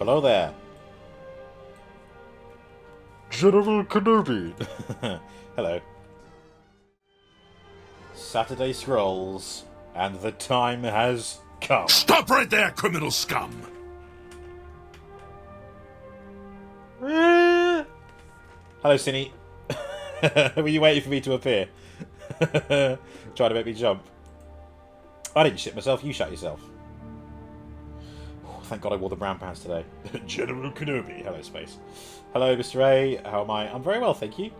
Hello there. General Kenobi. Hello. Saturday Scrolls, and the time has come. Stop right there, criminal scum! Hello, Cinny. Were you waiting for me to appear? Trying to make me jump. I didn't shit myself, you shot yourself. Oh, thank God I wore the brown pants today. General Kenobi. Hello, Space. Hello, Mr. A. How am I? I'm very well, thank you.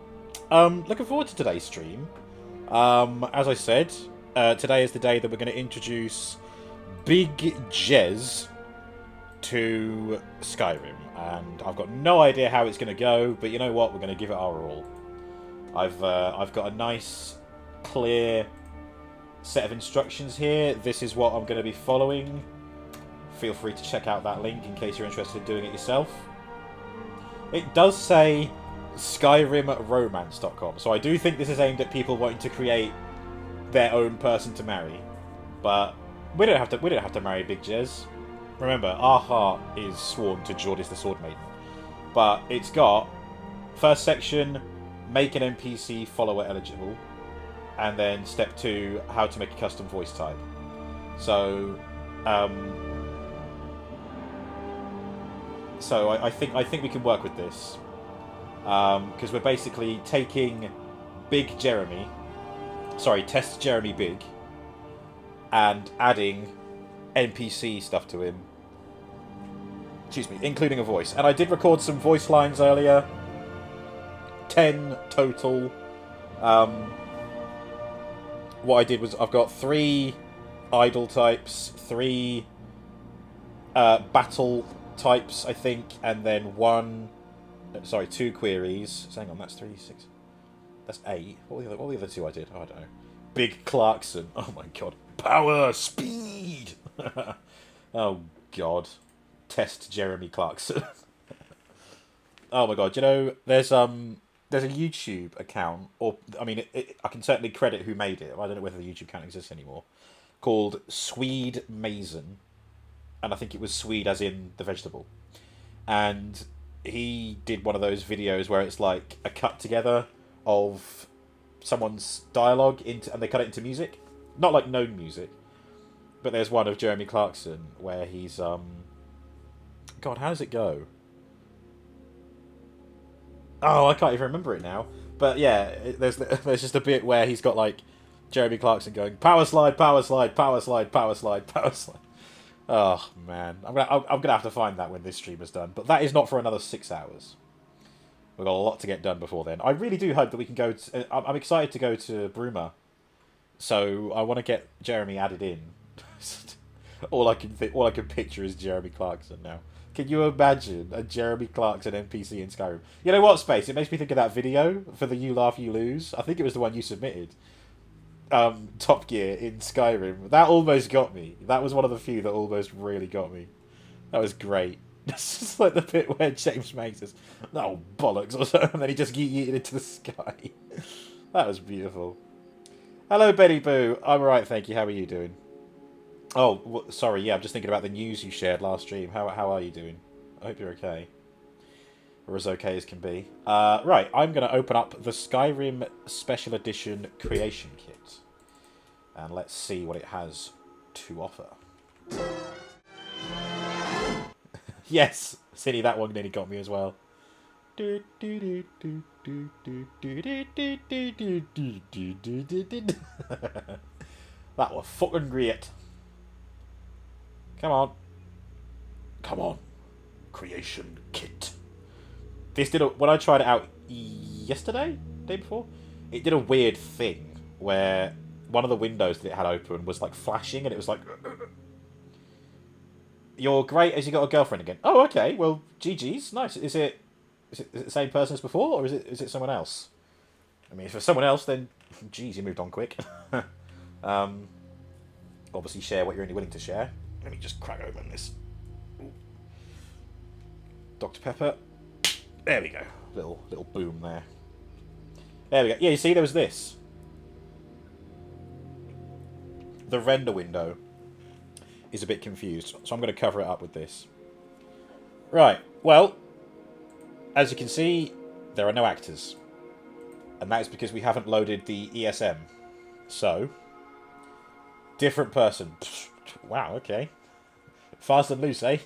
Looking forward to today's stream. As I said, today is the day that we're going to introduce Big Jez to Skyrim. And I've got no idea how it's going to go, but you know what? We're going to give it our all. I've got a nice, clear set of instructions here. This is what I'm going to be following. Feel free to check out that link in case you're interested in doing it yourself. It does say SkyrimRomance.com, so I do think this is aimed at people wanting to create their own person to marry. But we don't have to marry Big Jez. Remember, our heart is sworn to Jordis the Sword Maiden. But it's got first section, make an NPC follower eligible, and then step 2, how to make a custom voice type. So, I think we can work with this, because we're basically taking Test Jeremy Big, and adding NPC stuff to him. Excuse me, including a voice. And I did record some voice lines earlier. 10 total. What I did was I've got 3 idle types, 3 battle types, I think, and then 2 queries. So hang on, that's 3, 6. That's 8. What were the other 2 I did? Oh, I don't know. Big Clarkson. Oh my god. Power, speed. Oh god. Test Jeremy Clarkson. Oh my god. You know, there's a YouTube account, or I mean, I can certainly credit who made it. I don't know whether the YouTube account exists anymore. Called Swede Mason, and I think it was Swede as in the vegetable. And he did one of those videos where it's like a cut together of someone's dialogue and they cut it into music, not like known music. But there's one of Jeremy Clarkson where he's God, how does it go? Oh, I can't even remember it now. But yeah, there's just a bit where he's got like Jeremy Clarkson going power slide, power slide, power slide, power slide, power slide. Oh man, I'm gonna have to find that when this stream is done. But that is not for another 6 hours. We've got a lot to get done before then. I really do hope that we can go. I'm excited to go to Bruma, so I want to get Jeremy added in. all I can picture is Jeremy Clarkson now. Can you imagine a Jeremy Clarkson NPC in Skyrim? You know what, Space? It makes me think of that video for the You Laugh, You Lose. I think it was the one you submitted. Top Gear in Skyrim. That almost got me. That was one of the few that almost really got me. That was great. It's just like the bit where James May says, "No, bollocks," or something, and then he just yeeted into the sky. That was beautiful. Hello, Betty Boo. I'm alright, thank you. How are you doing? Oh, sorry, yeah, I'm just thinking about the news you shared last stream. How are you doing? I hope you're okay. Or as okay as can be. Right, I'm going to open up the Skyrim Special Edition Creation Kit. And let's see what it has to offer. Yes! Cindy, that one nearly got me as well. That was fucking great. Come on. Come on. Creation Kit. This did when I tried it out yesterday? Day before? It did a weird thing where one of the windows that it had open was like flashing and it was like... You're great as you got a girlfriend again. Oh, okay. Well, GG's. Nice. Is it the same person as before or is it someone else? I mean, if it's someone else, then... Geez, you moved on quick. Obviously share what you're only willing to share. Let me just crack open this. Ooh. Dr. Pepper. There we go. Little boom there. There we go. Yeah, you see, there was this. The render window is a bit confused, so I'm going to cover it up with this. Right, well, as you can see, there are no actors. And that is because we haven't loaded the ESM. So, different person. Wow, okay. Fast and loose, eh?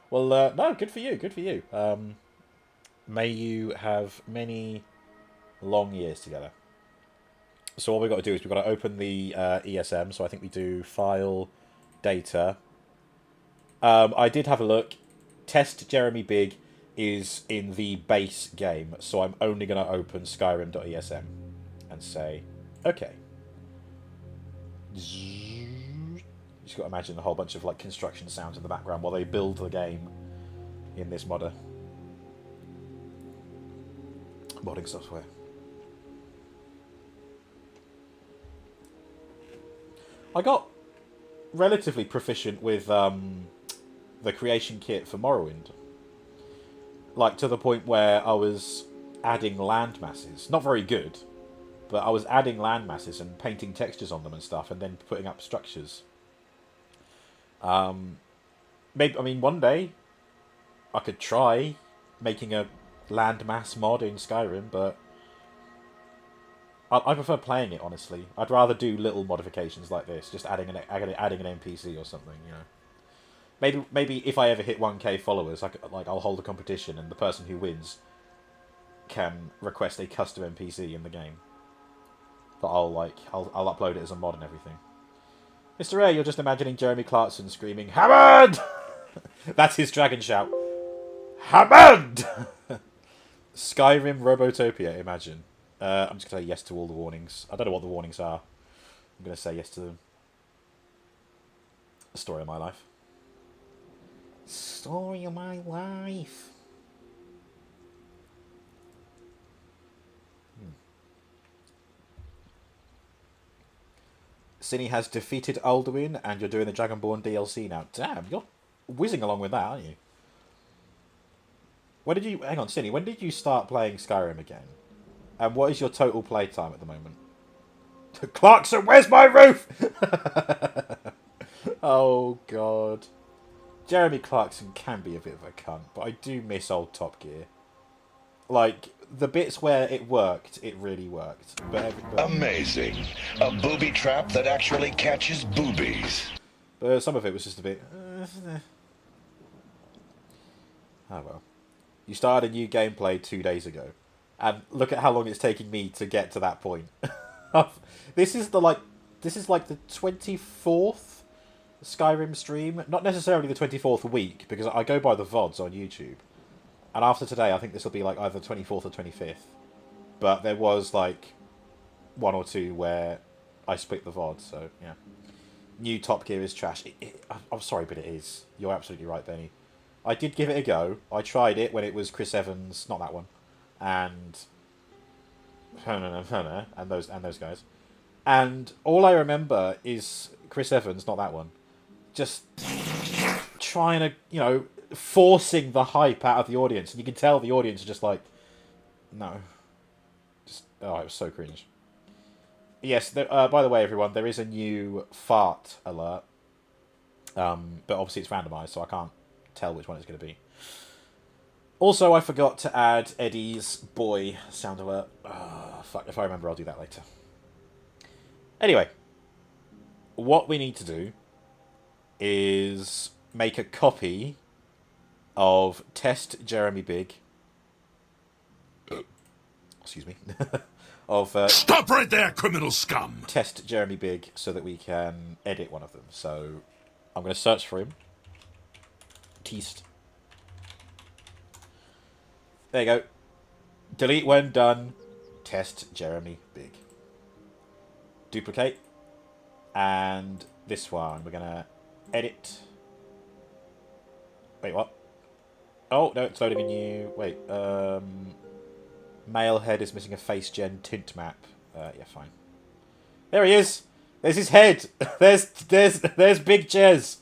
Well, no, good for you, good for you. May you have many long years together. So what we've got to do is we've got to open the ESM. So I think we do file, data. I did have a look. Test Jeremy Big is in the base game. So I'm only going to open Skyrim.esm and say, okay. You just got to imagine a whole bunch of like construction sounds in the background while they build the game in this modding software. I got relatively proficient with the creation kit for Morrowind. Like, to the point where I was adding land masses. Not very good, but I was adding land masses and painting textures on them and stuff, and then putting up structures. Maybe, I mean, one day I could try making a landmass mod in Skyrim, but I prefer playing it, honestly. I'd rather do little modifications like this, just adding an NPC or something, you know. Maybe if I ever hit 1k followers, I'll hold a competition, and the person who wins can request a custom NPC in the game. But I'll upload it as a mod and everything. Mr. A, you're just imagining Jeremy Clarkson screaming, "Hammond!" That's his dragon shout. Hammond! Skyrim Robotopia, imagine. I'm just going to say yes to all the warnings. I don't know what the warnings are. I'm going to say yes to them. Story of my life. Story of my life. Cine has defeated Alduin, and you're doing the Dragonborn DLC now. Damn, you're whizzing along with that, aren't you? When did you... Hang on, Cine, when did you start playing Skyrim again? And what is your total playtime at the moment? Clarkson, where's my roof? Oh, God. Jeremy Clarkson can be a bit of a cunt, but I do miss old Top Gear. Like, the bits where it worked, it really worked. But amazing. A booby trap that actually catches boobies. But some of it was just a bit... Oh, well. You started a new gameplay 2 days ago. And look at how long it's taking me to get to that point. This is like the 24th Skyrim stream. Not necessarily the 24th week, because I go by the VODs on YouTube. And after today, I think this will be like either 24th or 25th. But there was like 1 or 2 where I split the VOD, so yeah. New Top Gear is trash. I'm sorry, but it is. You're absolutely right, Benny. I did give it a go. I tried it when it was Chris Evans, not that one, and those guys. And all I remember is Chris Evans, not that one, just trying to, you know, forcing the hype out of the audience, and you can tell the audience are just like, no, just it was so cringe. Yes, by the way, everyone, there is a new fart alert, but obviously it's randomised, so I can't tell which one it's going to be. Also, I forgot to add Eddie's boy sound alert. Fuck, if I remember, I'll do that later. Anyway, what we need to do is make a copy of Test Jeremy Big. Excuse me. Stop right there, criminal scum! Test Jeremy Big so that we can edit one of them. So I'm going to search for him. Teast. There you go. Delete when done. Test Jeremy Big. Duplicate. And this one, we're going to edit. Wait, what? Oh, no, it's loading a new... Wait, male head is missing a face gen tint map. Yeah, fine. There he is! There's his head! There's Big Jez!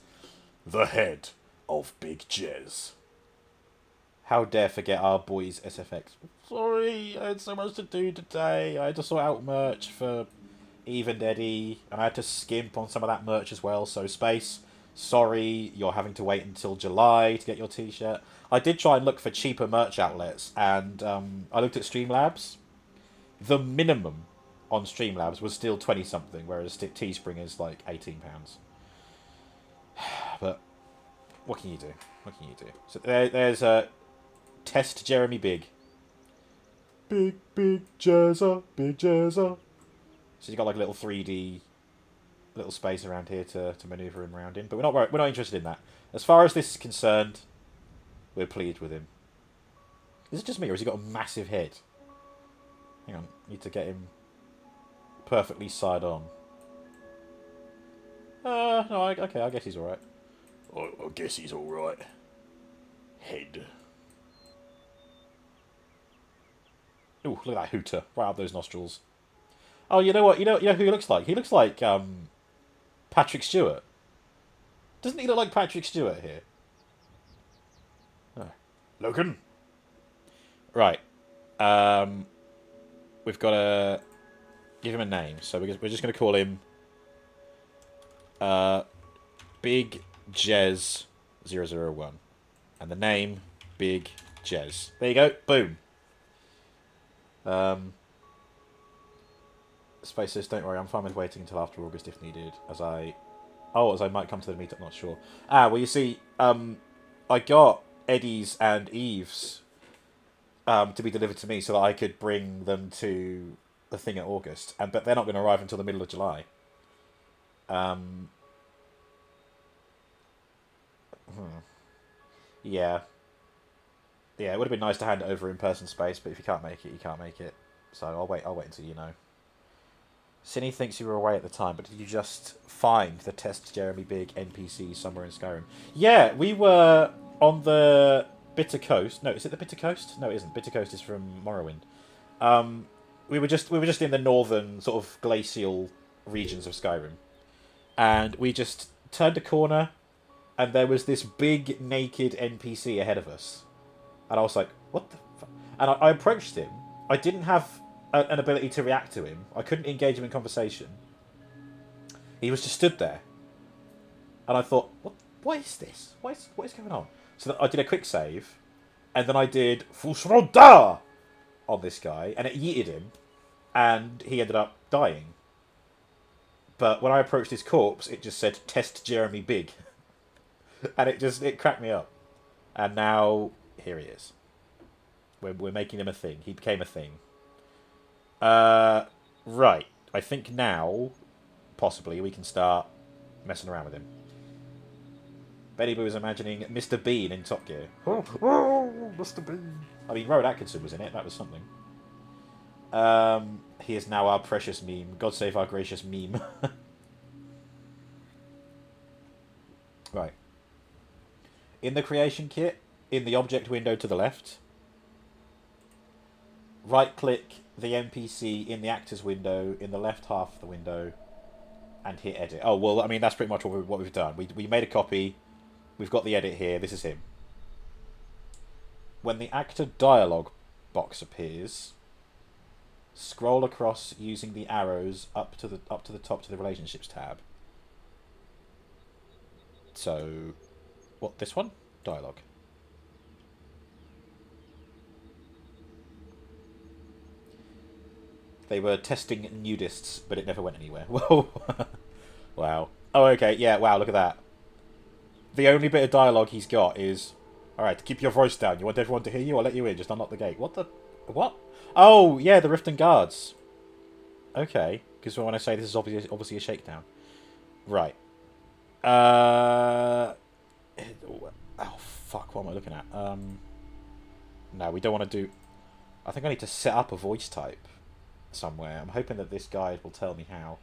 The head of Big Jez. How dare forget our boys SFX. Sorry, I had so much to do today. I had to sort out merch for Eve and Eddie, and I had to skimp on some of that merch as well, so space sorry, you're having to wait until July to get your t-shirt. I did try and look for cheaper merch outlets, and I looked at Streamlabs. The minimum on Streamlabs was still 20-something, whereas Teespring is like £18. But what can you do? What can you do? So there's a Test Jeremy Big. Big Jezza, big Jezza. So you've got like a little 3D little space around here to manoeuvre him around in. But we're not interested in that. As far as this is concerned, we're pleased with him. Is it just me, or has he got a massive head? Hang on, need to get him perfectly side on. No, okay, I guess he's alright. I guess he's alright. Head. Ooh, look at that hooter. Right up those nostrils. Oh, you know what? You know who he looks like? He looks like Patrick Stewart. Doesn't he look like Patrick Stewart here? Oh. Logan. Right. We've got to give him a name. So we're just going to call him Big Jez 001. And the name, Big Jez. There you go. Boom. Space says, don't worry, I'm fine with waiting until after August if needed, as I might come to the meetup, not sure. Well, you see, I got Eddie's and Eve's to be delivered to me so that I could bring them to the thing at August, but they're not going to arrive until the middle of July. Yeah. Yeah, it would have been nice to hand it over in person space, but if you can't make it, you can't make it. So I'll wait until you know. Cinny thinks you were away at the time, but did you just find the Test Jeremy Big NPC somewhere in Skyrim? Yeah, we were on the Bitter Coast. No, is it the Bitter Coast? No, it isn't. Bitter Coast is from Morrowind. We were just in the northern sort of glacial regions of Skyrim, and we just turned a corner, and there was this big naked NPC ahead of us, and I was like, "What the fuck?" And I approached him. I didn't have an ability to react to him. I couldn't engage him in conversation. He was just stood there, and I thought, "What is this? What is going on?" So I did a quick save, and then I did Fusroda on this guy, and it yeeted him, and he ended up dying. But when I approached his corpse, it just said "Test Jeremy Big," and it cracked me up. And now here he is. We're making him a thing. He became a thing. Right. I think now, possibly, we can start messing around with him. Betty Boo is imagining Mr. Bean in Top Gear. Oh, Mr. Bean. I mean, Rowan Atkinson was in it. That was something. He is now our precious meme. God save our gracious meme. Right. In the creation kit, in the object window to the left, right-click the NPC in the actors window in the left half of the window, and hit edit. Oh, well, I mean, that's pretty much what we've done. We made a copy. We've got the edit here. This is him. When the actor dialogue box appears, scroll across using the arrows up to the top to the relationships tab. So, what, this one? Dialogue. They were testing nudists, but it never went anywhere. Whoa. Wow. Oh, okay. Yeah, wow, look at that. The only bit of dialogue he's got is, alright, keep your voice down. You want everyone to hear you? I'll let you in. Just unlock the gate. What the... What? Oh, yeah, the Riften Guards. Okay. Because when I say this is obviously a shakedown. Right. Oh, fuck. What am I looking at? No, we don't want to do... I think I need to set up a voice type somewhere. I'm hoping that this guide will tell me how.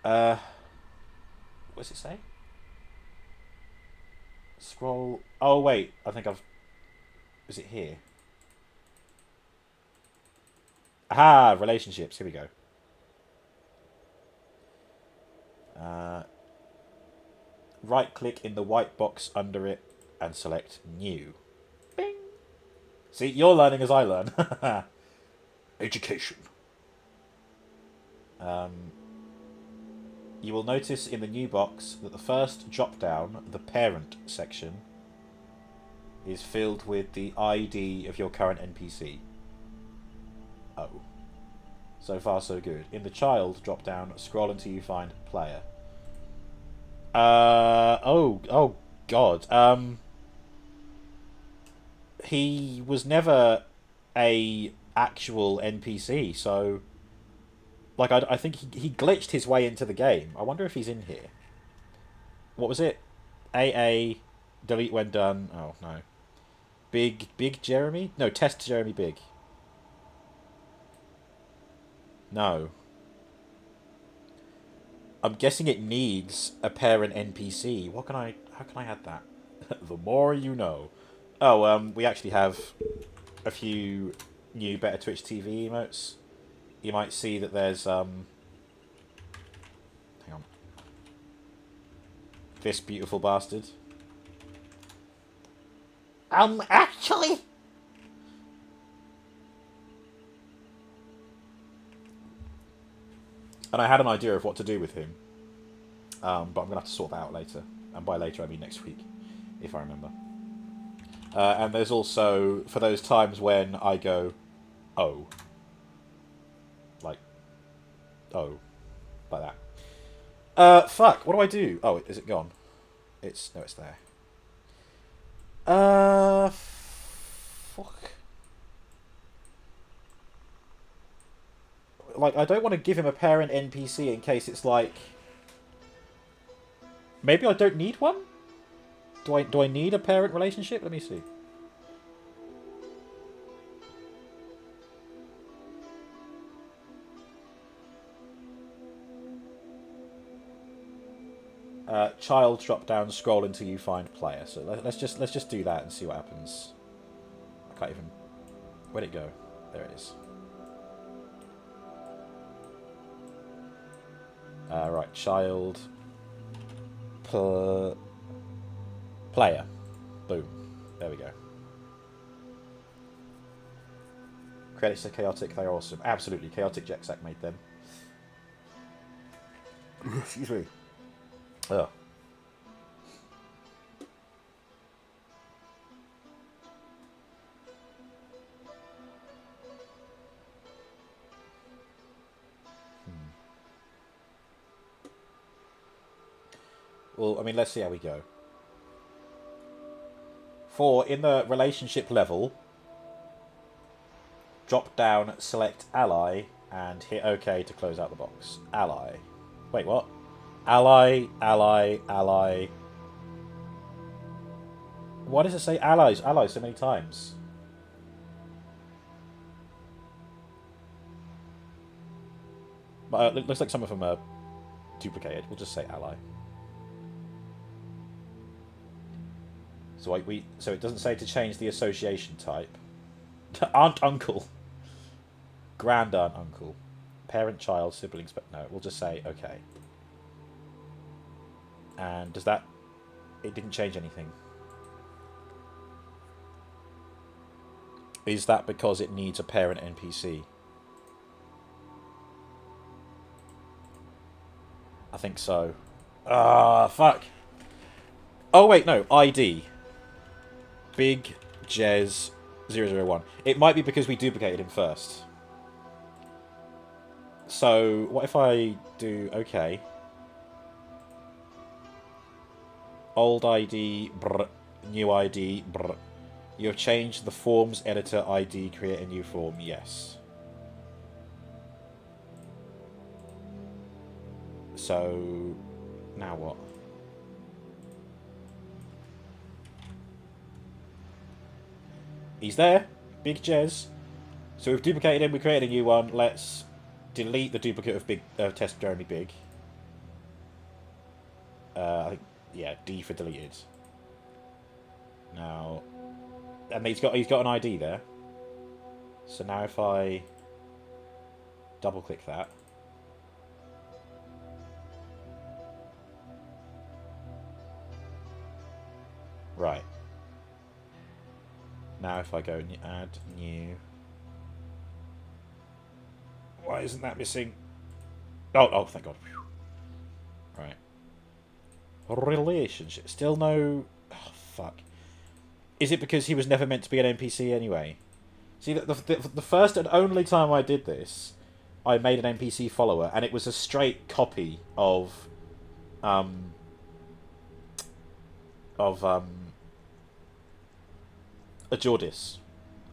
Yeah. What does it say? Scroll. Oh wait, I think I've. Is it here? Aha! Relationships. Here we go. Right-click in the white box under it and select New. Bing. See, you're learning as I learn. Education. you will notice in the new box that the first drop down, the parent section, is filled with the ID of your current NPC. Oh. So far so good. In the child drop down, scroll until you find player. Oh god. He was never a actual NPC, so like I think he glitched his way into the game. I wonder if he's in here. What was it? AA delete when done. Oh no. Big Jeremy? No, test Jeremy Big. No. I'm guessing it needs a parent NPC. How can I add that? The more you know. Oh, we actually have a few new Better Twitch TV emotes. You might see that there's hang on. This beautiful bastard. Actually. And I had an idea of what to do with him. But I'm going to have to sort that out later. And by later, I mean next week, if I remember. And there's also, for those times when I go, oh. Like, oh. Like that. Fuck, what do I do? Oh, is it gone? No, it's there. Fuck. Like, I don't want to give him a parent NPC in case it's like... Maybe I don't need one? Do I need a parent relationship? Let me see. Child drop down, scroll until you find player. So let's just do that and see what happens. I can't even... Where'd it go? There it is. Right, child... Player. Boom. There we go. Credits to Chaotic, they're awesome. Absolutely, Chaotic Jexac made them. Excuse me. Ugh. Well, I mean, let's see how we go. In the relationship level, drop down, select ally, and hit OK to close out the box. Ally. Wait, what? Ally, ally, ally. Why does it say allies so many times? It looks like some of them are duplicated. We'll just say ally. So so it doesn't say to change the association type. Aunt, uncle. Grand aunt, uncle. Parent, child, siblings, but no, we'll just say okay. And does that... It didn't change anything. Is that because it needs a parent NPC? I think so. Ah, fuck. Oh, wait, no. ID. Big Jez 001. It might be because we duplicated him first. So, what if I do okay? Old ID, brr, new ID, brr. You have changed the forms editor ID, create a new form, yes. So, now what? He's there, Big Jez. So we've duplicated him, we created a new one. Let's delete the duplicate of Big Test Jeremy Big. I think, yeah, D for deleted. Now, and he's got an ID there. So now if I double click that, right. Now if I go and add new... Why isn't that missing? Oh, thank God. Right. Relationship. Still no... Oh, fuck. Is it because he was never meant to be an NPC anyway? See, the first and only time I did this, I made an NPC follower, and it was a straight copy of... a Jordis.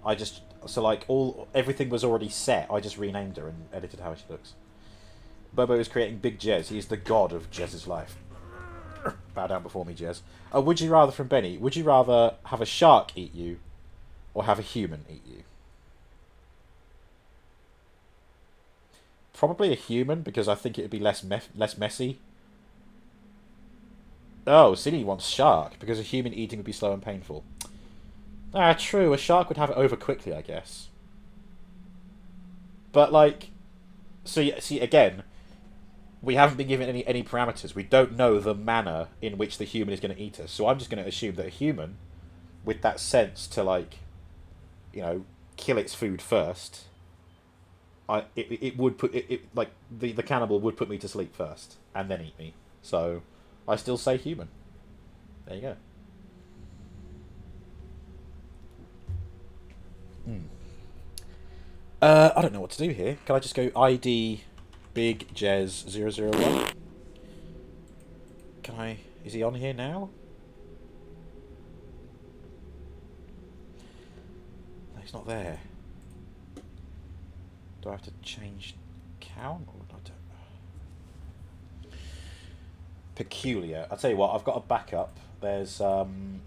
I just... So, like, everything was already set. I just renamed her and edited how she looks. Bobo is creating Big Jez. He is the god of Jez's life. Bow down before me, Jez. Would you rather, from Benny, would you rather have a shark eat you or have a human eat you? Probably a human, because I think it would be less messy. Oh, Cindy wants shark, because a human eating would be slow and painful. Ah, true. A shark would have it over quickly, I guess. But, like... So, see, again... We haven't been given any parameters. We don't know the manner in which the human is going to eat us. So I'm just going to assume that a human, with that sense to, like, you know, kill its food first, it would put... like, the cannibal would put me to sleep first, and then eat me. So, I still say human. There you go. I don't know what to do here. Can I just go ID... Big Jez 001. Can I... Is he on here now? No, he's not there. Do I have to change count? Or I don't know. Peculiar. I'll tell you what, I've got a backup. There's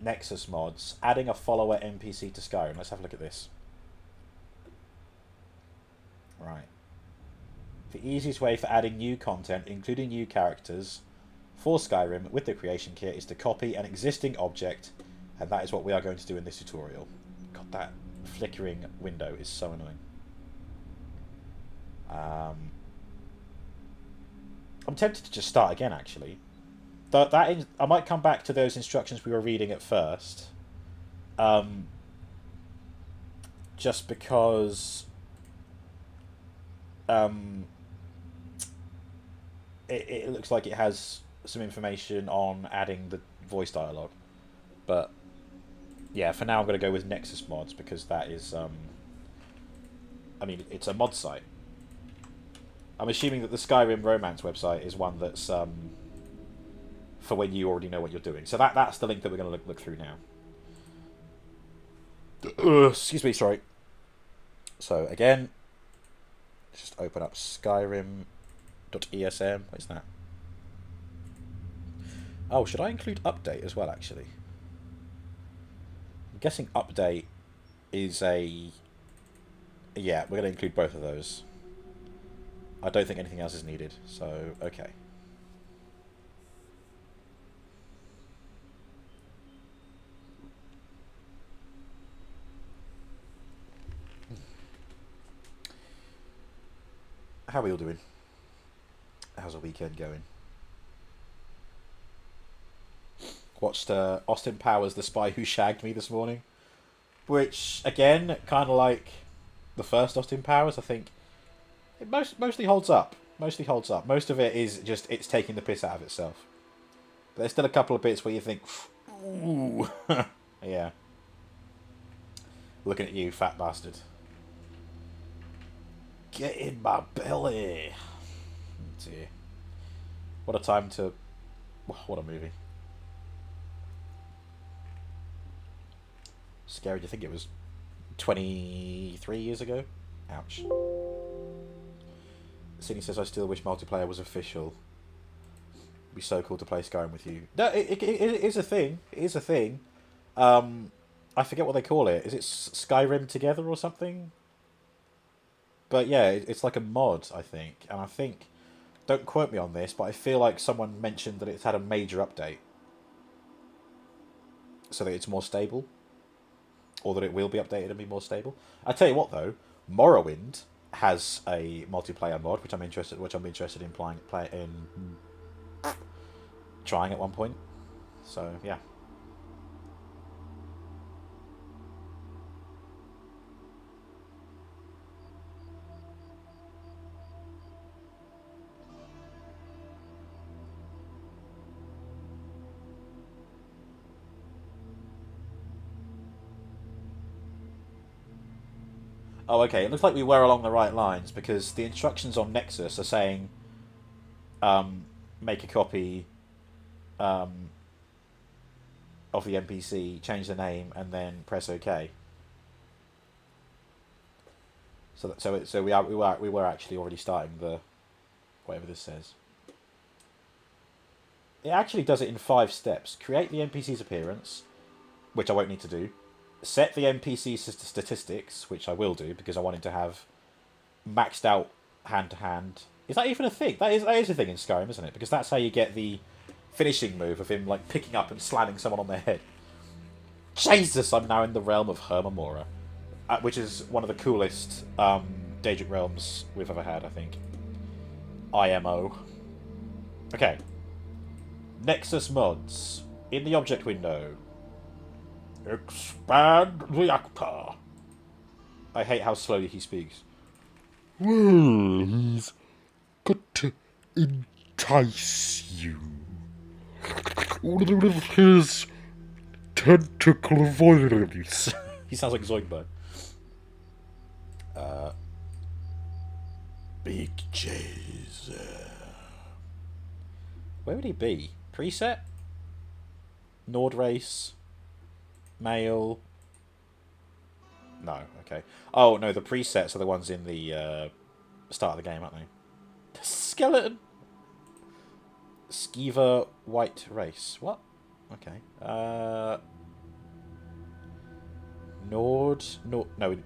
Nexus mods. Adding a follower NPC to Skyrim. Let's have a look at this. Right. The easiest way for adding new content, including new characters, for Skyrim with the creation kit is to copy an existing object, and that is what we are going to do in this tutorial. God, that flickering window is so annoying. I'm tempted to just start again, actually. I might come back to those instructions we were reading at first. Just because... It looks like it has some information on adding the voice dialogue. But, yeah, for now I'm going to go with Nexus mods, because that is, I mean, it's a mod site. I'm assuming that the Skyrim romance website is one that's, for when you already know what you're doing. So that's the link that we're going to look through now. Excuse me, sorry. So, again, just open up Skyrim... .esm, what is that? Oh, should I include update as well, actually? I'm guessing update is a... Yeah, we're going to include both of those. I don't think anything else is needed, so, okay. How are we all doing? How's the weekend going? Watched Austin Powers, The Spy Who Shagged Me this morning. Which, again, kind of like the first Austin Powers, I think it mostly holds up. Mostly holds up. Most of it is just, it's taking the piss out of itself. But there's still a couple of bits where you think, ooh. Yeah. Looking at you, fat bastard. Get in my belly. Dear. What a time to... What a movie. Scary to think it was 23 years ago. Ouch. Sydney says, I still wish multiplayer was official. It'd be so cool to play Skyrim with you. No, it is a thing. It is a thing. I forget what they call it. Is it Skyrim Together or something? But yeah, it's like a mod, I think. And I think... Don't quote me on this, but I feel like someone mentioned that it's had a major update. So that it's more stable. Or that it will be updated and be more stable. I tell you what, though. Morrowind has a multiplayer mod, which I'm interested in trying at one point. So, yeah. Oh, okay. It looks like we were along the right lines because the instructions on Nexus are saying, make a copy of the NPC, change the name, and then press OK. So we were actually already starting the whatever this says. It actually does it in 5 steps. Create the NPC's appearance, which I won't need to do. Set the NPC statistics, which I will do because I wanted to have maxed out hand-to-hand. Is that even a thing? That is a thing in Skyrim, isn't it? Because that's how you get the finishing move of him like picking up and slamming someone on their head. Jesus, I'm now in the realm of Hermamora, which is one of the coolest Daedric realms we've ever had, I think. IMO. Okay. Nexus mods. In the object window. Expand reactor. I hate how slowly he speaks. Well, he's got to entice you. With his tentacle voice. He sounds like Zoidberg. Big Jez. Where would he be? Preset? Nord race? Male? No, okay. Oh, no, the presets are the ones in the start of the game, aren't they? Skeleton! Skiva white race. What? Okay. Nord... No.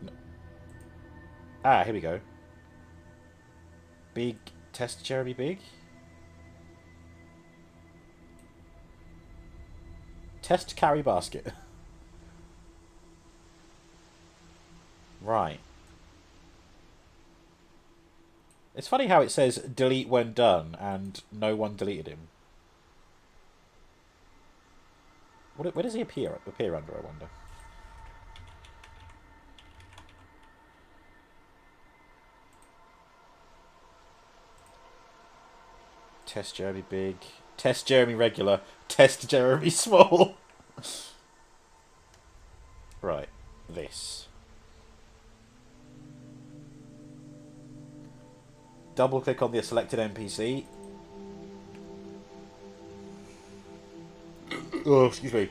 Ah, here we go. Big... Test Jeremy Big? Test carry basket. Right. It's funny how it says delete when done and no one deleted him. Where does he appear under, I wonder? Test Jeremy Big. Test Jeremy Regular. Test Jeremy Small. Right. This. Double click on the selected NPC. Oh, excuse me.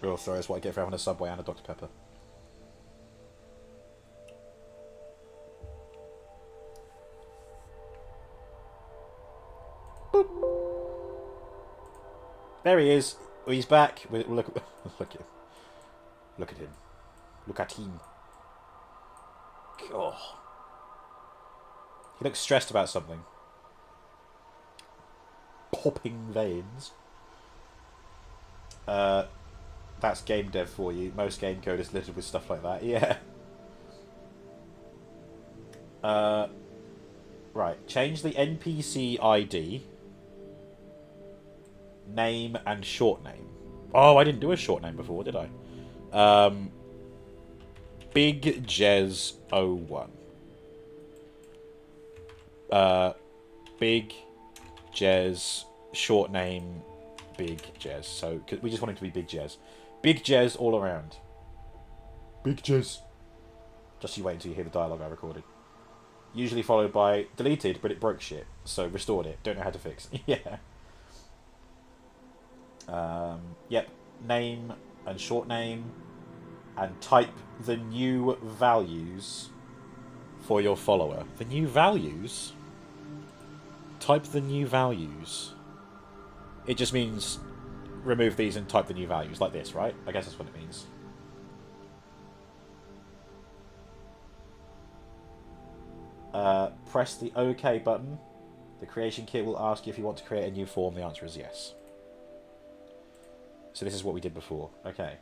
Oh, sorry, that's what I get for having a Subway and a Dr. Pepper. Boop. There he is. He's back. Look, look at him. Look at him. Look at him. God. He looks stressed about something. Popping veins. That's game dev for you. Most game code is littered with stuff like that. Yeah. Right. Change the NPC ID, name, and short name. Oh, I didn't do a short name before, did I? Big Jez 01. Big Jez, short name, Big Jez. So we just want him to be Big Jez. Big Jez all around. Big Jez. Just you wait until you hear the dialogue I recorded. Usually followed by deleted, but it broke shit. So restored it. Don't know how to fix. Yeah. Yep. Name and short name. And type the new values for your follower. The new values? Type the new values. It just means remove these and type the new values, like this, right? I guess that's what it means. Press the OK button. The creation kit will ask you if you want to create a new form. The answer is yes. So this is what we did before. Okay.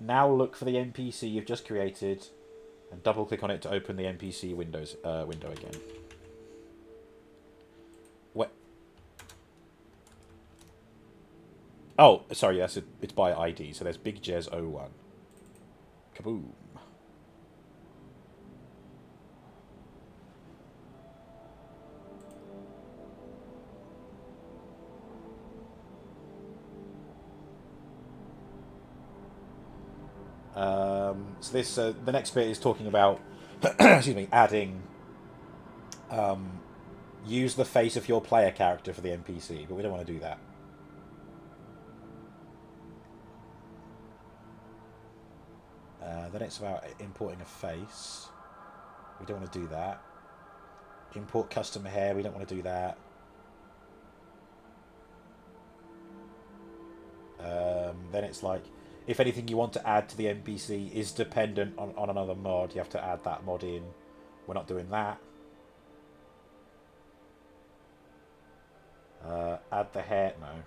Now look for the NPC you've just created and double click on it to open the NPC window again. What? Oh, sorry, it's by ID. So there's Big Jez 01. Kaboom. So this the next bit is talking about excuse me, adding use the face of your player character for the NPC, but we don't want to do that. Then it's about importing a face. We don't want to do that. Import custom hair. We don't want to do that. Then it's like, if anything you want to add to the NPC is dependent on another mod, you have to add that mod in. We're not doing that. Add the hair. No.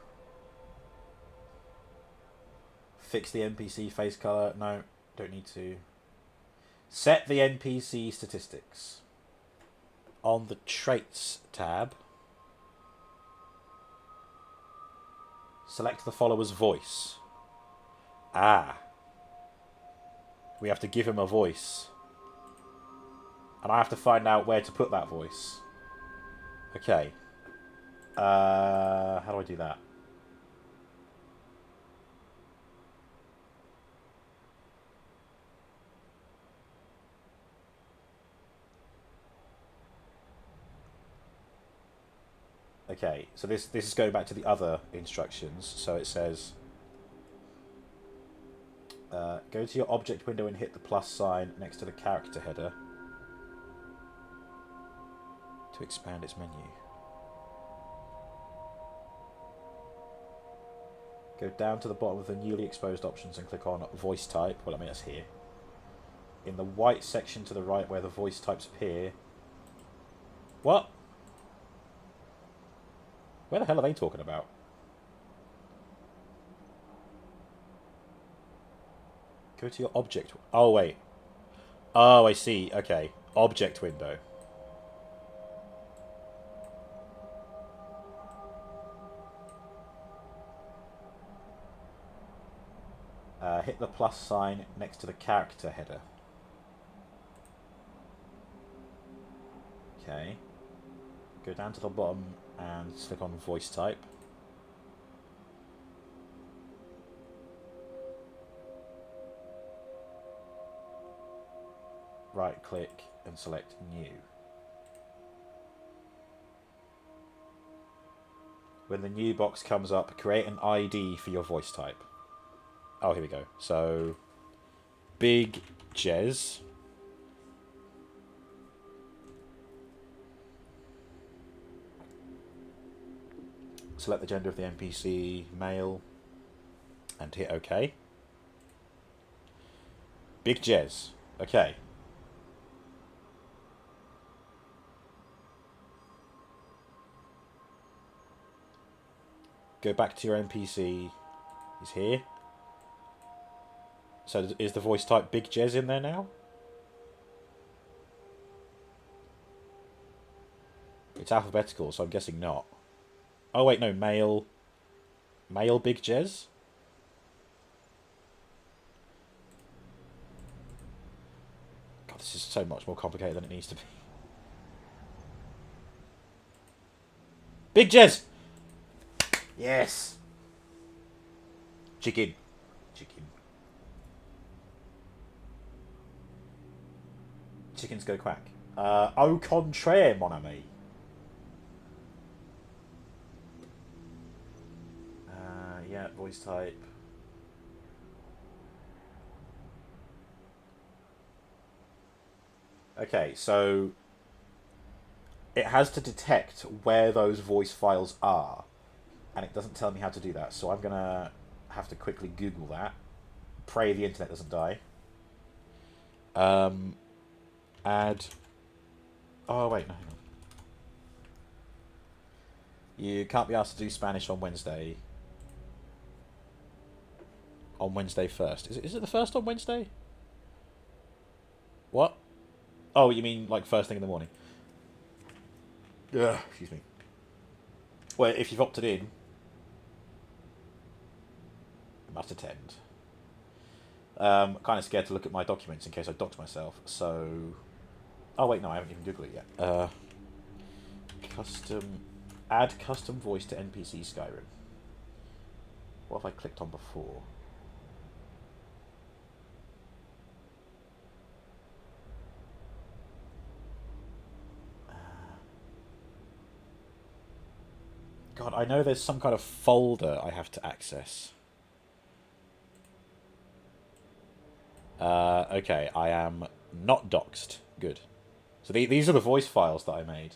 Fix the NPC face color. No. Don't need to. Set the NPC statistics. On the Traits tab, select the follower's voice. Ah. We have to give him a voice. And I have to find out where to put that voice. Okay. How do I do that? Okay, so this is going back to the other instructions. So it says, go to your object window and hit the plus sign next to the character header to expand its menu. Go down to the bottom of the newly exposed options and click on voice type. Well, I mean, that's here. In the white section to the right where the voice types appear. What? Where the hell are they talking about? Go to your object. Oh, wait. Oh, I see. Okay. Object window. Hit the plus sign next to the character header. Okay. Go down to the bottom and click on voice type. Right click and select new. When the new box comes up, create an ID for your voice type. Oh, here we go. So, Big Jez. Select the gender of the NPC, male, and hit OK. Big Jez. Okay. Go back to your NPC. He's here. So is the voice type Big Jez in there now? It's alphabetical, so I'm guessing not. Oh wait, no, male. Male Big Jez? God, this is so much more complicated than it needs to be. Big Jez! Yes! Chicken. Chicken. Chickens go quack. Au contraire, mon ami. Yeah, voice type. Okay, so it has to detect where those voice files are, and it doesn't tell me how to do that, so I'm gonna have to quickly Google that. Pray the internet doesn't die. Add. Oh wait, no. Hang on. You can't be asked to do Spanish on Wednesday. On Wednesday first. Is it the first on Wednesday? What? Oh, you mean like first thing in the morning? Yeah. Excuse me. Well, if you've opted in, you must attend. I'm kind of scared to look at my documents in case I dox myself. So, oh wait, no, I haven't even Googled it yet. Add custom voice to NPC Skyrim. What have I clicked on before? God, I know there's some kind of folder I have to access. Okay, I am not doxed. Good. So these are the voice files that I made.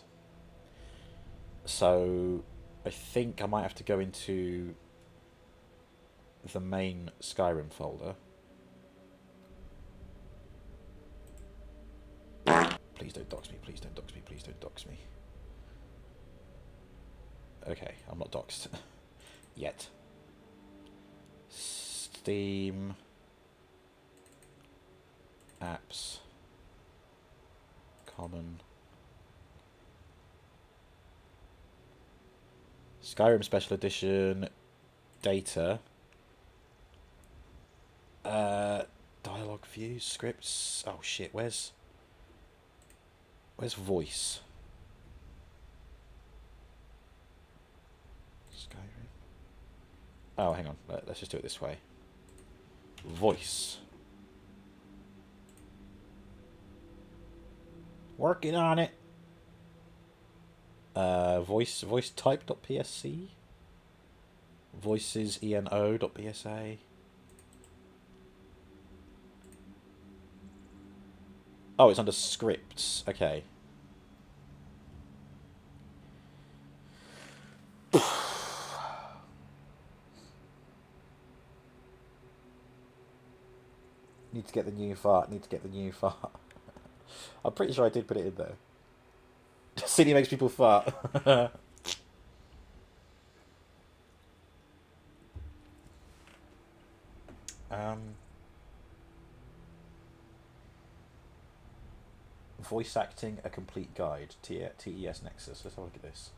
So I think I might have to go into the main Skyrim folder. Please don't dox me, please don't dox me, please don't dox me. Okay, I'm not doxed. Yet. Steam... Apps... Common... Skyrim Special Edition... Data... Dialogue views, scripts... Oh shit, where's voice? Skyrim... Oh, hang on, let's just do it this way. Voice. Working on it. Voice type.psc. Voices eno.psa. Oh, it's under scripts. Okay. Need to get the new fart. Need to get the new fart. I'm pretty sure I did put it in there. City makes people fart. Voice acting, a complete guide. TES Nexus. Let's have a look at this.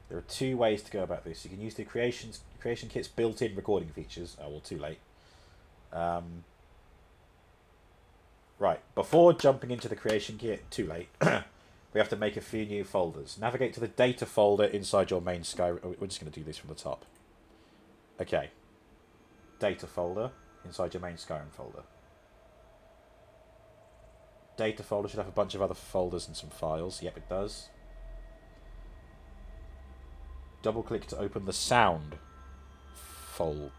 There are two ways to go about this. You can use the creation kit's built-in recording features. Oh, well, too late. Right, before jumping into the creation kit, too late. We have to make a few new folders. Navigate to the data folder inside your main Skyrim. Oh, we're just going to do this from the top. Okay. Data folder inside your main Skyrim folder. Data folder should have a bunch of other folders and some files. Yep, it does. Double click to open the sound folder.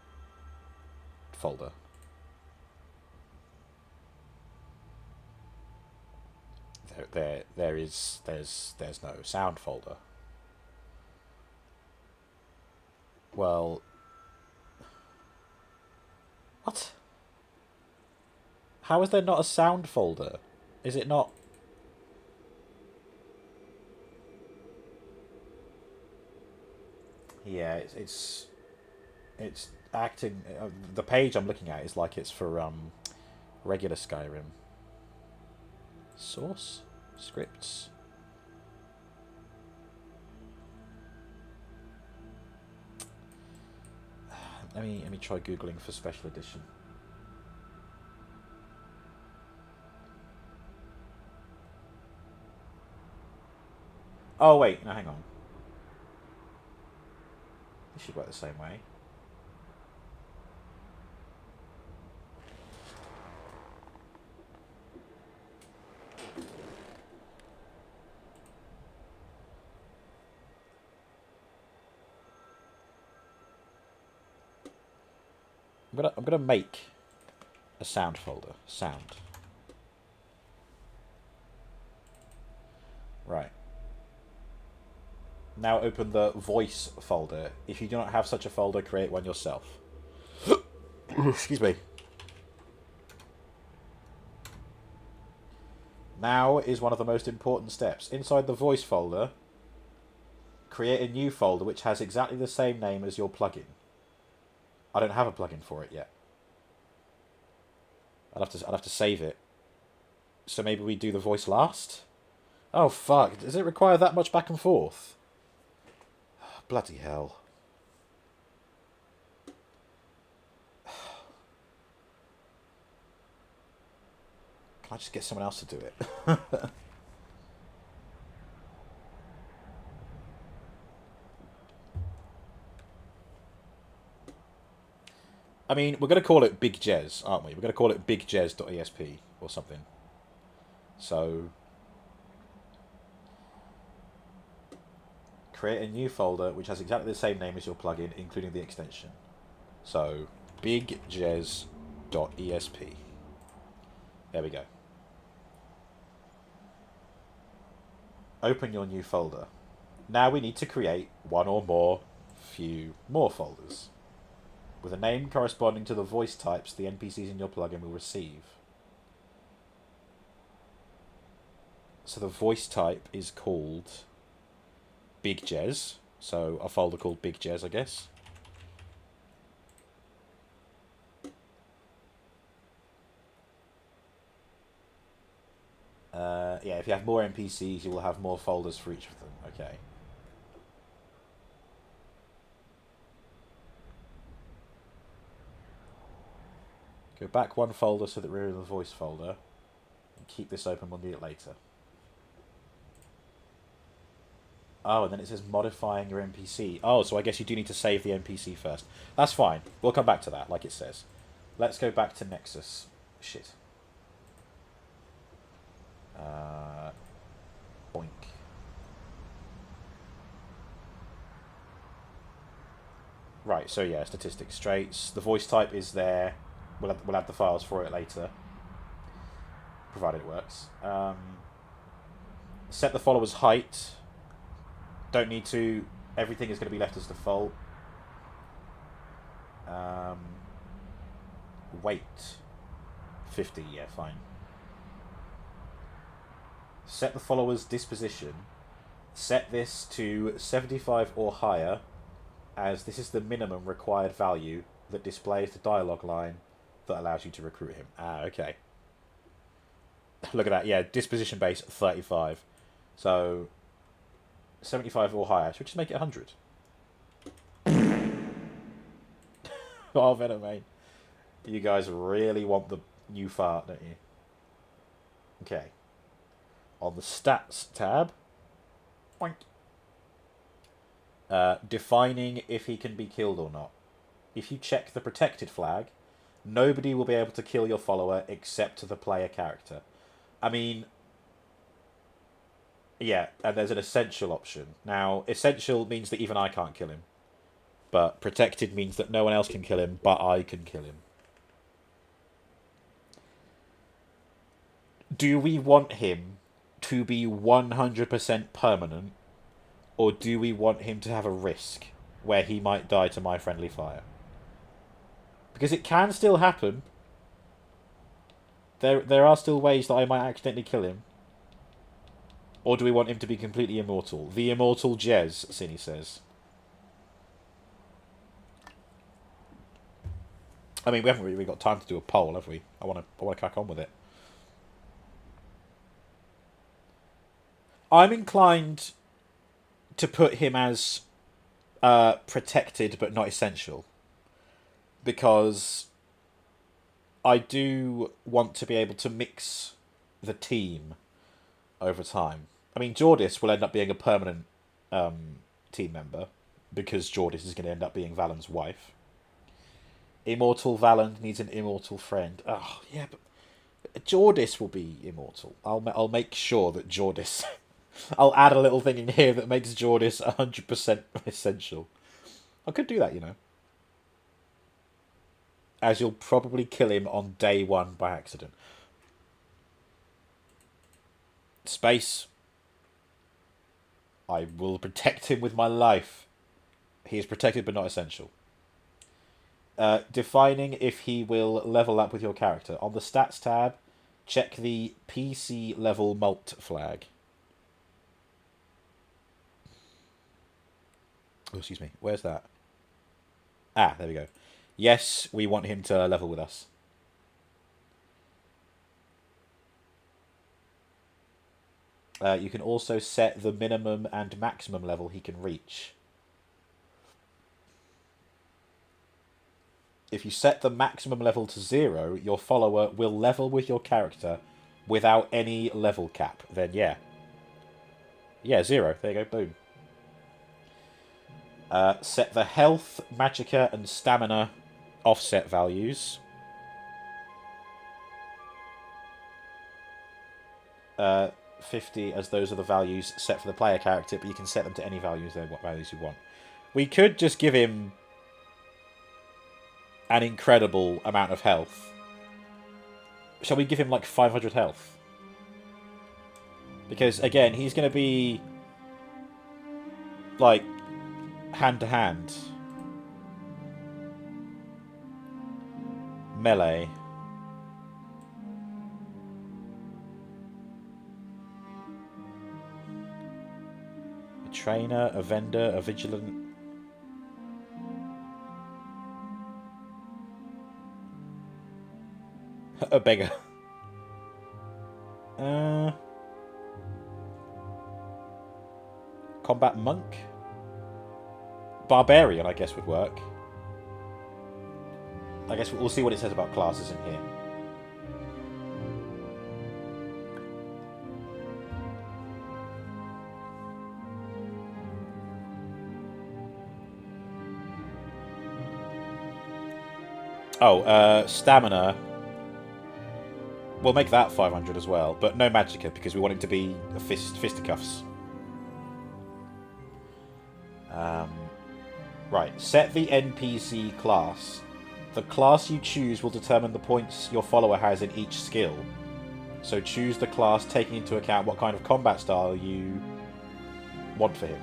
There's no sound folder. Well, what? How is there not a sound folder? Is it not? Yeah, it's acting. The page I'm looking at is like it's for regular Skyrim. Source scripts. Let me try googling for special edition. Oh wait, no, hang on. This should work the same way. I'm gonna make a sound folder. Sound. Right. Now open the voice folder. If you do not have such a folder, create one yourself. Excuse me. Now is one of the most important steps. Inside the voice folder, create a new folder which has exactly the same name as your plugin. I don't have a plugin for it yet. I'll have to save it. So maybe we do the voice last? Oh fuck, does it require that much back and forth? Bloody hell. Can I just get someone else to do it? I mean, we're going to call it Big Jez, aren't we? We're going to call it bigjez.esp or something. So create a new folder which has exactly the same name as your plugin, including the extension. So bigjez.esp. There we go. Open your new folder. Now we need to create one or more few more folders with a name corresponding to the voice types the NPCs in your plugin will receive. So the voice type is called Big Jez, so a folder called Big Jez, I guess. Yeah, if you have more NPCs, you will have more folders for each of them. Okay. Go back one folder so that we're in the voice folder. And keep this open, we'll need it later. Oh, and then it says modifying your NPC. Oh, so I guess you do need to save the NPC first. That's fine. We'll come back to that, like it says. Let's go back to Nexus. Shit. Boink. Right, so yeah, statistics, traits. The voice type is there. We'll add the files for it later, provided it works. Set the follower's height. Don't need to. Everything is going to be left as default. Weight. 50, yeah, fine. Set the follower's disposition. Set this to 75 or higher, as this is the minimum required value that displays the dialogue line that allows you to recruit him. Ah, okay. Look at that, yeah, disposition base 35. So 75 or higher. Should we just make it 100? Oh, Venomane. You guys really want the new fart, don't you? Okay. On the stats tab, boink. Defining if he can be killed or not. If you check the protected flag, nobody will be able to kill your follower except the player character. I mean, yeah, and there's an essential option. Now, essential means that even I can't kill him. But protected means that no one else can kill him, but I can kill him. Do we want him to be 100% permanent, or do we want him to have a risk where he might die to my friendly fire? Because it can still happen. There are still ways that I might accidentally kill him. Or do we want him to be completely immortal? The immortal Jez, Cine says. I mean, we haven't really got time to do a poll, have we? I want to crack on with it. I'm inclined to put him as protected but not essential, because I do want to be able to mix the team over time. I mean, Jordis will end up being a permanent team member, because Jordis is going to end up being Valen's wife. Immortal Valen needs an immortal friend. Oh, yeah, but Jordis will be immortal. I'll make sure that Jordis... I'll add a little thing in here that makes Jordis 100% essential. I could do that, you know. As you'll probably kill him on day one by accident. Space. I will protect him with my life. He is protected but not essential. Defining if he will level up with your character. On the stats tab, check the PC level mult flag. Oh, excuse me. Where's that? Ah, there we go. Yes, we want him to level with us. You can also set the minimum and maximum level he can reach. If you set the maximum level to 0, your follower will level with your character without any level cap. Then, yeah. Yeah, 0. There you go. Boom. Set the health, magicka, and stamina offset values. 50 as those are the values set for the player character, but you can set them to any values what values you want. We could just give him an incredible amount of health. Shall we give him like 500 health? Because again, he's going to be like hand to hand. Melee. A trainer, a vendor, a vigilant. A beggar. Combat monk? Barbarian, I guess, would work. I guess we'll see what it says about classes in here. Oh, stamina. We'll make that 500 as well, but no magicka because we want it to be a fisticuffs. Right, set the NPC class. The class you choose will determine the points your follower has in each skill. So choose the class taking into account what kind of combat style you want for him.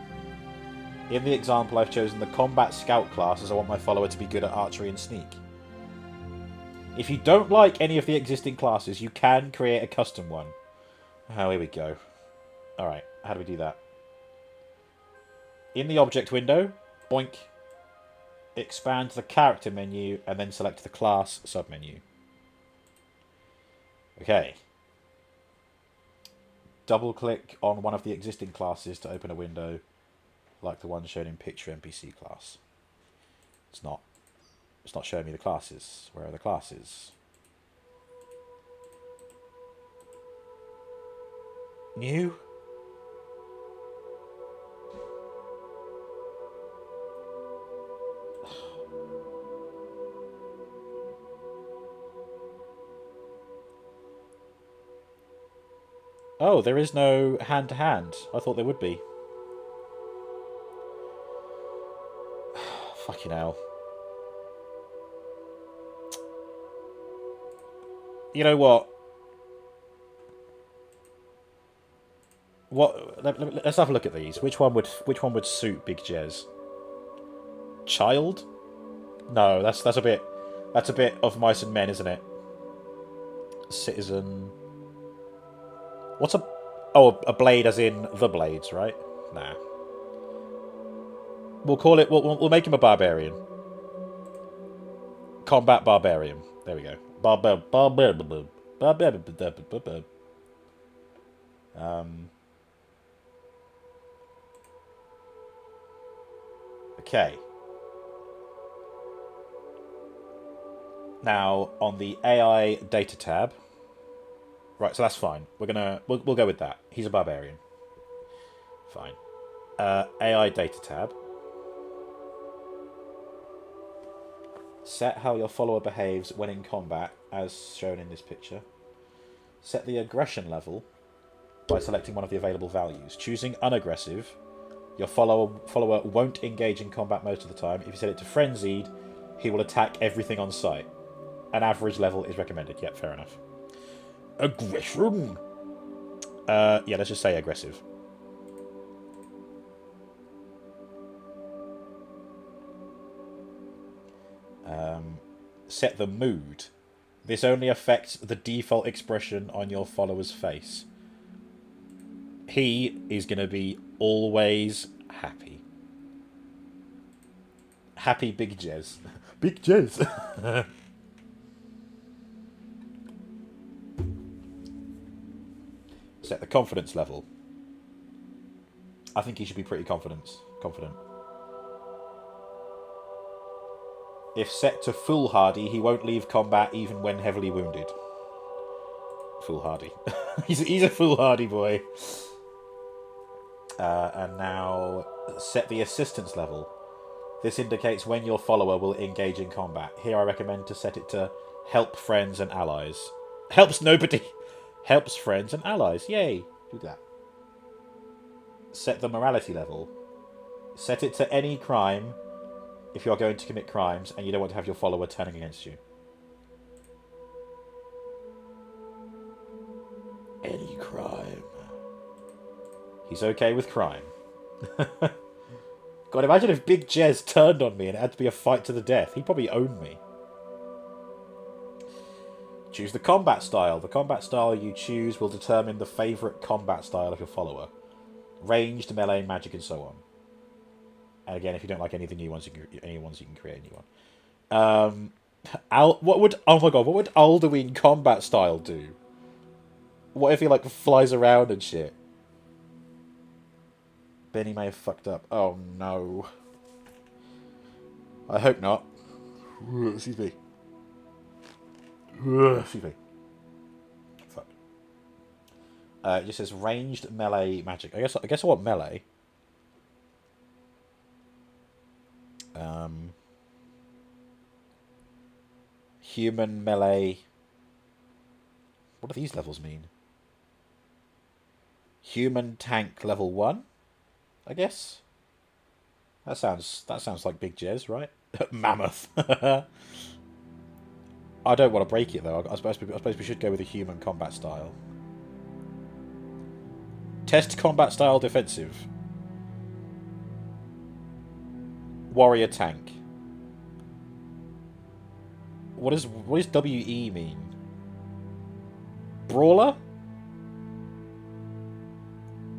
In the example, I've chosen the combat scout class as I want my follower to be good at archery and sneak. If you don't like any of the existing classes, you can create a custom one. Oh, here we go. Alright, how do we do that? In the object window, boink, expand the character menu, and then select the class submenu. Okay. Double-click on one of the existing classes to open a window, like the one shown in Picture NPC class. It's not showing me the classes. Where are the classes? New? Oh, there is no hand-to-hand. I thought there would be. Fucking hell. You know what? Let's have a look at these. Which one would suit Big Jez? Child? No, that's a bit of Mice and Men, isn't it? Citizen. What's a... Oh, a blade as in the blades, right? Nah. We'll call it... We'll make him a barbarian. Combat barbarian. There we go. Okay. Now, on the AI data tab... Right, so that's fine. We'll go with that. He's a barbarian. Fine. AI data tab. Set how your follower behaves when in combat, as shown in this picture. Set the aggression level by selecting one of the available values. Choosing unaggressive, your follower won't engage in combat most of the time. If you set it to frenzied, he will attack everything on sight. An average level is recommended. Yep, fair enough. Aggression. Yeah, let's just say aggressive. Set the mood. This only affects the default expression on your follower's face. He is going to be always happy. Happy Big Jez. Big Jez. Set the confidence level. I think he should be pretty confident. If set to foolhardy, he won't leave combat even when heavily wounded. Foolhardy. he's a foolhardy boy. And now set the assistance level. This indicates when your follower will engage in combat. Here I recommend to set it to help friends and allies. Helps nobody. Helps friends and allies. Yay. Do that. Set the morality level. Set it to any crime if you're going to commit crimes and you don't want to have your follower turning against you. Any crime. He's okay with crime. God, imagine if Big Jez turned on me and it had to be a fight to the death. He'd probably own me. Choose the combat style. The combat style you choose will determine the favourite combat style of your follower. Ranged, melee, magic, and so on. And again, if you don't like any of the new ones, you can create a new one. What would Alduin combat style do? What if he like flies around and shit? Benny may have fucked up. Oh no. I hope not. Excuse me. Excuse me. Fuck. It just says ranged melee magic. I guess I want melee. Human melee. What do these levels mean? Human tank level 1, I guess. That sounds like Big Jez, right? Mammoth. I don't want to break it though. I suppose we should go with a human combat style. Test combat style defensive. Warrior tank. What does WE mean? Brawler?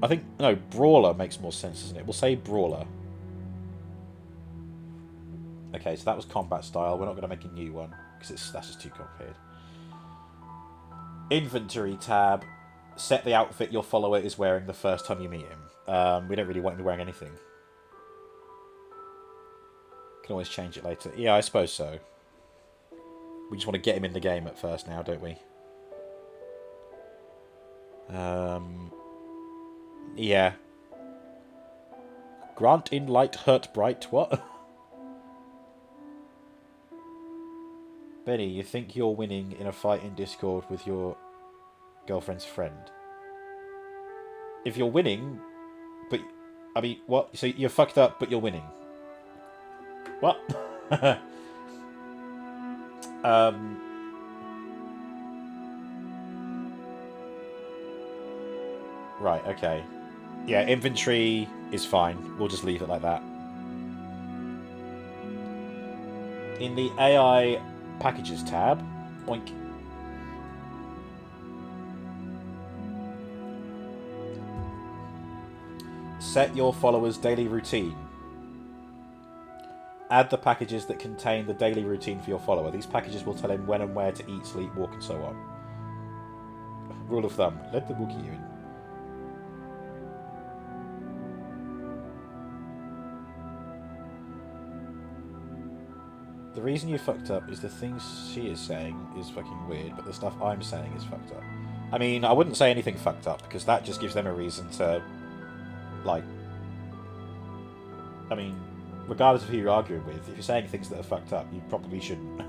I think no, brawler makes more sense, doesn't it? We'll say brawler. Okay, so that was combat style. We're not going to make a new one because that's just too complicated. Inventory tab. Set the outfit your follower is wearing the first time you meet him. We don't really want him wearing anything. Can always change it later. Yeah, I suppose so. We just want to get him in the game at first now, don't we? Yeah. Grant in light, hurt bright. What? Benny, you think you're winning in a fight in Discord with your girlfriend's friend? If you're winning, but... I mean, what? So you're fucked up, but you're winning. What? Right, okay. Yeah, inventory is fine. We'll just leave it like that. In the AI packages tab, boink. Set your followers' daily routine. Add the packages that contain the daily routine for your follower. These packages will tell him when and where to eat, sleep, walk, and so on. Rule of thumb, let the Wookiee you in. The reason you fucked up is the things she is saying is fucking weird, but the stuff I'm saying is fucked up. I mean, I wouldn't say anything fucked up, because that just gives them a reason to, like... I mean, regardless of who you're arguing with, if you're saying things that are fucked up, you probably shouldn't.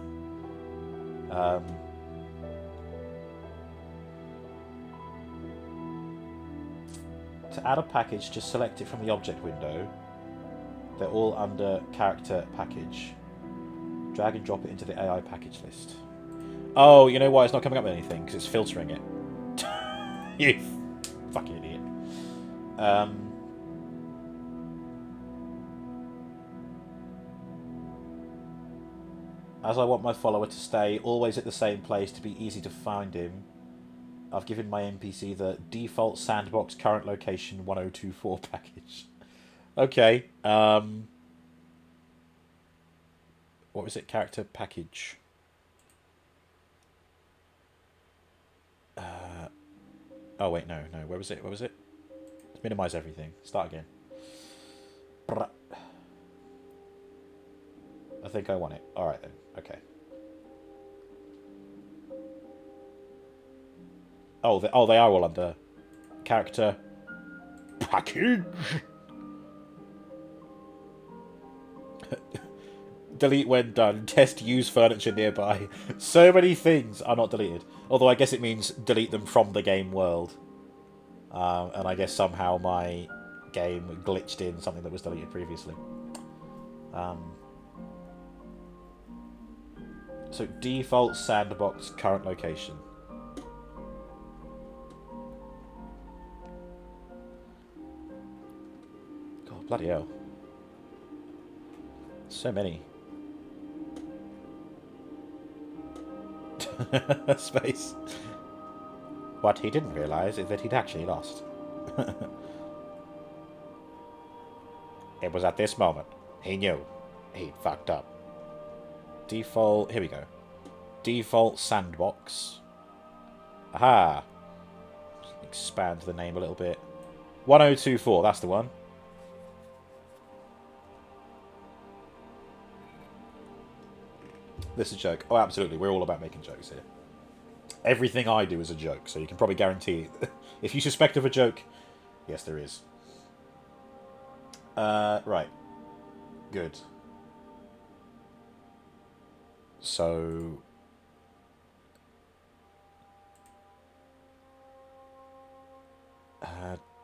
To add a package, just select it from the object window. They're all under character package. Drag and drop it into the AI package list. Oh, you know why it's not coming up with anything? Because it's filtering it. You fucking idiot. As I want my follower to stay always at the same place to be easy to find him, I've given my NPC the default sandbox current location 1024 package. Okay. What was it? Character package. Oh wait, no. Where was it? Let's minimize everything. Start again. I think I want it. Alright then. Okay. Oh, they are all under character package. Delete when done. Test use furniture nearby. So many things are not deleted. Although I guess it means delete them from the game world. And I guess somehow my game glitched in something that was deleted previously. So default sandbox current location. God, bloody hell. So many. Space. What he didn't realise is that he'd actually lost. It was at this moment he knew he'd fucked up. Default. Here we go. Default sandbox. Aha. Expand the name a little bit. 1024. That's the one. This is a joke. Oh, absolutely. We're all about making jokes here. Everything I do is a joke, so you can probably guarantee... If you suspect of a joke, yes, there is. Right. Good. So...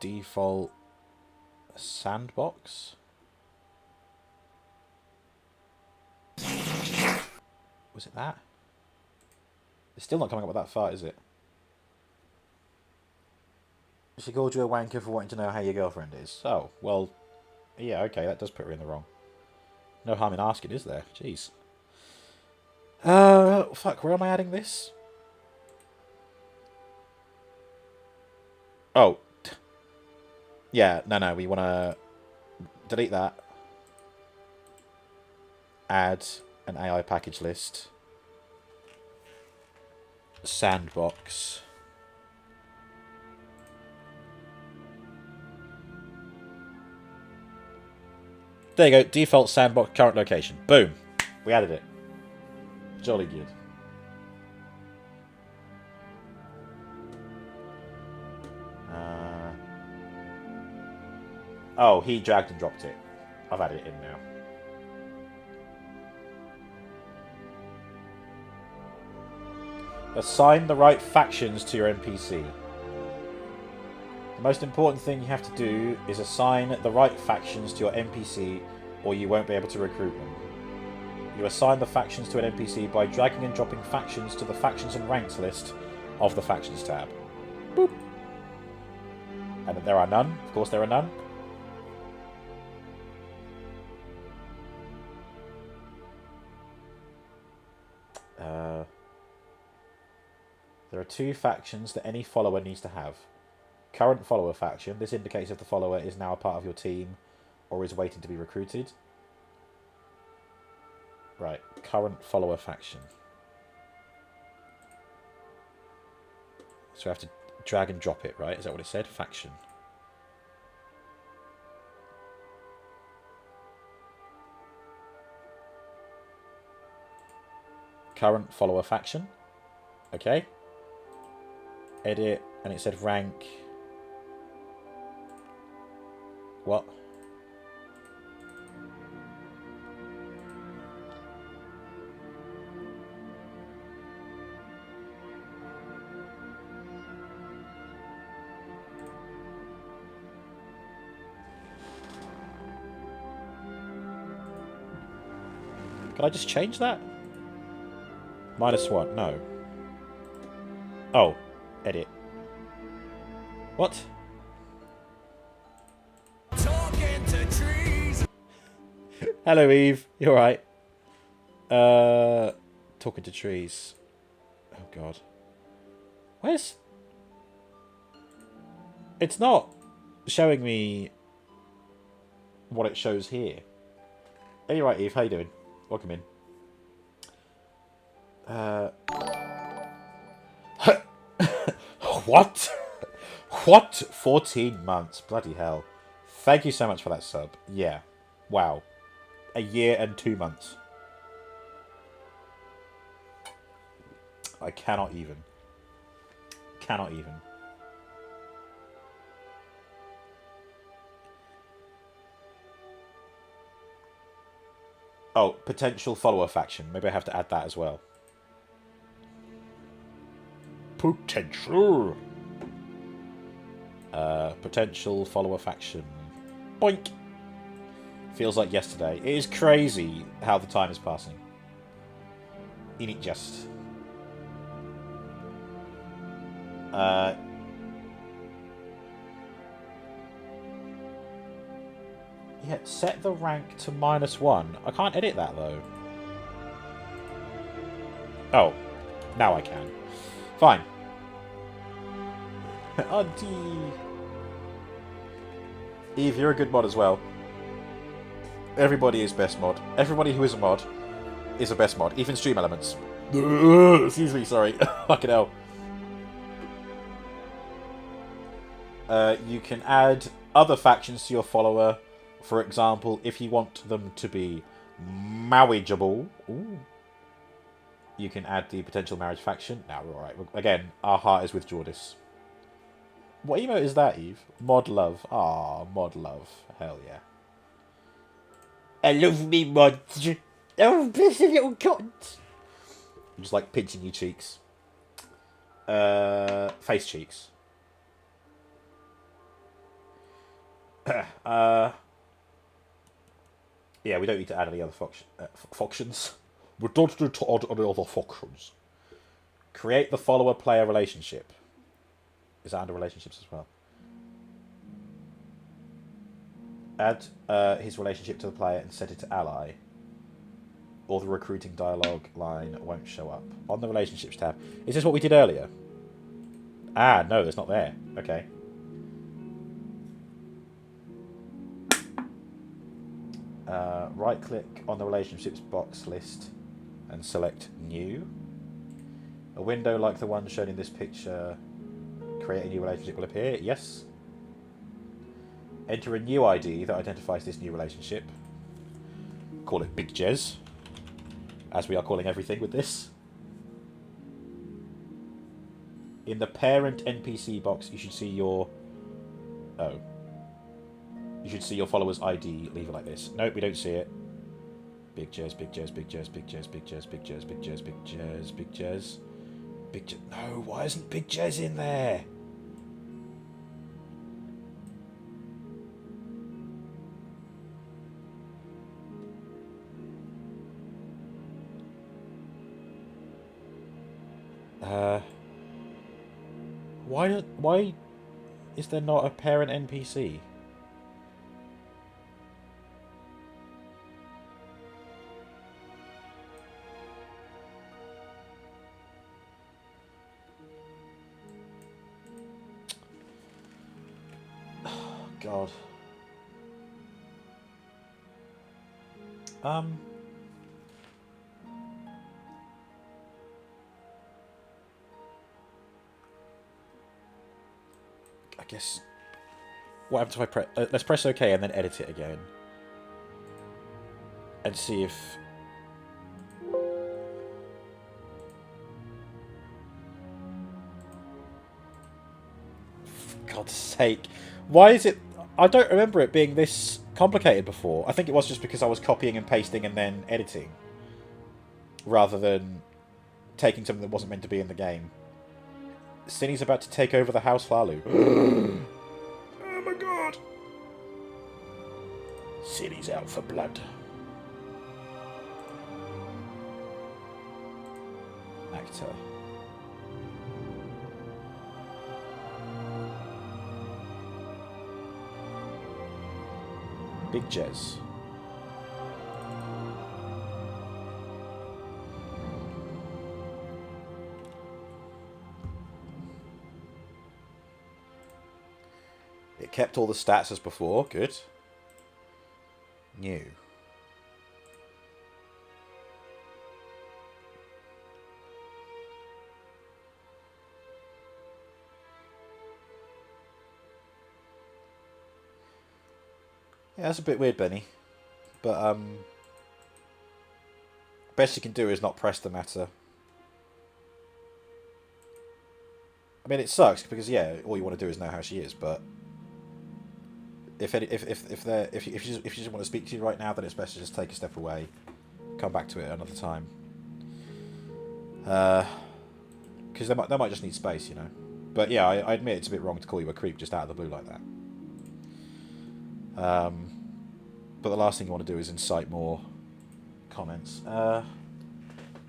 default sandbox? Was it that? It's still not coming up with that far, is it? She called you a wanker for wanting to know how your girlfriend is. Oh, well, yeah, okay, that does put her in the wrong. No harm in asking, is there? Jeez. Fuck, where am I adding this? Oh. Yeah, no, we want to delete that. Add an AI package list. Sandbox. There you go. Default sandbox current location. Boom. We added it. Jolly good. Oh, he dragged and dropped it. I've added it in now. Assign the right factions to your NPC. The most important thing you have to do is assign the right factions to your NPC, or you won't be able to recruit them. You assign the factions to an NPC by dragging and dropping factions to the Factions and Ranks list of the Factions tab. Boop. And there are none. Of course there are none. There are 2 factions that any follower needs to have. Current follower faction. This indicates if the follower is now a part of your team or is waiting to be recruited. Right, current follower faction. So I have to drag and drop it, right? Is that what it said? Faction. Current follower faction. Okay. Edit, and it said rank. What? Can I just change that? -1, no. Oh, edit. What? Talking to trees. Hello, Eve. You alright? Talking to trees. Oh, God. Where's... It's not showing me what it shows here. Hey, you right, Eve? How you doing? Welcome in. What? What? 14 months. Bloody hell. Thank you so much for that sub. Yeah. Wow. A year and 2 months. I cannot even. Cannot even. Oh, potential follower faction. Maybe I have to add that as well. Potential. Potential follower faction. Boink! Feels like yesterday. It is crazy how the time is passing. In it just. Yeah, set the rank to -1. I can't edit that, though. Oh. Now I can. Fine. Auntie! Eve, you're a good mod as well. Everybody is best mod. Everybody who is a mod is a best mod. Even stream elements. Excuse me, sorry. Fucking hell. You can add other factions to your follower. For example, if you want them to be marriageable, you can add the potential marriage faction. Now we're alright. Again, our heart is with Jordis. What emote is that, Eve? Mod love. Ah, mod love. Hell yeah. I love me mods. Oh, bless a little cunt. I'm just like pinching your cheeks. Face cheeks. Yeah, we don't need to add any other factions. We don't need to add any other factions. Create the follower-player relationship. Is that under relationships as well? Add his relationship to the player and set it to ally. Or the recruiting dialogue line won't show up. On the relationships tab. Is this what we did earlier? Ah, no, it's not there. Okay. Right-click on the relationships box list and select New. A window like the one shown in this picture. Create a new relationship will appear. Yes. Enter a new ID that identifies this new relationship. Call it Big Jez, as we are calling everything with this. In the parent NPC box, you should see your... Oh. You should see your follower's ID. Leave it like this. Nope, we don't see it. Big Jez, Big Jez, Big Jez, Big Jez, Big Jez, Big Jez, Big Jez, Big Jez, Big Jez. Big Jez. No, why isn't Big Jez in there? Why is there not a parent NPC? God. I guess... What happens if I press... let's press OK and then edit it again. And see if... For God's sake. Why is it... I don't remember it being this complicated before. I think it was just because I was copying and pasting and then editing. Rather than taking something that wasn't meant to be in the game. Cinny's about to take over the house, Flalu. Oh my god! Cinny's out for blood. Actor. Big Jez. It kept all the stats as before. Good. New. Yeah, that's a bit weird, Benny. But, best you can do is not press the matter. I mean, it sucks because, yeah, all you want to do is know how she is, but if you just want to speak to you right now, then it's best to just take a step away come back to it another time. Because they might just need space, you know. But yeah, I admit it's a bit wrong to call you a creep just out of the blue like that. But the last thing you want to do is incite more comments. I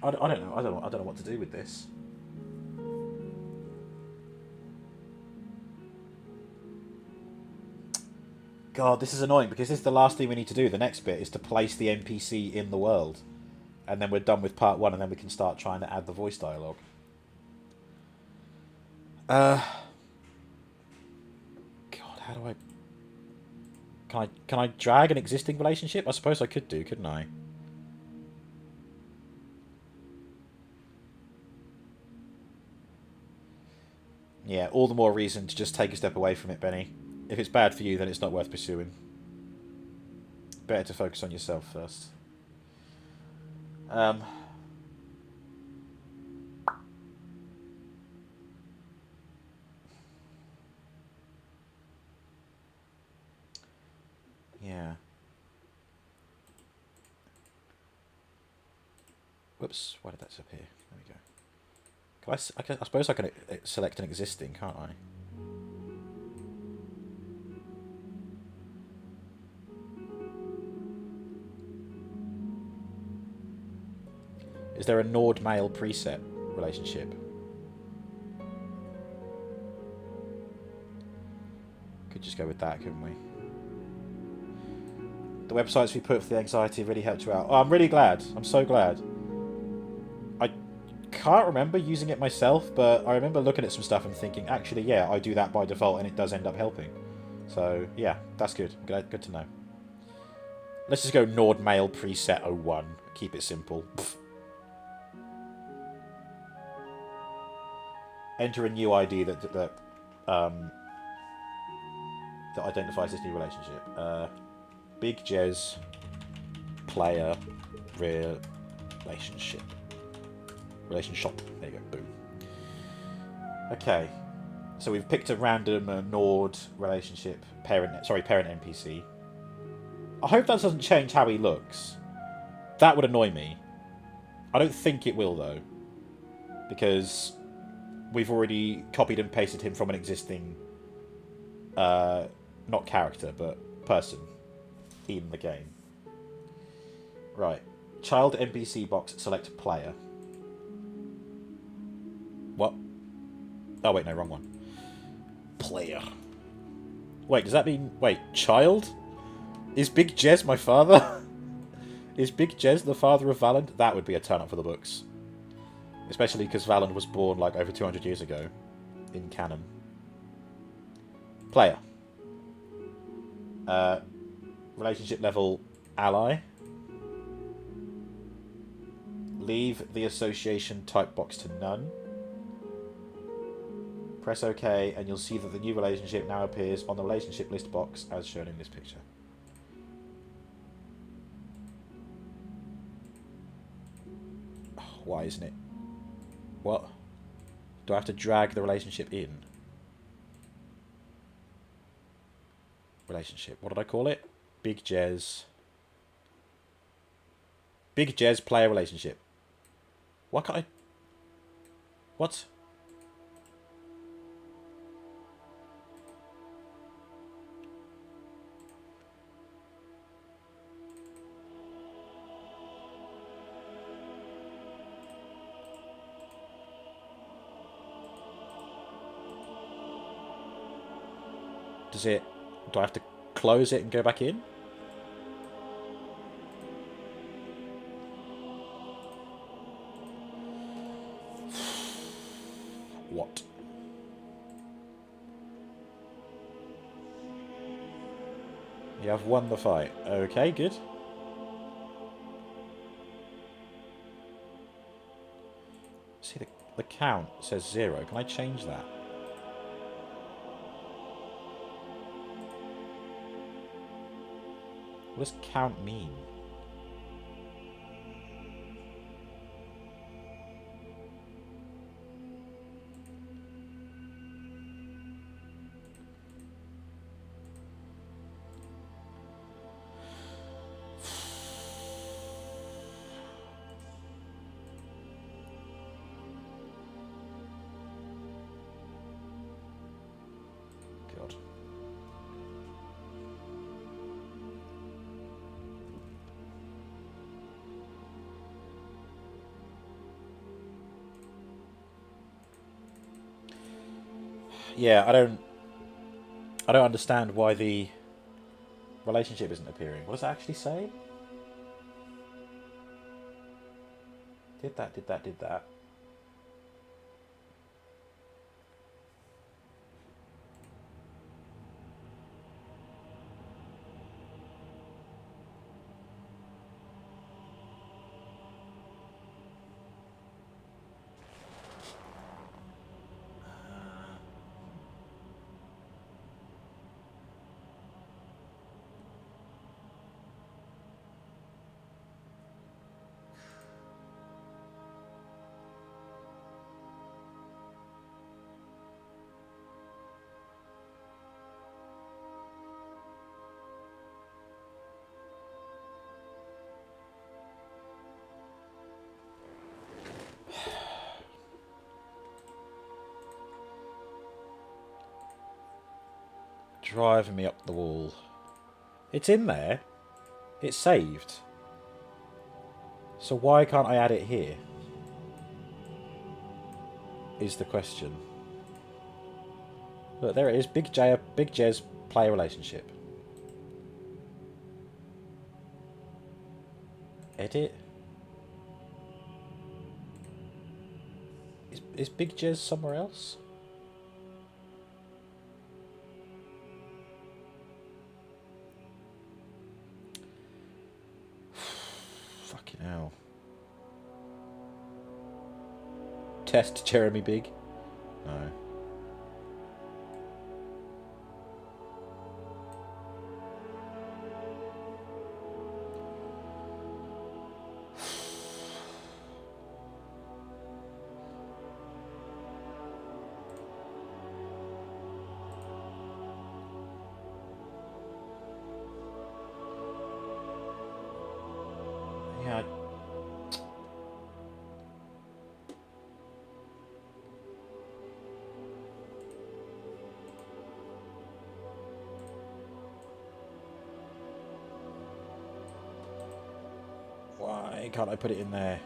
don't know. I don't know what to do with this. God, this is annoying because this is the last thing we need to do. The next bit is to place the NPC in the world. And then we're done with part 1 and then we can start trying to add the voice dialogue. God, how do I... Can I drag an existing relationship? I suppose I could do, couldn't I? Yeah, all the more reason to just take a step away from it, Benny. If it's bad for you, then it's not worth pursuing. Better to focus on yourself first. Yeah. Whoops, why did that disappear? There we go. I suppose I can select an existing, can't I? Is there a Nord male preset relationship? Could just go with that, couldn't we? The websites we put for the anxiety really helped you out. Oh, I'm really glad. I'm so glad. I can't remember using it myself, but I remember looking at some stuff and thinking, actually, yeah, I do that by default and it does end up helping. So, yeah, that's good. Good to know. Let's just go Nord male preset 01. Keep it simple. Pfft. Enter a new ID that identifies this new relationship. Big Jez player relationship. Relationship. There you go. Boom. Okay. So we've picked a random Nord relationship parent NPC. I hope that doesn't change how he looks. That would annoy me. I don't think it will though, because we've already copied and pasted him from an existing, not character, but person in the game. Right. Child NPC box, select player. What? Oh, wait, no, wrong one. Player. Wait, does that mean... Wait, child? Is Big Jez my father? Is Big Jez the father of Valand? That would be a turn-up for the books. Especially because Valand was born, like, over 200 years ago. In canon. Player. Relationship level, ally. Leave the association type box to none. Press OK, and you'll see that the new relationship now appears on the relationship list box as shown in this picture. Oh, why isn't it? What? Do I have to drag the relationship in? Relationship. What did I call it? Big Jez. Big Jez player relationship. Why can't I... What? Does it... Do I have to close it and go back in? What? You have won the fight. Okay, good. See, the count says 0. Can I change that? What does count mean? Yeah, I don't understand why the relationship isn't appearing. What does that actually say? Did that. Driving me up the wall. It's in there. It's saved. So why can't I add it here? Is the question. Look, there it is. Big Jez player relationship. Edit. Is Big Jez somewhere else? Fucking hell. Test Jeremy Big? No. Yeah. Why can't I put it in there?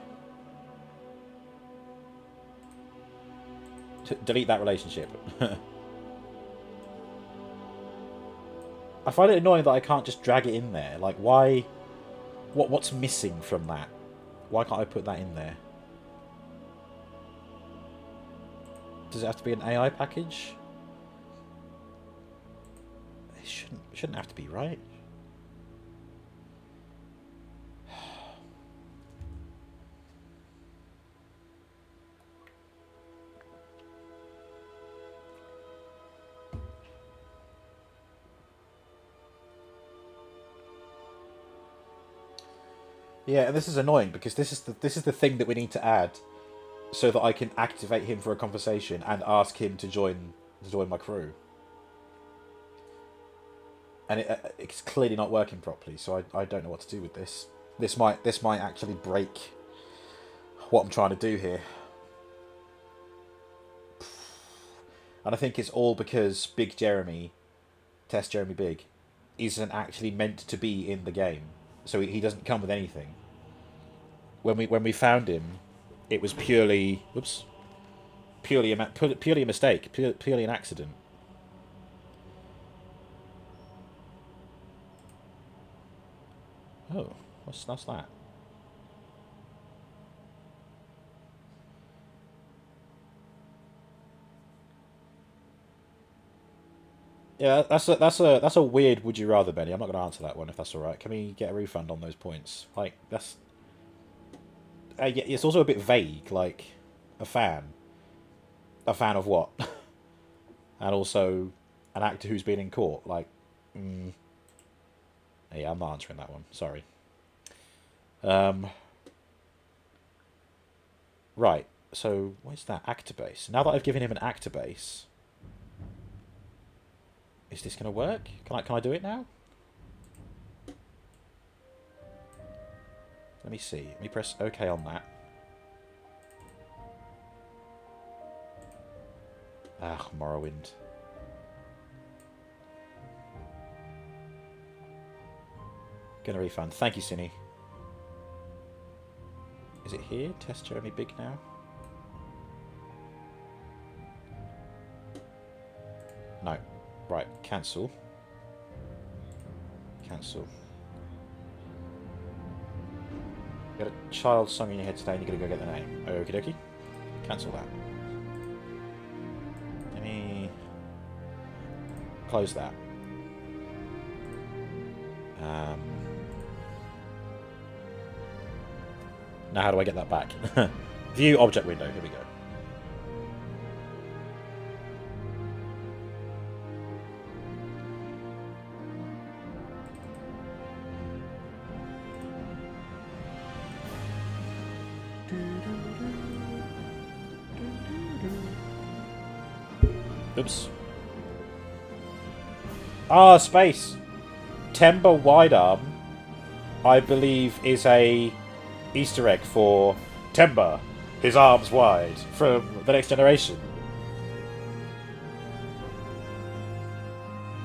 Delete that relationship. I find it annoying that I can't just drag it in there. Like, why? What's missing from that? Why can't I put that in there? Does it have to be an AI package? It shouldn't have to be, right? Yeah, and this is annoying because this is the thing that we need to add so that I can activate him for a conversation and ask him to join my crew. And it's clearly not working properly, so I don't know what to do with this. This might actually break what I'm trying to do here. And I think it's all because Big Jeremy, Test Jeremy Big, isn't actually meant to be in the game. So he doesn't come with anything. When we found him, it was purely purely a mistake, purely an accident. Oh, what's that? Yeah, that's a weird would you rather, Benny. I'm not going to answer that one if that's all right. Can we get a refund on those points? Like that's yeah, it's also a bit vague. Like a fan of what? And also an actor who's been in court. Like, yeah, I'm not answering that one. Sorry. Right. So where's that actor base? Now that I've given him an actor base, is this going to work? Can I do it now? Let me see. Let me press OK on that. Ah, Morrowind. Gonna refund. Thank you, Cine. Is it here? Test Jeremy Big now? No. Right, cancel. Cancel. You got a child song in your head today and you're going to go get the name. Okie dokie. Cancel that. Let me close that. Now how do I get that back? View object window. Here we go. Oops. Ah, space. Timber Widearm, I believe, is a Easter egg for Timber, his arms wide, from The Next Generation.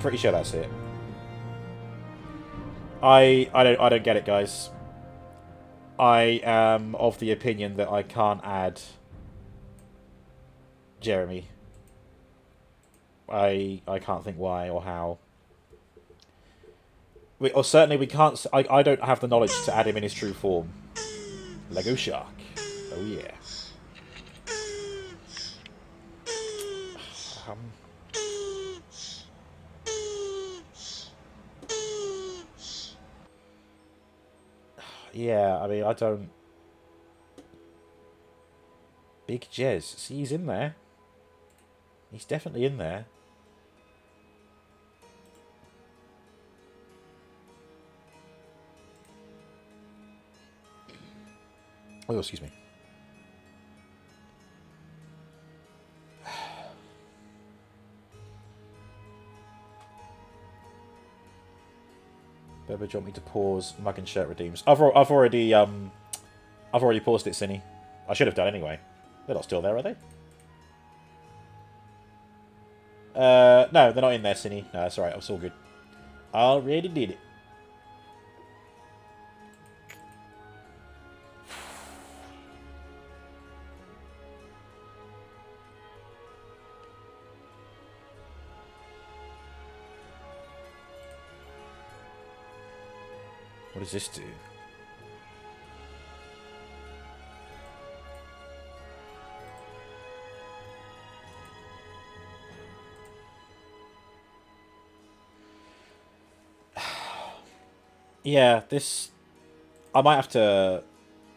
Pretty sure that's it. I don't get it, guys. I am of the opinion that I can't add Jeremy. I can't think why or how. Or certainly we can't. I don't have the knowledge to add him in his true form. Lego Shark. Oh yeah. Yeah, I mean, I don't... Big Jez. See, he's in there. He's definitely in there. Oh, excuse me. Beba, do you want me to pause Mug and Shirt redeems? I've already paused it, Cinny. I should have done anyway. They're not still there, are they? No, they're not in there, Cinny. No, that's alright. It's all good. I already did it. What does this do? Yeah, this... I might have to...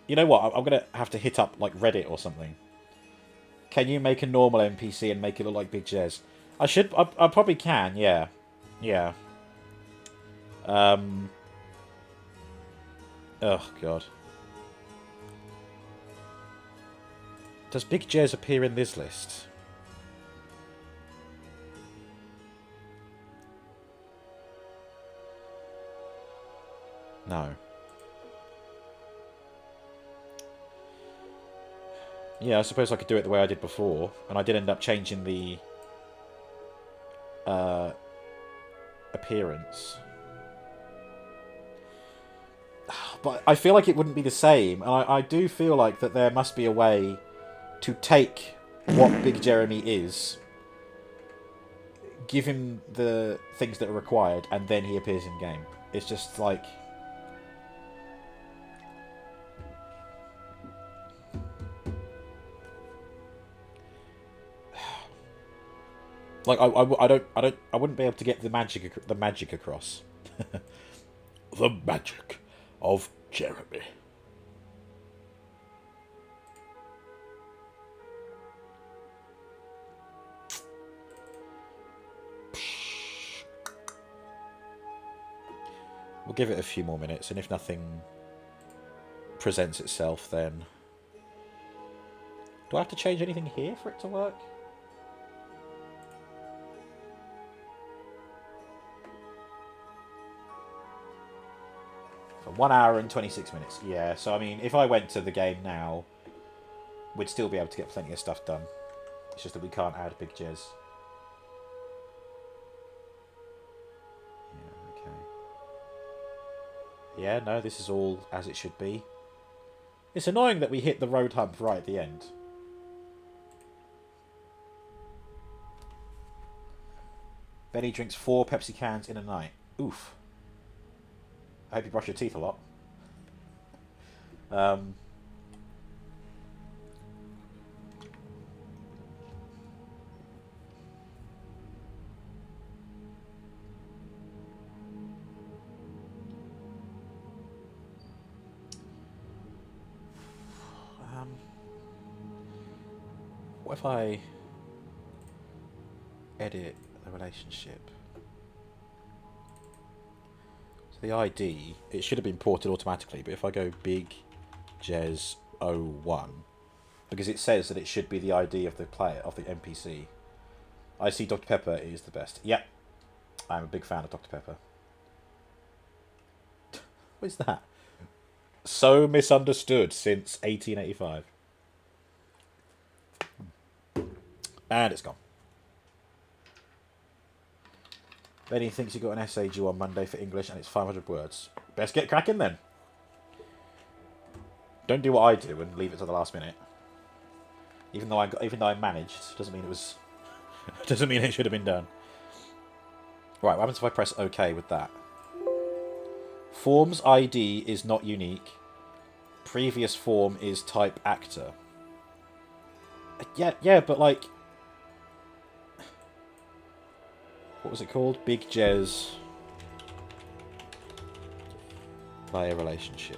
You know what? I'm going to have to hit up, like, Reddit or something. Can you make a normal NPC and make it look like Big Jez? I should... I probably can, yeah. Yeah. Oh, God. Does Big Jez appear in this list? No. Yeah, I suppose I could do it the way I did before, and I did end up changing the appearance. But I feel like it wouldn't be the same, and I do feel like that there must be a way to take what Big Jeremy is, give him the things that are required, and then he appears in game. It's just like... Like I wouldn't be able to get the magic across. The magic of Jeremy. We'll give it a few more minutes, and if nothing presents itself, then... Do I have to change anything here for it to work? For 1 hour and 26 minutes. Yeah, so I mean, if I went to the game now, we'd still be able to get plenty of stuff done. It's just that we can't add Big Jez. Yeah, okay. Yeah, no, this is all as it should be. It's annoying that we hit the road hump right at the end. Benny drinks 4 Pepsi cans in a night. Oof. I hope you brush your teeth a lot. What if I edit the relationship? So the ID, it should have been ported automatically, but if I go Big Jez 01, because it says that it should be the ID of the player, of the NPC. I see Dr. Pepper is the best. Yep. I'm a big fan of Dr. Pepper. What is that? So misunderstood since 1885. And it's gone. Benny thinks you got an essay due on Monday for English and it's 500 words. Best get cracking then. Don't do what I do and leave it to the last minute. Even though I managed, doesn't mean it was. Doesn't mean it should have been done. Right, what happens if I press OK with that? Form's ID is not unique. Previous form is type actor. Yeah, but like. What was it called? Big Jez player relationship.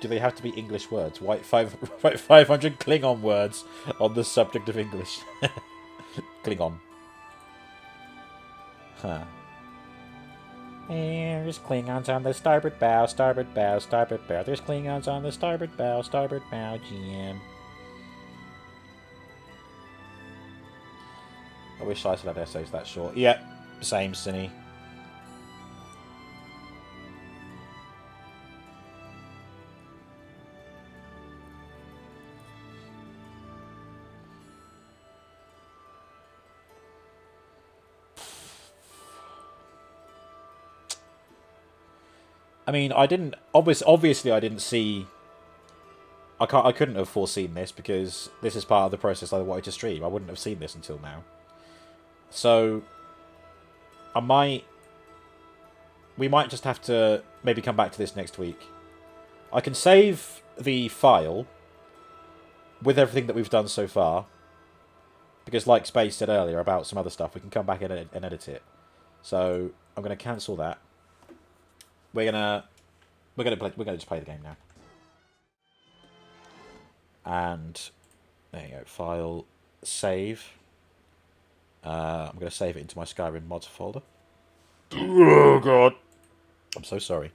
Do they have to be English words? Write 500 Klingon words on the subject of English. Klingon. Huh. There's Klingons on the starboard bow, starboard bow, starboard bow. There's Klingons on the starboard bow, GM. I wish I still had essays that short. Yep, same, Cinny. I mean, I didn't. Obviously, I didn't see. I couldn't have foreseen this because this is part of the process I wanted to stream. I wouldn't have seen this until now. So, we might just have to maybe come back to this next week. I can save the file with everything that we've done so far, because like Space said earlier about some other stuff, we can come back and edit it. So I'm going to cancel that. We're gonna just play the game now. And there you go, file, save. I'm gonna save it into my Skyrim mods folder. Oh god, I'm so sorry.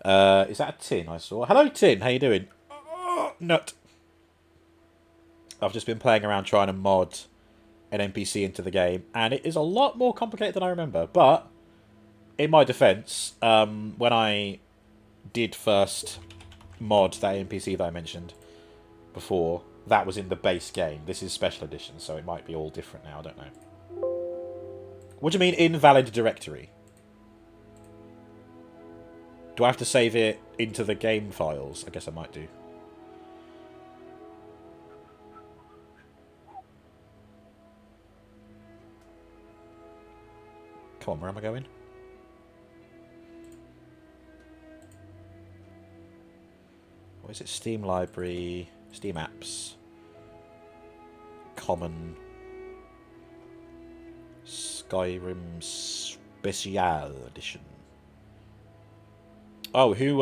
Is that a Tin I saw? Hello Tin, how you doing? Oh, nut. I've just been playing around trying to mod an NPC into the game, and it is a lot more complicated than I remember, but in my defense, when I did first mod that NPC that I mentioned before, that was in the base game. This is special edition, so it might be all different now, I don't know. What do you mean, invalid directory? Do I have to save it into the game files? I guess I might do. Come on, where am I going? What is it? Steam Library, Steam Apps, Common, Skyrim Special Edition. Oh, who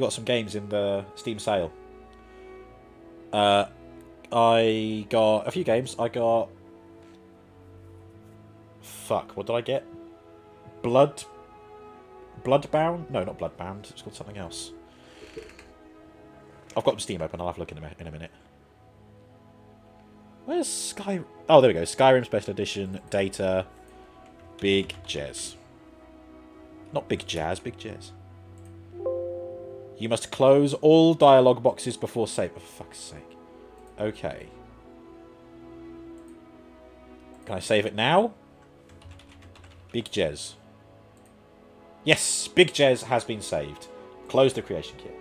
got some games in the Steam sale? I got a few games. I got... Fuck, what did I get? Bloodbound? No, not Bloodbound. It's called something else. I've got Steam open. I'll have a look in a minute. Where's Skyrim? Oh, there we go. Skyrim Special Edition, Data, Big Jez. Not Big Jazz, Big Jez. You must close all dialogue boxes before save. For fuck's sake. Okay. Can I save it now? Big Jez. Yes, Big Jez has been saved. Close the creation kit.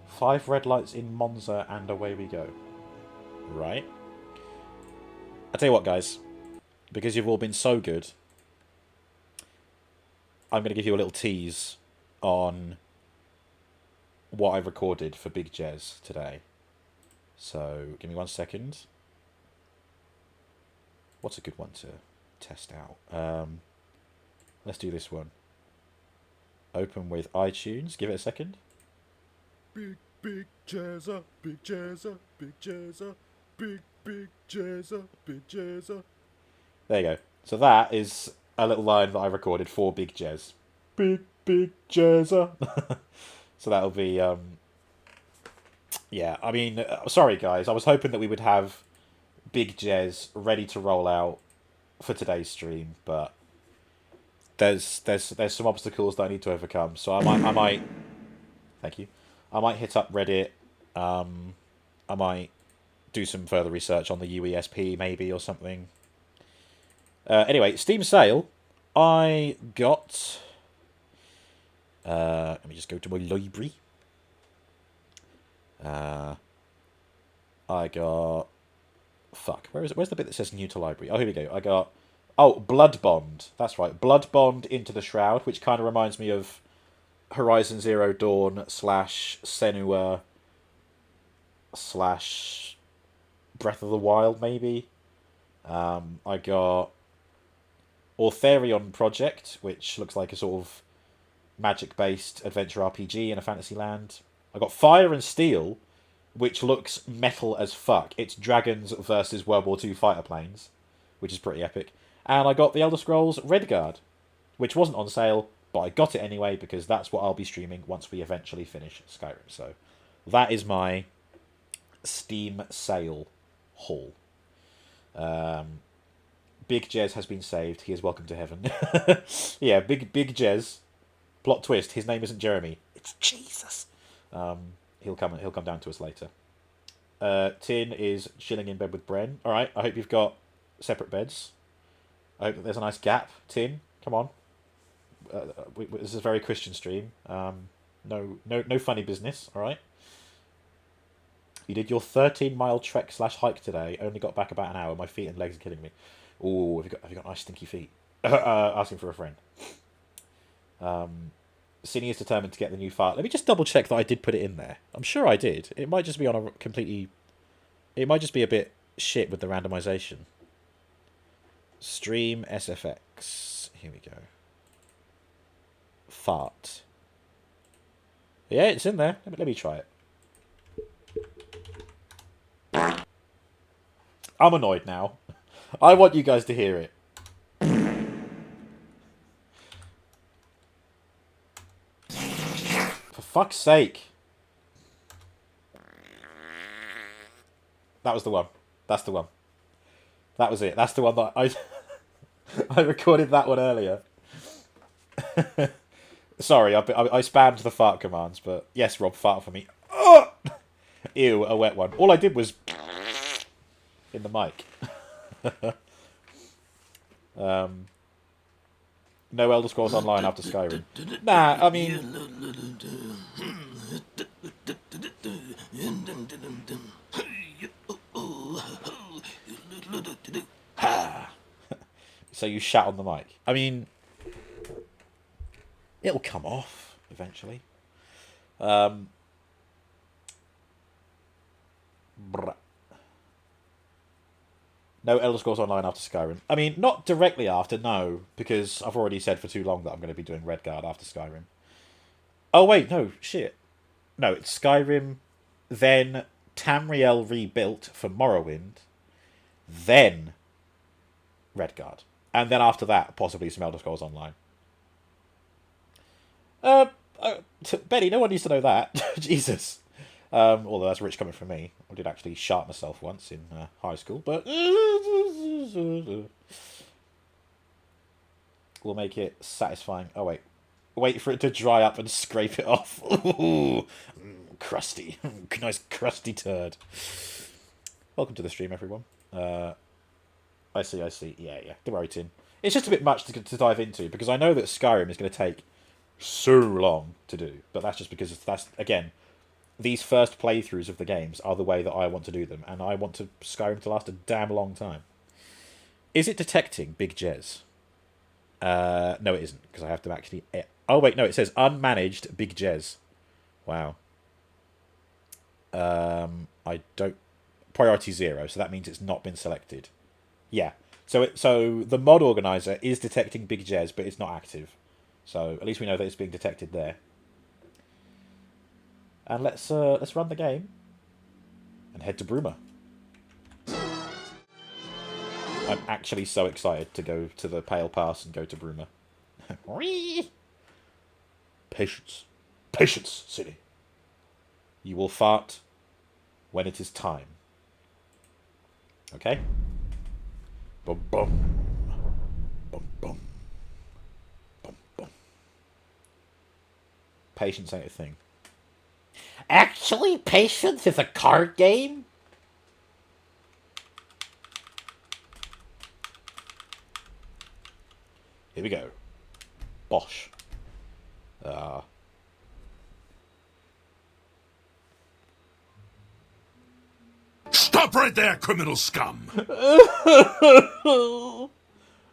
5 red lights in Monza and away we go. Right. I'll tell you what, guys. Because you've all been so good, I'm going to give you a little tease on what I've recorded for Big Jez today. So, give me 1 second. What's a good one to test out? Let's do this one. Open with iTunes. Give it a second. Big Jezza, big Jezza, big Jezza, big Jezza, big Jezza. There you go. So that is a little line that I recorded for Big Jez. Big Jezza. So that'll be, yeah, I mean, sorry guys, I was hoping that we would have Big Jez ready to roll out for today's stream, but there's some obstacles that I need to overcome. So I might, thank you. I might hit up Reddit. I might do some further research on the UESP maybe or something. Anyway, Steam sale. I got. Let me just go to my library. I got. Fuck. Where is it? Where's the bit that says new to library? Oh, here we go. I got. Oh, Blood Bond. That's right. Blood Bond Into the Shroud, which kind of reminds me of Horizon Zero Dawn / Senua / Breath of the Wild, maybe. I got Ortherion Project, which looks like a sort of magic-based adventure RPG in a fantasy land. I got Fire and Steel, which looks metal as fuck. It's dragons versus World War II fighter planes, which is pretty epic. And I got The Elder Scrolls Redguard, which wasn't on sale, but I got it anyway because that's what I'll be streaming once we eventually finish Skyrim. So that is my Steam sale haul. Big Jez has been saved. He is welcome to heaven. Yeah, Big Jez. Plot twist: his name isn't Jeremy. It's Jesus. He'll come down to us later. Tin is chilling in bed with Bren. All right. I hope you've got separate beds. I hope that there's a nice gap. Tin, come on. This is a very Christian stream. No funny business. All right. You did your 13-mile trek / hike today. Only got back about an hour. My feet and legs are killing me. Ooh, have you got nice stinky feet? Asking for a friend. Cine is determined to get the new file. Let me just double check that I did put it in there. I'm sure I did. It might just be on a completely. It might just be a bit shit with the randomization. Stream SFX. Here we go. Fart. Yeah, it's in there. Let me try it. I'm annoyed now. I want you guys to hear it. For fuck's sake. That was the one. That's the one. That was it. That's the one that I I recorded that one earlier. Sorry, I spammed the fart commands, but yes, Rob, fart for me. Oh! Ew, a wet one. All I did was in the mic. No Elder Scrolls Online after Skyrim. Nah, I mean... So you shout on the mic. I mean... It'll come off, eventually. No Elder Scrolls Online after Skyrim. I mean, not directly after, no, because I've already said for too long that I'm going to be doing Redguard after Skyrim. Oh, wait, no, shit. No, it's Skyrim, then Tamriel Rebuilt for Morrowind, then Redguard. And then after that, possibly some Elder Scrolls Online. Betty, no one needs to know that. Jesus. Although that's rich coming from me. I did actually shart myself once in high school, but we'll make it satisfying. Oh, wait for it to dry up and scrape it off. Ooh, crusty. Nice crusty turd. Welcome to the stream, everyone. I see, I see. Yeah, yeah. Don't worry, Tim. It's just a bit much to dive into, because I know that Skyrim is going to take so long to do. But that's just because that's, again, these first playthroughs of the games are the way that I want to do them. And I want to Skyrim to last a damn long time. Is it detecting Big Jez? No, it isn't, because I have to actually... Oh, wait, no, it says unmanaged Big Jez. Wow. I don't... Priority 0, so that means it's not been selected. Yeah. So the mod organizer is detecting Big Jez, but it's not active. So at least we know that it's being detected there. And let's run the game and head to Bruma. I'm actually so excited to go to the Pale Pass and go to Bruma. Patience. Patience, City. You will fart when it is time. Okay? Bum bum. Bum bum. Bum bum. Patience ain't a thing. Actually, Patience is a card game? Here we go. Bosh. Stop right there, criminal scum!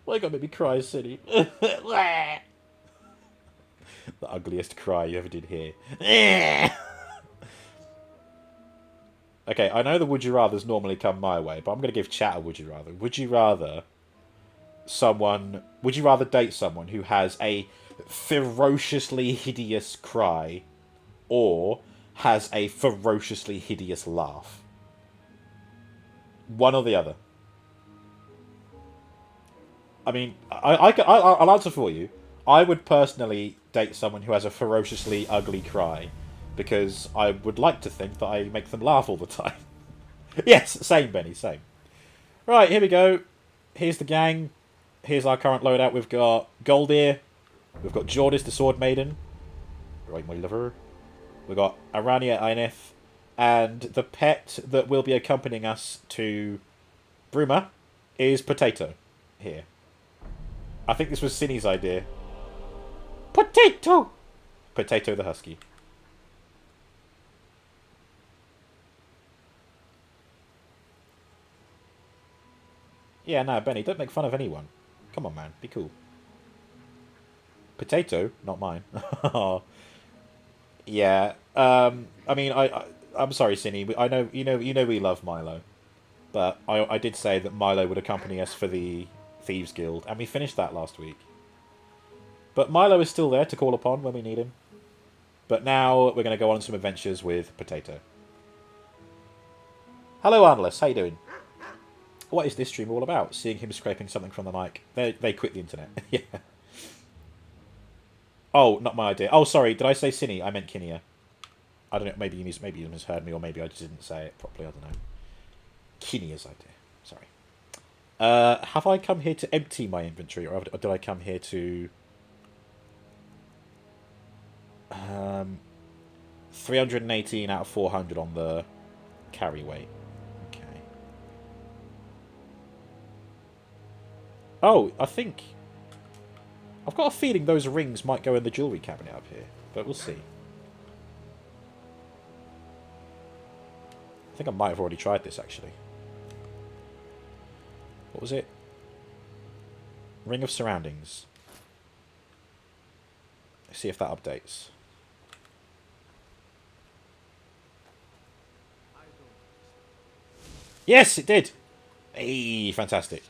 Why got to make me cry, City? The ugliest cry you ever did hear. Okay, I know the would you rathers normally come my way, but I'm going to give chat a would you rather. Would you rather date someone who has a ferociously hideous cry or has a ferociously hideous laugh? One or the other. I mean, I'll answer for you. I would personally date someone who has a ferociously ugly cry, because I would like to think that I make them laugh all the time. Yes, same, Benny, same. Right, here we go. Here's the gang. Here's our current loadout. We've got Goldir. We've got Jordis, the Sword Maiden. Right, my lover. We've got Arania Aineth. And the pet that will be accompanying us to Bruma is Potato. Here. I think this was Cinny's idea. Potato! Potato the Husky. Yeah, no, Benny, don't make fun of anyone. Come on, man. Be cool. Potato, not mine. Yeah. I mean, I'm sorry, Cinny. I know you know we love Milo, but I did say that Milo would accompany us for the Thieves Guild, and we finished that last week. But Milo is still there to call upon when we need him. But now we're going to go on some adventures with Potato. Hello, Arnless. How you doing? What is this stream all about? Seeing him scraping something from the mic. They quit the internet. Yeah. Oh, not my idea. Oh, sorry. Did I say Cinny? I meant Kinia. I don't know. Maybe you misheard me, or maybe I just didn't say it properly. I don't know. Kinia's idea. Sorry. Have I come here to empty my inventory, or did I come here to... 318 out of 400 on the carry weight. Okay. Oh, I think... I've got a feeling those rings might go in the jewellery cabinet up here, but we'll see. I think I might have already tried this, actually. What was it? Ring of Surroundings. Let's see if that updates. Yes, it did! Hey, fantastic.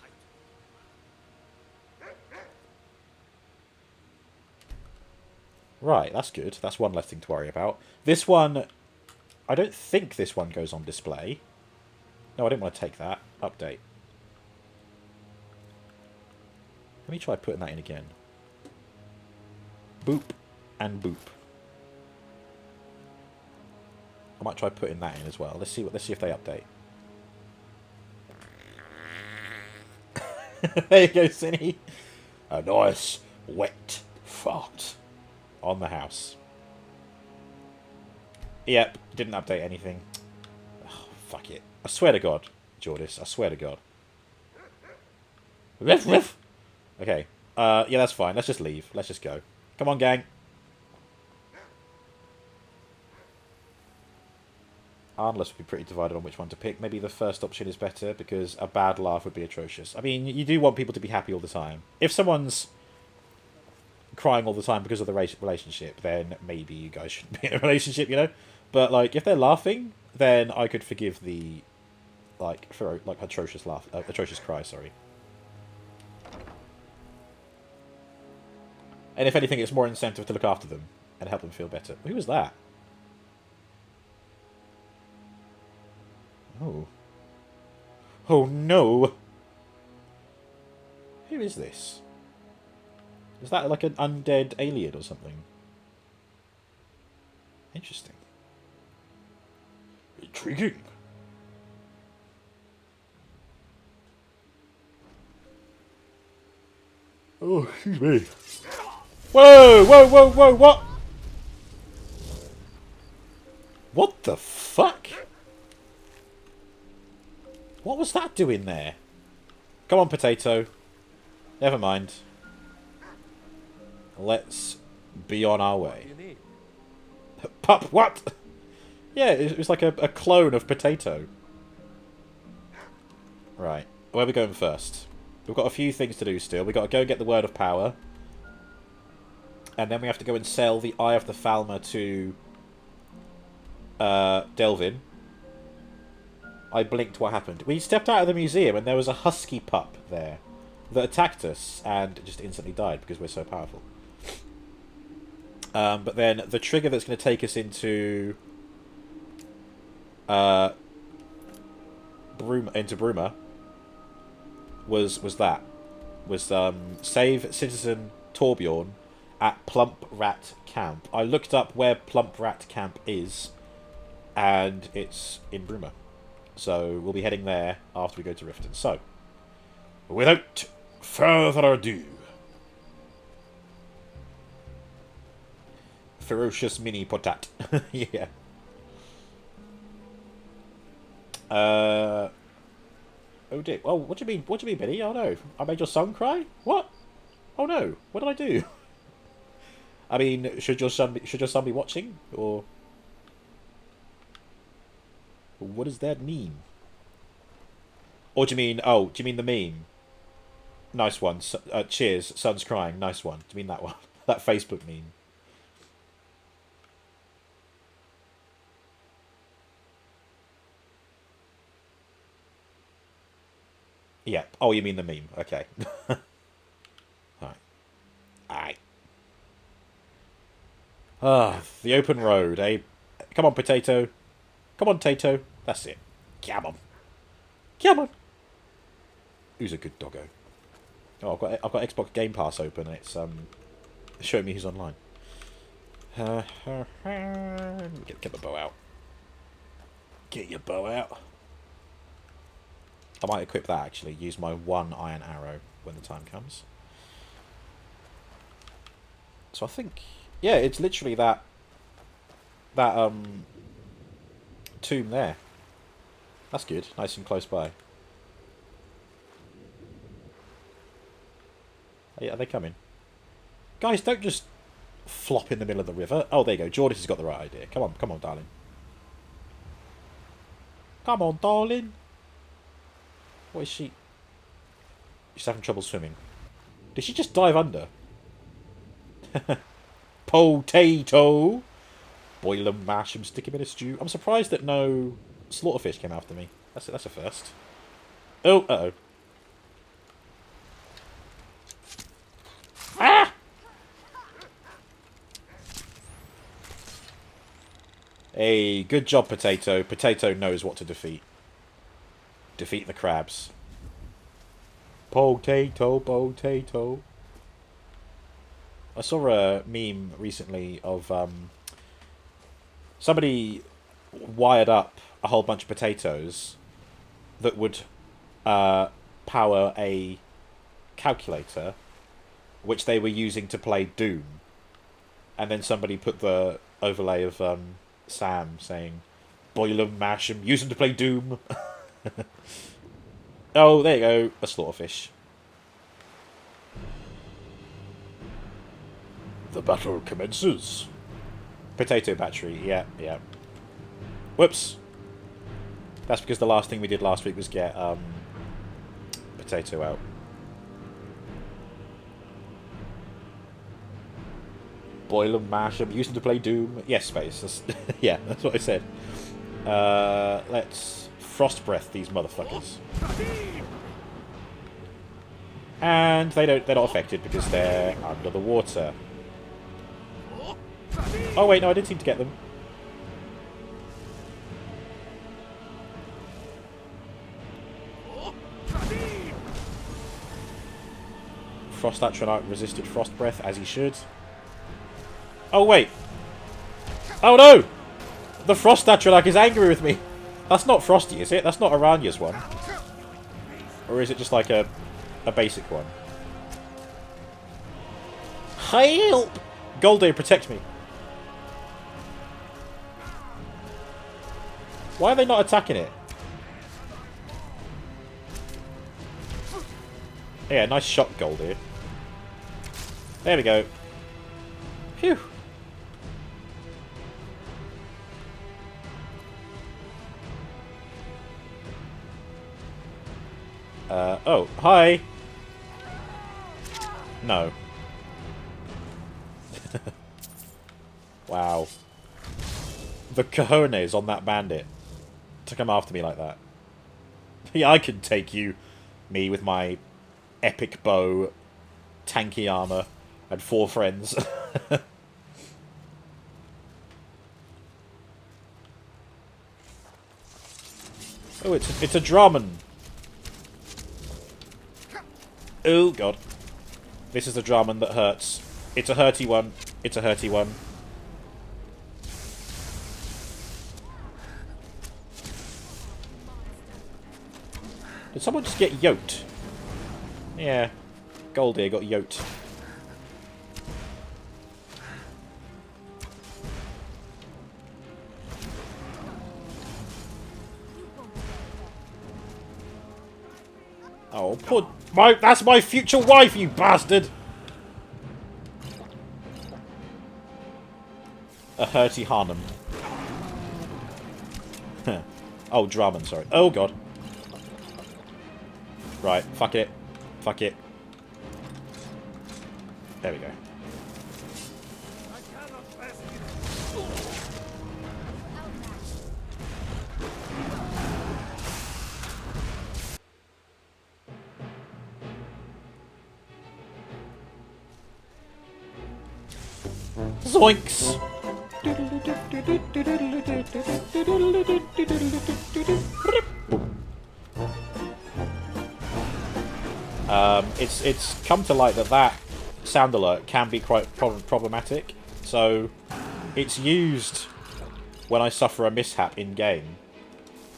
Right, that's good. That's one less thing to worry about. This one... I don't think this one goes on display. No, I didn't want to take that. Update. Let me try putting that in again. Boop and boop. I might try putting that in as well. Let's see if they update. There you go, Cinny. A nice, wet fart. On the house. Yep, didn't update anything. Oh, fuck it. I swear to God. Jordis. I swear to God. Riff, riff. Okay. Yeah, that's fine. Let's just leave. Let's just go. Come on, gang. Armless would be pretty divided on which one to pick. Maybe the first option is better, because a bad laugh would be atrocious. I mean, you do want people to be happy all the time. If someone's crying all the time because of the relationship, then maybe you guys shouldn't be in a relationship, you know? But, like, if they're laughing, then I could forgive the, like, atrocious laugh, atrocious cry, sorry. And if anything, it's more incentive to look after them and help them feel better. Who was that? Oh. Oh no! Who is this? Is that like an undead alien or something? Interesting. Intriguing. Oh, excuse me. Whoa! Whoa! Whoa! Whoa! What? What the fuck? What was that doing there? Come on, potato. Never mind. Let's be on our way. Pup, what? Yeah, it was like a clone of potato. Right. Where are we going first? We've got a few things to do still. We've got to go and get the Word of Power. And then we have to go and sell the Eye of the Falmer to Delvin. I blinked, what happened? We stepped out of the museum and there was a husky pup there that attacked us and just instantly died because we're so powerful. But then the trigger that's going to take us into Bruma was save Citizen Torbjorn at Plump Rat Camp. I looked up where Plump Rat Camp is, and it's in Bruma. So we'll be heading there after we go to Riften. So, Without further ado, ferocious mini potat. Yeah. Oh dear. Oh, what do you mean? What do you mean, Benny? Oh no, I made your son cry. What? Oh no, what did I do? I mean, should your son be watching, or what does that mean? Or do you mean? Oh, do you mean the meme? Nice one. Cheers. Son's crying. Nice one. Do you mean that one? That Facebook meme. Yeah. Oh, you mean the meme? Okay. Alright. Alright. Ah, the open road, eh? Come on, potato. Come on, Tato. That's it. Come on. Come on. Who's a good doggo? Oh, I've got Xbox Game Pass open and it's showing me who's online. Get the bow out. Get your bow out. I might equip that actually. Use my one iron arrow when the time comes. So I think, yeah, it's literally that tomb there. That's good. Nice and close by. Are they coming? Guys, don't just flop in the middle of the river. Oh, there you go. Jordis has got the right idea. Come on, darling. Come on, darling. What is she? She's having trouble swimming. Did she just dive under? Potato! Boil 'em, mash 'em, stick 'em in a stew. I'm surprised that no slaughterfish came after me. That's a first. Oh, uh-oh. Ah! Hey, good job, Potato. Potato knows what to defeat. Defeat the crabs. Potato, potato. I saw a meme recently of somebody wired up a whole bunch of potatoes that would power a calculator, which they were using to play Doom. And then somebody put the overlay of Sam saying, boil 'em, mash 'em, use them to play Doom. Oh, there you go. A slaughterfish. The battle commences. Potato battery. Yeah, yeah. Whoops. That's because the last thing we did last week was get potato out. Boil and mash them, use them to play Doom. Yes, space. That's yeah, that's what I said. Let's frost breath these motherfuckers. And they're not affected because they're under the water. Oh wait, no, I did seem to get them. Frost Atronach resisted frost breath as he should. Oh wait. Oh no! The Frost Atronach is angry with me. That's not Frosty, is it? That's not Aranya's one. Or is it just like a basic one? Help! Golday, protect me. Why are they not attacking it? Yeah, nice shot, Golday. There we go. Phew. Oh, hi! No. Wow. The cojones on that bandit to come after me like that. Yeah, I can take you. Me with my epic bow, tanky armor, and 4 friends. Oh, it's a Draman. Oh god. This is the Draman that hurts. It's a hurty one. It's a hurty one. Did someone just get yoked? Yeah. Goldie got yoked. Oh, poor... That's my future wife, you bastard! A hurty Harnum. Oh, Draman, sorry. Oh, God. Right, fuck it. Fuck it. There we go. Zoinks! It's come to light that sound alert can be quite problematic. So it's used when I suffer a mishap in game,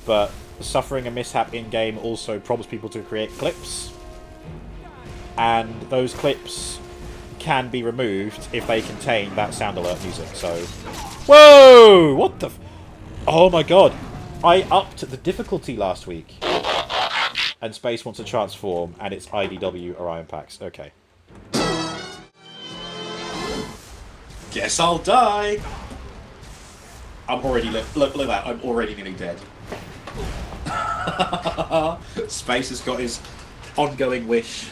but suffering a mishap in game also prompts people to create clips, and those clips can be removed if they contain that sound alert music. So, whoa! What the? Oh my god! I upped the difficulty last week, and Space wants to transform, and it's IDW Orion packs. Okay. Guess I'll die. I'm already look at that. I'm already nearly dead. Space has got his ongoing wish.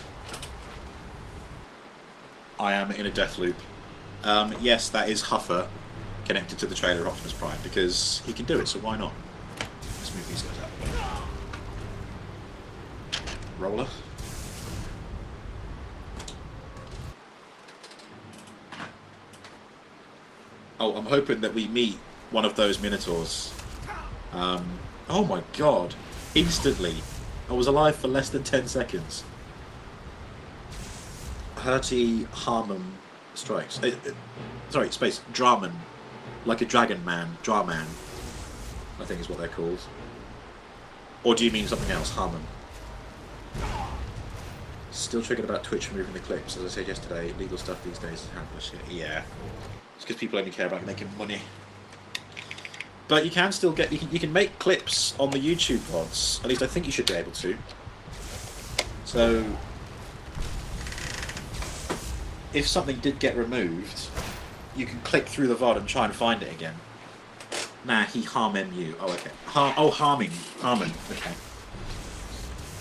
I am in a death loop. Yes, that is Huffer connected to the trailer of Optimus Prime because he can do it, so why not? Let's move these guys out of the way. Roller. Oh, I'm hoping that we meet one of those Minotaurs. Oh my god. Instantly. I was alive for less than 10 seconds. Hurty Harmon strikes. Sorry, space. Draman. Like a dragon man. Draman. I think is what they're called. Or do you mean something else? Harmon. Still triggered about Twitch removing the clips. As I said yesterday, legal stuff these days is handled shit. Yeah. It's because people only care about making money. But you can still get... You can make clips on the YouTube VODs. At least I think you should be able to. So, if something did get removed, you can click through the VOD and try and find it again. Nah, he harming you. Oh, okay. Harming. Okay.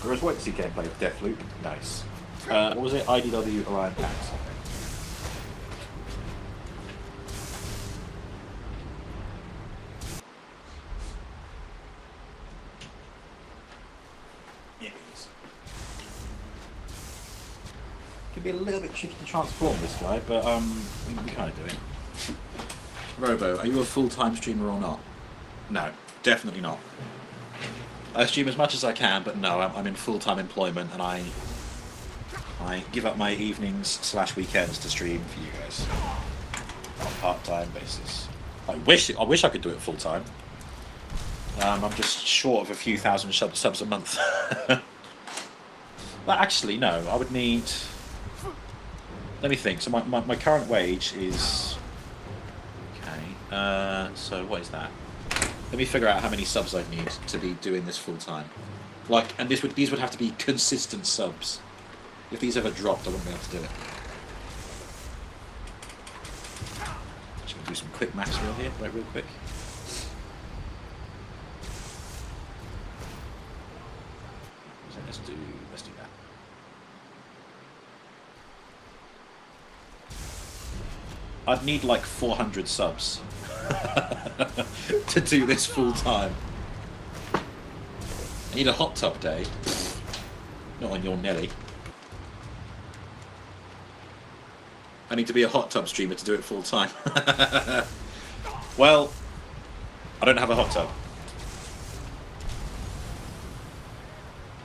I was waiting to see gameplay of Deathloop. Nice. What was it? IDW Orion Packs. Okay. Can be a little bit tricky to transform this guy, but we kind of do it. Robo, are you a full-time streamer or not? No, definitely not. I stream as much as I can, but no, I'm in full-time employment, and I give up my evenings / weekends to stream for you guys on a part-time basis. I wish I could do it full-time. I'm just short of a few thousand subs a month. But actually, no, I would need... Let me think. So my current wage is... Okay, so what is that? Let me figure out how many subs I need to be doing this full time. Like, and these would have to be consistent subs. If these ever dropped, I wouldn't be able to do it. Just gonna do some quick maths real quick. So let's do that. I'd need like 400 subs to do this full time. I need a hot tub day. Not on your Nelly. I need to be a hot tub streamer to do it full time. Well, I don't have a hot tub.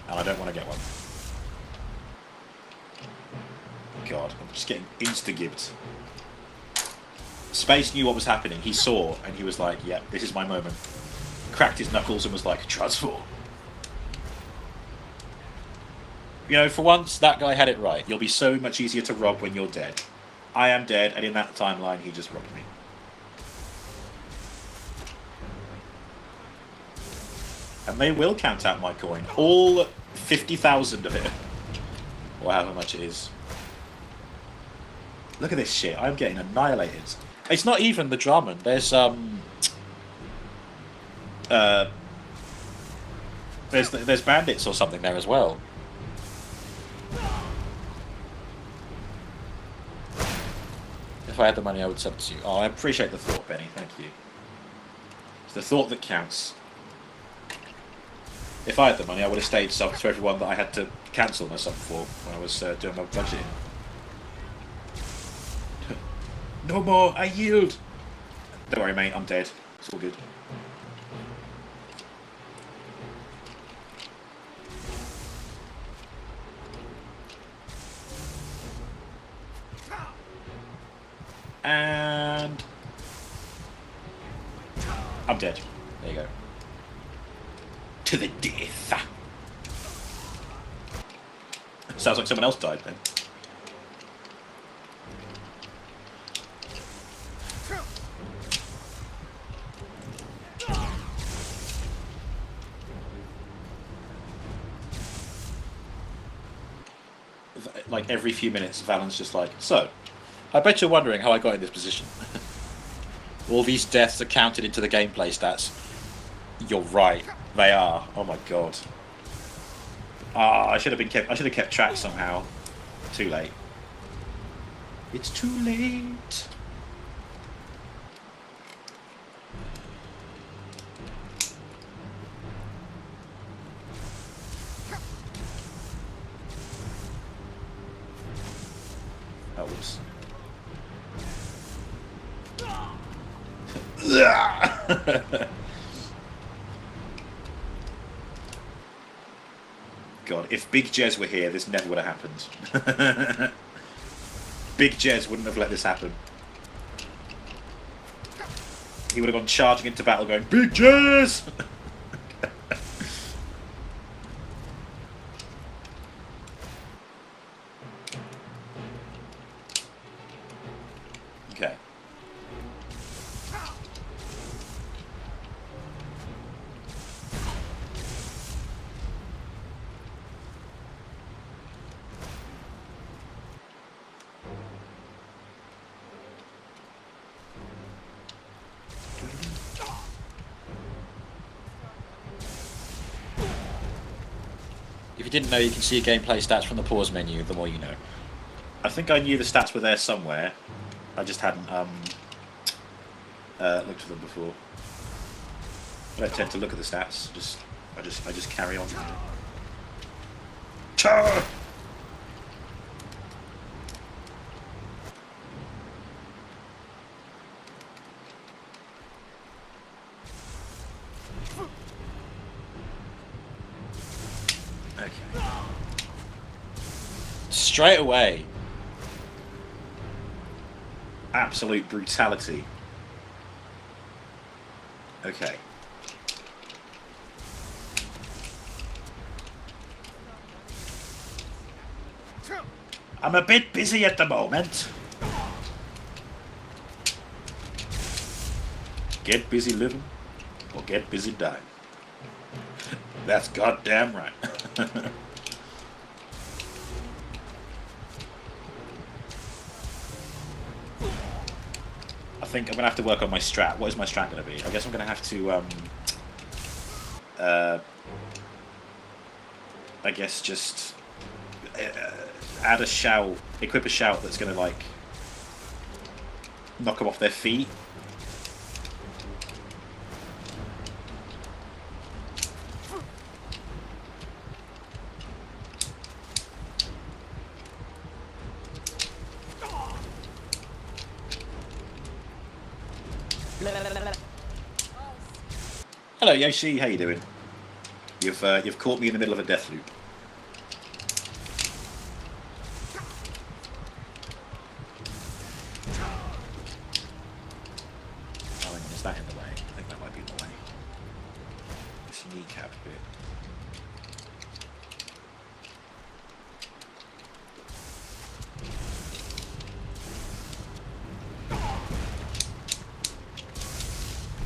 And I don't want to get one. God, I'm just getting insta-gibbed. Space knew what was happening. He saw, and he was like, "Yeah, this is my moment." Cracked his knuckles and was like, "Transform." You know, for once, that guy had it right. You'll be so much easier to rob when you're dead. I am dead, and in that timeline, he just robbed me. And they will count out my coin. All 50,000 of it. Or however much it is. Look at this shit. I'm getting annihilated. It's not even the Drummond. There's bandits or something there as well. If I had the money, I would sub to you. Oh, I appreciate the thought, Benny. Thank you. It's the thought that counts. If I had the money, I would have stayed sub to everyone that I had to cancel my sub for when I was doing my budgeting. No more, I yield! Don't worry, mate, I'm dead. It's all good. And... I'm dead. There you go. To the death! Sounds like someone else died then. Like every few minutes, Valen's just like, "So, I bet you're wondering how I got in this position." All these deaths are counted into the gameplay stats. You're right, they are. Oh my god. Ah, I should have kept track somehow. Too late. It's too late. Helps. God, if Big Jez were here, this never would have happened. Big Jez wouldn't have let this happen. He would have gone charging into battle going, "Big Jez!" Okay. you didn't know, you can see your gameplay stats from the pause menu. The more you know. I think I knew the stats were there somewhere. I just hadn't looked at them before. I don't tend to look at the stats. I just carry on. Char! Okay. Straight away. Absolute brutality. Okay. I'm a bit busy at the moment. Get busy living or get busy dying. That's goddamn right. I think I'm going to have to work on my strat. What is my strat going to be? I guess I'm going to have to, I guess just add a shout, equip a shout that's going to, like, knock them off their feet. Hello Yoshi, how you doing? You've caught me in the middle of a death loop. Oh, hang on, is that in the way? I think that might be in the way. This kneecap bit.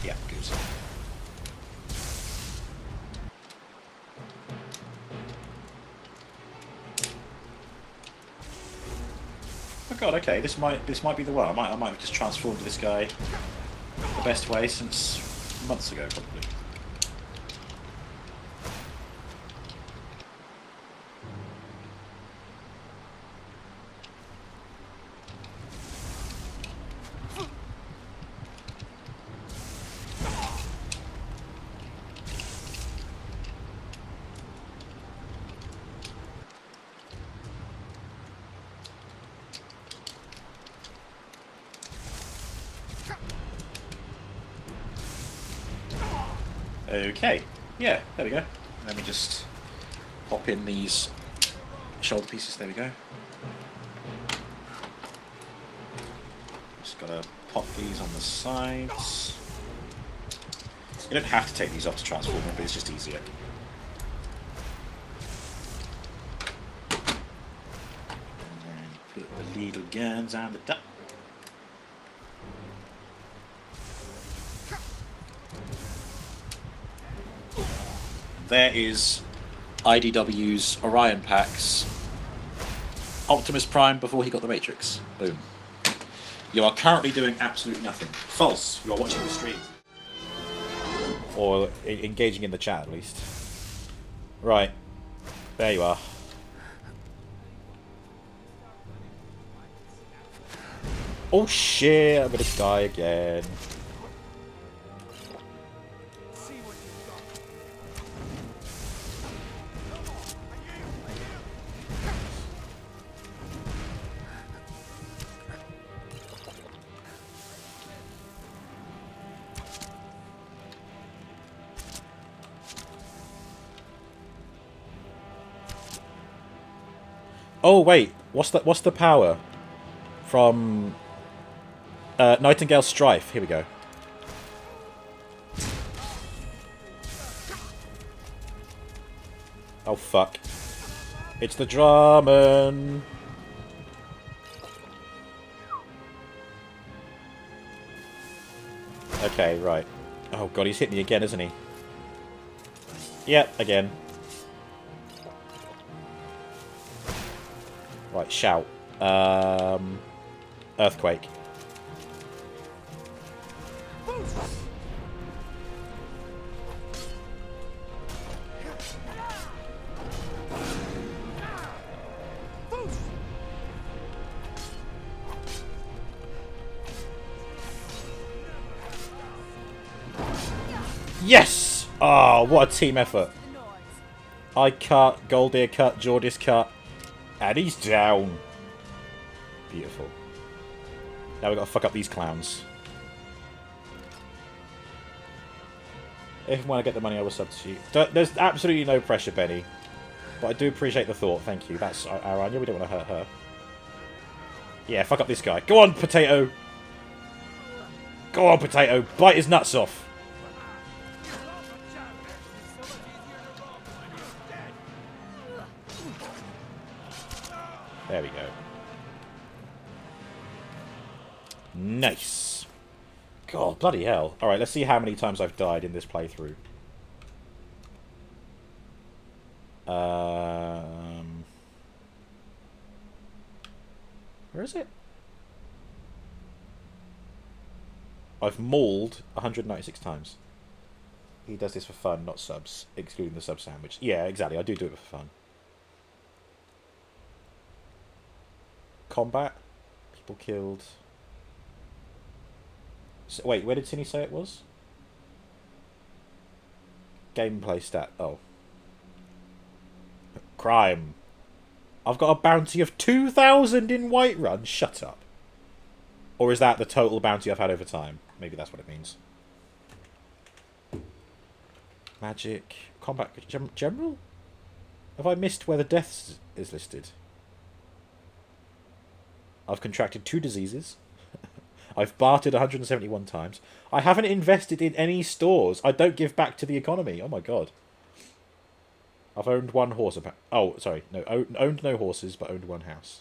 Yeah, good. Oh god, okay, this might be the one. I might have just transformed this guy the best way since months ago, probably. Okay, yeah, there we go. Let me just pop in these shoulder pieces, there we go. Just gotta pop these on the sides. You don't have to take these off to transform them, but it's just easier. And then put the little guns on the top. There is IDW's Orion Pack's Optimus Prime before he got the Matrix. Boom. You are currently doing absolutely nothing. False. You are watching the stream. Or engaging in the chat, at least. Right. There you are. Oh shit, I'm gonna die again. Oh wait, what's the power from Nightingale Strife? Here we go. Oh fuck! It's the Drummond. Okay, right. Oh god, he's hit me again, isn't he? Yep, again. Right, shout. Earthquake. Yes! Oh, what a team effort. I cut, Goldear cut, Jordis cut, and he's down. Beautiful. Now we've got to fuck up these clowns. If and when I get the money, I will substitute. There's absolutely no pressure, Benny. But I do appreciate the thought. Thank you. That's Aranya. We don't want to hurt her. Yeah, fuck up this guy. Go on, Potato. Go on, Potato. Bite his nuts off. There we go. Nice. God, bloody hell. Alright, let's see how many times I've died in this playthrough. Where is it? I've mauled 196 times. He does this for fun, not subs. Excluding the sub sandwich. Yeah, exactly. I do it for fun. Combat. People killed. So, wait, where did Cindy say it was? Gameplay stat. Oh. Crime. I've got a bounty of 2,000 in Whiterun. Shut up. Or is that the total bounty I've had over time? Maybe that's what it means. Magic. Combat. General? Have I missed where the deaths is listed? I've contracted 2 diseases. I've bartered 171 times. I haven't invested in any stores. I don't give back to the economy. Oh my god. I've owned 1 horse. Oh, sorry. No, owned no horses, but owned 1 house.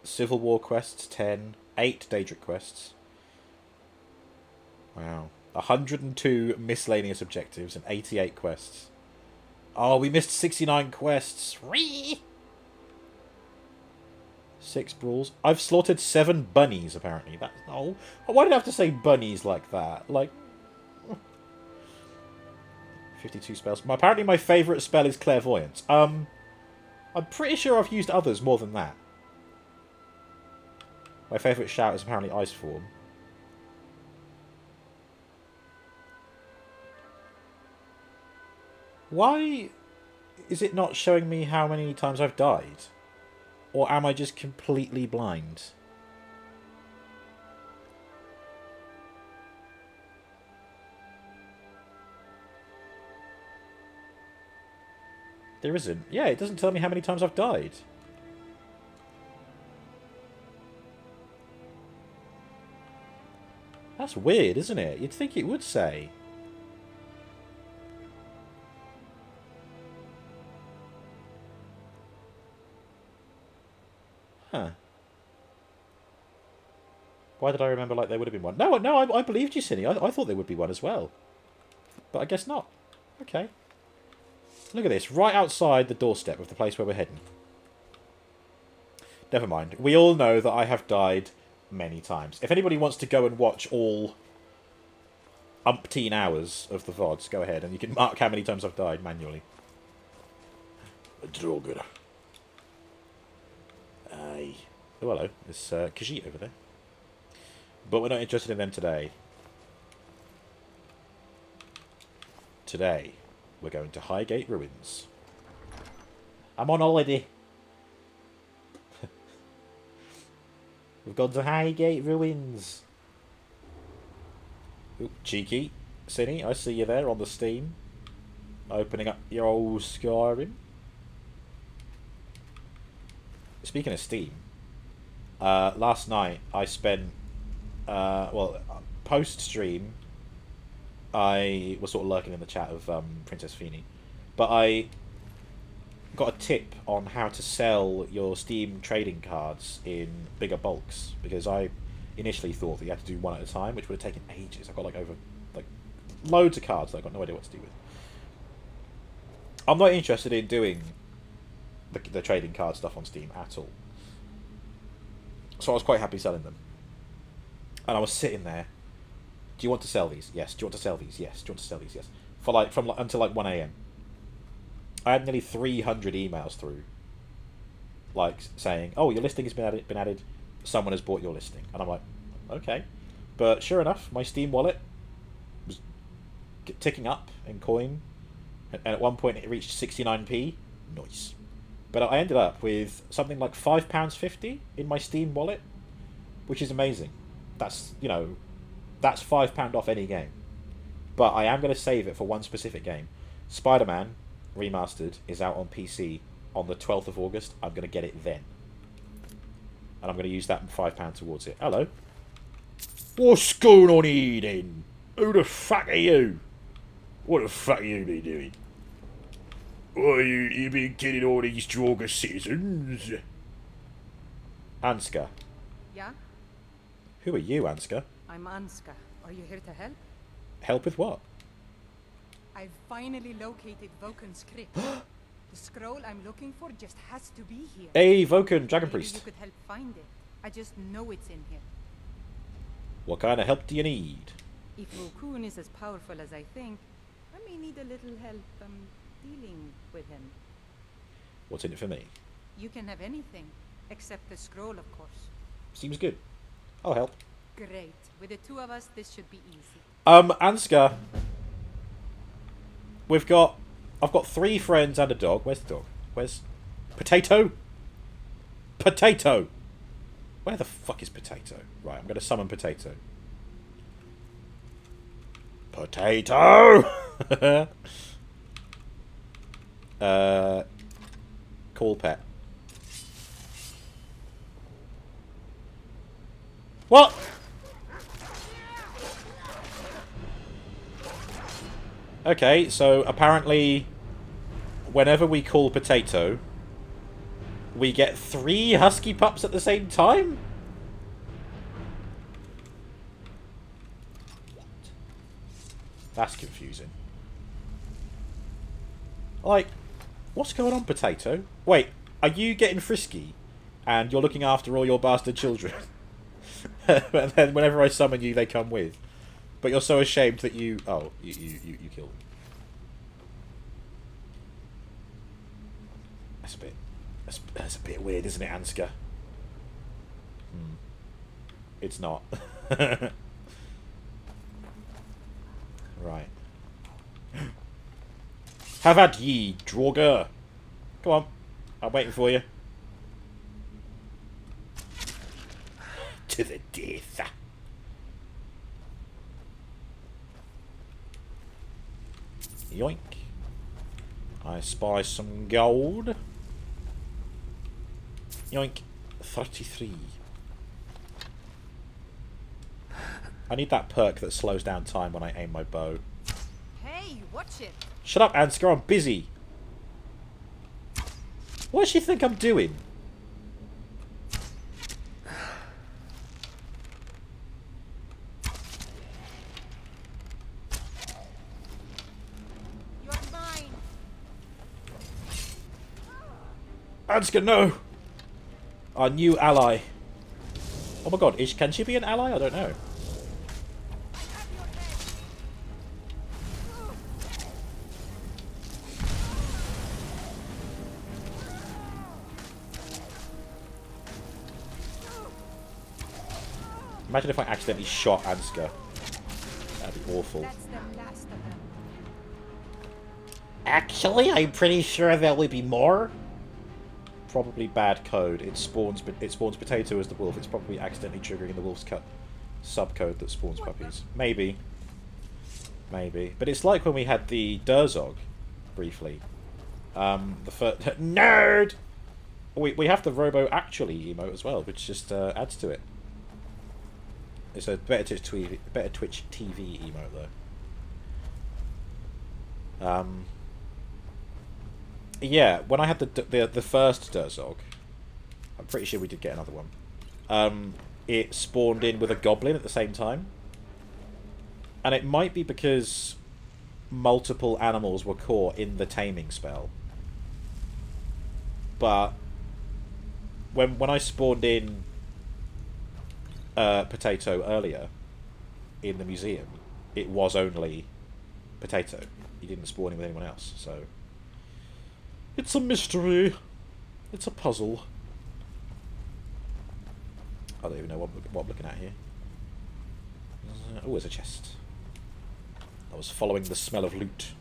Civil War quests, 10. 8 Daedric quests. Wow. 102 miscellaneous objectives and 88 quests. Oh, we missed 69 quests. 6 brawls. I've slaughtered 7 bunnies, apparently. That's... Oh, why did I have to say bunnies like that? Like... 52 spells. Apparently my favourite spell is Clairvoyance. I'm pretty sure I've used others more than that. My favourite shout is apparently Ice Form. Why is it not showing me how many times I've died? Or am I just completely blind? There isn't. Yeah, it doesn't tell me how many times I've died. That's weird, isn't it? You'd think it would say. Huh. Why did I remember like there would have been one? No, I believed you, Cindy. I thought there would be one as well. But I guess not. Okay. Look at this. Right outside the doorstep of the place where we're heading. Never mind. We all know that I have died many times. If anybody wants to go and watch all umpteen hours of the VODs, go ahead and you can mark how many times I've died manually. It's all good. Aye. Oh, hello. There's Khajiit over there. But we're not interested in them today. Today, we're going to Highgate Ruins. I'm on holiday. We've gone to Highgate Ruins. Ooh, cheeky. Cinny, I see you there on the Steam. Opening up your old Skyrim. Speaking of Steam, last night I spent, well, post-stream, I was sort of lurking in the chat of Princess Feeny, but I got a tip on how to sell your Steam trading cards in bigger bulks, because I initially thought that you had to do one at a time, which would have taken ages. I've got like loads of cards that I've got no idea what to do with. I'm not interested in doing the trading card stuff on Steam at all. So I was quite happy selling them. And I was sitting there. Do you want to sell these? Yes. Do you want to sell these? Yes. Do you want to sell these? Yes. For until 1 AM. I had nearly 300 emails through, like saying, "Oh, your listing has been added. Someone has bought your listing," and I'm like, "Okay." But sure enough, my Steam wallet was ticking up in coin, and at one point it reached 69p. Nice. But I ended up with something like £5.50 in my Steam wallet, which is amazing. That's, you know, that's £5 off any game. But I am going to save it for one specific game. Spider-Man Remastered is out on PC on the 12th of August. I'm going to get it then. And I'm going to use that £5 towards it. Hello. What's going on here then? Who the fuck are you? What the fuck you be doing? Why you been killing all these Draugr citizens? Ansgar. Yeah? Who are you, Ansgar? I'm Anska. Are you here to help? Help with what? I've finally located Voken's crypt. The scroll I'm looking for just has to be here. Hey, Voken, Dragon Maybe Priest. you could help find it. I just know it's in here. What kind of help do you need? If Vokun is as powerful as I think, I may need a little help dealing with him. What's in it for me? You can have anything, except the scroll, of course. Seems good. I'll help. Great. With the two of us, this should be easy. Ansgar. I've got 3 friends and a dog. Where's the dog? Where's... Potato? Potato! Where the fuck is Potato? Right, I'm going to summon Potato. Potato! Call pet. What? Okay, so apparently whenever we call Potato, we get 3 husky pups at the same time? What? That's confusing. Like, what's going on, Potato? Wait, are you getting frisky and you're looking after all your bastard children? And then whenever I summon you, they come with. But you're so ashamed that you... Oh, you killed them. That's a bit... That's a bit weird, isn't it, Ansgar? It's not. Right. Have at ye, Draugr. Come on. I'm waiting for you. To the death. Yoink. I spy some gold. Yoink. 33. I need that perk that slows down time when I aim my bow. Hey, watch it! Shut up, Ansgar, I'm busy. What does she think I'm doing? You're mine! Ansgar, no! Our new ally. Oh my god, can she be an ally? I don't know. Imagine if I accidentally shot Ansgar. That'd be awful. That's the last of them. Actually, I'm pretty sure there will be more. Probably bad code. It spawns Potato as the wolf. It's probably accidentally triggering the wolf's cut subcode that spawns puppies. Maybe. Maybe. But it's like when we had the Durzog briefly. The first nerd. We have the Robo Actually emote as well, which just adds to it. It's a better Twitch TV emote though. Yeah, when I had the first Durzog, I'm pretty sure we did get another one. It spawned in with a goblin at the same time, and it might be because multiple animals were caught in the taming spell. But when I spawned in Potato earlier in the museum, it was only Potato. He didn't spawn in with anyone else, so it's a mystery. It's a puzzle. I don't even know what I'm looking at here. Oh, there's a chest. I was following the smell of loot.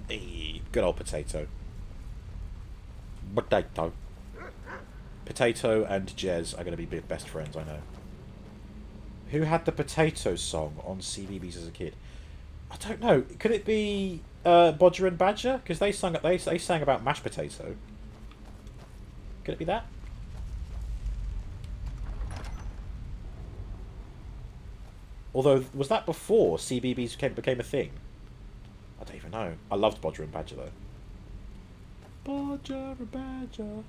Hey, good old potato. Potato. Potato and Jez are going to be best friends, I know. Who had the potato song on CBBS as a kid? I don't know. Could it be Bodger and Badger? Because they sang about mashed potato. Could it be that? Although, was that before CBBS became a thing? I don't even know. I loved Bodger and Badger though. Bodger and Badger.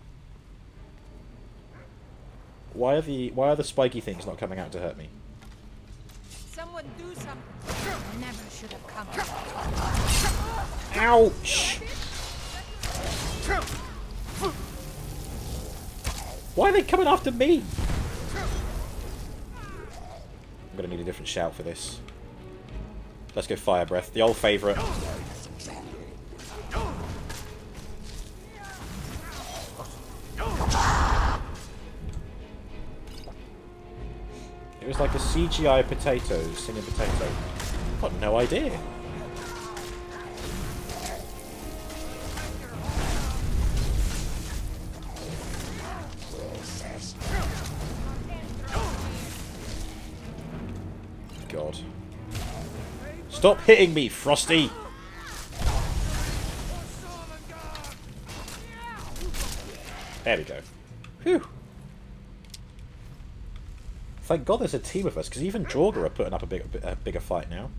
Why are the spiky things not coming out to hurt me? Someone do something. Never should have come. Ouch! Why are they coming after me? I'm gonna need a different shout for this. Let's go Fire Breath, the old favourite. It was like a CGI potato singing potato. I've got no idea. God. Stop hitting me, Frosty! There we go. Phew. Thank God there's a team of us, because even Jorga are putting up a bigger fight now.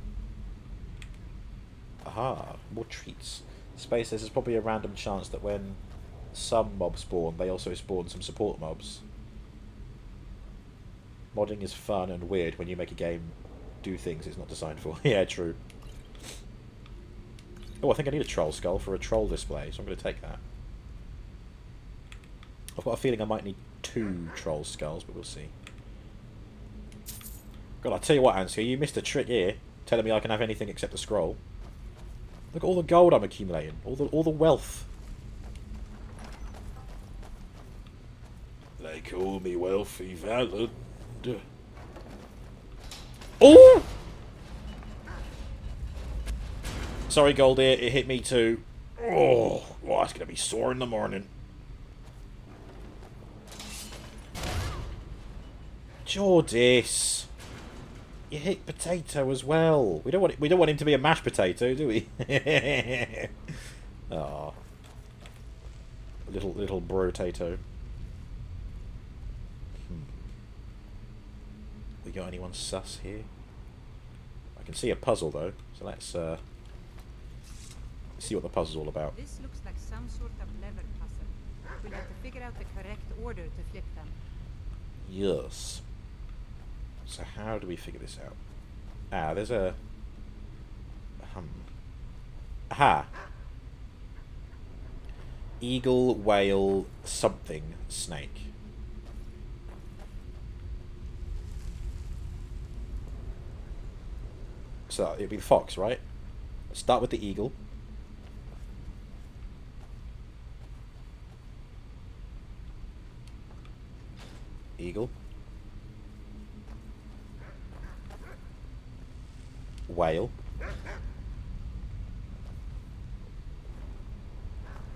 Aha, more treats. Space says there's probably a random chance that when some mobs spawn, they also spawn some support mobs. Modding is fun and weird when you make a game do things it's not designed for. Yeah, true. Oh, I think I need a troll skull for a troll display, so I'm going to take that. I've got a feeling I might need 2 troll skulls, but we'll see. God, I'll tell you what, Ansgar, you missed a trick here, telling me I can have anything except a scroll. Look at all the gold I'm accumulating, all the wealth. They call me Wealthy Valid. Oh! Sorry, Gold Ear, it hit me too. Oh, well, it's going to be sore in the morning. Jordis, you hit potato as well. We don't want him to be a mashed potato, do we? Ah, little brotato. We got anyone sus here? I can see a puzzle though, so let's see what the puzzle's all about. This looks like some sort of lever puzzle. We'll have to figure out the correct order to flip them. Yes. So how do we figure this out? Ah, there's a... Aha! Eagle, whale, something, snake. So it'd be the fox, right? Let's start with the eagle. Eagle. Whale.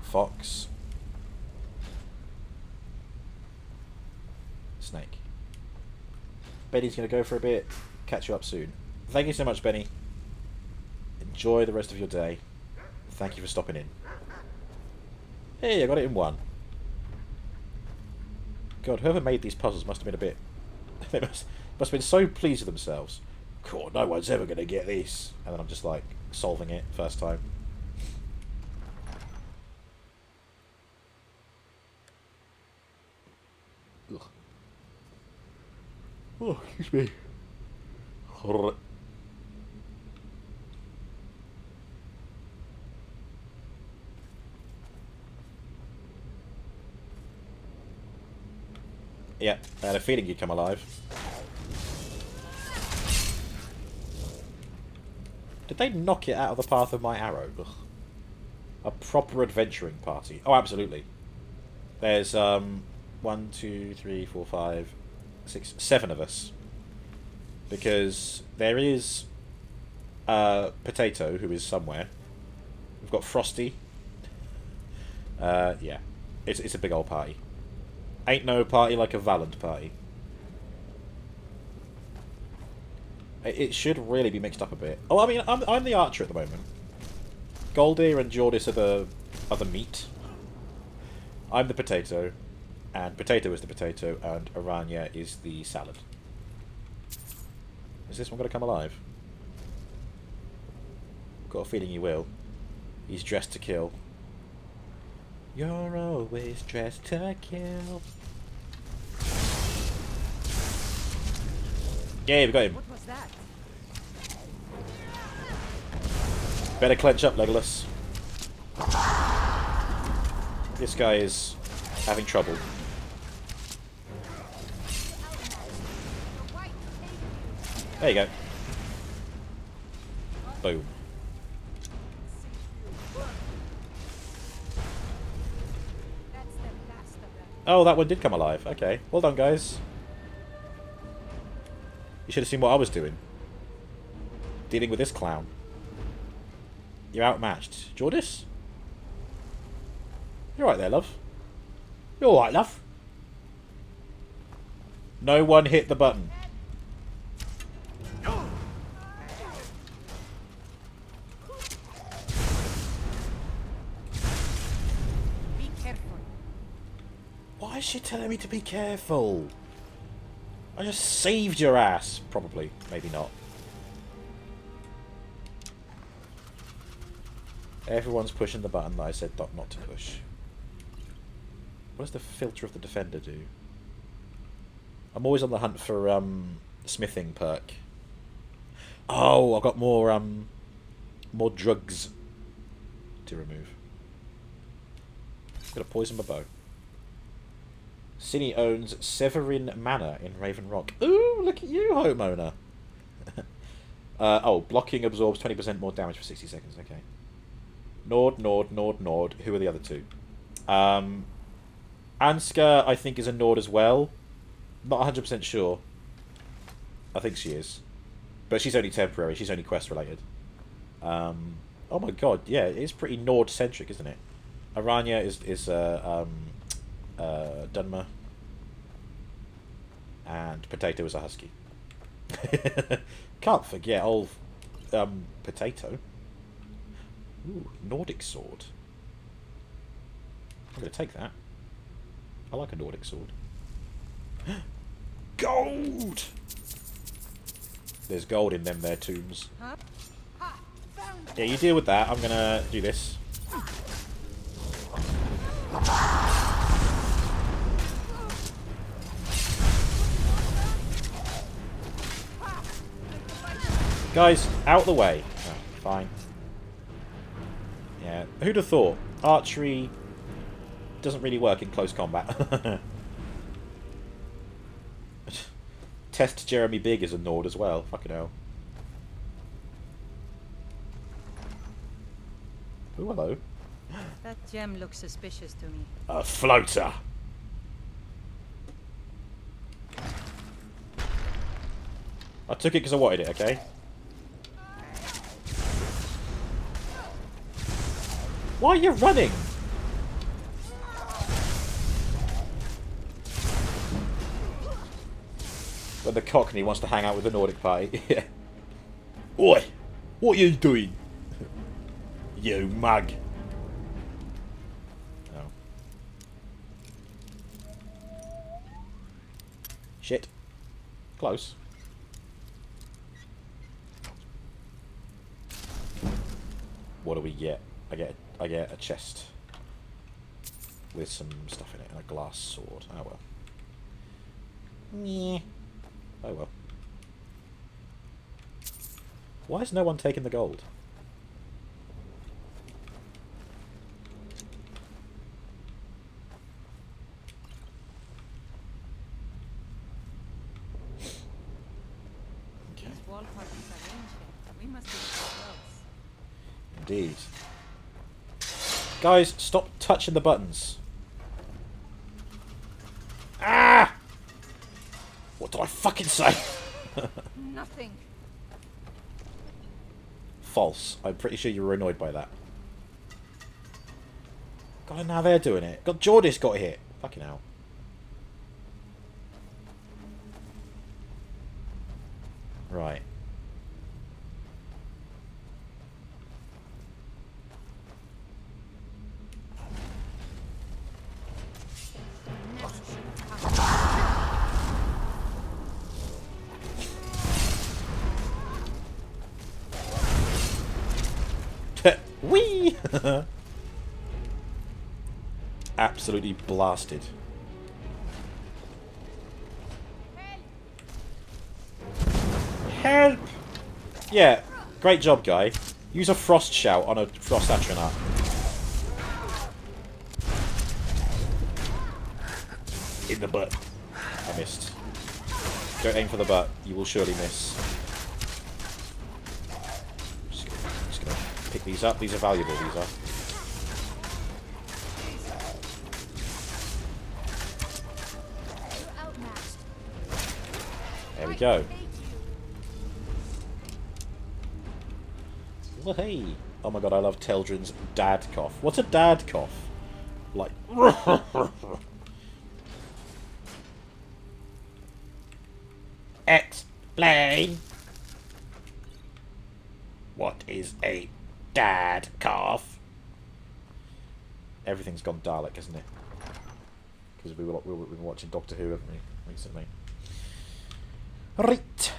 Fox. Snake. Benny's going to go for a bit. Catch you up soon. Thank you so much, Benny. Enjoy the rest of your day. Thank you for stopping in. Hey, I got it in 1. God, whoever made these puzzles must have been a bit... they must have been so pleased with themselves. God, no one's ever going to get this. And then I'm just like, solving it first time. Ugh. Oh, excuse me. Yeah, I had a feeling you'd come alive. Did they knock it out of the path of my arrow? Ugh. A proper adventuring party. Oh, absolutely. There's 1, 2, 3, 4, 5, 6, 7 of us. because there is Potato, who is somewhere. We've got Frosty. Yeah. It's a big old party. Ain't no party like a Valent party. It should really be mixed up a bit. Oh, I mean, I'm the archer at the moment. Goldir and Jordis are the meat. I'm the potato, and Potato is the potato, and Aranya is the salad. Is this one going to come alive? Got a feeling he will. He's dressed to kill. You're always dressed to kill. Yeah, we got him. What was that? Better clench up, Legolas. This guy is having trouble. There you go. Boom. That's the last of them. Oh, that one did come alive. Okay. Well done, guys. You should have seen what I was doing. Dealing with this clown. You're outmatched. Jordis? You're right there, love. You're alright, love. No one hit the button. Be careful. Why is she telling me to be careful? I just saved your ass. Probably. Maybe not. Everyone's pushing the button that I said not to push. What does the filter of the defender do? I'm always on the hunt for smithing perk. Oh, I've got more drugs to remove. Got to poison my bow. Cine owns Severin Manor in Raven Rock. Ooh, look at you, homeowner. Oh, blocking absorbs 20% more damage for 60 seconds. Okay. Nord. Who are the other two? Anska, I think, is a Nord as well. Not 100% sure. I think she is. But she's only temporary. She's only quest related. Oh my god, yeah, it is pretty Nord-centric, isn't it? Aranya is Dunmer. And Potato is a husky. Can't forget old Potato. Ooh, Nordic sword. I'm going to take that. I like a Nordic sword. Gold! There's gold in them there tombs. Huh? Ha! Found Yeah, you deal with that. I'm going to do this. Guys, out the way. Oh, fine. Yeah, who'd have thought? Archery doesn't really work in close combat. Test Jeremy Big is a Nord as well. Fucking hell. Oh, hello. That gem looks suspicious to me. A floater. I took it because I wanted it, okay? Why are you running? When the Cockney wants to hang out with the Nordic party. Yeah. Oi! What are you doing? You mug. Oh. Shit. Close. What do we get? I get a chest with some stuff in it and a glass sword. Oh well. Meh. Oh well. Why has no one taken the gold? Okay. These wall parties are ancient. We must be close. Indeed. Guys, stop touching the buttons. Ah! What did I fucking say? Nothing. False. I'm pretty sure you were annoyed by that. God, now they're doing it. God, Jordis got hit. Fucking hell. Right. Never should have happened. Whee! Absolutely blasted. Help! Yeah, great job, guy. Use a frost shout on a frost astronaut. In the butt. I missed. Don't aim for the butt. You will surely miss. Just gonna pick these up. These are valuable, these are. You're outmatched. There we go. Hate you. Well, hey. Oh my god, I love Teldrin's dad cough. What's a dad cough? Like... Explain. What is a dad cough? Everything's gone Dalek, hasn't it? Because we've been watching Doctor Who, haven't we, recently? Right.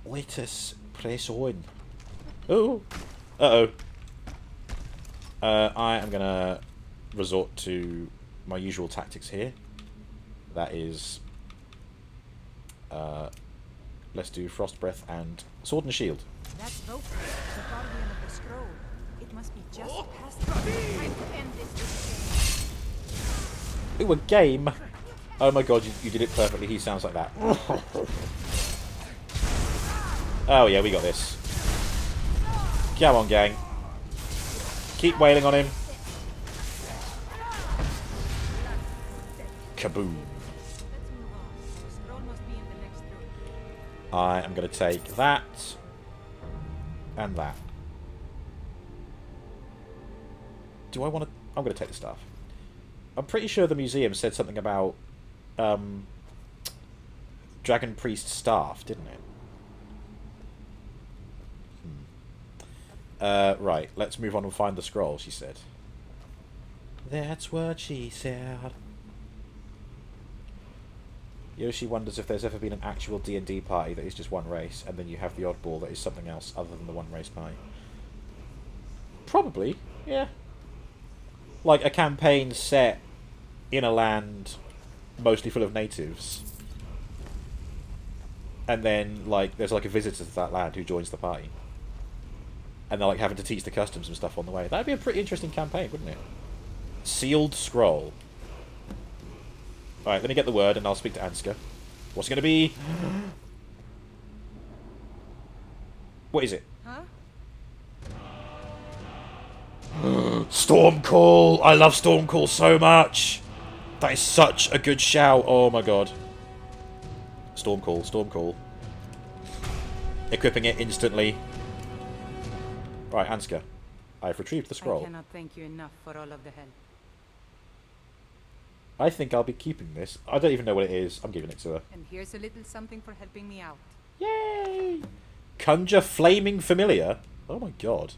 Let us press on. Oh. Uh-oh. I am going to resort to my usual tactics here. That is... let's do Frost Breath and Sword and Shield. That's Voker, the guardian of the scroll. It must be just past the time to end this game. Ooh, a game! Oh my god, you did it perfectly. He sounds like that. Oh yeah, we got this. Come on, gang. Keep wailing on him. Kaboom. Let's move on. The scroll must be in the next room. I am going to take that and that. Do I want to... I'm going to take the stuff. I'm pretty sure the museum said something about Dragon Priest staff, didn't it? Right, let's move on and find the scroll, she said. That's what she said. Yoshi wonders if there's ever been an actual D&D party that is just one race, and then you have the oddball that is something else other than the one race party. Probably, yeah. Like a campaign set in a land mostly full of natives. And then, like, there's like a visitor to that land who joins the party. And they're like having to teach the customs and stuff on the way. That'd be a pretty interesting campaign, wouldn't it? Sealed scroll. Alright, let me get the word and I'll speak to Ansgar. What's it going to be? What is it? Huh? Stormcall! I love Stormcall so much! That is such a good shout. Oh my god. Stormcall, Stormcall. Equipping it instantly. Right, Ansgar. I've retrieved the I scroll. cannot thank you enough for all of the help. I think I'll be keeping this. I don't even know what it is. I'm giving it to her. And here's a little something for helping me out. Yay! Conjure Flaming Familiar? Oh my god.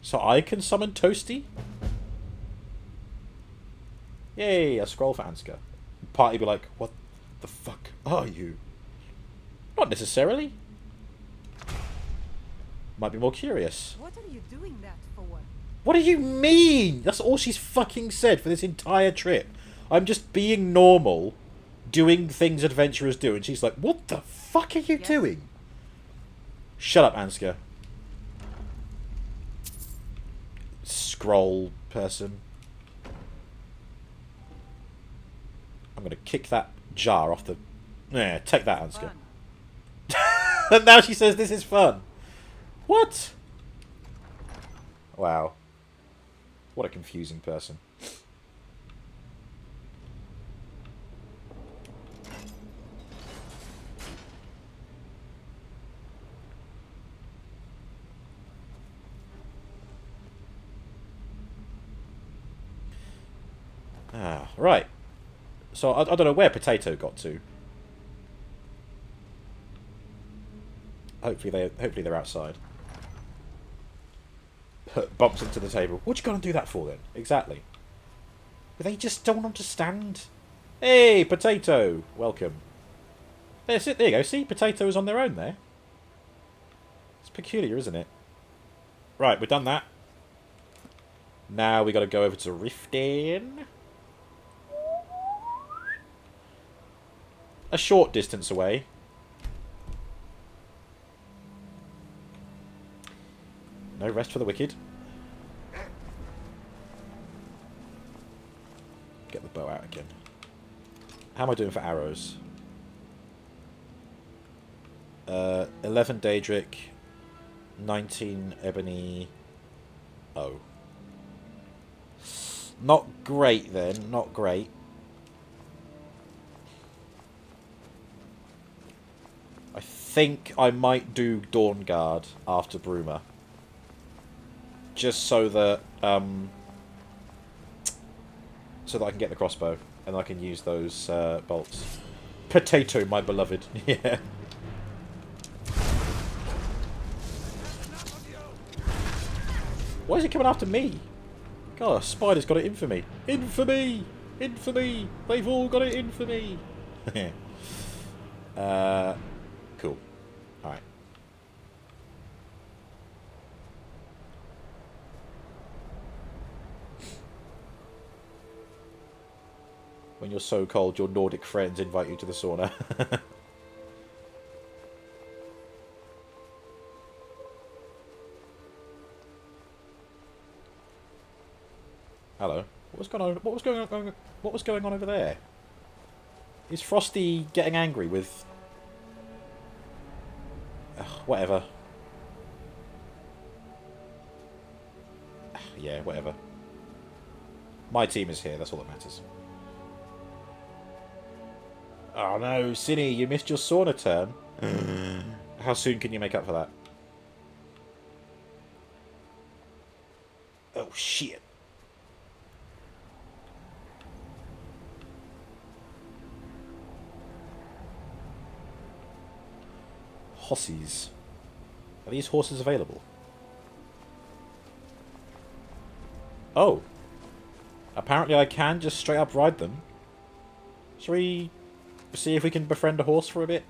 So I can summon Toasty? Yay, a scroll for Ansgar. Party be like, what the fuck are you? Not necessarily. Might be more curious. What are you doing that for? What do you mean? That's all she's fucking said for this entire trip. I'm just being normal, doing things adventurers do, and she's like, what the fuck are you doing? Shut up, Ansgar. Scroll person. I'm going to kick that jar off the... Yeah, take that, Ansgar. And now she says this is fun. What? Wow. What a confusing person. Right. So I don't know where Potato got to. Hopefully they're outside. Bumps into the table. What you gotta do that for then? Exactly. But they just don't understand. Hey, Potato! Welcome. There you go. See, Potato is on their own there. It's peculiar, isn't it? Right, we've done that. Now we got to go over to Riften. A short distance away. No rest for the wicked. Get the bow out again. How am I doing for arrows? 11 Daedric, 19 Ebony. Oh. Not great then, not great. I think I might do Dawn Guard after Bruma. Just so that I can get the crossbow and I can use those bolts. Potato, my beloved. Yeah. Why is it coming after me? God, Spider's got it in for me. In for me! In for me! They've all got it in for me! Cool. Alright. When you're so cold, your Nordic friends invite you to the sauna. Hello. What was going on? What was going on? What was going on over there? Is Frosty getting angry with? Whatever. Yeah, whatever. My team is here. That's all that matters. Oh no, Cinny, you missed your sauna turn. How soon can you make up for that? Oh shit. Hossies. Are these horses available? Oh. Apparently I can just straight up ride them. Shall we see if we can befriend a horse for a bit?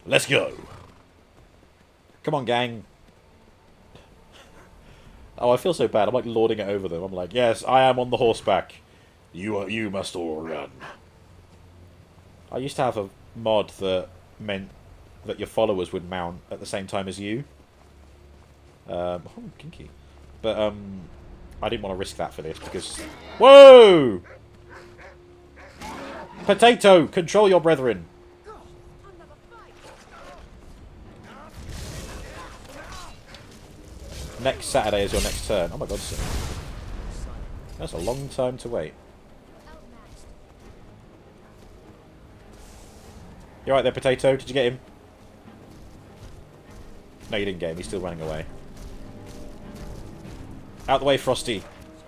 Let's go. Come on, gang. Oh, I feel so bad. I'm like lording it over them. I'm like, yes, I am on the horseback. You must all run. I used to have a mod that meant that your followers would mount at the same time as you. Oh, kinky. But I didn't want to risk that for this because... Whoa! Potato, control your brethren. Next Saturday is your next turn. Oh my god, sir. That's a long time to wait. You alright there, Potato? Did you get him? No, you didn't get him. He's still running away. Out the way, Frosty.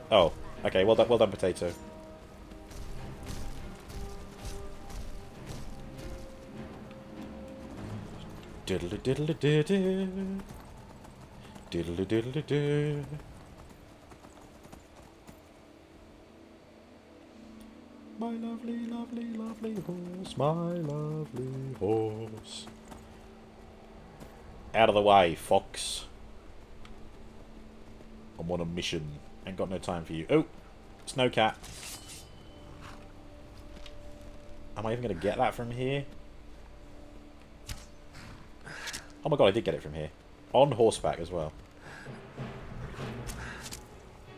Oh, okay. Well done, Potato. Diddly diddly diddly. Diddly diddly diddly. My lovely, lovely, lovely horse, my lovely horse. Out of the way, fox. I'm on a mission. Ain't got no time for you. Oh, Snowcat. Am I even going to get that from here? Oh my god, I did get it from here. On horseback as well.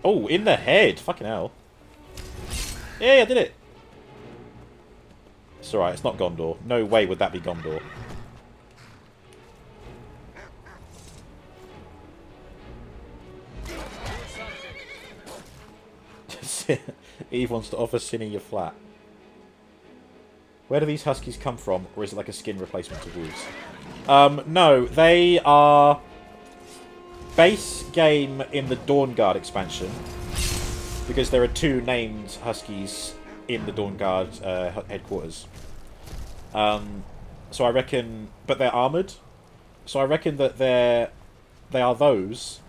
Oh, in the head! Fucking hell. Yeah, I did it! It's alright, it's not Gondor. No way would that be Gondor. Eve wants to offer Cinny your flat. Where do these huskies come from? Or is it like a skin replacement to wolves? No, they are base game in the Dawn Guard expansion. because there are 2 named Huskies in the Dawn Guard headquarters. So I reckon, but they're armored. So I reckon that they are those,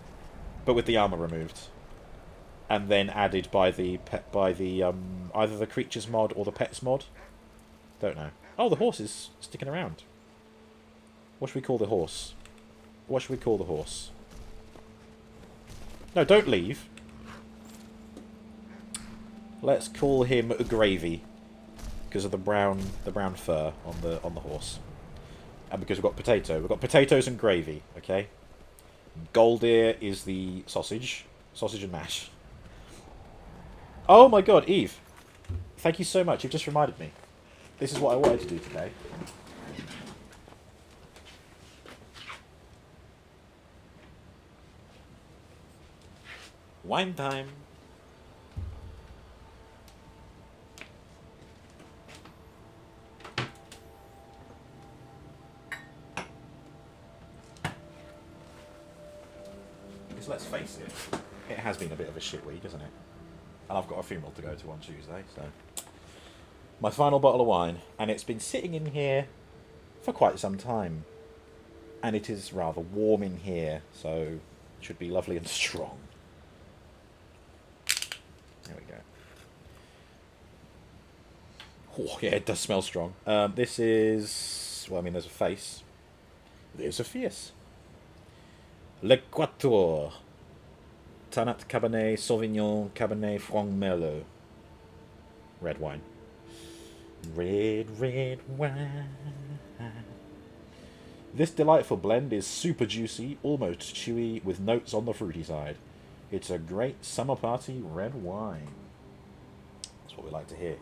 but with the armor removed, and then added by the either the creatures mod or the pets mod. Don't know. Oh, the horse is sticking around. What should we call the horse? What should we call the horse? No, don't leave. Let's call him Gravy, because of the brown fur on the horse, and because we've got potato. We've got potatoes and gravy. Okay. Gold ear is the sausage and mash. Oh my God, Eve! Thank you so much. You've just reminded me. This is what I wanted to do today. Wine time. Because let's face it, it has been a bit of a shit week, hasn't it? And I've got a funeral to go to on Tuesday, so... My final bottle of wine, and it's been sitting in here for quite some time. And it is rather warm in here, so it should be lovely and strong. There we go. Oh, yeah, it does smell strong. This is... Well, I mean, there's a face. There's a face. L'Equateur. Tannat Cabernet Sauvignon Cabernet Franc Merlot. Red wine. Red wine. This delightful blend is super juicy, almost chewy, with notes on the fruity side. It's a great summer party red wine. That's what we like to hear.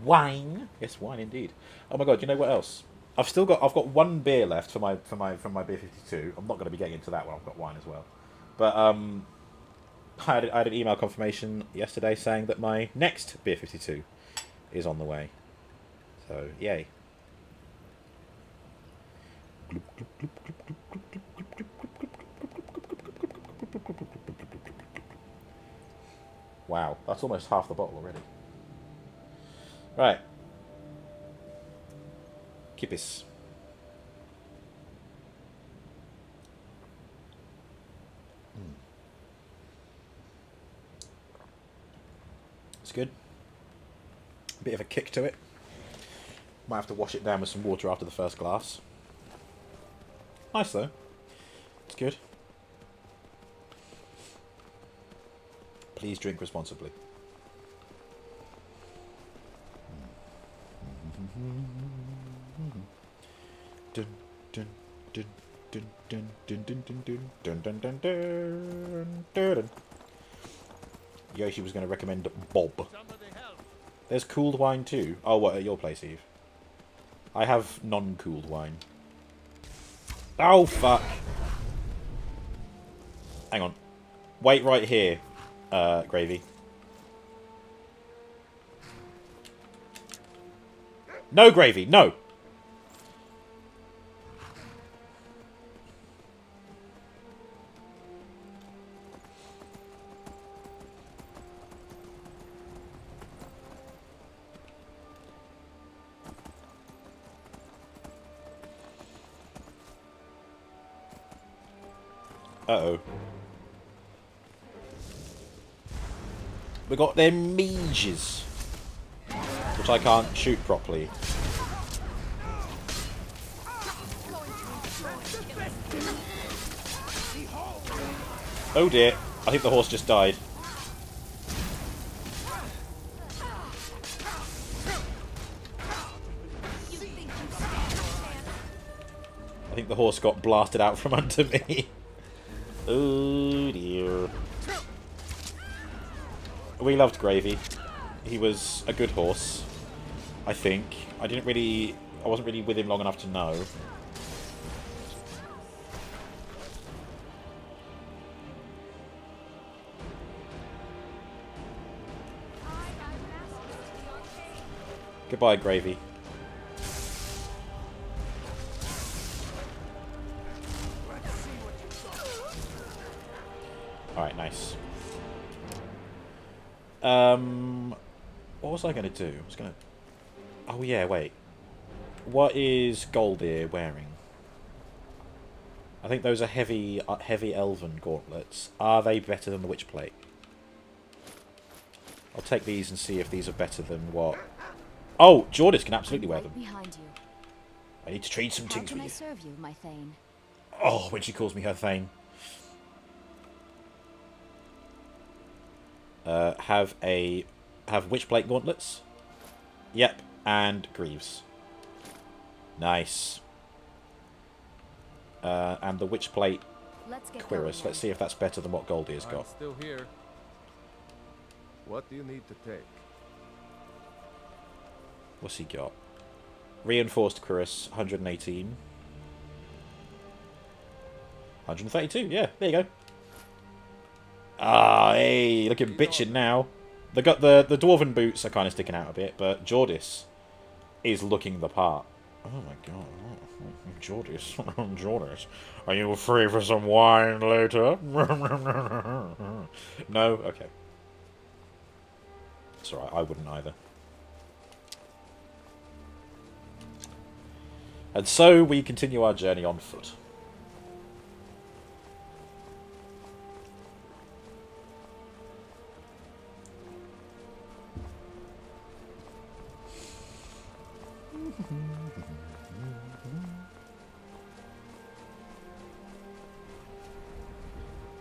Wine. Yes, wine indeed. Oh my God! You know what else? I've got 1 beer left for my beer 52. I'm not going to be getting into that one. I've got wine as well. But I had an email confirmation yesterday saying that my next beer 52 is on the way. So yay. Wow, that's almost half the bottle already. Right. Kippis. It's good. A bit of a kick to it. Might have to wash it down with some water after the first glass. Nice though. It's good. Please drink responsibly. Dun dun dun dun dun dun dun dun dun dun dun dun dun. Yoshi was going to recommend Bob. There's cooled wine too. Oh, what, at your place, Eve? I have non-cooled wine. Oh, fuck. Hang on. Wait right here, Gravy. No, Gravy, no! Uh-oh. We got them mages, which I can't shoot properly. Oh dear, I think the horse just died. I think the horse got blasted out from under me. Oh dear. We loved Gravy. He was a good horse, I think. I wasn't really with him long enough to know. Goodbye, Gravy. Alright, nice. What was I going to do? I was going to... Oh, yeah, wait. What is Goldir wearing? I think those are heavy elven gauntlets. Are they better than the witch plate? I'll take these and see if these are better than what... Oh, Jordis can absolutely wear them. Behind you. I need to trade some How things can with I you. serve you, my Thane? Oh, when she calls me her Thane. Have witchplate gauntlets. Yep, and greaves. Nice. And the witchplate Let's get cuirass. going Let's see if that's better than what Goldie's I'm got. still here. What do you need to take? What's he got? Reinforced cuirass, 118. 132, yeah, there you go. Ah, hey, look at bitching now. The dwarven boots are kind of sticking out a bit, but Jordis is looking the part. Oh my god, Jordis, Jordis, are you free for some wine later? No, okay. It's alright, I wouldn't either. And so we continue our journey on foot.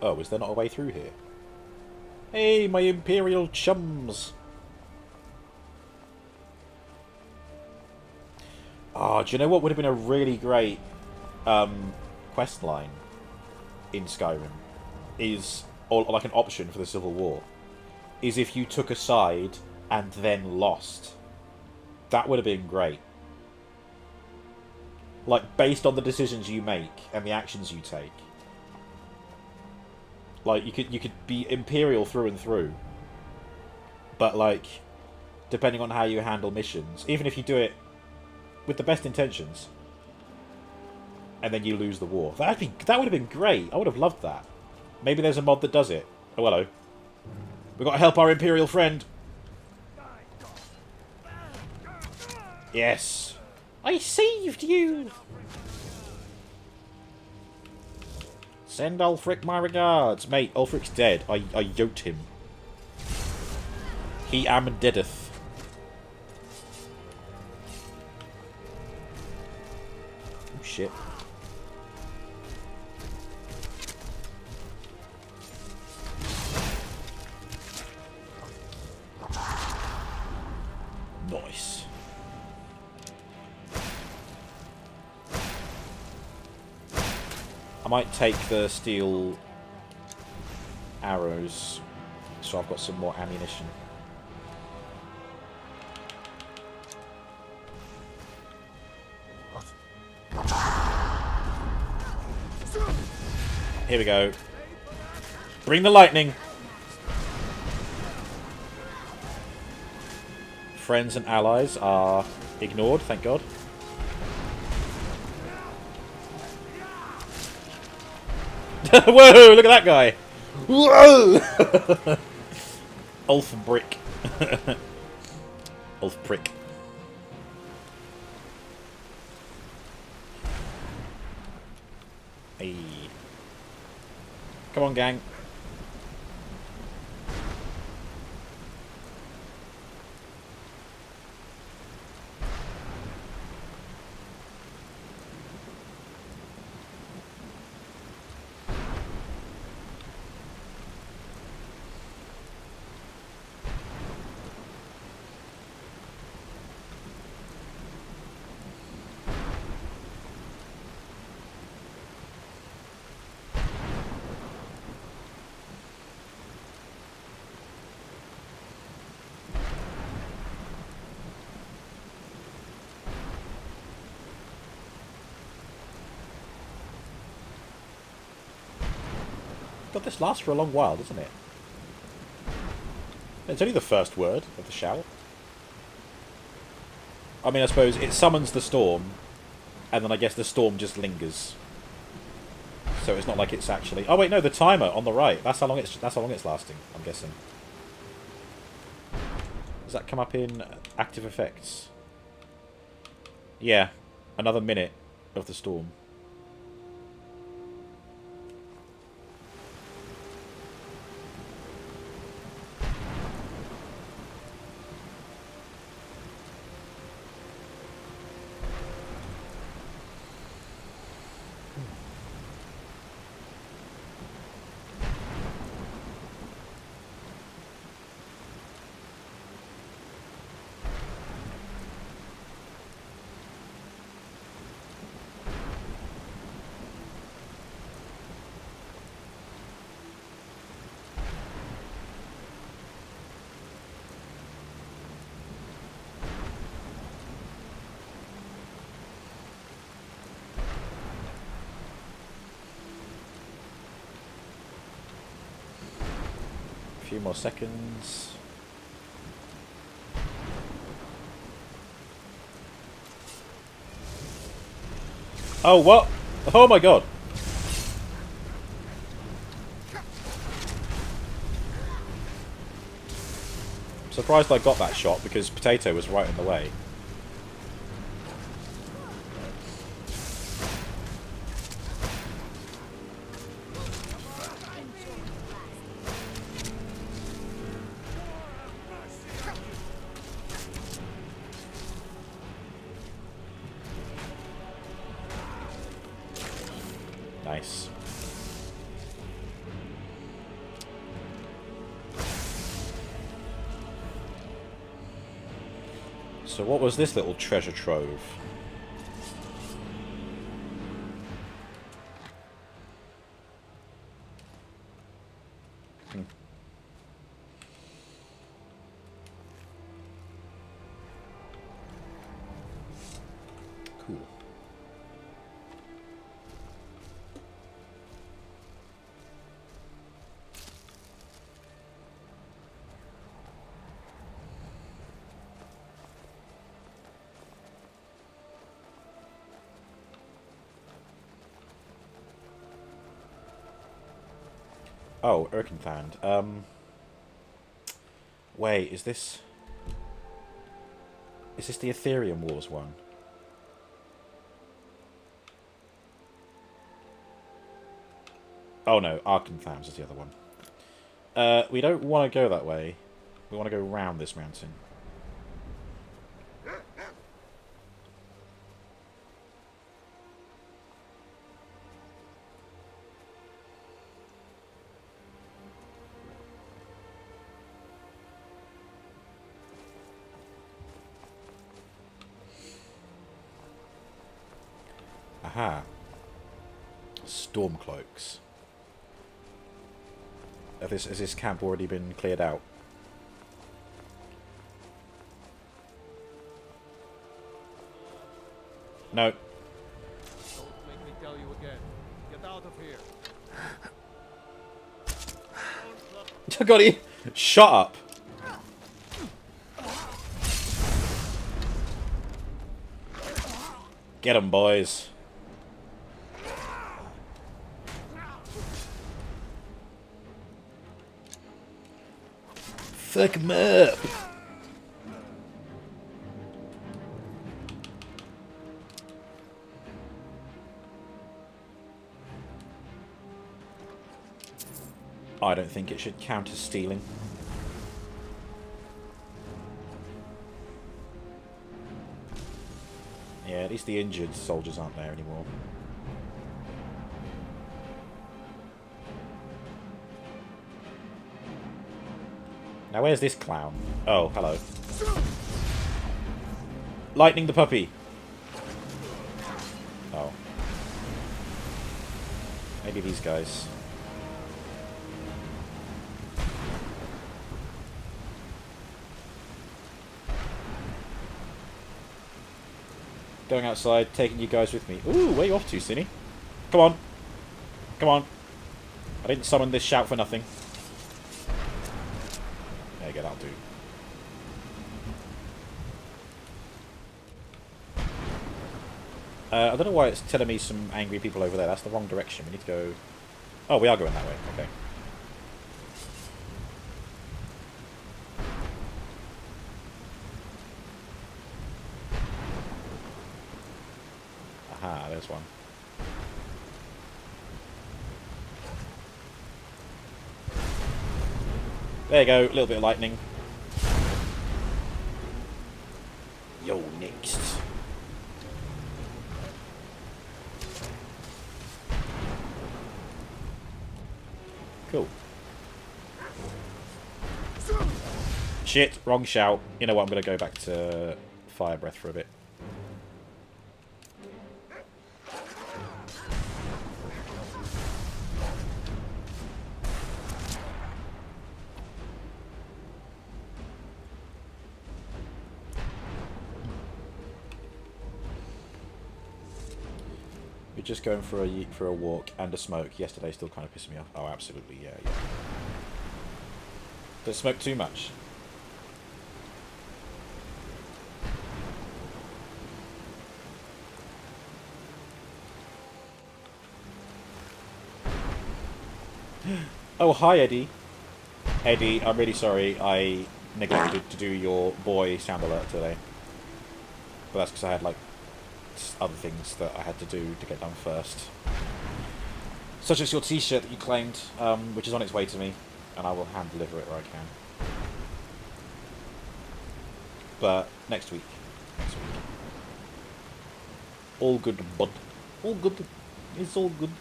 Oh, is there not a way through here? Hey, my Imperial chums! Ah, do you know what would have been a really great quest line in Skyrim? Or like an option for the Civil War, is if you took a side and then lost. That would have been great. Like, based on the decisions you make and the actions you take. Like, you could be Imperial through and through. But, like, depending on how you handle missions, even if you do it with the best intentions, and then you lose the war. That would have been great. I would have loved that. Maybe there's a mod that does it. Oh, hello. We've got to help our Imperial friend. Yes. I saved you. Send Ulfric my regards. Mate, Ulfric's dead. I yoked him. He am deadeth. Oh, shit. Nice. I might take the steel arrows so I've got some more ammunition. Here we go. Bring the lightning. Friends and allies are ignored, thank God. Whoa, look at that guy. Whoa! Ulf Brick. Ulf Prick. Hey. Come on, gang. God, this lasts for a long while, doesn't it? It's only the first word of the shout. I mean, I suppose it summons the storm, and then I guess the storm just lingers. So it's not like it's actually... Oh wait, no, the timer on the right. That's how long it's lasting, I'm guessing. Does that come up in active effects? Yeah, another minute of the storm. A few more seconds. Oh, what? Oh my god. I'm surprised I got that shot because Potato was right in the way. Nice. So what was this little treasure trove? Cool. Oh, Erkenthand. Wait, is this the Ethereum Wars one? Oh no, Arkenthams is the other one. We don't want to go that way. We want to go round this mountain. Aha. Stormcloaks. Has this camp already been cleared out? No. Don't make me tell you again. Get out of here. Got it. Shut up. Get 'em, boys. Fuck 'em up. I don't think it should count as stealing. Yeah, at least the injured soldiers aren't there anymore. Now where's this clown? Oh, hello. Lightning the puppy. Oh. Maybe these guys. Going outside, taking you guys with me. Ooh, where are you off to, Cinny? Come on. Come on. I didn't summon this shout for nothing. There you go, that'll do. I don't know why it's telling me some angry people over there. That's the wrong direction. We need to go... Oh, we are going that way. Okay. Aha, there's one. There you go, a little bit of lightning. Yo, next. Cool. Shit, wrong shout. You know what, I'm going to go back to Fire Breath for a bit. We're just going for a walk and a smoke. Yesterday still kind of pissing me off. Oh, absolutely, yeah. Don't smoke too much. Oh, hi, Eddie. Eddie, I'm really sorry I neglected to do your boy sound alert today. But that's because I had, like, other things that I had to do to get done first. Such as your t-shirt that you claimed, which is on its way to me, and I will hand deliver it where I can. But next week. All good, bud. All good. It's all good.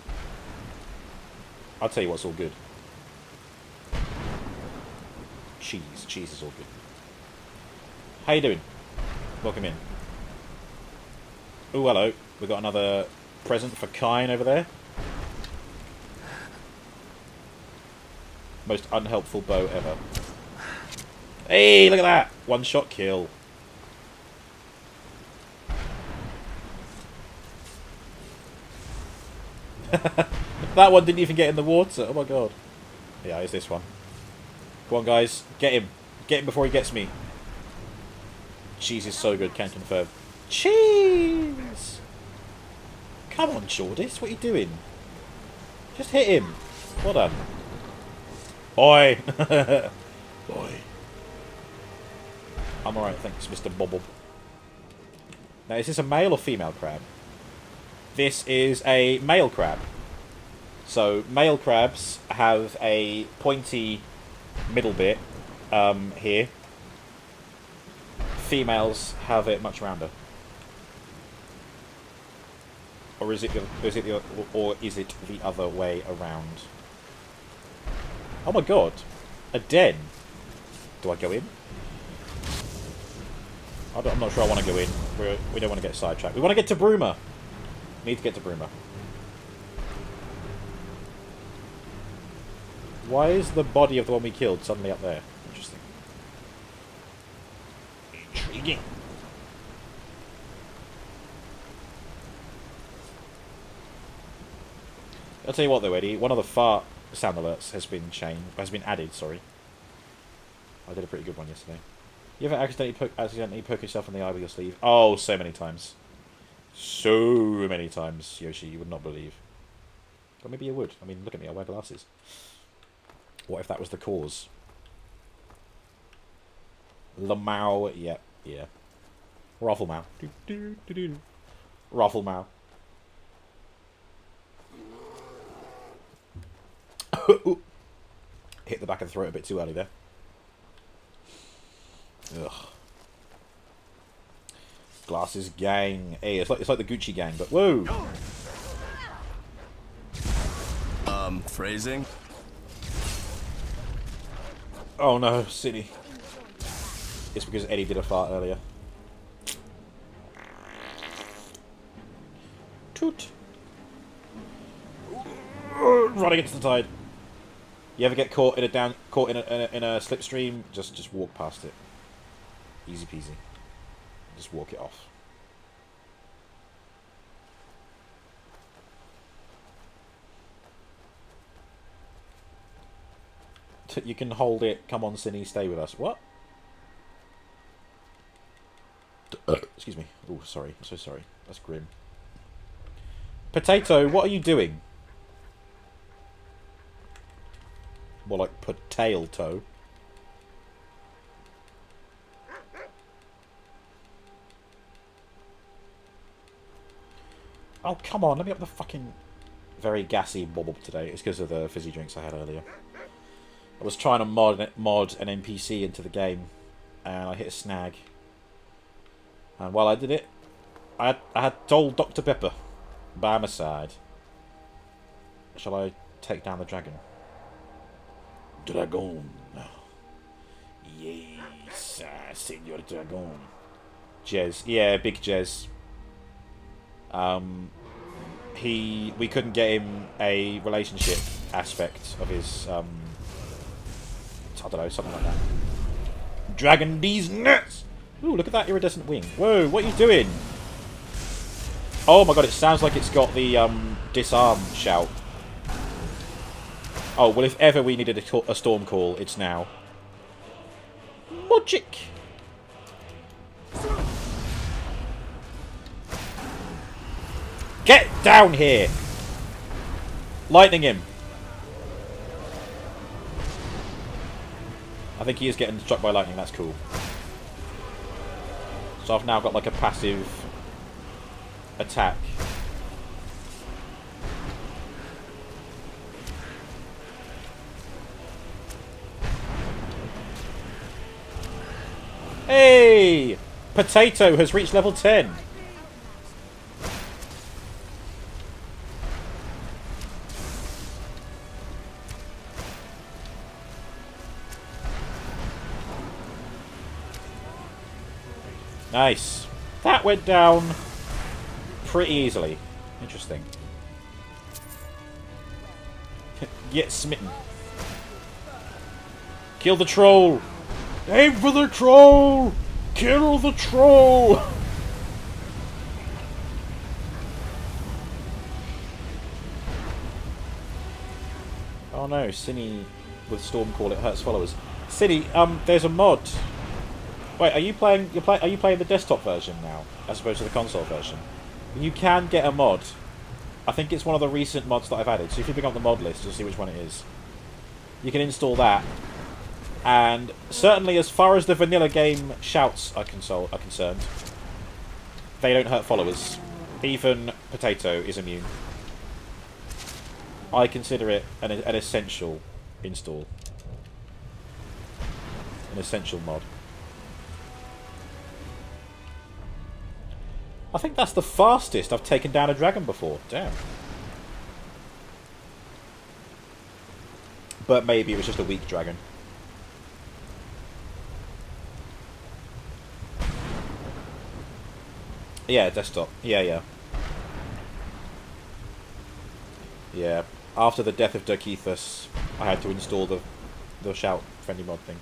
I'll tell you what's all good. Cheese. Cheese is all good. How you doing? Welcome in. Oh, hello. We've got another present for Kine over there. Most unhelpful bow ever. Hey, look at that! One-shot kill. That one didn't even get in the water. Oh my god. Yeah, it's this one. Come on, guys. Get him. Get him before he gets me. Cheese is so good, can confirm. Cheese! Come on, Jordis. What are you doing? Just hit him. Well done. Oi! Oi. I'm alright, thanks, Mr. Bobble. Now, is this a male or female crab? This is a male crab. So, male crabs have a pointy middle bit here. Females have it much rounder. Or is it the other way around? Oh my god. A den. Do I go in? I'm not sure I want to go in. We don't want to get sidetracked. We want to get to Bruma. Need to get to Bruma. Why is the body of the one we killed suddenly up there? Interesting. Intriguing. I'll tell you what though, Eddie. One of the fart sound alerts has been added. Sorry. I did a pretty good one yesterday. You ever accidentally poke yourself in the eye with your sleeve? Oh, so many times. So many times, Yoshi. You would not believe. Or maybe you would. I mean, look at me. I wear glasses. What if that was the cause? Lamau. Yeah. Yeah. Rafflemau. Rafflemau. Hit the back of the throat a bit too early there. Ugh. Glasses gang. Hey, it's like the Gucci gang, but whoa. Phrasing? Oh no, silly. It's because Eddie did a fart earlier. Toot. Run against the tide. You ever get caught in a slipstream? Just walk past it. Easy peasy. Just walk it off. You can hold it. Come on, Cinny, stay with us. What? Excuse me. Oh, sorry. I'm so sorry. That's grim. Potato, what are you doing? More like potato. Oh, come on, let me up the fucking... Very gassy bob today. It's because of the fizzy drinks I had earlier. I was trying to mod an NPC into the game, and I hit a snag. And while I did it, I had told Dr. Pepper by my side. Shall I take down the dragon? Dragon. Yes, Senor Dragon. Jez. Yeah, big Jez. We couldn't get him a relationship aspect of his, I don't know, something like that. Dragon these nuts! Ooh, look at that iridescent wing. Whoa, what are you doing? Oh my god, it sounds like it's got the, disarm shout. Oh, well, if ever we needed a storm call, it's now. Magic! Get down here! Lightning him! I think he is getting struck by lightning, that's cool. So I've now got like a passive attack. Hey! Potato has reached level 10. Nice. That went down pretty easily. Interesting. Get smitten. Kill the troll! Aim for the troll! Kill the troll! Oh no, Cinny with Stormcall, it hurts followers. Cinny, there's a mod. Wait, are you playing the desktop version now, as opposed to the console version? You can get a mod. I think it's one of the recent mods that I've added, so if you pick up the mod list, you'll see which one it is. You can install that. And certainly as far as the vanilla game shouts are concerned, they don't hurt followers. Even Potato is immune. I consider it an essential install. An essential mod. I think that's the fastest I've taken down a dragon before. Damn. But maybe it was just a weak dragon. Yeah, desktop. Yeah. Yeah. After the death of Dirkethus, I had to install the shout friendly mod thing.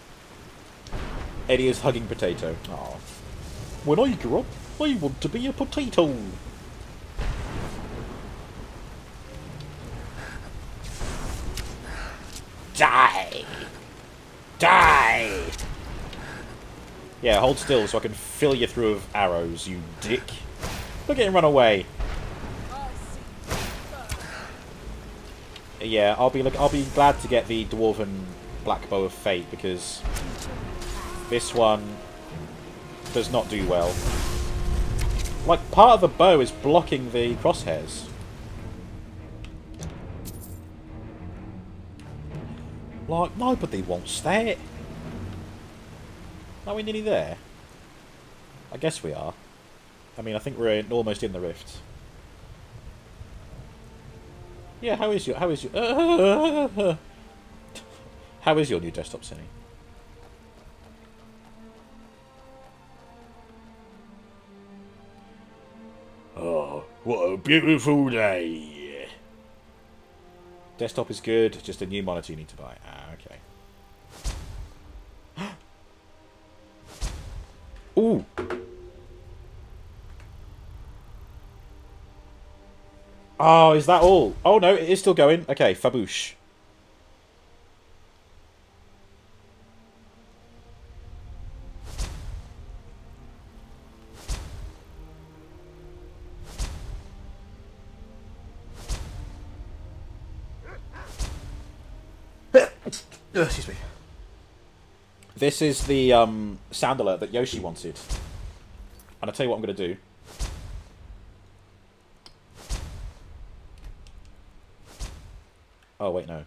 Eddie is hugging Potato. Aww. When I grow up, I want to be a potato. Die! Die! Yeah, hold still so I can fill you through with arrows, you dick. Look at him run away. Yeah, I'll be glad to get the Dwarven Black Bow of Fate because this one does not do well. Like, part of the bow is blocking the crosshairs. Like, nobody wants that. Are we nearly there? I guess we are. I mean, I think we're almost in the rift. Yeah, how is your how is your new desktop, Cinny? Oh, what a beautiful day. Desktop is good, just a new monitor you need to buy. Ah, okay. Ooh! Oh, is that all? Oh no, it is still going. Okay, Faboosh. Excuse me. This is the sound alert that Yoshi wanted. And I'll tell you what I'm going to do. Oh, wait, no.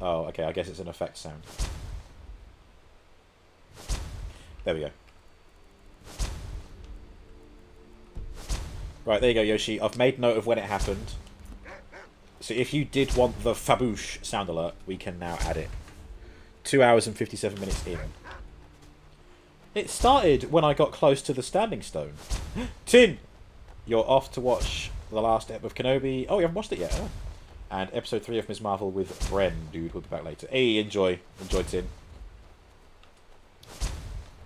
Oh, okay, I guess it's an effect sound. There we go. Right, there you go, Yoshi. I've made note of when it happened. So if you did want the faboosh sound alert, we can now add it. 2 hours and 57 minutes in. It started when I got close to the standing stone. Tin! You're off to watch the last ep of Kenobi. Oh, you haven't watched it yet, huh? And episode 3 of Ms. Marvel with Bren. Dude, we'll be back later. Hey, enjoy. Enjoy, Tin.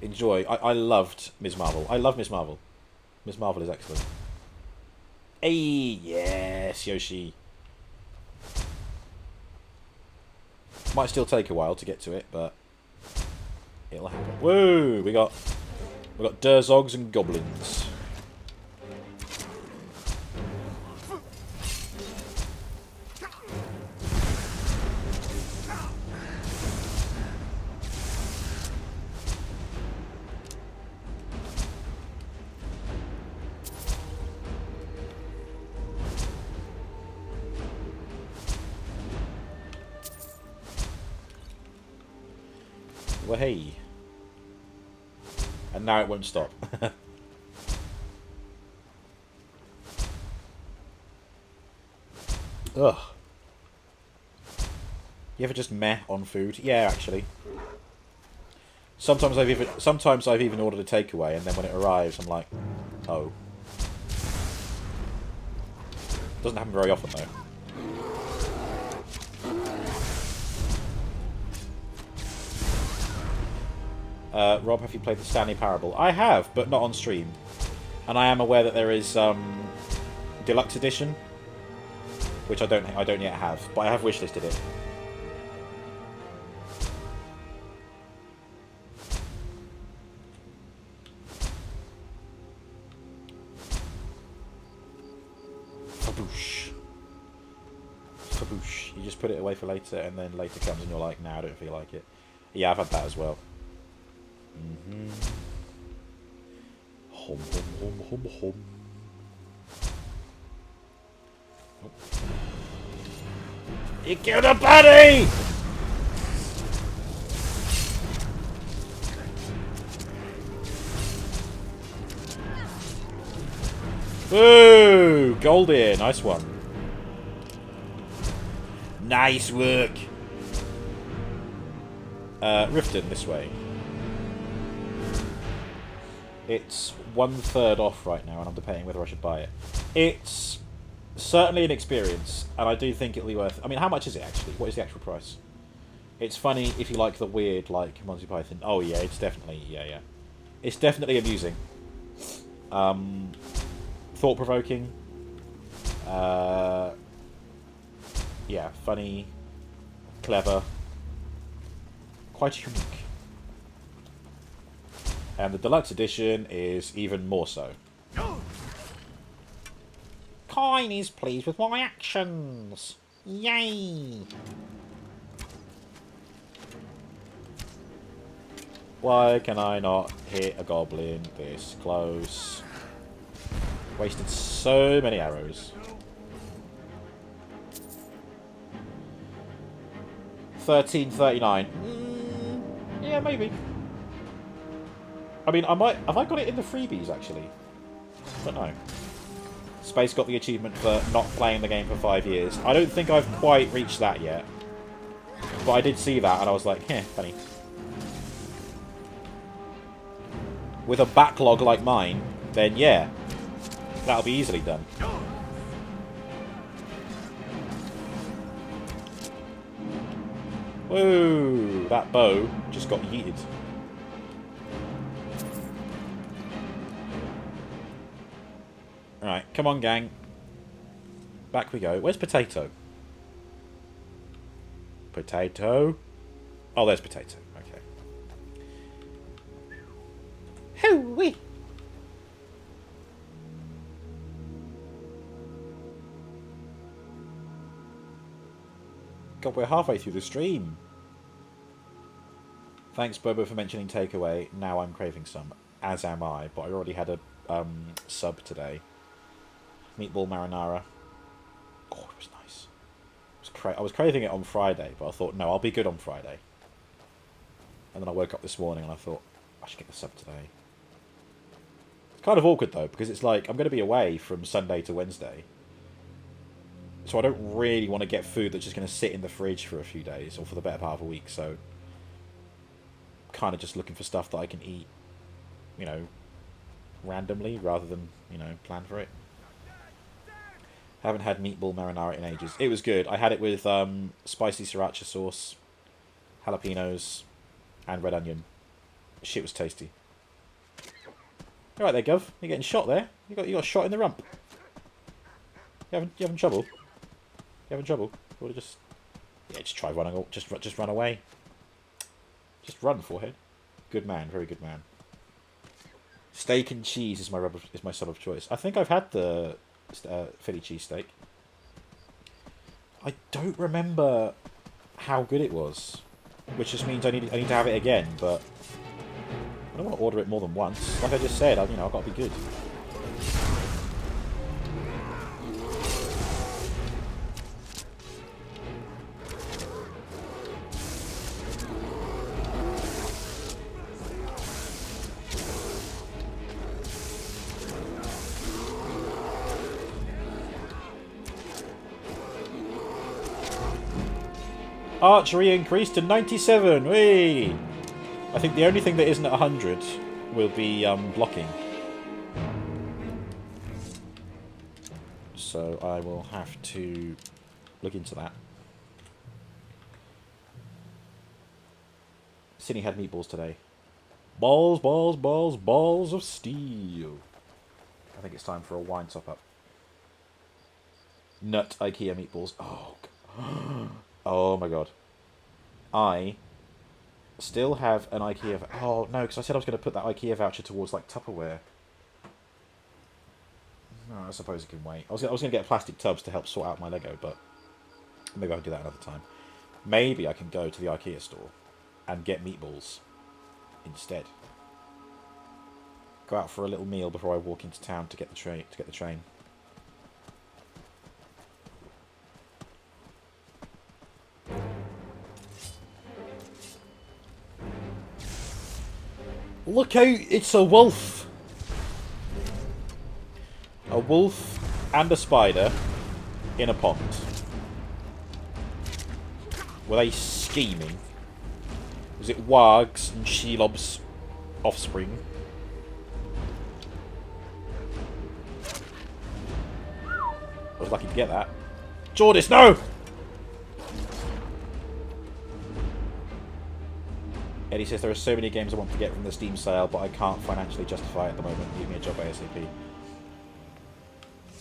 Enjoy. I loved Ms. Marvel. I love Ms. Marvel. Ms. Marvel is excellent. Hey, yes, Yoshi. Might still take a while to get to it, but it'll happen. Whoa, we got Durzogs and goblins. Well, hey. And now it won't stop. Ugh. You ever just meh on food? Yeah, actually. Sometimes I've even ordered a takeaway, and then when it arrives, I'm like, oh. Doesn't happen very often though. Rob, have you played the Stanley Parable? I have, but not on stream. And I am aware that there is deluxe edition, which I don't yet have, but I have wishlisted it. Faboosh. Faboosh. You just put it away for later, and then later comes and you're like, nah, I don't feel like it. Yeah, I've had that as well. Mm-hmm. Hum, hum, hum, hum, hum. Oh. You killed a buddy! Ooh, gold here, nice one. Nice work. Riften, this way. It's 1/3 off right now, and I'm debating whether I should buy it. It's certainly an experience, and I do think it'll be worth... I mean, how much is it, actually? What is the actual price? It's funny if you like the weird, like, Monty Python. Oh, yeah, it's definitely... Yeah. It's definitely amusing. Thought-provoking. Yeah, funny. Clever. Quite unique. And the deluxe edition is even more so. Kine is pleased with my actions. Yay! Why can I not hit a goblin this close? Wasted so many arrows. 1339. Yeah, maybe. I mean, I might... Have I got it in the freebies, actually? I don't know. Space got the achievement for not playing the game for 5 years. I don't think I've quite reached that yet. But I did see that, and I was like, funny. With a backlog like mine, then yeah. That'll be easily done. Whoa! That bow just got yeeted. Alright, come on, gang. Back we go. Where's Potato? Potato? Oh, there's Potato. Okay. Hooey! God, we're halfway through the stream. Thanks, Bobo, for mentioning takeaway. Now I'm craving some, as am I. But I already had a sub today. Meatball marinara. Oh, it was nice. I was craving it on Friday, but I thought, no, I'll be good on Friday. And then I woke up this morning and I thought, I should get the sub today. It's kind of awkward, though, because it's like, I'm going to be away from Sunday to Wednesday. So I don't really want to get food that's just going to sit in the fridge for a few days, or for the better part of a week, so... kind of just looking for stuff that I can eat, you know, randomly, rather than, you know, plan for it. Haven't had meatball marinara in ages. It was good. I had it with spicy sriracha sauce, jalapenos, and red onion. Shit was tasty. All right there, Gov. You're getting shot there. You got shot in the rump. You having trouble? You having trouble? Or just try running. Just run away. Just run, forehead. Good man, very good man. Steak and cheese is my sub of choice. I think I've had the Philly cheesesteak. I don't remember how good it was, which just means I need to have it again. But I don't want to order it more than once. Like I just said, I've got to be good. Archery increased to 97. Whee! I think the only thing that isn't at 100 will be blocking. So I will have to look into that. Cindy had meatballs today. Balls, balls, balls, balls of steel. I think it's time for a wine top-up. Nut IKEA meatballs. Oh, God. Oh my god. I still have an IKEA... Oh, no, because I said I was going to put that IKEA voucher towards, like, Tupperware. No, I suppose it can wait. I was going to get plastic tubs to help sort out my Lego, but maybe I'll do that another time. Maybe I can go to the IKEA store and get meatballs instead. Go out for a little meal before I walk into town to get the train. Look out, it's a wolf! A wolf and a spider in a pond. Were they scheming? Was it Warg's and Shelob's offspring? I was lucky to get that. Jordis, no! Eddie says there are so many games I want to get from the Steam sale, but I can't financially justify it at the moment. Give me a job ASAP.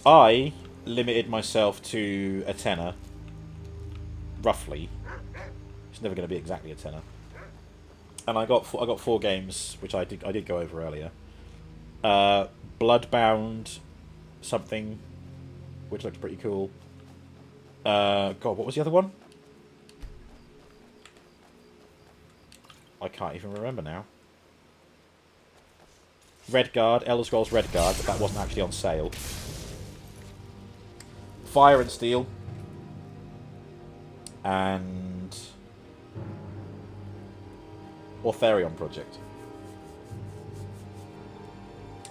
I limited myself to a tenner, roughly. It's never going to be exactly a tenner. And I got 4 games, which I did go over earlier. Bloodbound something, which looked pretty cool. God, what was the other one? I can't even remember now. Redguard, Elder Scrolls Redguard, but that wasn't actually on sale. Fire and Steel. And... Ortharion Project.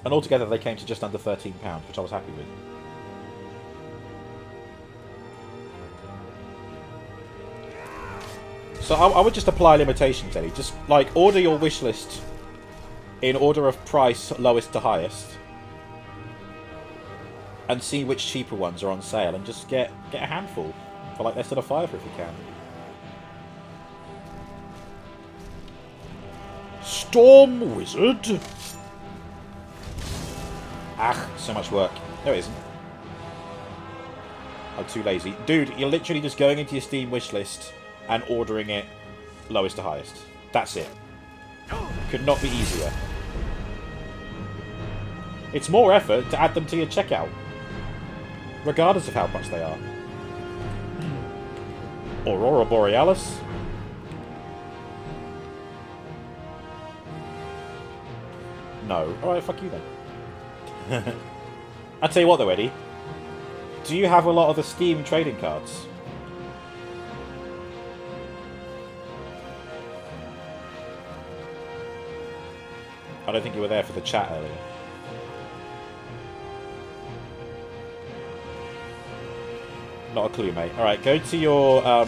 And altogether they came to just under £13, which I was happy with. So I would just apply limitations, Eddie. Just, like, order your wish list in order of price, lowest to highest. And see which cheaper ones are on sale, and just get a handful for, like, less than a £5 if you can. Storm Wizard? Ah, so much work. No, it isn't. I'm too lazy. Dude, you're literally just going into your Steam wish list and ordering it lowest to highest. That's it. Could not be easier. It's more effort to add them to your checkout, regardless of how much they are. Aurora Borealis. No. Alright, fuck you then. I'll tell you what though, Eddie. Do you have a lot of the Steam trading cards? I don't think you were there for the chat earlier. Not a clue, mate. Alright, go to your...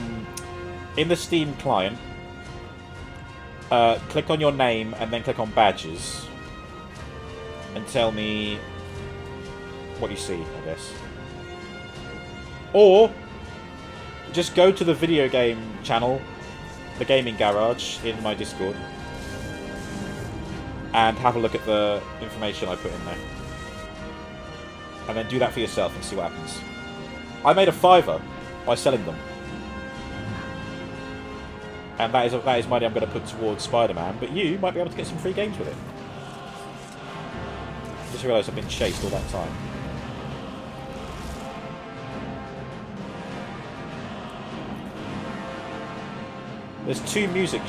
in the Steam client, click on your name and then click on badges. And tell me what you see, I guess. Or, just go to the video game channel, the Gaming Garage, in my Discord. And have a look at the information I put in there. And then do that for yourself and see what happens. I made a $5 by selling them. And that is money I'm going to put towards Spider-Man, but you might be able to get some free games with it. Just realised I've been chased all that time. There's 2 music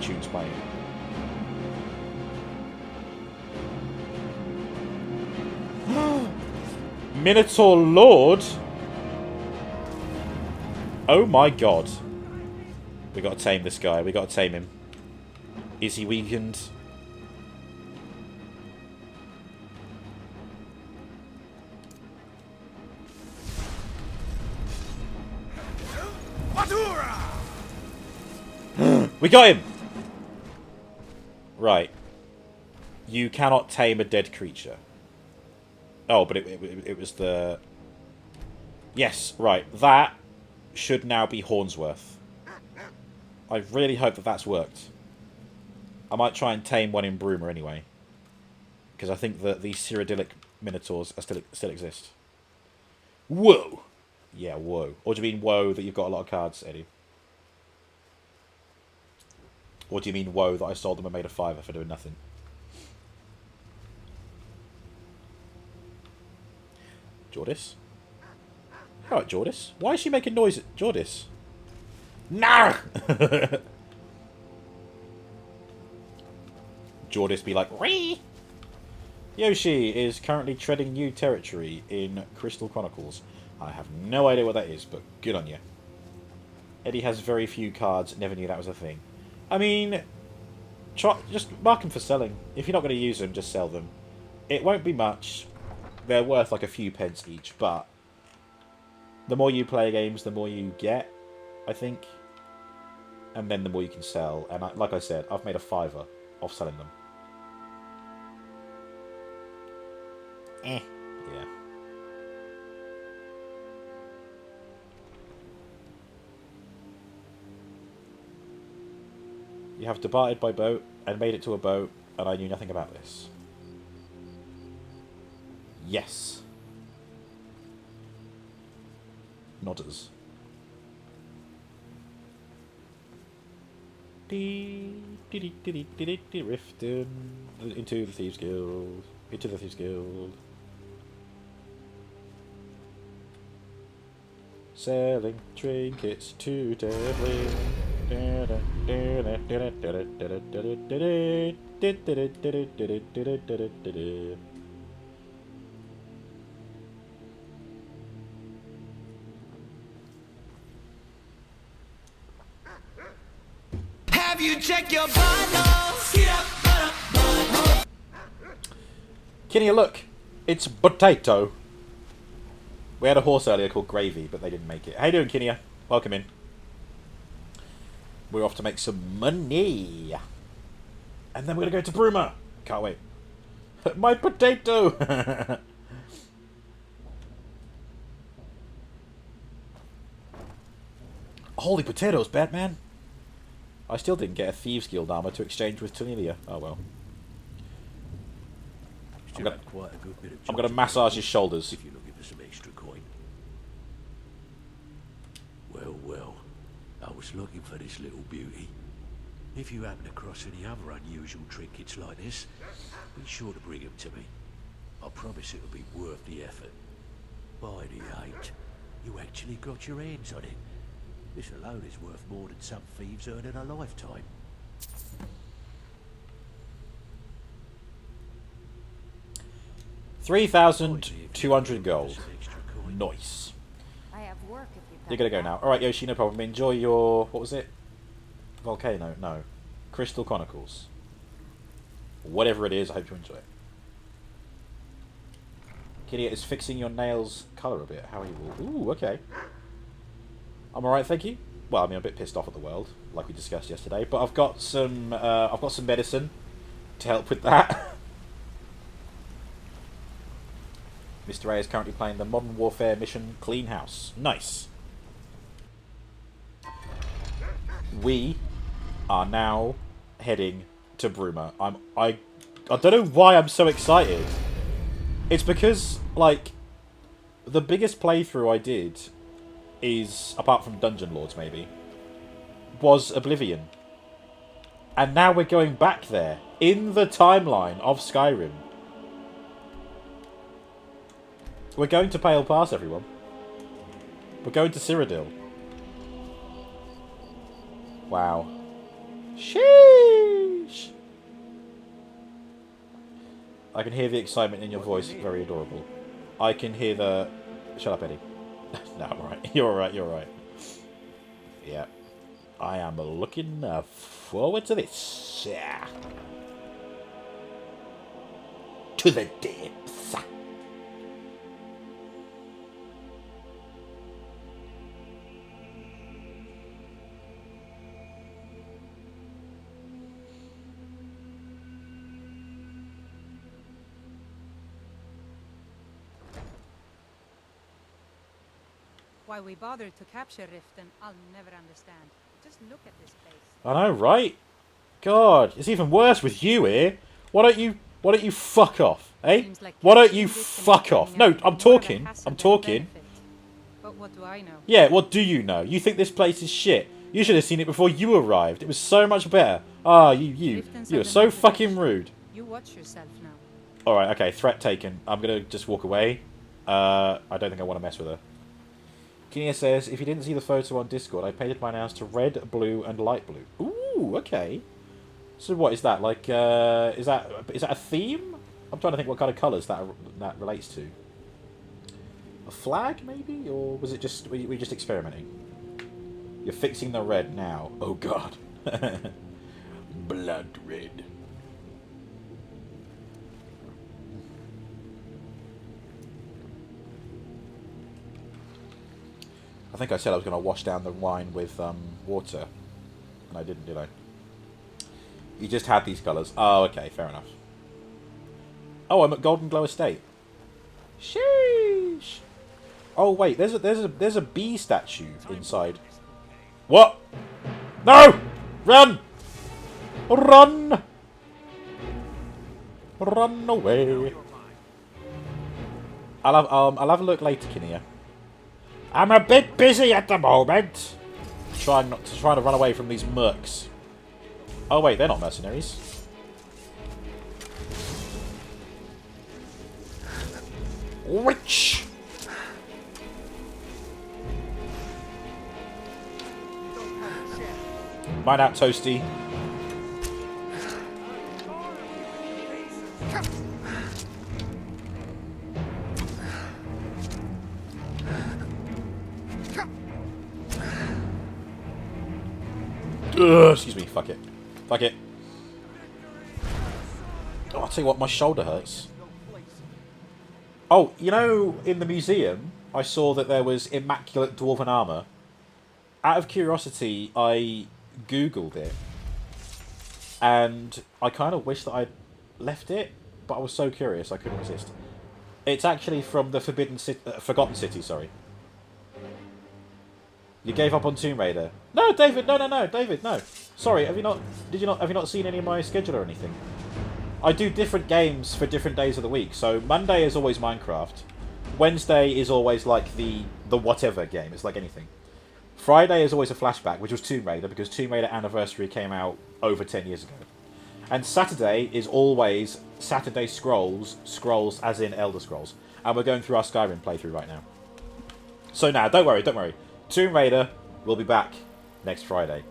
tunes playing. Minotaur Lord? Oh my god. We gotta tame this guy. We gotta tame him. Is he weakened? We got him! Right. You cannot tame a dead creature. Oh, but it was the... Yes, right. That should now be Hornsworth. I really hope that that's worked. I might try and tame one in Broomer anyway. Because I think that these Cyrodiilic Minotaurs are still exist. Whoa! Yeah, whoa. Or do you mean whoa that you've got a lot of cards, Eddie? Or do you mean whoa that I sold them and made a $5 for doing nothing? Jordis? Alright, Jordis. Why is she making noise at Jordis? No! Jordis be like, Wee! Yoshi is currently treading new territory in Crystal Chronicles. I have no idea what that is, but good on you. Eddie has very few cards, never knew that was a thing. I mean, just mark them for selling. If you're not going to use them, just sell them. It won't be much. They're worth like a few pence each, but the more you play games, the more you get, I think. And then the more you can sell. And like I said, I've made a $5 off selling them. Yeah. You have departed by boat and made it to a boat, and I knew nothing about this. Yes. Nodders. Riften into the Thieves Guild. Into the Thieves Guild. Selling trinkets to Devlin. Have you checked your vitals? Get up. Kenny, look! It's Potato. We had a horse earlier called Gravy, but they didn't make it. How you doing, Kinia? Welcome in. We're off to make some money. And then we're going to go to Bruma. Can't wait. My potato! Holy potatoes, Batman! I still didn't get a Thieves Guild armor to exchange with Cornelia. Oh well. I'm gonna massage his shoulders. If you're looking for some extra coin. Well, I was looking for this little beauty. If you happen across any other unusual trinkets like this, be sure to bring them to me. I promise it'll be worth the effort. By the 8, you actually got your hands on it. This alone is worth more than some thieves earn in a lifetime. 3,200 gold. Nice. I have work if you You're gonna go now. Alright, Yoshi, no problem. Enjoy your... What was it? Volcano? No. Crystal Chronicles. Whatever it is, I hope you enjoy it. Kitty is fixing your nails colour a bit. How are you all? Ooh, okay. I'm alright, thank you. Well, I mean, I'm a bit pissed off at the world, like we discussed yesterday, but I've got some medicine to help with that. Mr. A is currently playing the Modern Warfare mission Clean House. Nice. We are now heading to Bruma. I don't know why I'm so excited. It's because, like, the biggest playthrough I did is, apart from Dungeon Lords maybe, was Oblivion. And now we're going back there, in the timeline of Skyrim. We're going to Pale Pass, everyone. We're going to Cyrodiil. Wow. Sheesh! I can hear the excitement in your voice. Very adorable. I can hear the... Shut up, Eddie. No, I'm alright. You're alright, you're alright. Yeah. I am looking forward to this. Yeah. To the depths. Why we bothered to capture Riften, I'll never understand. Just look at this place. I know, right? God, it's even worse with you here. Why don't you fuck off, eh? Like Why don't you capturing Riften fuck is off? turning No, out to be I'm more of a talking. hassle I'm than a talking. benefit. But what do I know? Yeah, what do you know? You think this place is shit. You should have seen it before you arrived. It was so much better. Ah, you are so fucking rude. You watch yourself now. Alright, okay, threat taken. I'm gonna just walk away. I don't think I want to mess with her. Kinia says, if you didn't see the photo on Discord, I painted my nails to red, blue, and light blue. Ooh, okay. So what is that? Like, is that a theme? I'm trying to think what kind of colours that relates to. A flag, maybe? Or was it just... Were you just experimenting? You're fixing the red now. Oh, God. Blood red. I think I said I was going to wash down the wine with water. And I didn't, did I? You just had these colours. Oh, okay, fair enough. Oh, I'm at Golden Glow Estate. Sheesh. Oh wait, there's a bee statue inside. What? No! Run! Run! Run away. I'll have a look later, Kinia. I'm a bit busy at the moment. Trying to run away from these mercs. Oh wait, they're not mercenaries. Witch! Mine out, Toasty. Excuse me, fuck it. Fuck it. Oh, I'll tell you what, my shoulder hurts. Oh, you know, in the museum, I saw that there was immaculate dwarven armour. Out of curiosity, I googled it. And I kind of wish that I'd left it, but I was so curious I couldn't resist. It's actually from the Forgotten City, sorry. You gave up on Tomb Raider. No, David, no, David, no. Sorry, have you not seen any of my schedule or anything? I do different games for different days of the week. So Monday is always Minecraft. Wednesday is always like the whatever game. It's like anything. Friday is always a flashback, which was Tomb Raider, because Tomb Raider Anniversary came out over 10 years ago. And Saturday is always Saturday Scrolls as in Elder Scrolls. And we're going through our Skyrim playthrough right now. So now, don't worry. Tomb Raider will be back next Friday.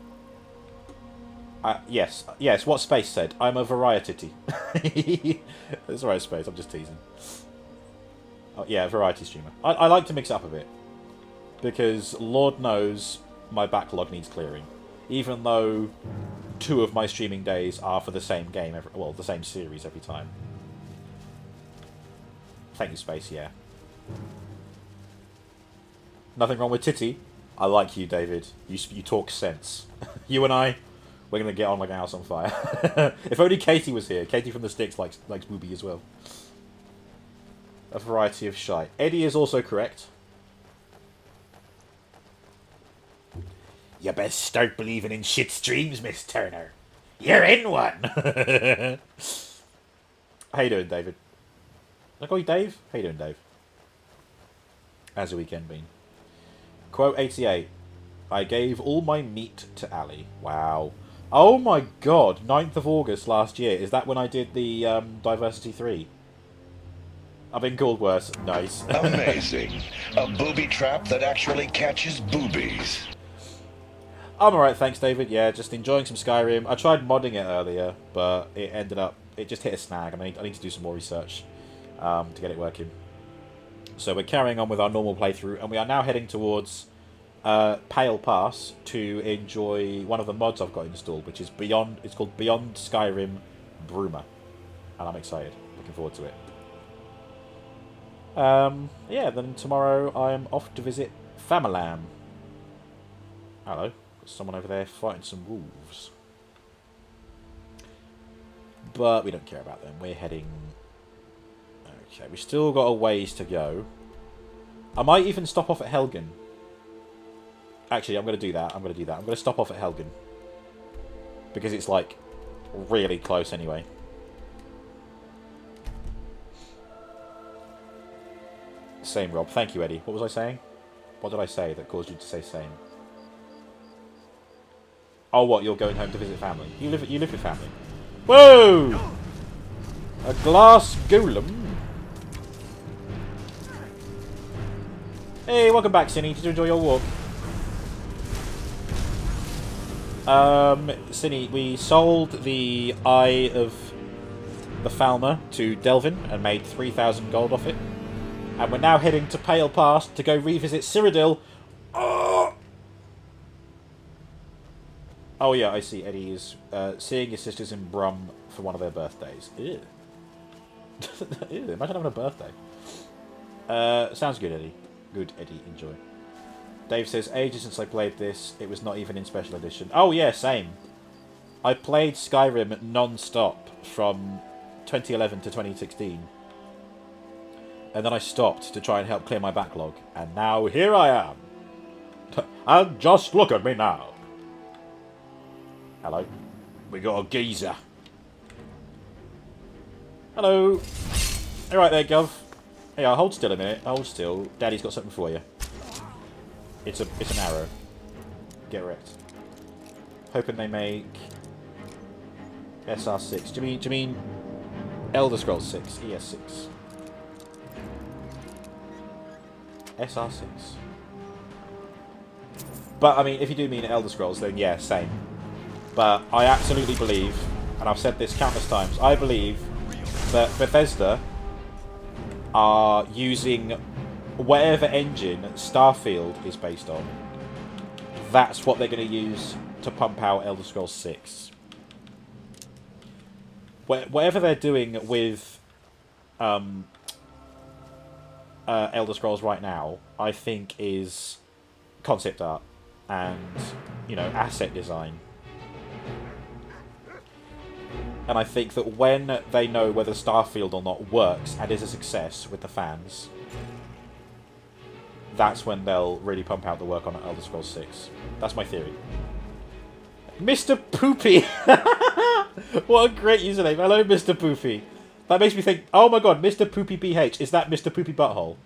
Yes, what Space said. I'm a variety. It's alright, Space, I'm just teasing. Oh, yeah, variety streamer. I like to mix it up a bit. Because Lord knows my backlog needs clearing. Even though 2 of my streaming days are for the same game, well, the same series every time. Thank you, Space, yeah. Nothing wrong with Titty. I like you, David. You talk sense. You and I, we're going to get on like a house on fire. If only Katie was here. Katie from the Sticks likes Booby as well. A variety of shite. Eddie is also correct. You best start believing in shit streams, Miss Turner. You're in one! How you doing, David? Did I call you Dave? How you doing, Dave? How's the weekend been? Quote 88. I gave all my meat to Ali. Wow. Oh my god, 9th of August last year. Is that when I did the Diversity 3? I've been called worse. Nice. Amazing. A booby trap that actually catches boobies. I'm alright, thanks, David. Yeah, just enjoying some Skyrim. I tried modding it earlier, but it ended up... It just hit a snag, and I need to do some more research to get it working. So we're carrying on with our normal playthrough, and we are now heading towards Pale Pass to enjoy one of the mods I've got installed, which is Beyond... It's called Beyond Skyrim Bruma. And I'm excited. Looking forward to it. Yeah, then tomorrow I'm off to visit Famalam. Hello. Someone over there fighting some wolves. But we don't care about them. We're heading... Okay, we've still got a ways to go. I might even stop off at Helgen. Actually, I'm going to do that. I'm going to stop off at Helgen. Because it's, like, really close anyway. Same, Rob. Thank you, Eddie. What was I saying? What did I say that caused you to say same? Oh, what? You're going home to visit family? You live with family? Whoa! A glass golem. Hey, welcome back, Cinny. Did you enjoy your walk? Cinny, we sold the Eye of the Falmer to Delvin and made 3,000 gold off it. And we're now heading to Pale Pass to go revisit Cyrodiil. Oh yeah, I see. Eddie is seeing his sisters in Brum for one of their birthdays. Ew. Ew, imagine having a birthday. Sounds good, Eddie. Good, Eddie. Enjoy. Dave says, ages since I played this. It was not even in Special Edition. Oh yeah, same. I played Skyrim non-stop from 2011 to 2016. And then I stopped to try and help clear my backlog. And now here I am. And just look at me now. Hello. We got a geezer. Hello. Alright there, Gov. Hey, hold still a minute. Hold still. Daddy's got something for you. It's an arrow. Get wrecked. Hoping they make SR6. Do you mean Elder Scrolls 6? ES6. SR6. But I mean, if you do mean Elder Scrolls, then yeah, same. But I absolutely believe, and I've said this countless times, I believe that Bethesda are using whatever engine Starfield is based on. That's what they're going to use to pump out Elder Scrolls 6. Whatever they're doing with Elder Scrolls right now, I think is concept art and, you know, asset design. And I think that when they know whether Starfield or not works and is a success with the fans, that's when they'll really pump out the work on Elder Scrolls 6. That's my theory. Mr. Poopy! What a great username. Hello, Mr. Poopy. That makes me think, oh my god, Mr. Poopy BH. Is that Mr. Poopy Butthole?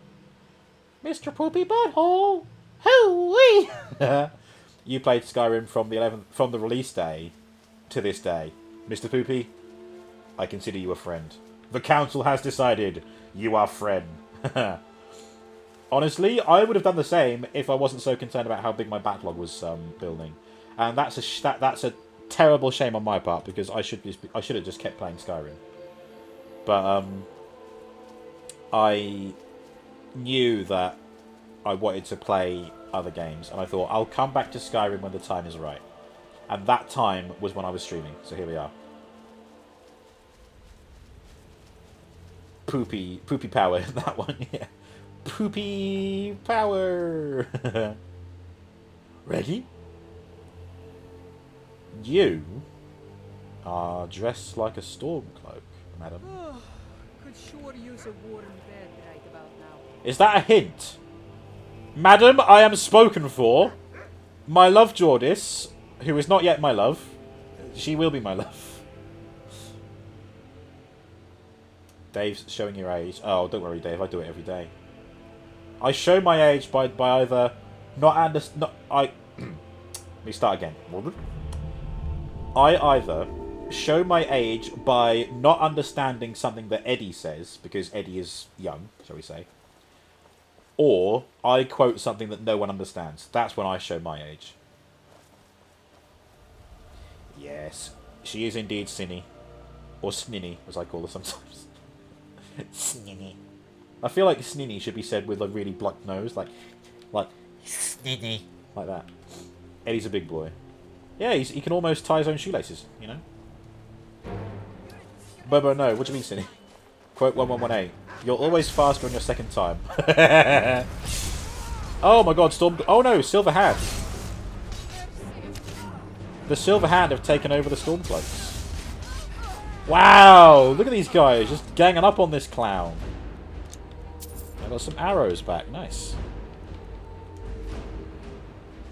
Mr. Poopy Butthole! Hoo-wee! You played Skyrim from the release day to this day. Mr. Poopy, I consider you a friend. The council has decided you are friend. Honestly, I would have done the same if I wasn't so concerned about how big my backlog was building. And that's a terrible shame on my part, because I should have just kept playing Skyrim. But I knew that I wanted to play other games, and I thought I'll come back to Skyrim when the time is right. And that time was when I was streaming, so here we are. Poopy power, that one, yeah. Poopy power! Ready? You are dressed like a storm cloak, madam. Could sure use a warm bed right about now. Is that a hint? Madam, I am spoken for. My love Jordis, who is not yet my love. She will be my love. Dave's showing your age. Oh, don't worry, Dave. I do it every day. I show my age by either not understand. Let me start again. I either show my age by not understanding something that Eddie says, because Eddie is young, shall we say, or I quote something that no one understands. That's when I show my age. Yes, she is indeed Sinny. Or Sninny, as I call her sometimes. Sninny. I feel like Sninny should be said with a really blocked nose, like Sninny, like that. Eddie's a big boy. Yeah, he can almost tie his own shoelaces, you know? Bobo, no, what do you mean, Sinny? Quote 1118. You're always faster on your second time. Oh my god, Storm... Oh no, Silver Hand. The Silver Hand have taken over the Stormcloaks. Wow, look at these guys just ganging up on this clown. I got some arrows back, nice.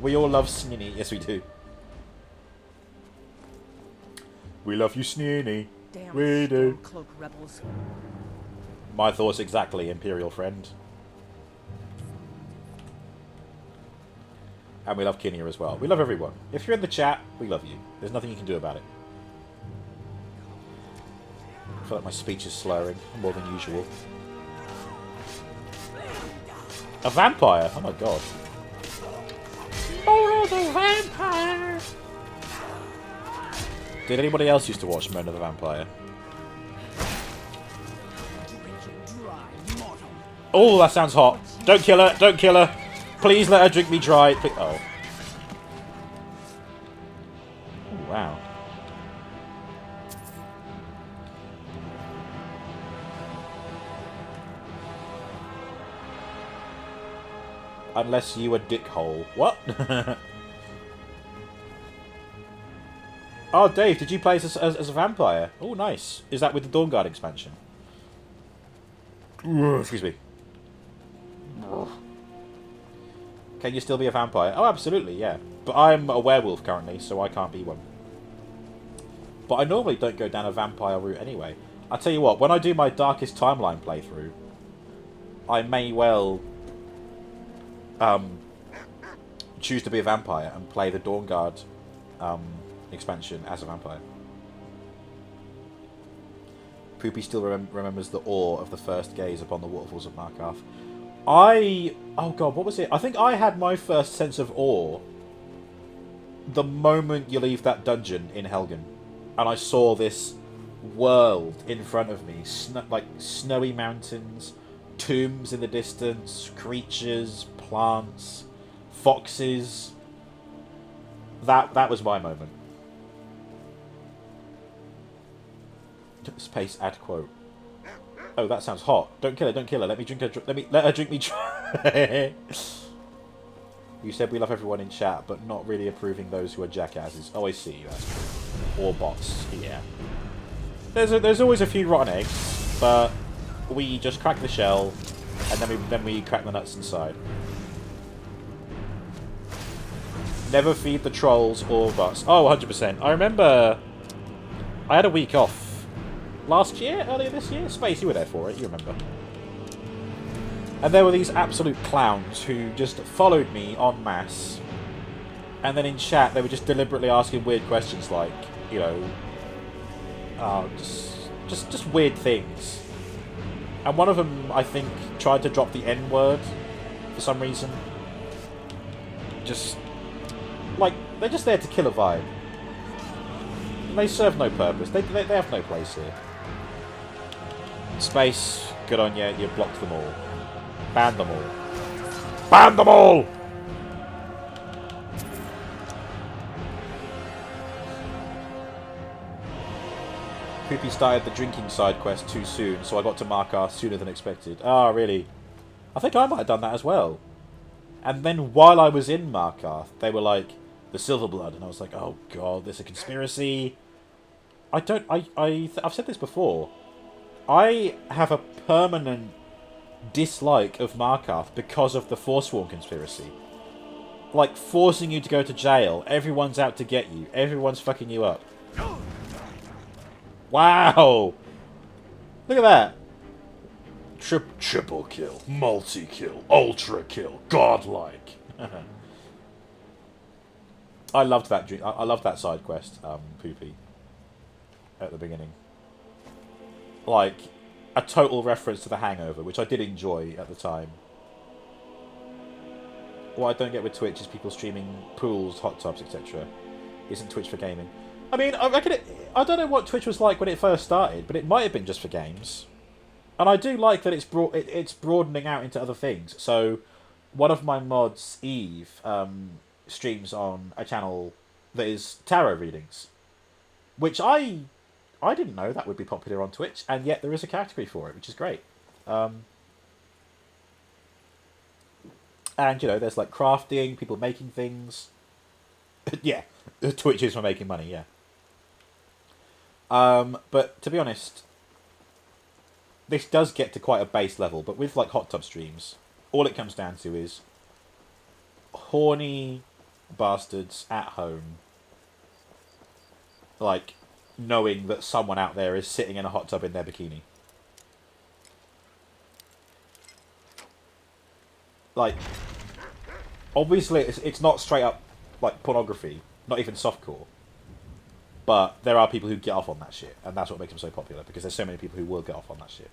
We all love Sninny, yes we do. We love you, Sninny. Damn We do. Stormcloak rebels. My thoughts exactly, Imperial friend. And we love Kinia as well. We love everyone. If you're in the chat, we love you. There's nothing you can do about it. I feel like my speech is slurring more than usual. A vampire? Oh my god. Oh, the vampire! Did anybody else used to watch Mona the Vampire? Oh, that sounds hot. Don't kill her. Don't kill her. Please let her drink me dry. Oh. Oh, wow. Unless you a dickhole. What? Oh, Dave, did you play as a vampire? Oh, nice. Is that with the Dawnguard expansion? Excuse me. Can you still be a vampire? Oh, absolutely, yeah. But I'm a werewolf currently, so I can't be one. But I normally don't go down a vampire route anyway. I'll tell you what, when I do my Darkest Timeline playthrough, I may well choose to be a vampire and play the Dawnguard expansion as a vampire. Poopy still remembers the awe of the first gaze upon the waterfalls of Markarth. Oh god, what was it? I think I had my first sense of awe the moment you leave that dungeon in Helgen. And I saw this world in front of me. Like snowy mountains, tombs in the distance, creatures, plants, foxes. That was my moment. Space ad quote. Oh, that sounds hot. Don't kill her, don't kill her. Let her drink me dry. You said we love everyone in chat, but not really approving those who are jackasses. Oh, I see. That's true. Or bots. Yeah. There's always a few rotten eggs, but we just crack the shell, and then we crack the nuts inside. Never feed the trolls or bots. Oh, 100%. I remember I had a week off last year, earlier this year. Space, you were there for it, you remember. And there were these absolute clowns who just followed me en masse. And then in chat, they were just deliberately asking weird questions like, you know, just weird things. And one of them, I think, tried to drop the N-word for some reason. Just, like, they're just there to kill a vibe. And they serve no purpose. They have no place here. Space, good on you. You blocked them all. Ban them all. Ban them all! Poopy started the drinking side quest too soon, so I got to Markarth sooner than expected. Ah, really? I think I might have done that as well. And then while I was in Markarth, they were like, the Silverblood, and I was like, oh god, there's a conspiracy. I've said this before. I have a permanent dislike of Markarth because of the Forsworn conspiracy. Like, forcing you to go to jail. Everyone's out to get you. Everyone's fucking you up. Wow! Look at that. Triple kill, multi-kill, ultra kill, godlike. I loved that. I loved that side quest, Poopy, at the beginning. Like, a total reference to The Hangover, which I did enjoy at the time. What I don't get with Twitch is people streaming pools, hot tubs, etc. Isn't Twitch for gaming? I mean, I reckon I don't know what Twitch was like when it first started, but it might have been just for games. And I do like that it's broadening out into other things. So, one of my mods, Eve, streams on a channel that is tarot readings, which I didn't know that would be popular on Twitch, and yet there is a category for it, which is great. And you know, there's like crafting, people making things. Yeah, Twitch is for making money. Yeah. But to be honest, this does get to quite a base level, but with like hot tub streams, all it comes down to is horny bastards at home, like, knowing that someone out there is sitting in a hot tub in their bikini. Like, obviously it's not straight up, like, pornography, not even softcore. But there are people who get off on that shit, and that's what makes them so popular, because there's so many people who will get off on that shit.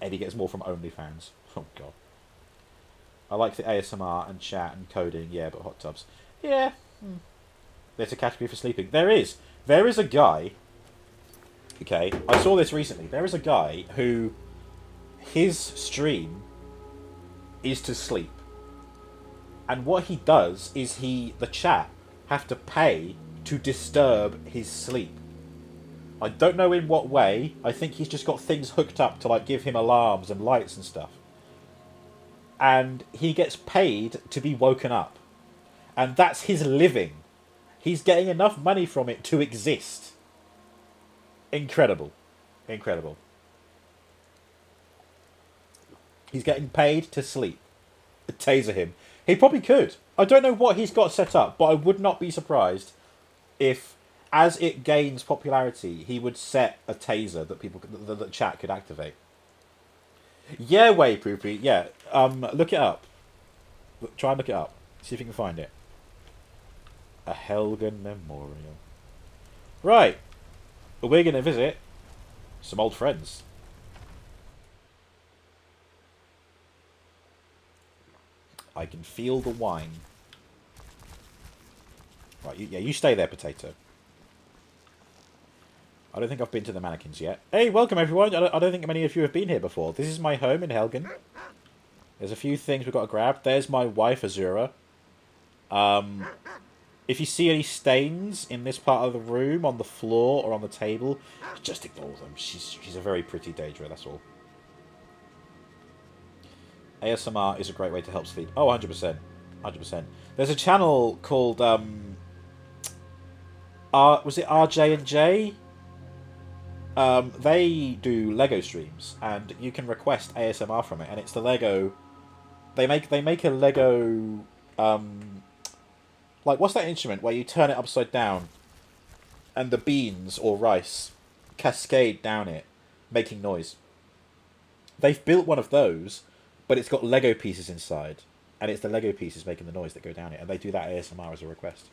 Eddie gets more from OnlyFans. Oh, God. I like the ASMR and chat and coding, yeah, but hot tubs. Yeah. There's a category for sleeping. There is. There is a guy, okay, I saw this recently. There is a guy who, his stream is to sleep. And what he does is the chat have to pay to disturb his sleep. I don't know in what way. I think he's just got things hooked up to like give him alarms and lights and stuff. And he gets paid to be woken up. And that's his living. He's getting enough money from it to exist. Incredible. Incredible. He's getting paid to sleep. Taser him. He probably could. I don't know what he's got set up, but I would not be surprised if, as it gains popularity, he would set a taser that people, the chat could activate. Yeah, way Poopy. Yeah, look it up. Try and look it up. See if you can find it. A Helgen Memorial. Right. We're going to visit some old friends. I can feel the wine. Right, you stay there, Potato. I don't think I've been to the mannequins yet. Hey, welcome everyone. I don't think many of you have been here before. This is my home in Helgen. There's a few things we've got to grab. There's my wife, Azura. If you see any stains in this part of the room, on the floor or on the table, just ignore them. She's a very pretty Daedra, that's all. ASMR is a great way to help sleep. Oh, 100%. 100%. There's a channel called, was it RJ&J? They do Lego streams, and you can request ASMR from it, and it's the Lego... They make a Lego, like, what's that instrument where you turn it upside down, and the beans, or rice, cascade down it, making noise. They've built one of those, but it's got Lego pieces inside, and it's the Lego pieces making the noise that go down it, and they do that ASMR as a request.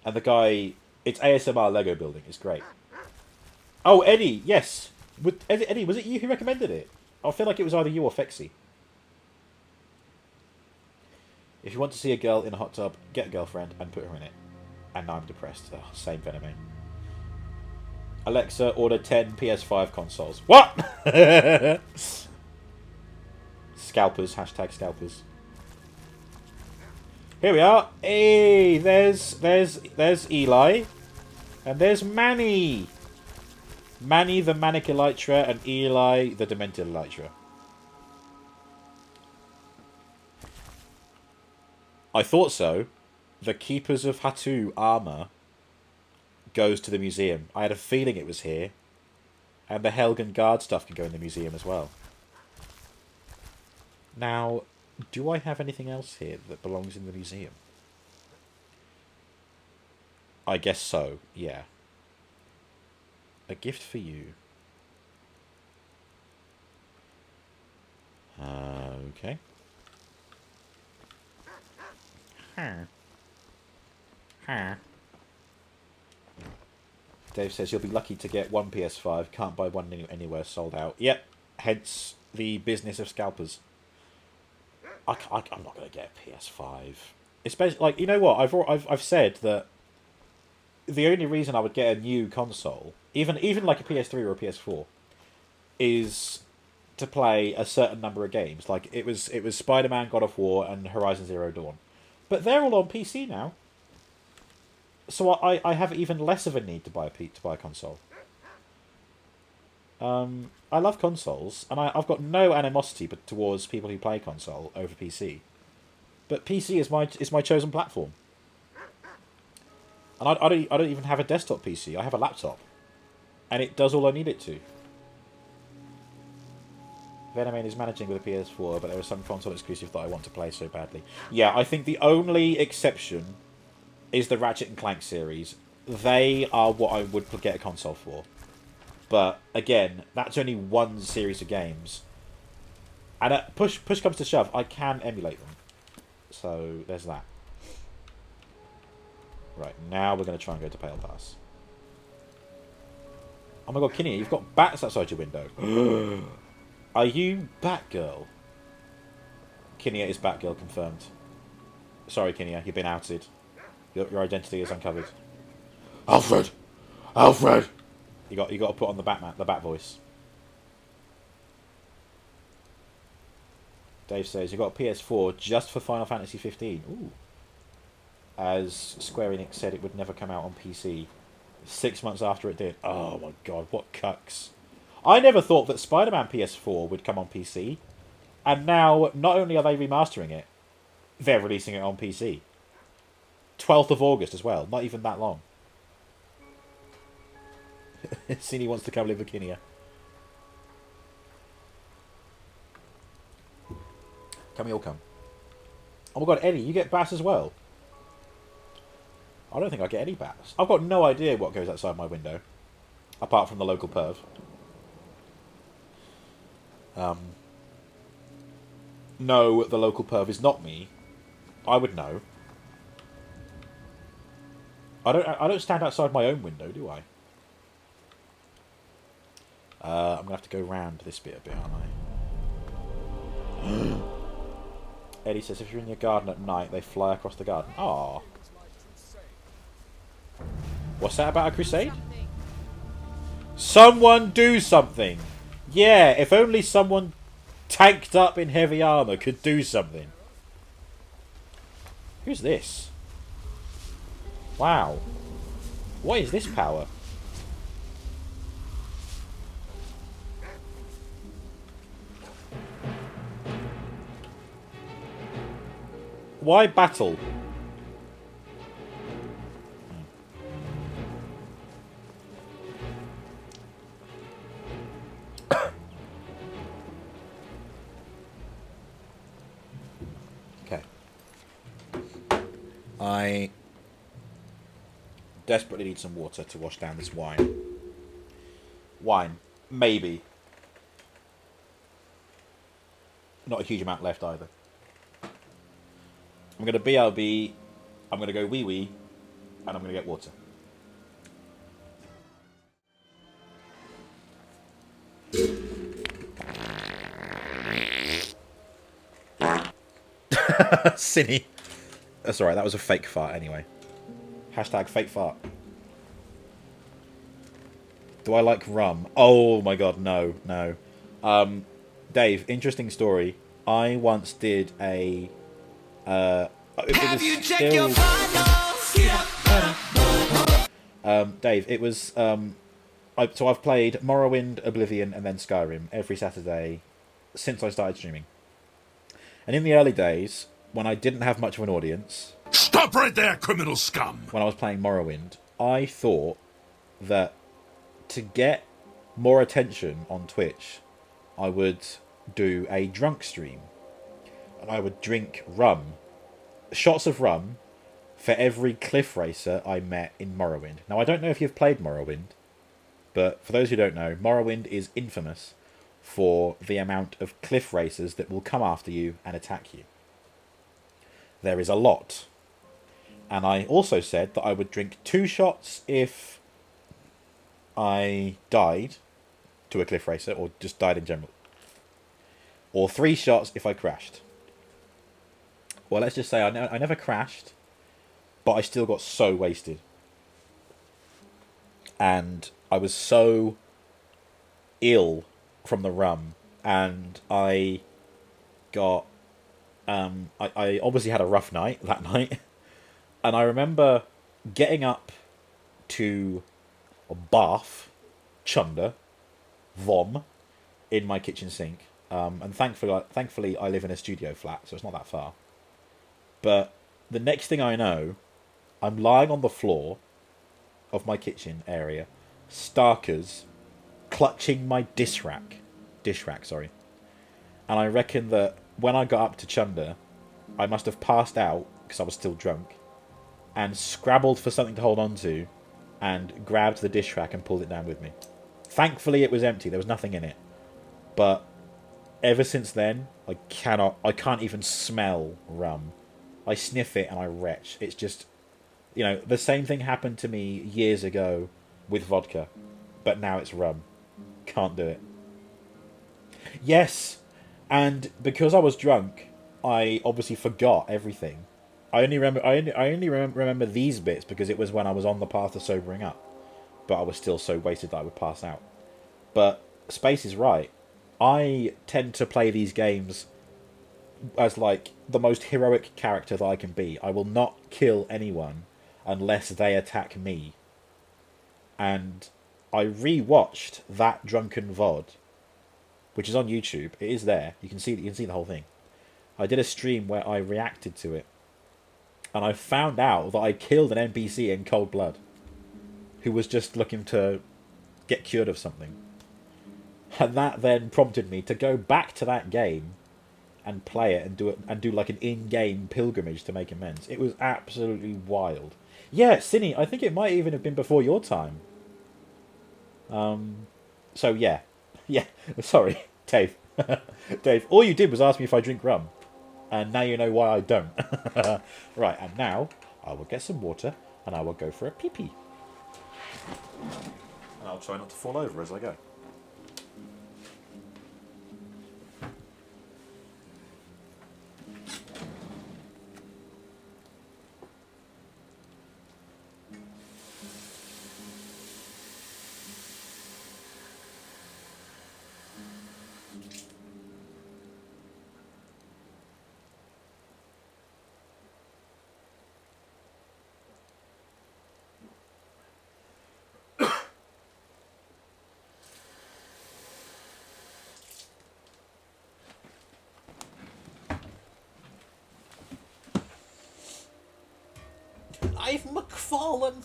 And the guy... It's ASMR Lego building. It's great. Oh, Eddie, yes. Eddie, was it you who recommended it? I feel like it was either you or Fexy. If you want to see a girl in a hot tub, get a girlfriend and put her in it. And now I'm depressed. Oh, same Venomine. Alexa, order 10 PS5 consoles. What? Scalpers, hashtag scalpers. Here we are. Hey, there's Eli. And there's Manny. Manny the Manic Elytra and Eli the Demented Elytra. I thought so. The Keepers of Hatu armor goes to the museum. I had a feeling it was here. And the Helgen Guard stuff can go in the museum as well. Now, do I have anything else here that belongs in the museum? I guess so, yeah. A gift for you. Okay. Dave says you'll be lucky to get one PS5. Can't buy one anywhere, sold out. Yep. Hence the business of scalpers. I'm not going to get a PS5. Especially, like, you know what? I've said that the only reason I would get a new console, even like a PS3 or a PS4, is to play a certain number of games. Like it was Spider-Man, God of War, and Horizon Zero Dawn, but they're all on PC now. So I have even less of a need to buy a console. I love consoles, and I've got no animosity towards people who play console over PC. But PC is my chosen platform. And I don't even have a desktop PC. I have a laptop, and it does all I need it to. Venomane is managing with a PS4, but there are some console exclusive that I want to play so badly. Yeah, I think the only exception is the Ratchet and Clank series. They are what I would get a console for. But again, that's only one series of games, and push comes to shove, I can emulate them. So there's that. Right, now we're going to try and go to Pale Pass. Oh my god, Kinney, you've got bats outside your window. Are you Batgirl? Kinney is Batgirl confirmed. Sorry, Kinney, you've been outed. Your identity is uncovered. Alfred! Alfred! You got to put on the Bat voice. Dave says you got a PS4 just for Final Fantasy 15. Ooh. As Square Enix said it would never come out on PC 6 months after it did. Oh my god, what cucks. I never thought that Spider-Man PS4 would come on PC, and now not only are they remastering it, they're releasing it on PC. 12th of August as well, not even that long. Cine wants to come live with Kinia. Can we all come? Oh my god, Eddie, you get bats as well? I don't think I get any bats. I've got no idea what goes outside my window, apart from the local perv. No, the local perv is not me. I would know. I don't stand outside my own window, do I? I'm gonna have to go round this bit a bit, aren't I? Eddie says if you're in your garden at night, they fly across the garden. Aww. What's that about a crusade? Someone do something! Yeah, if only someone tanked up in heavy armour could do something. Who's this? Wow. What is this power? Why battle? Okay. I desperately need some water to wash down this wine. Wine. Maybe. Not a huge amount left either. I'm going to BRB, I'm going to go wee-wee, and I'm going to get water. Cinny. That's alright, that was a fake fart anyway. Hashtag fake fart. Do I like rum? Oh my god, no, no. Dave, interesting story. I once did a. Have you checked your vitals? Get up, Dave, it was. So I've played Morrowind, Oblivion, and then Skyrim every Saturday since I started streaming. And in the early days, when I didn't have much of an audience, Stop right there, criminal scum! when I was playing Morrowind, I thought that to get more attention on Twitch, I would do a drunk stream. And I would drink rum, shots of rum, for every cliff racer I met in Morrowind. Now, I don't know if you've played Morrowind, but for those who don't know, Morrowind is infamous for the amount of cliff racers that will come after you and attack you. There is a lot. And I also said that I would drink 2 shots if I died to a cliff racer, or just died in general. Or 3 shots if I crashed. Well, let's just say I never crashed, but I still got so wasted. And I was so ill from the rum, and I got... I obviously had a rough night that night, and I remember getting up to a bath, chunder, vom, in my kitchen sink, and thankfully I live in a studio flat, so it's not that far. But the next thing I know, I'm lying on the floor of my kitchen area, starkers, clutching my dish rack, and I reckon that when I got up to chunder, I must have passed out, because I was still drunk, and scrabbled for something to hold on to, and grabbed the dish rack and pulled it down with me. Thankfully it was empty, there was nothing in it. But ever since then, I can't even smell rum. I sniff it and I retch. It's just, the same thing happened to me years ago with vodka, but now it's rum. Can't do it. Yes, and because I was drunk, I obviously forgot everything. I only remember these bits because it was when I was on the path of sobering up, but I was still so wasted that I would pass out. But Space is right. I tend to play these games as like the most heroic character that I can be. I will not kill anyone unless they attack me. And I re-watched that drunken VOD, which is on YouTube. It is there. You can see the whole thing. I did a stream where I reacted to it, and I found out that I killed an NPC in cold blood, who was just looking to get cured of something. And that then prompted me to go back to that game and play it and do like an in-game pilgrimage to make amends. It was absolutely wild. Yeah, Cinny, I think it might even have been before your time. So yeah. Sorry, Dave. Dave, all you did was ask me if I drink rum, and now you know why I don't. Right, and now I will get some water and I will go for a pee-pee. And I'll try not to fall over as I go. I've McFallen.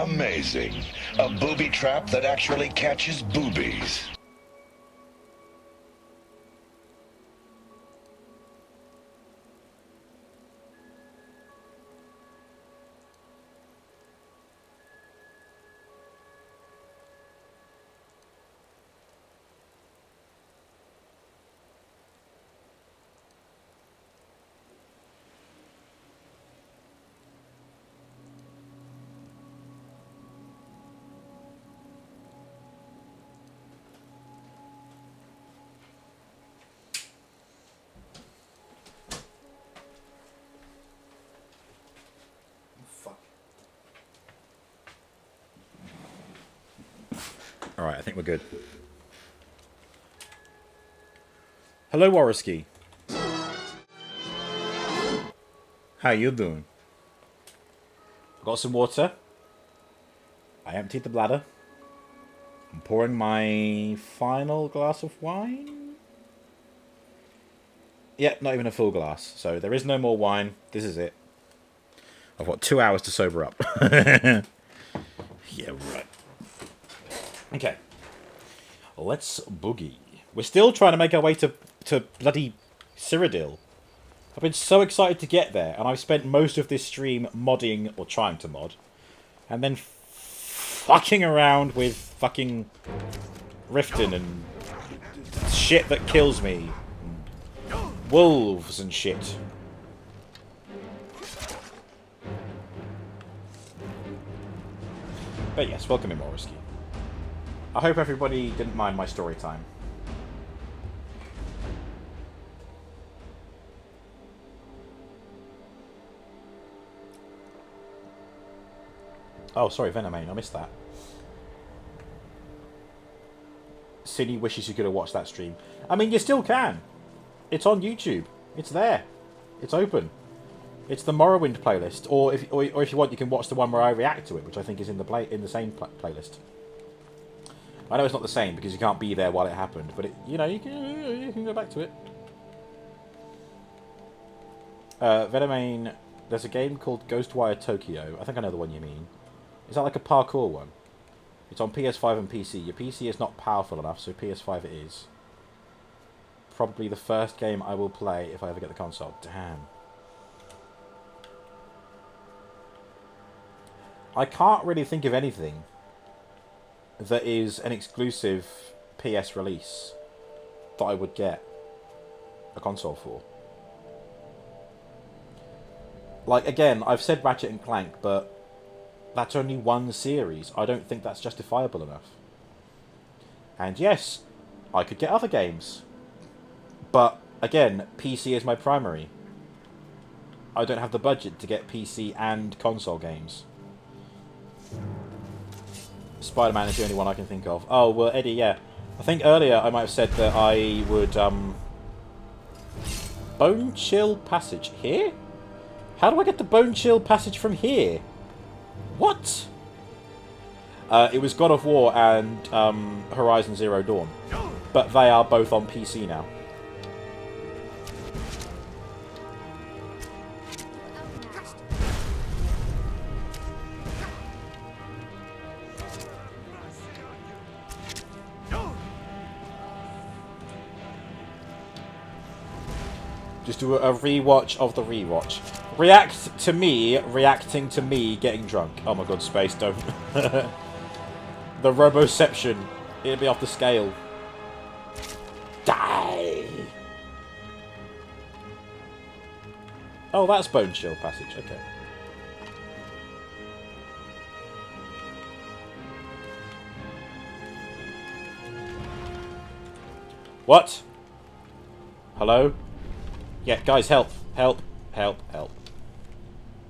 Amazing. A booby trap that actually catches boobies. Alright, I think we're good. Hello, Wariski. How you doing? I got some water. I emptied the bladder. I'm pouring my final glass of wine. Yeah, not even a full glass. So there is no more wine. This is it. I've got 2 hours to sober up. Yeah, right. Okay. Let's boogie. We're still trying to make our way to bloody Cyrodiil. I've been so excited to get there, and I've spent most of this stream modding, or trying to mod, and then fucking around with fucking Riften and shit that kills me. And wolves and shit. But yes, welcome in, Moriski. I hope everybody didn't mind my story time. Oh, sorry, Venomane, I missed that. Cindy wishes you could have watched that stream. I mean, you still can. It's on YouTube. It's there. It's open. It's the Morrowind playlist, or if you want, you can watch the one where I react to it, which I think is in the same playlist. I know it's not the same because you can't be there while it happened, but you can go back to it. Venomane, there's a game called Ghostwire Tokyo. I think I know the one you mean. Is that like a parkour one? It's on PS5 and PC. Your PC is not powerful enough, so PS5 it is. Probably the first game I will play if I ever get the console. Damn. I can't really think of anything that is an exclusive PS release that I would get a console for. Like, again, I've said Ratchet and Clank, but that's only one series. I don't think that's justifiable enough. And yes, I could get other games. But, again, PC is my primary. I don't have the budget to get PC and console games. Spider-Man is the only one I can think of. Oh, well, Eddie, yeah. I think earlier I might have said that I would, Bone Chill Passage. Here? How do I get the Bone Chill Passage from here? What? It was God of War and, Horizon Zero Dawn. But they are both on PC now. Just do a rewatch of the rewatch. React to me reacting to me getting drunk. Oh my god, Space, don't. The Roboception. It'll be off the scale. Die! Oh, that's Bone Chill Passage. Okay. What? Hello? Yeah, guys, help. Help. Help. Help.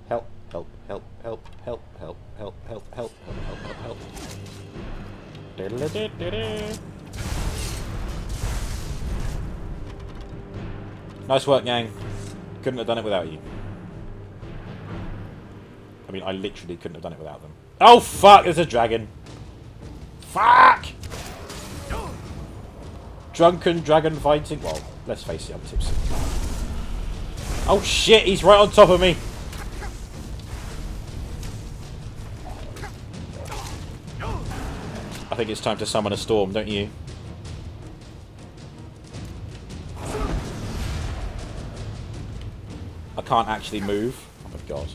Help. Help. Help. Help. Help. Help. Help. Help. Help. Help. Help. Help. Help. Nice work, gang. Couldn't have done it without you. I mean, I literally couldn't have done it without them. Oh, fuck! There's a dragon. Fuck! Drunken dragon fighting. Well, let's face it, I'm tipsy. Oh shit, he's right on top of me. I think it's time to summon a storm, don't you? I can't actually move. Oh my god.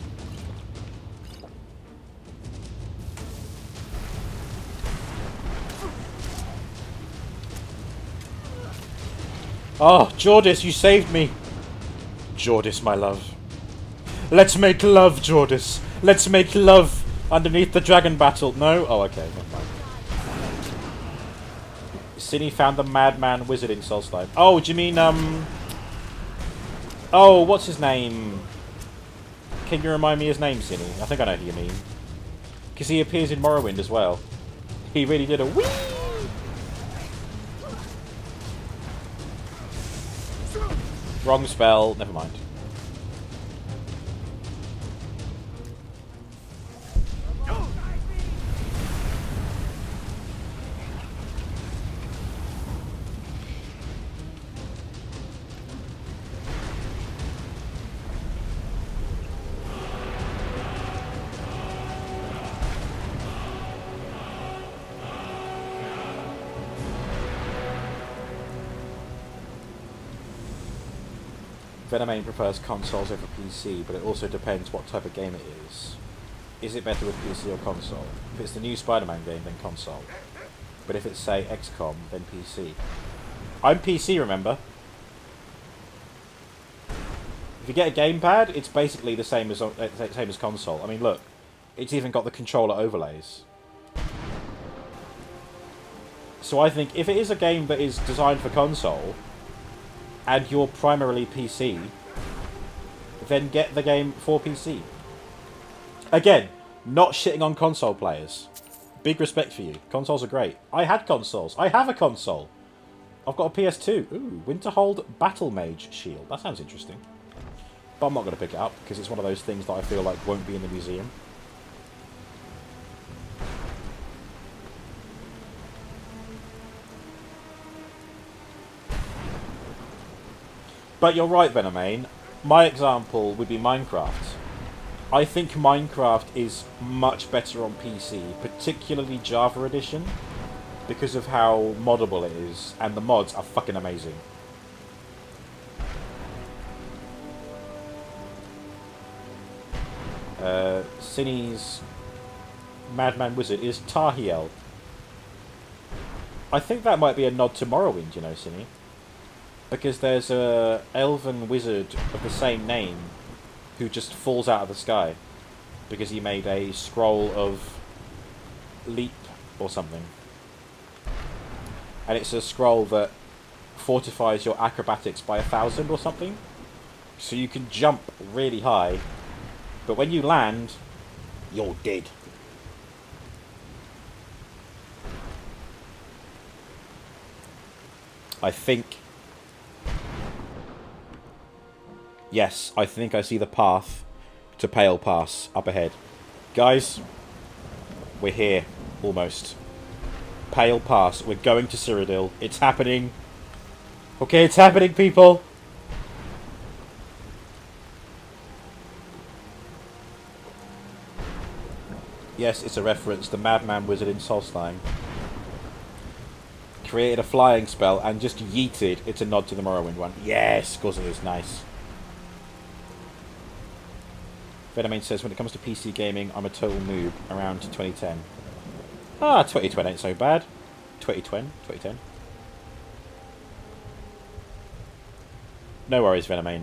Oh, Jordis, you saved me. Jordis, my love. Let's make love, Jordis. Let's make love underneath the dragon battle. No? Oh, okay. Never mind. Cine found the madman wizard in Solstheim. Oh, do you mean, oh, what's his name? Can you remind me his name, Cine? I think I know who you mean. Because he appears in Morrowind as well. He really did a whee! Wrong spell. Never mind. Venomane prefers consoles over PC, but it also depends what type of game it is. Is it better with PC or console? If it's the new Spider-Man game, then console. But if it's, say, XCOM, then PC. I'm PC, remember? If you get a gamepad, it's basically the same as console. I mean, look, it's even got the controller overlays. So I think if it is a game that is designed for console, and you're primarily PC, then get the game for PC. Again, not shitting on console players. Big respect for you. Consoles are great. I had consoles. I have a console. I've got a PS2. Ooh, Winterhold Battle Mage Shield. That sounds interesting. But I'm not going to pick it up, because it's one of those things that I feel like won't be in the museum. But you're right, Venomane. My example would be Minecraft. I think Minecraft is much better on PC, particularly Java Edition, because of how moddable it is, and the mods are fucking amazing. Cine's Madman Wizard is Tahiel. I think that might be a nod to Morrowind, you know, Cine. Because there's a elven wizard of the same name who just falls out of the sky because he made a scroll of leap or something. And it's a scroll that fortifies your acrobatics by 1,000 or something. So you can jump really high, but when you land, you're dead. I think... Yes, I think I see the path to Pale Pass up ahead. Guys, we're here, almost. Pale Pass, we're going to Cyrodiil. It's happening. Okay, it's happening, people. Yes, it's a reference. The Madman Wizard in Solstheim created a flying spell and just yeeted. It's a nod to the Morrowind one. Yes, of course it is. Nice. Venomane says, when it comes to PC gaming, I'm a total noob around 2010. Ah, 2020 ain't so bad. 2010. No worries, Venomane.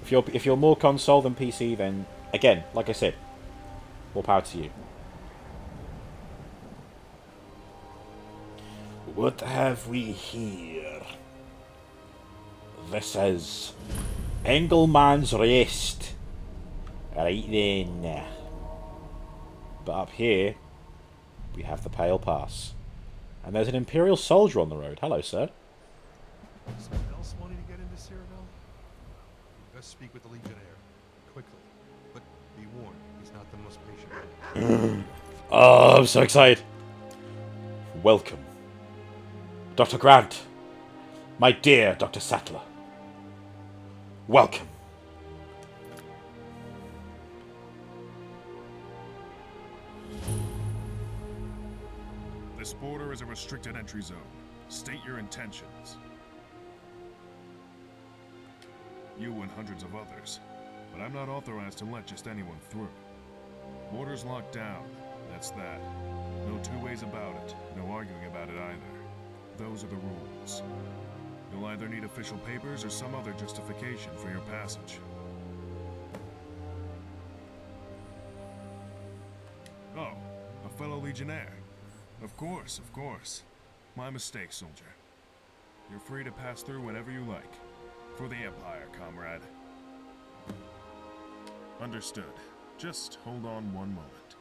If you're more console than PC, then again, like I said, more power to you. What have we here? This is Engelman's Rest. Right then. But up here, we have the Pale Pass. And there's an Imperial soldier on the road. Hello, sir. Someone else wanting to get into Cyrodiil? Best speak with the Legionnaire. Quickly. But be warned, he's not the most patient man. Oh, I'm so excited. Welcome. Dr. Grant. My dear Dr. Sattler. Welcome. This border is a restricted entry zone. State your intentions. You and hundreds of others. But I'm not authorized to let just anyone through. Border's locked down. That's that. No two ways about it. No arguing about it either. Those are the rules. You'll either need official papers or some other justification for your passage. Oh, a fellow Legionnaire. Of course, of course. My mistake, soldier. You're free to pass through whenever you like. For the Empire, comrade. Understood. Just hold on one moment.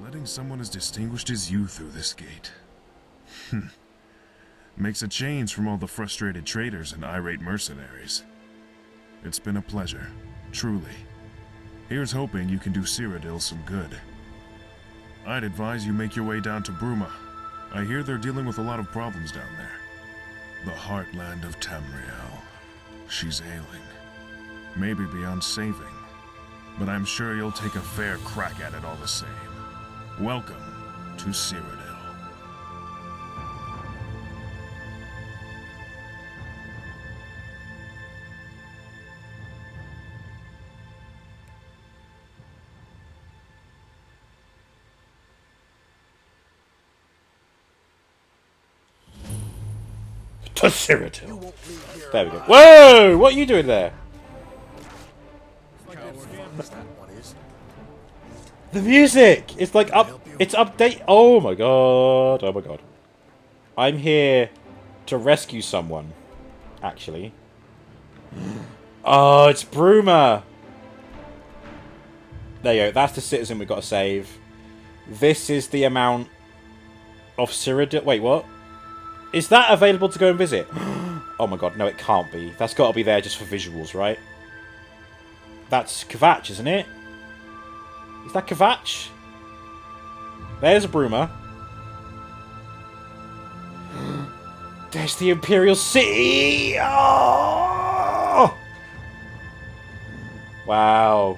Letting someone as distinguished as you through this gate. Makes a change from all the frustrated traders and irate mercenaries. It's been a pleasure, truly. Here's hoping you can do Cyrodiil some good. I'd advise you make your way down to Bruma. I hear they're dealing with a lot of problems down there. The heartland of Tamriel. She's ailing. Maybe beyond saving. But I'm sure you'll take a fair crack at it all the same. Welcome to Cyrodiil. To Cyrodiil. There we go. Whoa! What are you doing there? The music! It's like it's update. Oh my god. Oh my god. I'm here to rescue someone. Actually. Oh, it's Bruma. There you go. That's the citizen we've got to save. This is the amount of Cyrodiil. Wait, what? Is that available to go and visit? Oh my god, no, it can't be. That's got to be there just for visuals, right? That's Kvatch, isn't it? Is that Kvatch? There's a Bruma. There's the Imperial City! Oh! Wow.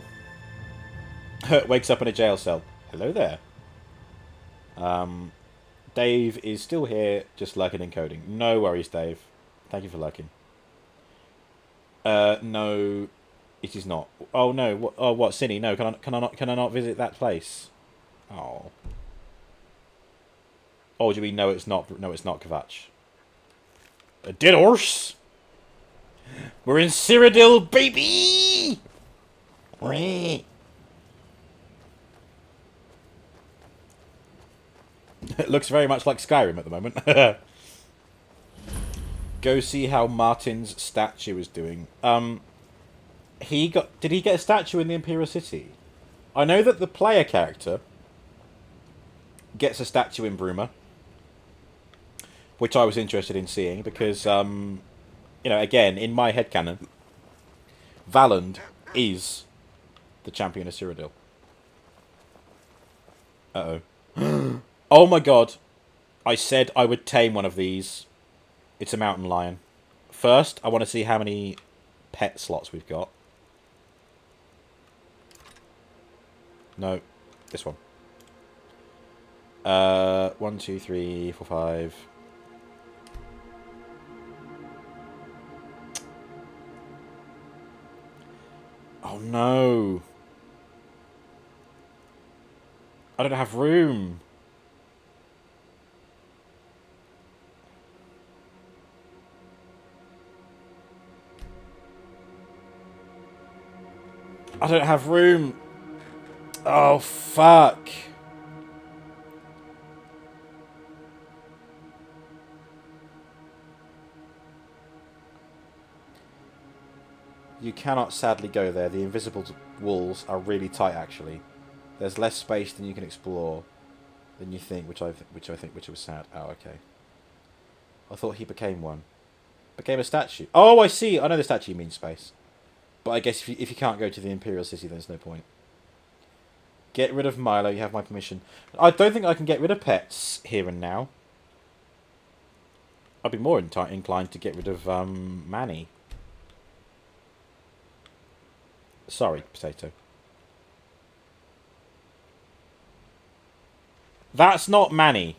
Wakes up in a jail cell. Hello there. Dave is still here, just lurking and coding. No worries, Dave. Thank you for lurking. No, it is not. Oh no. What? Oh, what? Cinny? No. Can I not visit that place? Oh. Oh, do we know it's not? No, it's not Kvatch. A dead horse. We're in Cyrodiil, baby. It looks very much like Skyrim at the moment. Go see how Martin's statue is doing. Did he get a statue in the Imperial City? I know that the player character gets a statue in Bruma, which I was interested in seeing because, you know, again, in my headcanon, Valand is the champion of Cyrodiil. Uh-oh. Oh my god. I said I would tame one of these. It's a mountain lion. First, I want to see how many pet slots we've got. No. This one. 1, 2, 3, 4, 5. Oh no. I don't have room. I don't have room. Oh, fuck. You cannot sadly go there. The invisible walls are really tight, actually. There's less space than you can explore than you think, which was sad. Oh, okay. I thought he became one. Became a statue. Oh, I see. I know the statue means space. But I guess if you can't go to the Imperial City, then there's no point. Get rid of Milo. You have my permission. I don't think I can get rid of pets here and now. I'd be more inclined to get rid of Manny. Sorry, Potato. That's not Manny.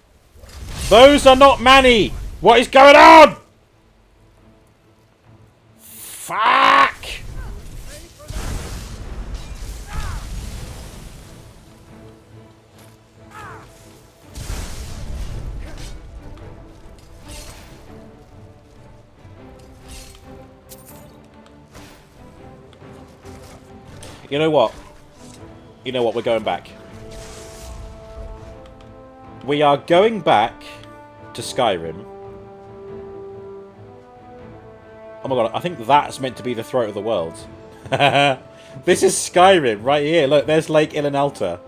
Those are not Manny! What is going on? Fuck! You know what? You know what? We're going back. We are going back to Skyrim. Oh my god, I think that's meant to be the throat of the world. This is Skyrim right here. Look, there's Lake Ilinalta.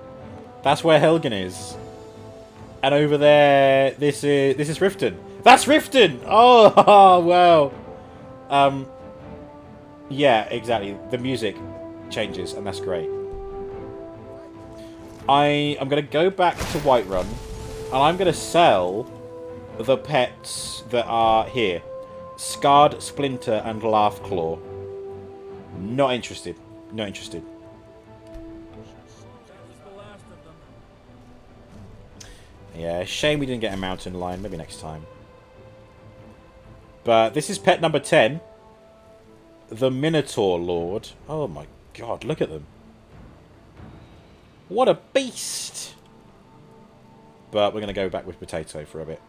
That's where Helgen is. And over there, this is Riften. That's Riften! Oh, wow. Yeah, exactly. The music changes, and that's great. I'm going to go back to Whiterun, and I'm going to sell the pets that are here. Scarred, Splinter, and Laughclaw. Not interested. Not interested. Yeah, shame we didn't get a mountain lion. Maybe next time. But this is pet number 10. The Minotaur Lord. Oh my god, look at them. What a beast! But we're going to go back with Potato for a bit.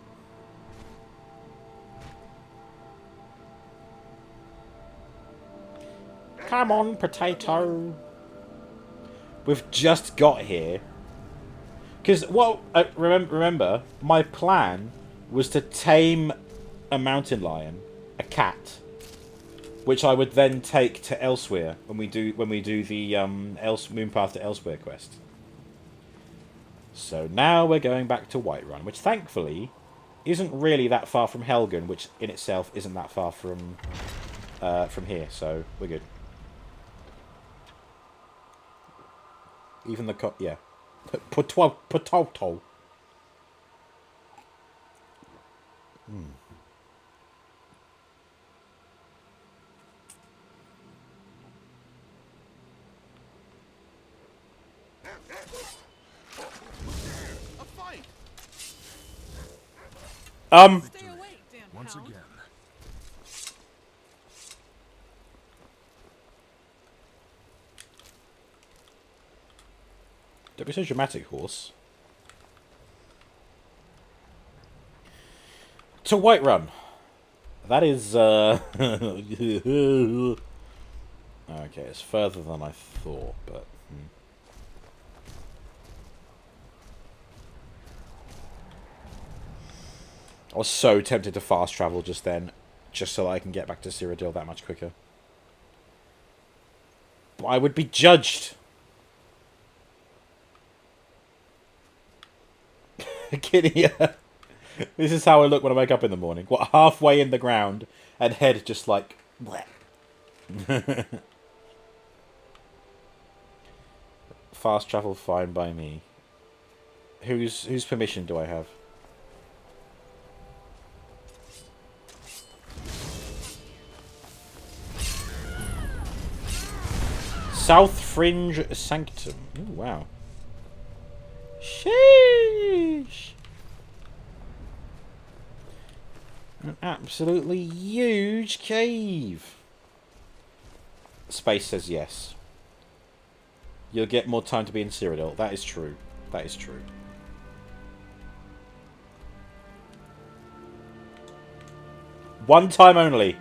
Come on, Potato. We've just got here. Because, what... remember, my plan was to tame a mountain lion, a cat, which I would then take to Elsewhere when we do the Moonpath to Elsewhere quest. So now we're going back to Whiterun, which thankfully isn't really that far from Helgen, which in itself isn't that far from here. So we're good. Even the yeah, potato. Once again. Don't be so dramatic, horse. To Whiterun. That is, okay, it's further than I thought, but... I was so tempted to fast travel just then, just so I can get back to Cyrodiil that much quicker. But I would be judged. Kidia. This is how I look when I wake up in the morning. What, halfway in the ground, and head just like... Fast travel fine by me. Whose permission do I have? South Fringe Sanctum. Ooh, wow. Sheesh. An absolutely huge cave. Space says yes. You'll get more time to be in Cyrodiil. That is true. That is true. One time only.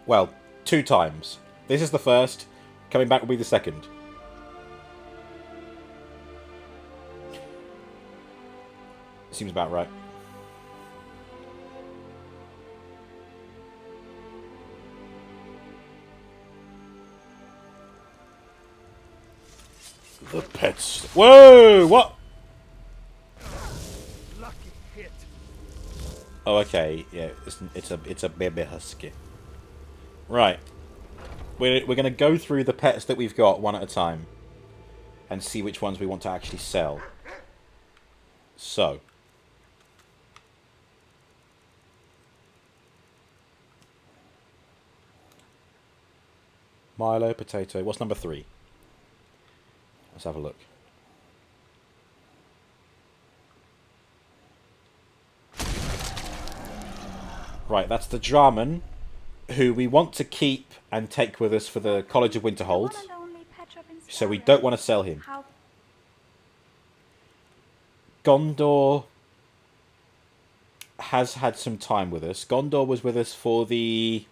Well, 2 times. This is the first. Coming back will be the second. Seems about right. The pets. Whoa! What? Lucky hit. Oh, okay. Yeah, it's a baby husky. Right. We're going to go through the pets that we've got one at a time and see which ones we want to actually sell. So. Milo, Potato. What's number 3? Let's have a look. Right, that's the Draman, who we want to keep and take with us for the College of Winterhold. So we don't want to sell him. Gondor has had some time with us. Gondor was with us for the...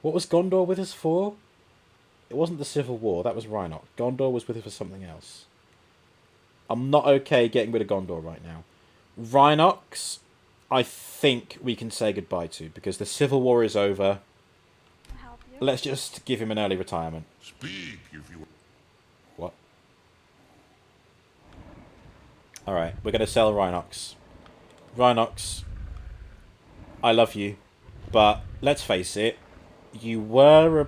What was Gondor with us for? It wasn't the Civil War, that was Rhinoc. Gondor was with us for something else. I'm not okay getting rid of Gondor right now. Rhinox, I think we can say goodbye to, because the Civil War is over. Let's just give him an early retirement. Speak if you... What? Alright, we're going to sell Rhinox. Rhinox, I love you, but let's face it, you were a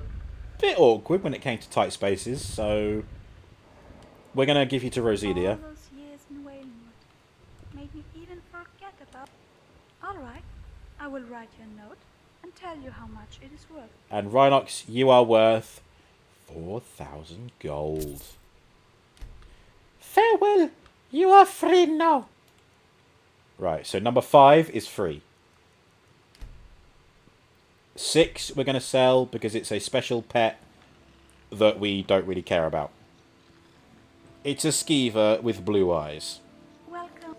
bit awkward when it came to tight spaces, so we're going to give you to Roselia. All those years in Waylandwood made me even forget about... Alright, I will write you a note and tell you how much it is worth. And Rhinox, you are worth 4,000 gold. Farewell. You are free now. Right, so number 5 is free. 6 we're going to sell because it's a special pet that we don't really care about. It's a skeever with blue eyes. Welcome.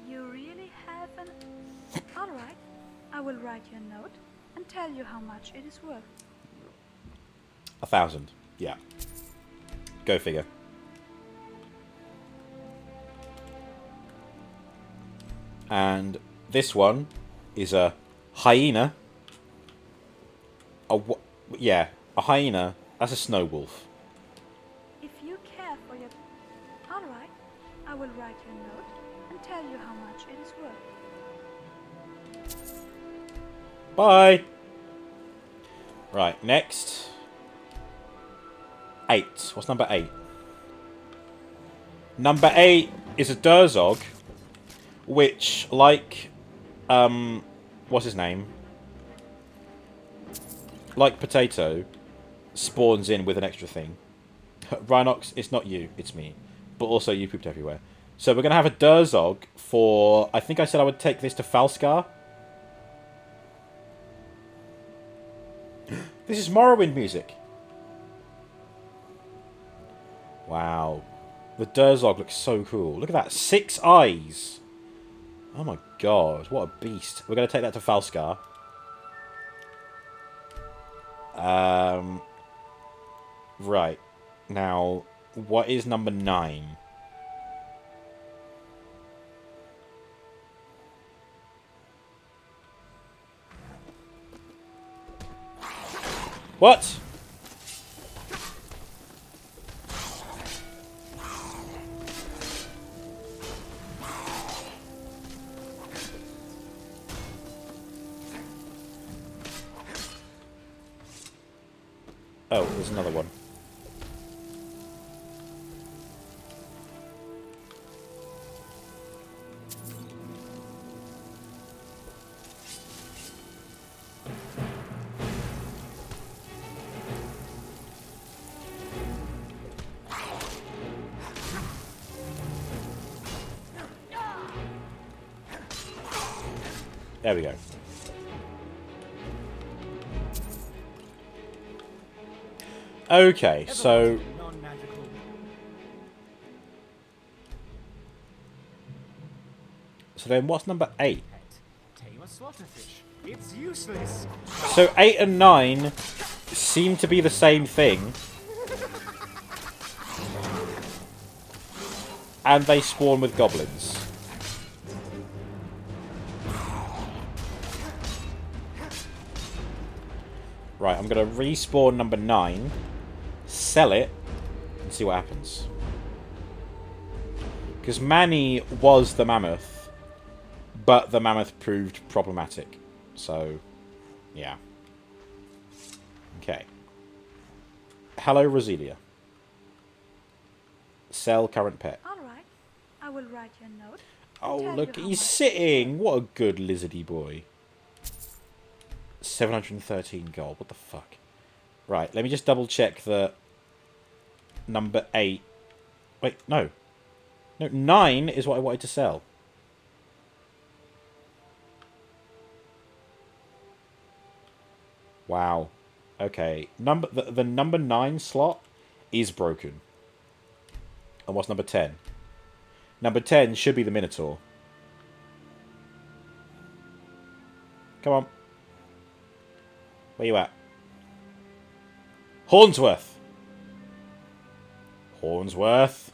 You really have an... Alright, I will write you a note and tell you how much it is worth. 1,000. Yeah. Go figure. And this one is a hyena. Yeah, a hyena. That's a snow wolf. If you care for your... Alright, I will write you a note and tell you how much it is worth. Bye! Right, next. 8. What's number 8? Number 8 is a Durzog, which, like, what's his name? Like Potato, spawns in with an extra thing. Rhinox, it's not you, it's me. But also you pooped everywhere. So we're going to have a Durzog for... I think I said I would take this to Falskar. This is Morrowind music. Wow. The Durzog looks so cool. Look at that. 6 eyes. Oh my god. What a beast. We're going to take that to Falskar. Right. Now, what is number 9? What? Oh, there's another one. There we go. Okay, so... So then what's number 8? It's useless. So 8 and 9 seem to be the same thing. And they spawn with goblins. Right, I'm going to respawn number 9, sell it, and see what happens. Because Manny was the mammoth, but the mammoth proved problematic. So, yeah. Okay. Hello, Roselia. Sell current pet. Alright, I will write you a note. Oh, look, he's sitting. What a good lizardy boy. 713 gold. What the fuck? Right, let me just double check that number 8. Wait, no. No, 9 is what I wanted to sell. Wow. Okay. The number 9 slot is broken. And what's number 10? Number 10 should be the Minotaur. Come on. Where you at? Hornsworth! Hornsworth.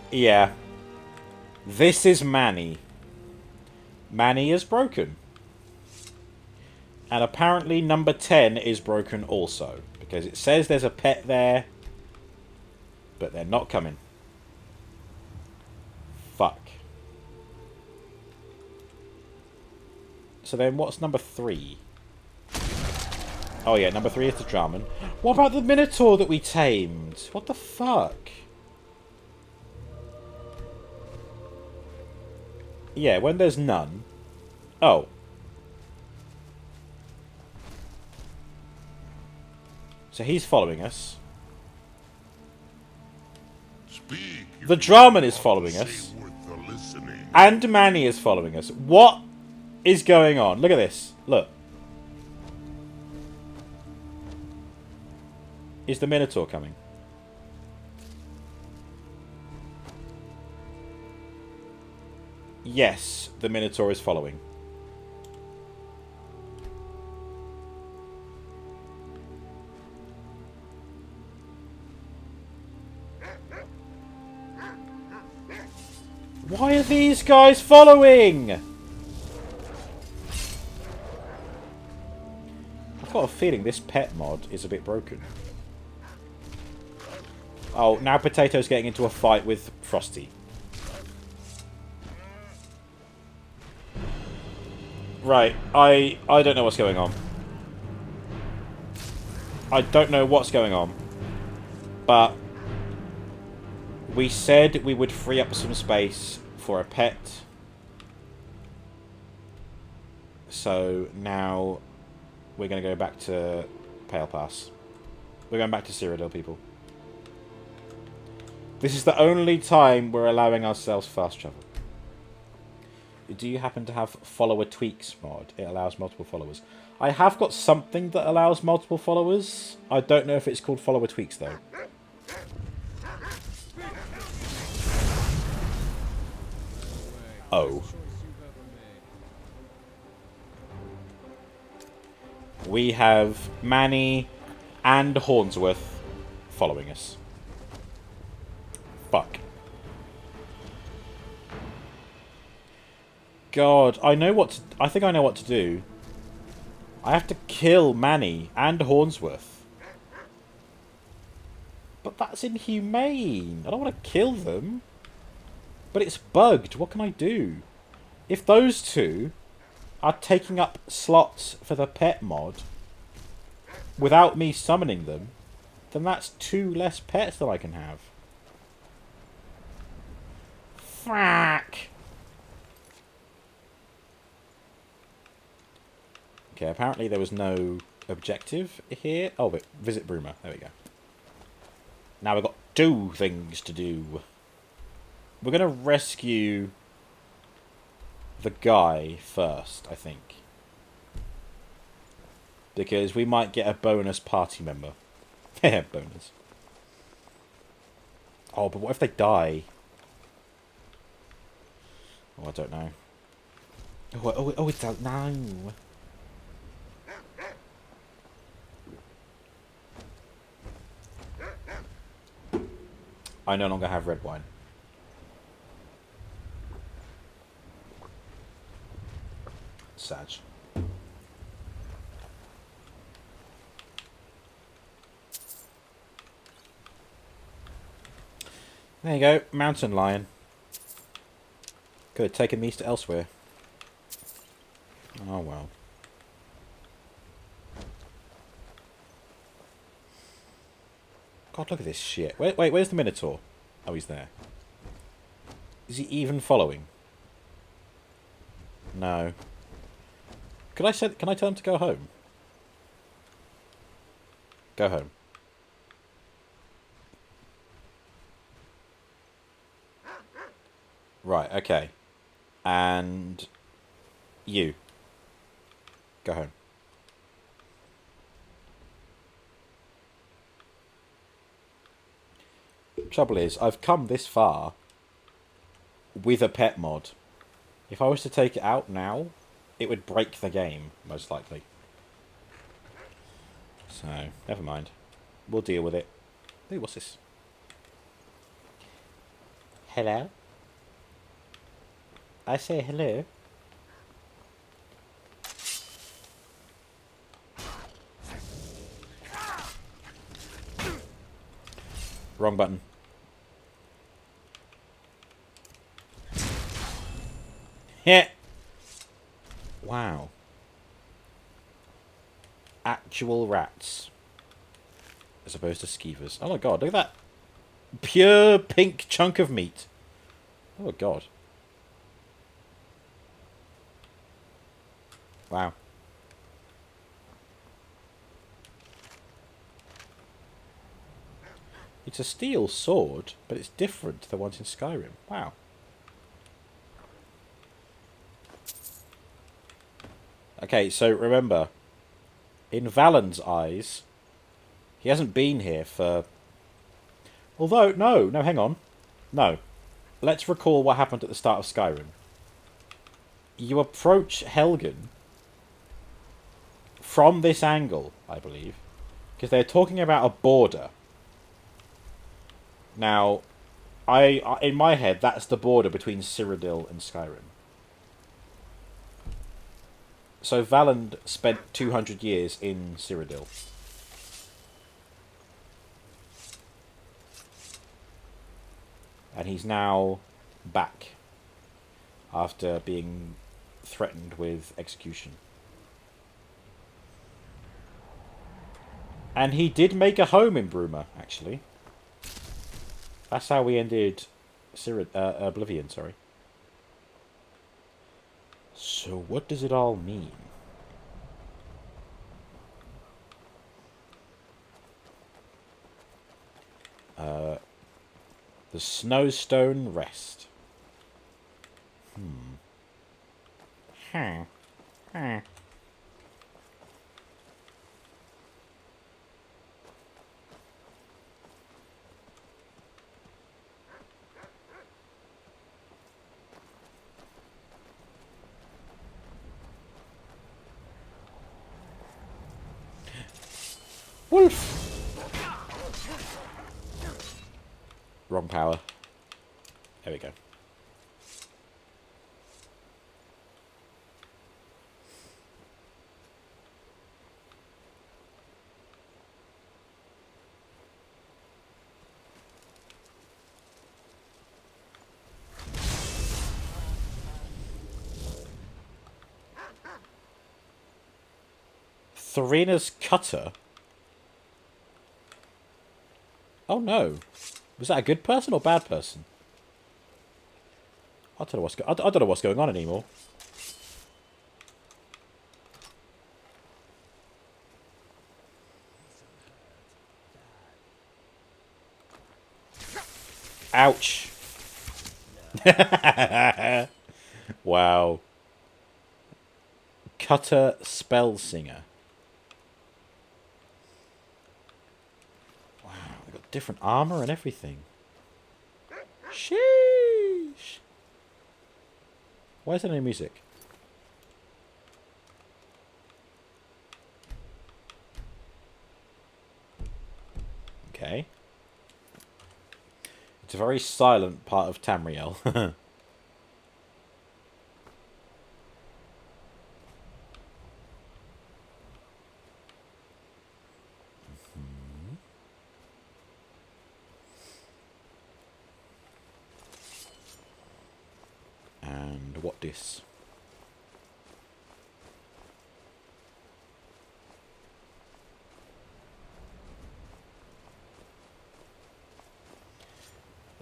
Yeah. This is Manny. Manny is broken. And apparently number 10 is broken also. Because it says there's a pet there. But they're not coming. Fuck. So then what's number 3? Oh yeah, number 3 is the Draman. What about the Minotaur that we tamed? What the fuck? Yeah, when there's none. Oh. So he's following us. The Draman is following us. And Manny is following us. What is going on? Look at this. Look. Is the Minotaur coming? Yes, the Minotaur is following. Why are these guys following? I've got a feeling this pet mod is a bit broken. Oh, now Potato's getting into a fight with Frosty. Right, I don't know what's going on. I don't know what's going on. But we said we would free up some space for a pet. So now we're going to go back to Pale Pass. We're going back to Cyrodiil, people. This is the only time we're allowing ourselves fast travel. Do you happen to have follower tweaks mod? It allows multiple followers. I have got something that allows multiple followers. I don't know if it's called follower tweaks though. Oh. We have Manny and Hornsworth following us. Fuck. God, I think I know what to do. I have to kill Manny and Hornsworth. But that's inhumane. I don't want to kill them. But it's bugged. What can I do? If those two are taking up slots for the pet mod without me summoning them, then that's 2 less pets that I can have. Fuck. Okay, apparently there was no objective here. Oh, but visit Bruma. There we go. Now we've got 2 things to do. We're going to rescue the guy first, I think. Because we might get a bonus party member. Yeah, bonus. Oh, but what if they die? Oh, I don't know. Oh, it's out now. I no longer have red wine. Sad. There you go, mountain lion. Could have taken these to elsewhere. Oh well. God, look at this shit. Wait, where's the Minotaur? Oh, he's there. Is he even following? No. Can I tell him to go home? Go home. Right, okay. And you. Go home. Trouble is, I've come this far with a pet mod. If I was to take it out now, it would break the game, most likely. So, never mind. We'll deal with it. Ooh, what's this? Hello? I say hello. Wrong button. Yeah. Wow. Actual rats. As opposed to skeevers. Oh my god, look at that. Pure pink chunk of meat. Oh god. Wow. It's a steel sword, but it's different to the ones in Skyrim. Wow. Okay, so remember, in Valen's eyes, he hasn't been here for... Although, no, hang on. No. Let's recall what happened at the start of Skyrim. You approach Helgen from this angle, I believe, because they're talking about a border. Now, in my head, that's the border between Cyrodiil and Skyrim. So Valand spent 200 years in Cyrodiil. And he's now back after being threatened with execution. And he did make a home in Bruma, actually. That's how we ended Oblivion, sorry. So what does it all mean? The Snowstone Rest. Wolf! Wrong power. There we go. Thorina's cutter? Oh no. Was that a good person or bad person? I don't know what's going on anymore. Ouch. Wow. Cutter Spellsinger. Wow, they got different armor and everything. Sheesh. Why is there no music? Okay. It's a very silent part of Tamriel. And what this?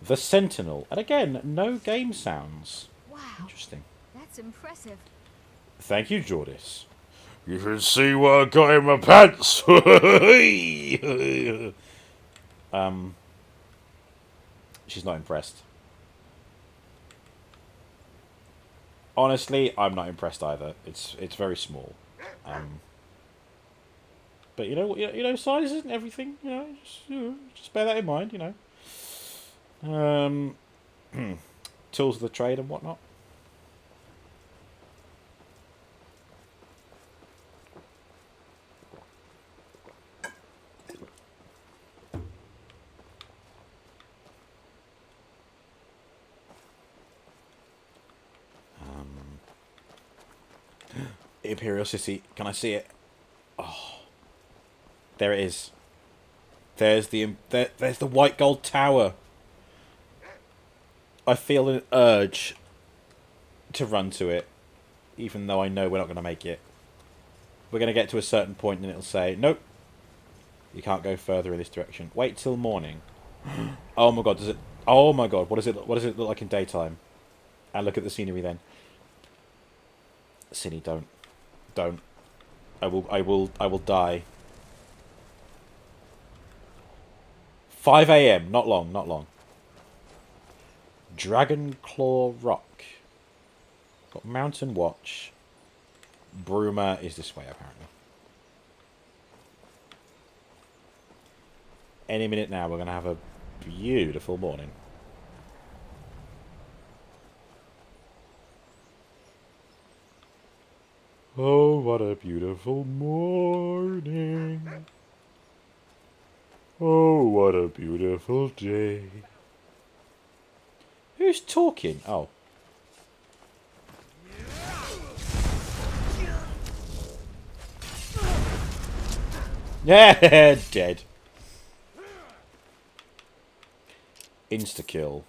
The Sentinel. And again, no game sounds. Wow, Interesting. that's impressive. Thank you, Jordis. You can see what I got in my pants. She's not impressed. Honestly, I'm not impressed either. It's very small. But you know what? You know, size isn't everything. Just bear that in mind. Tools of the trade and whatnot. Imperial City. Can I see it? Oh, there it is. There's the white gold tower. I feel an urge to run to it, even though I know we're not going to make it. We're going to get to a certain point and it'll say, nope, you can't go further in this direction. Wait till morning. Oh my god, does it? Oh my god, what does it look like in daytime? And look at the scenery then. Cinny, don't. I will die. 5 AM, not long. Dragon Claw Rock. Got Mountain Watch. Bruma is this way, apparently. Any minute now, we're going to have a beautiful morning. Oh, what a beautiful morning. Oh, what a beautiful day. Who's talking? Oh. Yeah, dead. Insta-kill.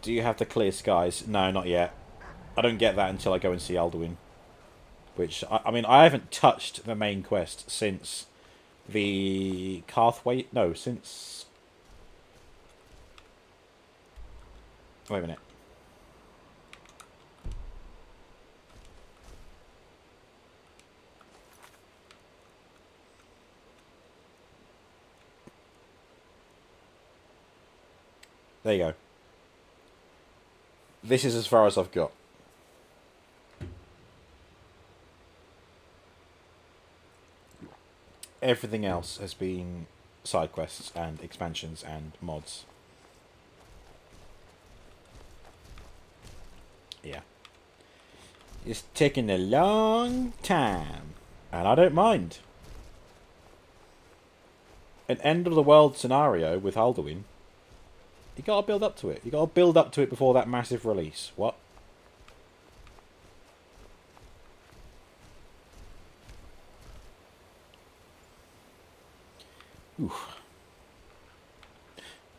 Do you have the clear skies? No, not yet. I don't get that until I go and see Alduin. Which, I mean, I haven't touched the main quest since the Carthway... No, since... Wait a minute. There you go. This is as far as I've got. Everything else has been side quests and expansions and mods. Yeah. It's taking a long time. And I don't mind. An end of the world scenario with Alduin. You gotta build up to it. You gotta build up to it before that massive release. What? Oof.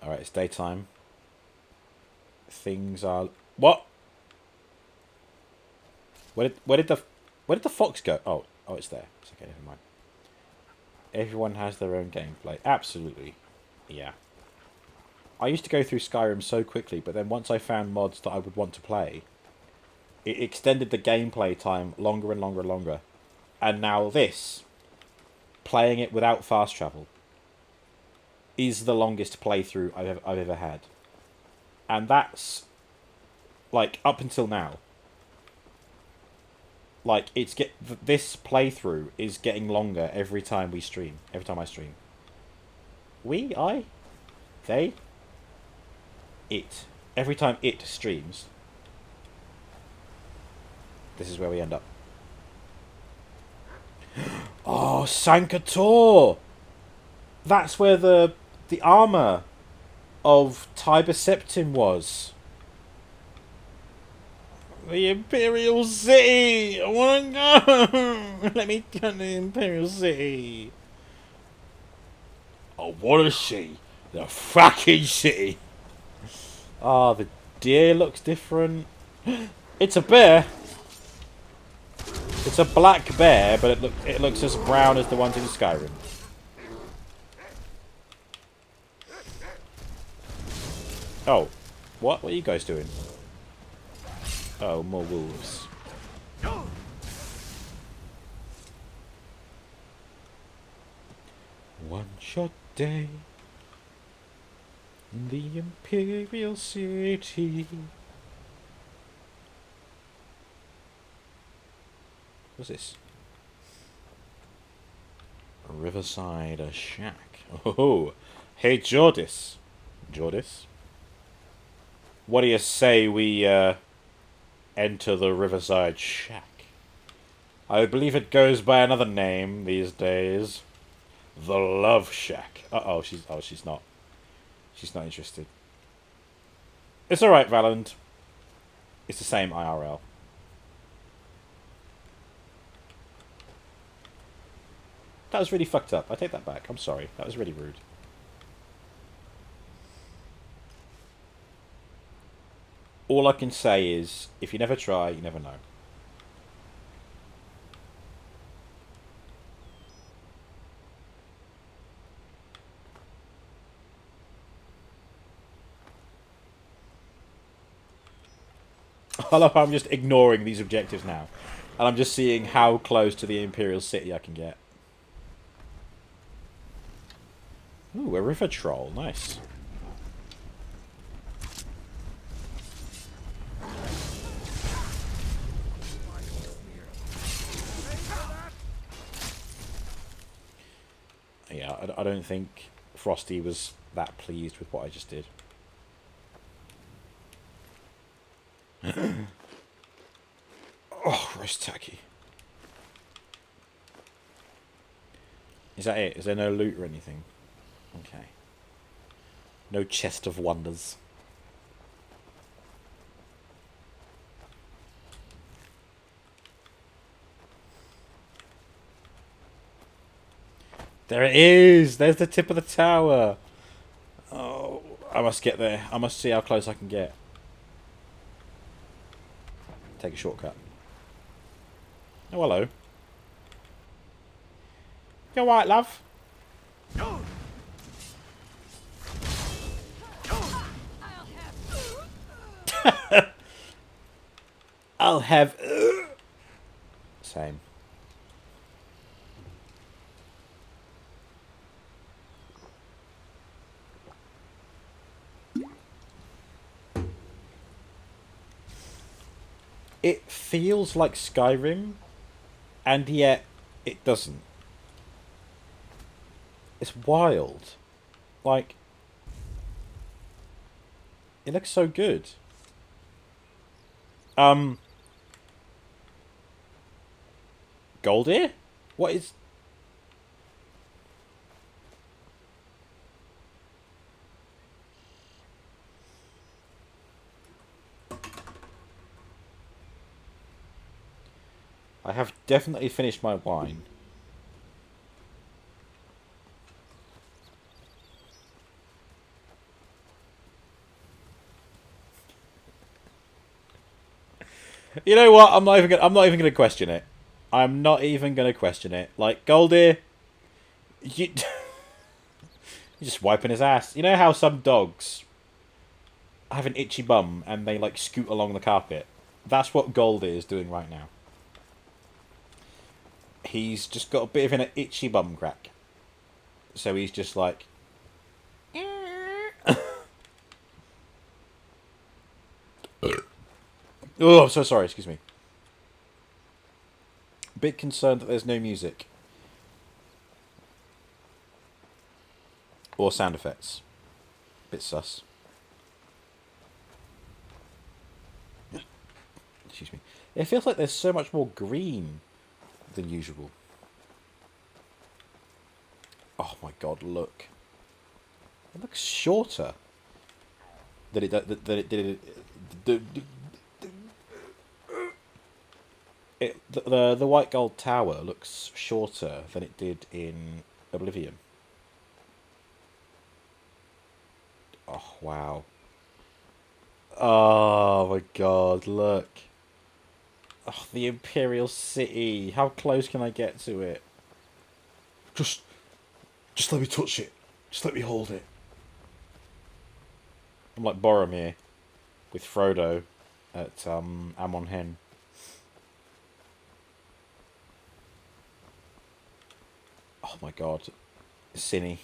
Alright, it's daytime. Things are... What? Where did the fox go? Oh, it's there. It's okay, never mind. Everyone has their own gameplay. Absolutely. Yeah. I used to go through Skyrim so quickly, but then once I found mods that I would want to play, it extended the gameplay time longer and longer and longer. And now this, playing it without fast travel, is the longest playthrough I've ever had. And that's, like, up until now. Like, this playthrough is getting longer every time we stream. Every time I stream. They? It. Every time it streams. This is where we end up. Oh, Sankator! That's where the armour of Tiber Septim was. The Imperial City! I wanna go! Let me go to the Imperial City. I wanna see the fucking city. Ah, the deer looks different. It's a bear. It's a black bear, but it looks as brown as the ones in Skyrim. Oh. What? What are you guys doing? Oh, more wolves. One shot day in the Imperial City. What's this? A Riverside shack. Oh, hey Jordis. Jordis? What do you say we enter the Riverside shack? I believe it goes by another name these days. The Love Shack. She's not. She's not interested. It's alright, Valand. It's the same IRL. That was really fucked up. I take that back. I'm sorry. That was really rude. All I can say is, if you never try, you never know. I love how I'm just ignoring these objectives now. And I'm just seeing how close to the Imperial City I can get. Ooh, a river troll. Nice. Yeah, I don't think Frosty was that pleased with what I just did. Oh, roast tacky. Is that it? Is there no loot or anything? Okay. No chest of wonders. There it is! There's the tip of the tower! Oh, I must get there. I must see how close I can get. Take a shortcut. Oh, hello. You alright, love? I'll have... Same. It feels like Skyrim, and yet it doesn't. It's wild. Like, it looks so good. Goldie? What is... I have definitely finished my wine. You know what? I'm not even gonna question it. I'm not even gonna question it. Like, Goldie, you're just wiping his ass. You know how some dogs have an itchy bum and they like scoot along the carpet? That's what Goldie is doing right now. He's just got a bit of an itchy bum crack. So he's just like... Oh, I'm so sorry, excuse me. Bit concerned that there's no music. Or sound effects. Bit sus. Excuse me. It feels like there's so much more green than usual. Oh my god, look. It looks shorter than it did. The white gold tower looks shorter than it did in Oblivion. Oh wow. Oh my god, look. Oh, the Imperial City. How close can I get to it? Just let me touch it. Just let me hold it. I'm like Boromir with Frodo at Amon Hen. Oh my god. Cinny.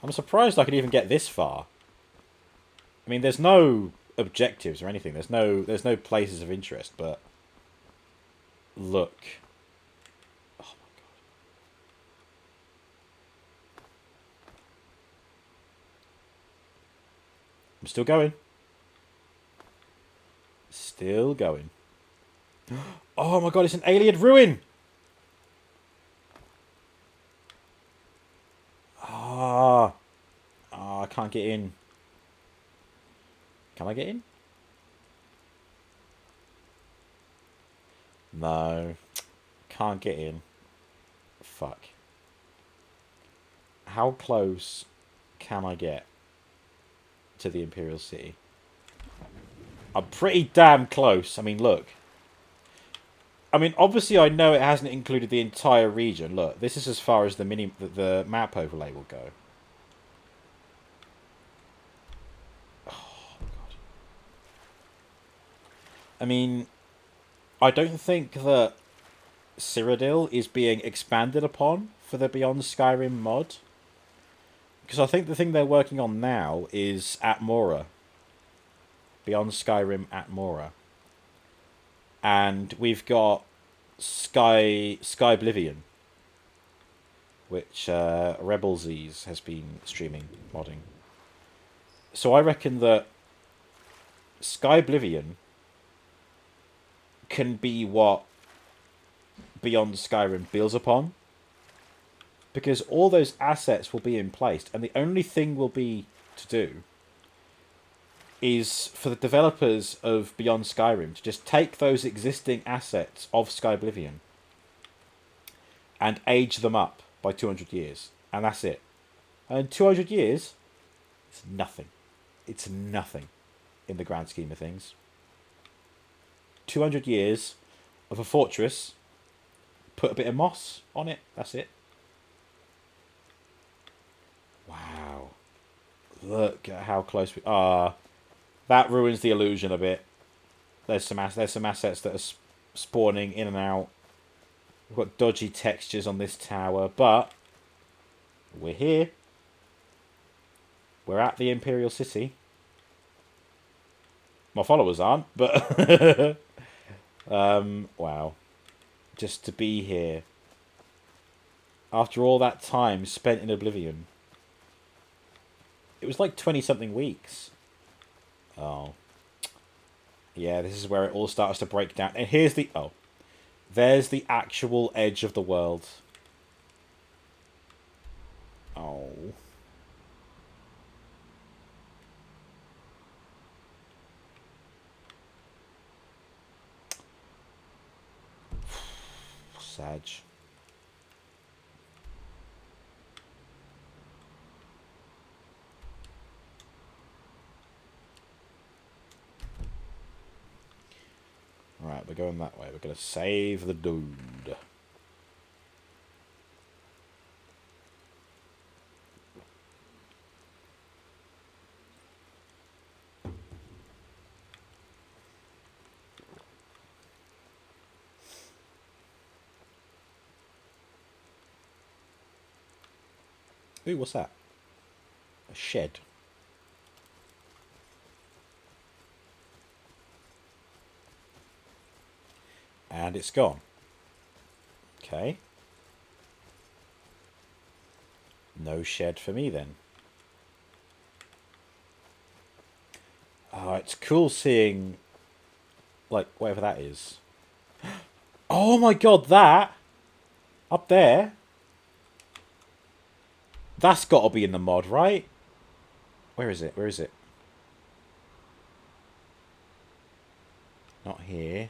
I'm surprised I could even get this far. I mean, there's no objectives or anything. There's no places of interest, but look. Oh my god. I'm still going. Still going. Oh my god, it's an alien ruin! Ah. Oh, I can't get in. Can I get in? No. Can't get in. Fuck. How close can I get to the Imperial City? I'm pretty damn close. I mean, look. I mean, obviously I know it hasn't included the entire region. Look, this is as far as the map overlay will go. Oh, God. I mean, I don't think that Cyrodiil is being expanded upon for the Beyond Skyrim mod. Because I think the thing they're working on now is Atmora. Beyond Skyrim Atmora. And we've got Skyblivion, which Rebelsies has been streaming modding. So I reckon that Skyblivion can be what Beyond Skyrim builds upon, because all those assets will be in place, and the only thing will be to do is for the developers of Beyond Skyrim to just take those existing assets of Skyblivion and age them up by 200 years. And that's it. And 200 years, it's nothing. It's nothing in the grand scheme of things. 200 years of a fortress, put a bit of moss on it, that's it. Wow. Look at how close we are. That ruins the illusion a bit. There's some assets that are spawning in and out. We've got dodgy textures on this tower, but we're here. We're at the Imperial City. My followers aren't, but wow. Just to be here. After all that time spent in Oblivion. It was like 20-something weeks. Oh. Yeah, this is where it all starts to break down. And here's the... Oh. There's the actual edge of the world. Oh. Sag. Right, we're going that way. We're going to save the dude. Ooh, what's that? A shed. And it's gone. Okay. No shed for me then. Oh, it's cool seeing, like, whatever that is. Oh my god, that! Up there. That's got to be in the mod, right? Where is it? Where is it? Not here.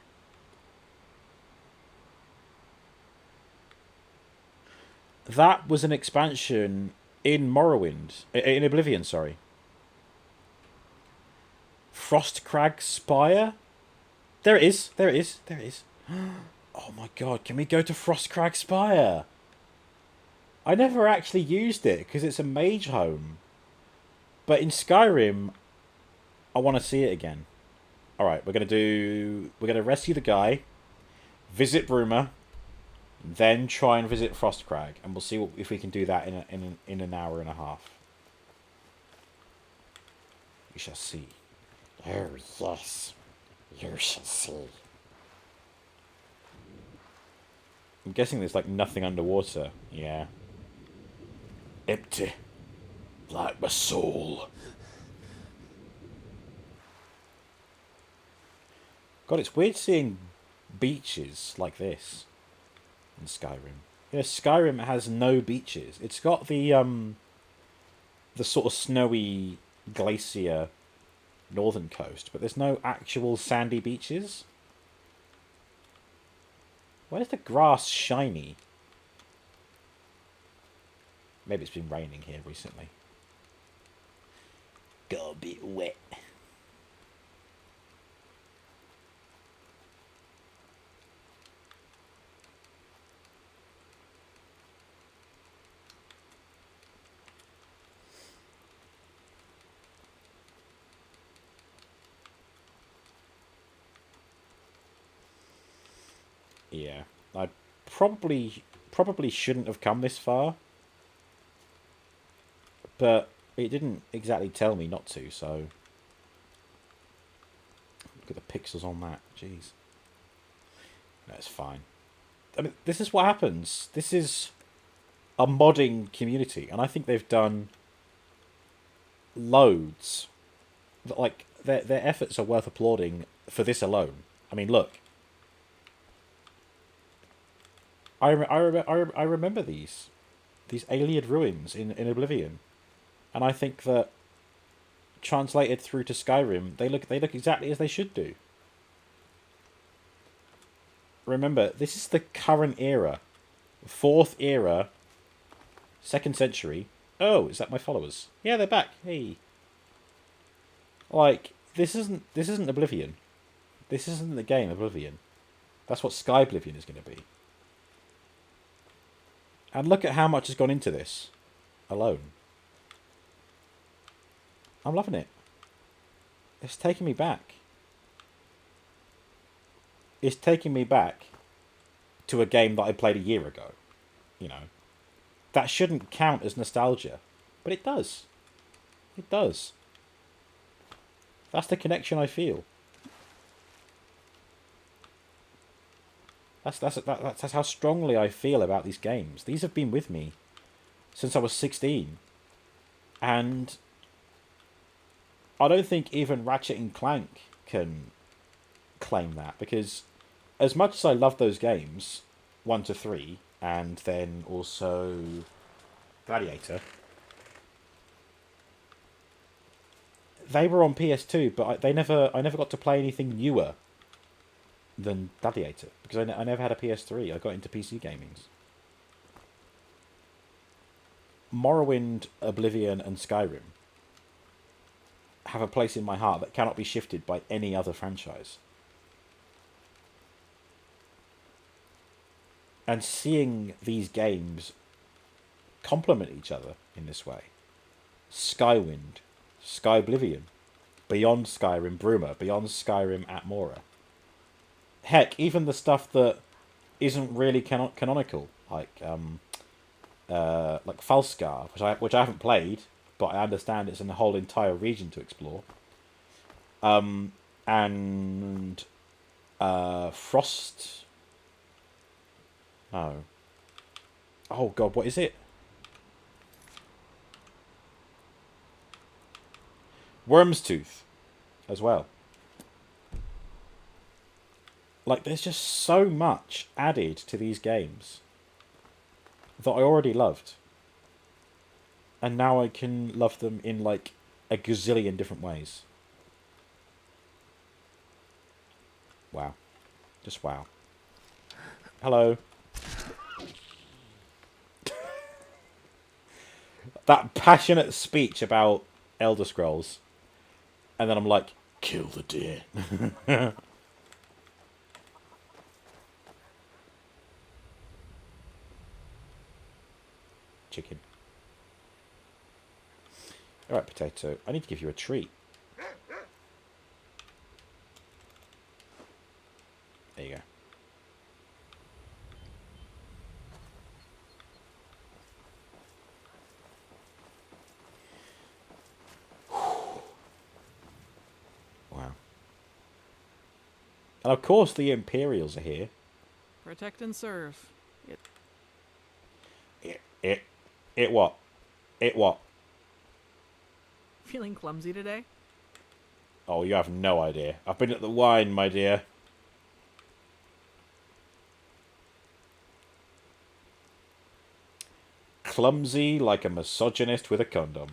That was an expansion in Morrowind. In Oblivion, sorry. Frostcrag Spire? There it is. There it is. There it is. Oh my god, can we go to Frostcrag Spire? I never actually used it because it's a mage home. But in Skyrim, I want to see it again. Alright, we're going to rescue the guy, visit Bruma, then try and visit Frostcrag, and we'll see if we can do that in an hour and a half. We shall see. Oh, yes. You shall see. I'm guessing there's like nothing underwater. Yeah. Empty. Like my soul. God, it's weird seeing beaches like this in Skyrim. You know, Skyrim has no beaches. It's got the sort of snowy glacier northern coast, but there's no actual sandy beaches. Why is the grass shiny? Maybe it's been raining here recently. Got a bit wet. Yeah, I probably shouldn't have come this far, but it didn't exactly tell me not to, so look at the pixels on that. Jeez, that's fine. I mean, this is what happens. This is a modding community, and I think they've done loads. Like their efforts are worth applauding for this alone. I mean, look. I remember these alien ruins in Oblivion, and I think that translated through to Skyrim, they look exactly as they should do. Remember, this is the current era, 4th era, 2nd century. Oh, is that my followers? Yeah, they're back. Hey, like this isn't Oblivion. This isn't the game Oblivion. That's what Sky Oblivion is going to be. And look at how much has gone into this alone. I'm loving it. It's taking me back. It's taking me back to a game that I played a year ago. You know. That shouldn't count as nostalgia. But it does. It does. That's the connection I feel. That's how strongly I feel about these games. These have been with me since I was 16. And I don't think even Ratchet and Clank can claim that, because as much as I love those games, 1 to 3, and then also Gladiator, they were on PS2, but I never got to play anything newer than Gladiator, because I never had a PS3. I got into PC gamings. Morrowind, Oblivion, and Skyrim have a place in my heart that cannot be shifted by any other franchise. And seeing these games complement each other in this way. Skywind, Sky Oblivion, Beyond Skyrim, Bruma, Beyond Skyrim, Atmora. Heck, even the stuff that isn't really canonical, like Falskar, which I haven't played, but I understand it's in a whole entire region to explore. And Frost. No. Oh God, what is it? Worm's Tooth, as well. Like, there's just so much added to these games that I already loved. And now I can love them in, like, a gazillion different ways. Wow. Just wow. Hello. That passionate speech about Elder Scrolls. And then I'm like, kill the deer. Chicken. Alright, Potato. I need to give you a treat. There you go. Wow. And of course the Imperials are here. Protect and serve. It what? It what? Feeling clumsy today? Oh, you have no idea. I've been at the wine, my dear. Clumsy like a misogynist with a condom.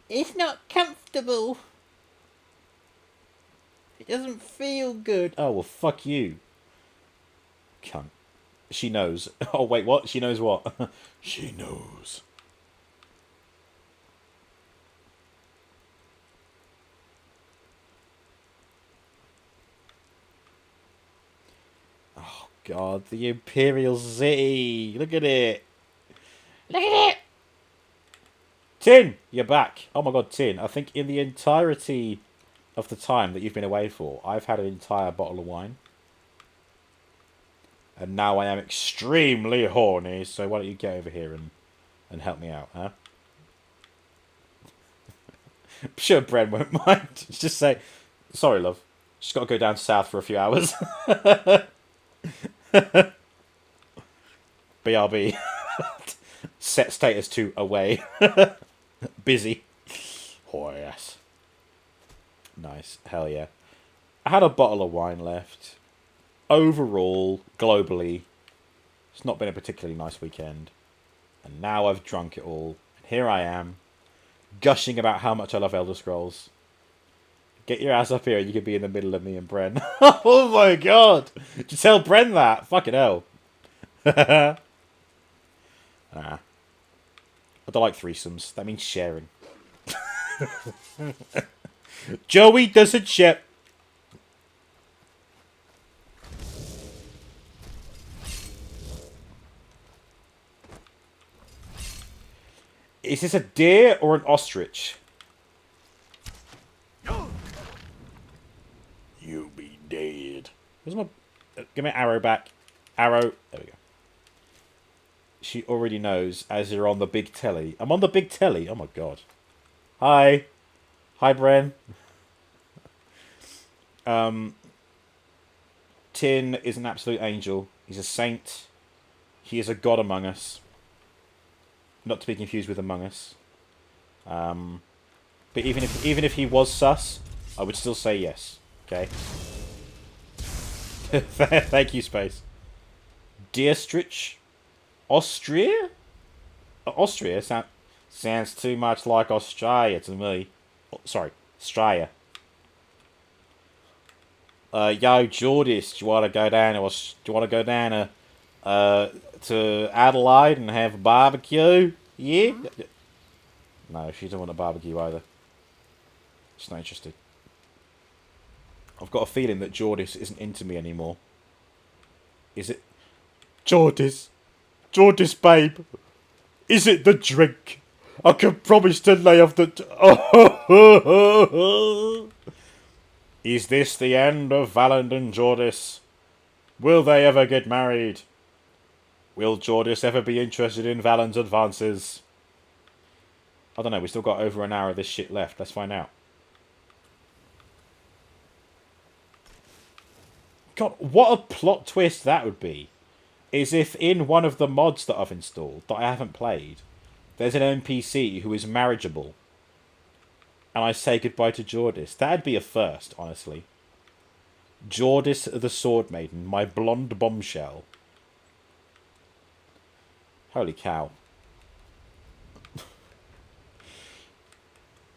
It's not comfortable. It doesn't feel good. Oh, well, fuck you. Cunt. She knows. Oh, wait, what? She knows what? She knows. Oh, God. The Imperial City. Look at it. Look at it! Tin, you're back. Oh, my God, Tin. I think in the entirety of the time that you've been away for, I've had an entire bottle of wine. And now I am extremely horny, so why don't you get over here and help me out, huh? I'm sure Bren won't mind. Just say, sorry, love. Just got to go down south for a few hours. BRB. Set status to away. Busy. Oh, yes. Nice. Hell yeah. I had a bottle of wine left. Overall, globally, it's not been a particularly nice weekend. And now I've drunk it all. And here I am, gushing about how much I love Elder Scrolls. Get your ass up here and you could be in the middle of me and Bren. Oh my god! Did you tell Bren that? Fucking hell. I don't like threesomes. That means sharing. Joey doesn't share. Is this a deer or an ostrich? You be dead. Where's my... Give me an arrow back. Arrow. There we go. She already knows as you're on the big telly. I'm on the big telly. Oh my god. Hi. Hi, Bren. Tin is an absolute angel. He's a saint. He is a god among us. Not to be confused with Among Us. But even if he was sus, I would still say yes. Okay. Thank you, Space. Deerstrich? Austria? Austria sounds too much like Australia to me. Oh, sorry, Australia. Yo, Jordis, do you want to go down to Adelaide and have a barbecue? Yeah? No, she doesn't want a barbecue either. She's not interested. I've got a feeling that Jordis isn't into me anymore. Is it? Jordis, babe. Is it the drink? I can promise to lay off the... Is this the end of Valand and Jordis? Will they ever get married? Will Jordis ever be interested in Valand's advances? I don't know, we still got over an hour of this shit left. Let's find out. God, what a plot twist that would be. Is if in one of the mods that I've installed, that I haven't played, there's an NPC who is marriageable. And I say goodbye to Jordis. That'd be a first, honestly. Jordis the Sword Maiden, my blonde bombshell. Holy cow.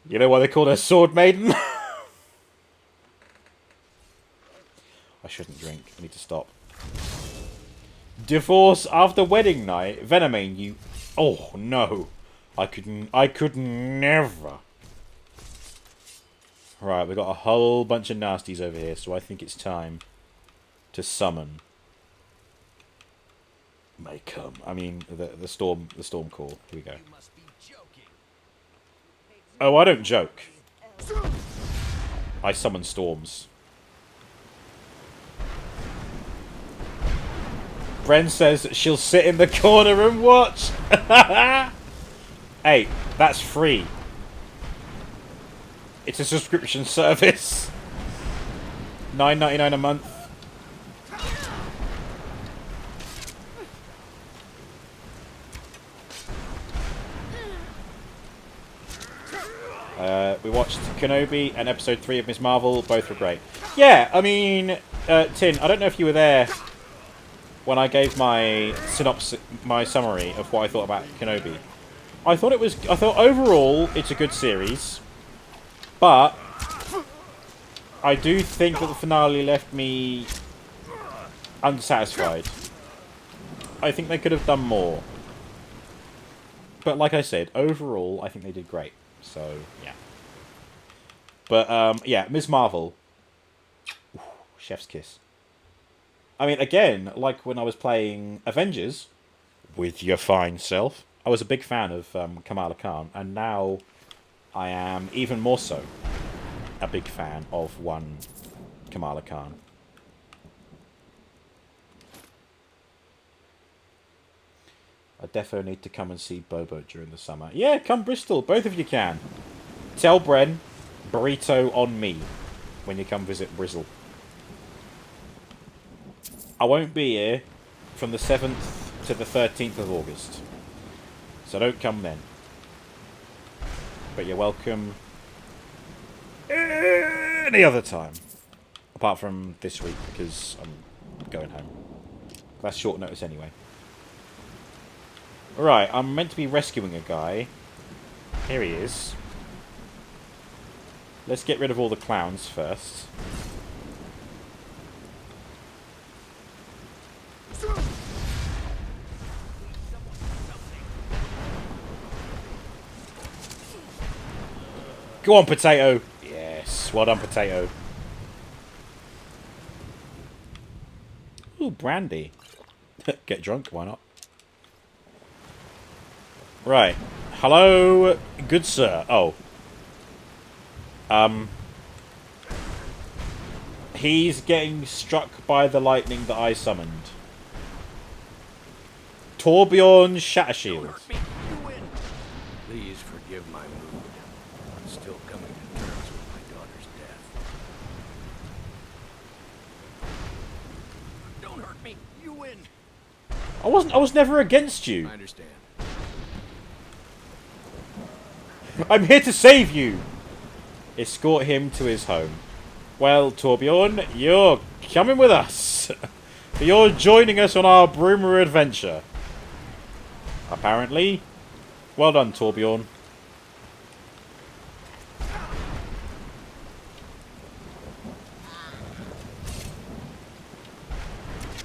You know why they call her Sword Maiden? I shouldn't drink. I need to stop. Divorce after wedding night? Venomine, you... Oh, no. I could never. Right, we've got a whole bunch of nasties over here, so I think it's time to summon may come. I mean, the storm call. Here we go. Oh, I don't joke. I summon storms. Bren says she'll sit in the corner and watch. Hey, that's free. It's a subscription service. $9.99 a month. We watched Kenobi and episode 3 of Ms. Marvel. Both were great. Yeah, I mean, Tin, I don't know if you were there when I gave my synopsis, my summary of what I thought about Kenobi. I thought overall it's a good series, but I do think that the finale left me unsatisfied. I think they could have done more. But like I said, overall I think they did great. So, yeah. But, yeah, Ms. Marvel. Ooh, chef's kiss. I mean, again, like when I was playing Avengers, with your fine self, I was a big fan of Kamala Khan, and now I am even more so a big fan of one Kamala Khan. I definitely need to come and see Bobo during the summer. Yeah, come Bristol. Both of you can. Tell Bren, burrito on me when you come visit Brizzle. I won't be here from the 7th to the 13th of August. So don't come then. But you're welcome any other time. Apart from this week, because I'm going home. That's short notice anyway. Right, I'm meant to be rescuing a guy. Here he is. Let's get rid of all the clowns first. Go on, Potato! Yes, well done, Potato. Ooh, brandy. Get drunk, why not? Right. Hello, good sir. Oh. He's getting struck by the lightning that I summoned. Torbjorn Shattershield. Please forgive my mood. I'm still coming to terms with my daughter's death. Don't hurt me. You win. I was never against you. I understand. I'm here to save you. Escort him to his home. Well, Torbjorn, you're coming with us. You're joining us on our Broomer adventure. Apparently. Well done, Torbjorn.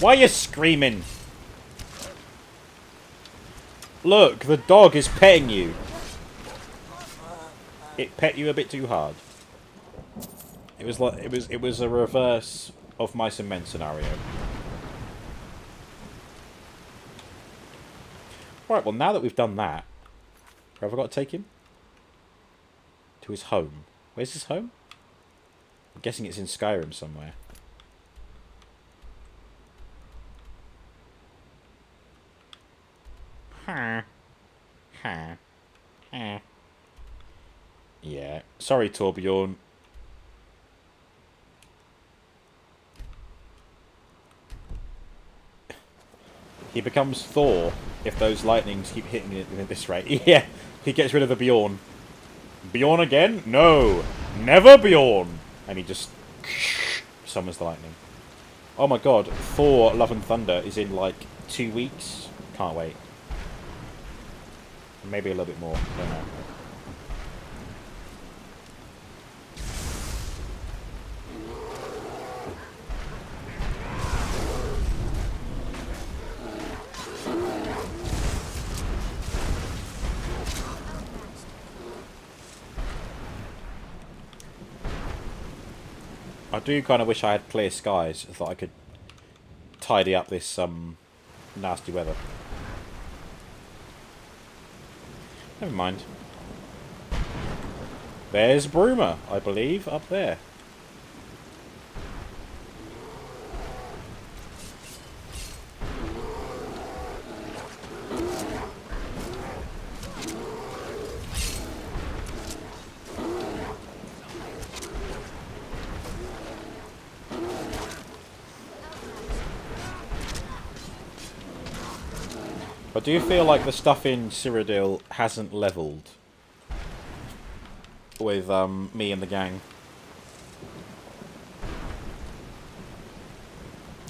Why are you screaming? Look, the dog is petting you. It pet you a bit too hard. It was like it was a reverse of Mice and Men scenario. Right, well now that we've done that, where have I got to take him? To his home. Where's his home? I'm guessing it's in Skyrim somewhere. Yeah. Sorry, Torbjorn. He becomes Thor if those lightnings keep hitting it at this rate. Yeah, he gets rid of the Bjorn. Bjorn again? No. Never Bjorn. And he just summons the lightning. Oh my god, Thor Love and Thunder is in like 2 weeks. Can't wait. Maybe a little bit more. I don't know. I do kind of wish I had clear skies so that I could tidy up this nasty weather. Never mind. There's Bruma, I believe, up there. I do feel like the stuff in Cyrodiil hasn't leveled with me and the gang.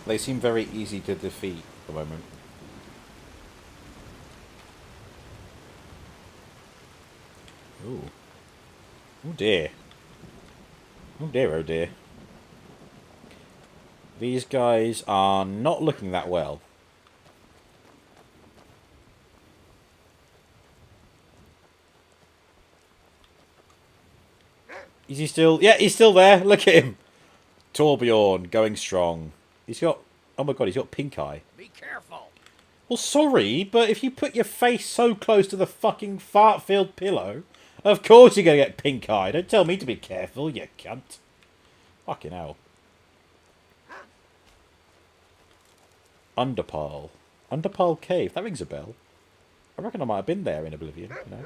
They seem very easy to defeat at the moment. Ooh. Oh dear. Oh dear, oh dear. These guys are not looking that well. Is he still... Yeah, he's still there. Look at him. Torbjorn, going strong. He's got... Oh my god, he's got pink eye. Be careful. Well, sorry, but if you put your face so close to the fucking fart-filled pillow, of course you're going to get pink eye. Don't tell me to be careful, you cunt. Fucking hell. Underpile. Underpile Cave. That rings a bell. I reckon I might have been there in Oblivion, you know.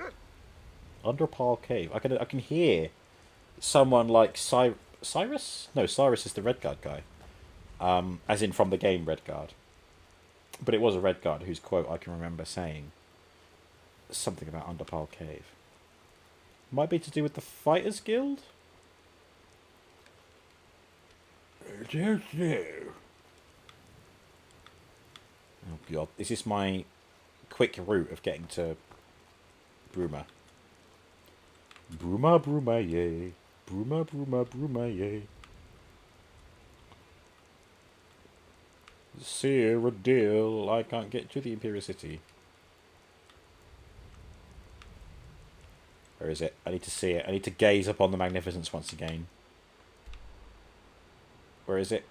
Underpile Cave. I can hear someone like Cyrus? No, Cyrus is the Redguard guy. As in from the game Redguard. But it was a Redguard whose quote I can remember saying something about Underpile Cave. Might be to do with the Fighters Guild? I don't know. Oh god, is this my quick route of getting to Bruma? Bruma, Bruma, yay. Bruma, Bruma, Bruma, yay. Cyrodiil, I can't get to the Imperial City. Where is it? I need to see it. I need to gaze upon the magnificence once again. Where is it?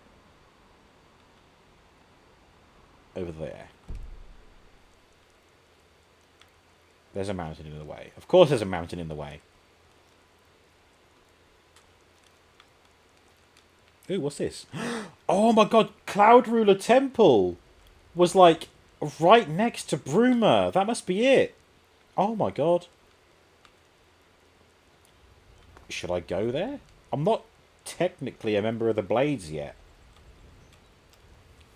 Over there. There's a mountain in the way. Of course there's a mountain in the way. Ooh, what's this? Oh my god, Cloud Ruler Temple was like right next to Bruma. That must be it. Oh my god. Should I go there? I'm not technically a member of the Blades yet.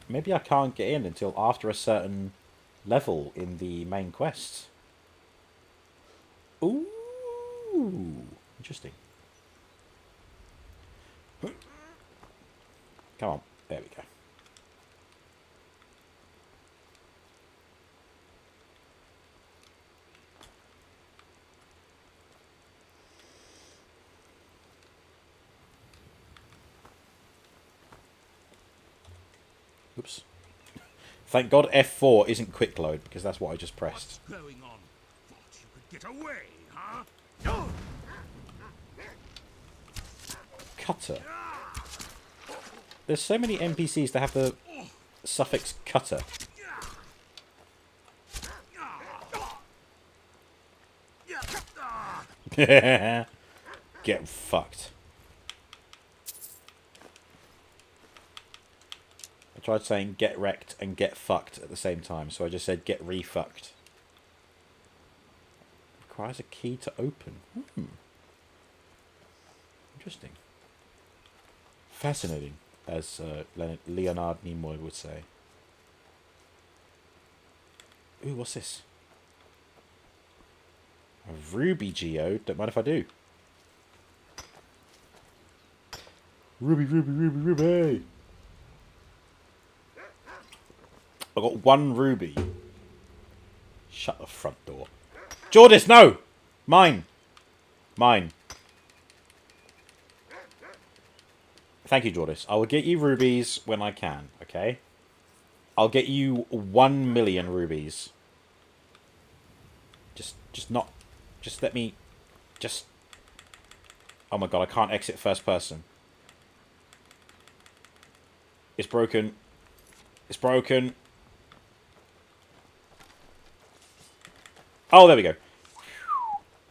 Maybe I can't get in until after a certain level in the main quest. Ooh. Interesting. Come on. There we go. Oops. Thank God F4 isn't quick load, because that's what I just pressed. What's going on? Thought you could get away, huh? Cutter. There's so many NPCs that have the suffix cutter. Get fucked. I tried saying get wrecked and get fucked at the same time, so I just said get re-fucked. Requires a key to open. Interesting. Fascinating, as Leonard Nimoy would say. Ooh, what's this? A ruby geode. Don't mind if I do. Ruby, ruby, ruby, ruby. I got one ruby. Shut the front door. Jordis, no! Mine. Mine. Thank you, Jordis. I will get you rubies when I can, okay? I'll get you 1 million rubies. Just not... Just let me... Just... Oh my god, I can't exit first person. It's broken. It's broken. Oh, there we go.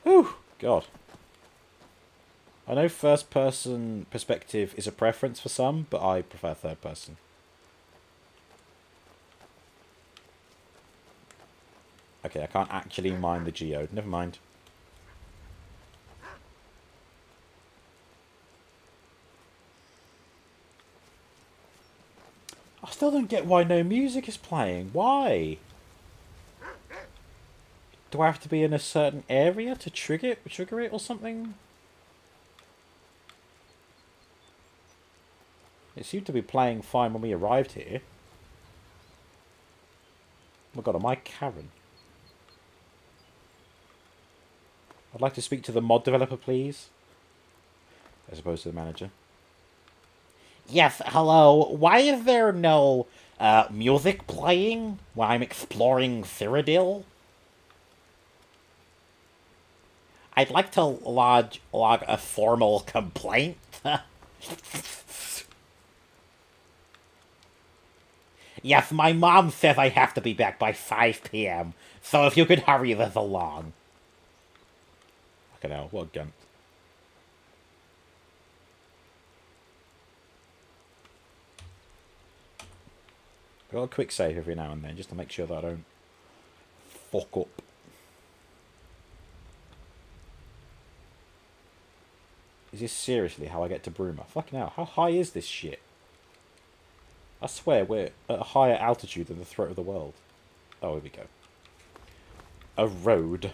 Whew, God. I know first-person perspective is a preference for some, but I prefer third-person. Okay, I can't actually mine the geode. Never mind. I still don't get why no music is playing. Why? Do I have to be in a certain area to trigger it or something? It seemed to be playing fine when we arrived here. Oh my god, am I Karen? I'd like to speak to the mod developer, please. As opposed to the manager. Yes, hello. Why is there no music playing while I'm exploring Cyrodiil? I'd like to log a formal complaint. Yes, my mom says I have to be back by 5 p.m. So if you could hurry this along. Fucking hell, what a gun. I've got a quick save every now and then just to make sure that I don't fuck up. Is this seriously how I get to Bruma? Fucking hell, how high is this shit? I swear we're at a higher altitude than the throat of the world. Oh, here we go. A road.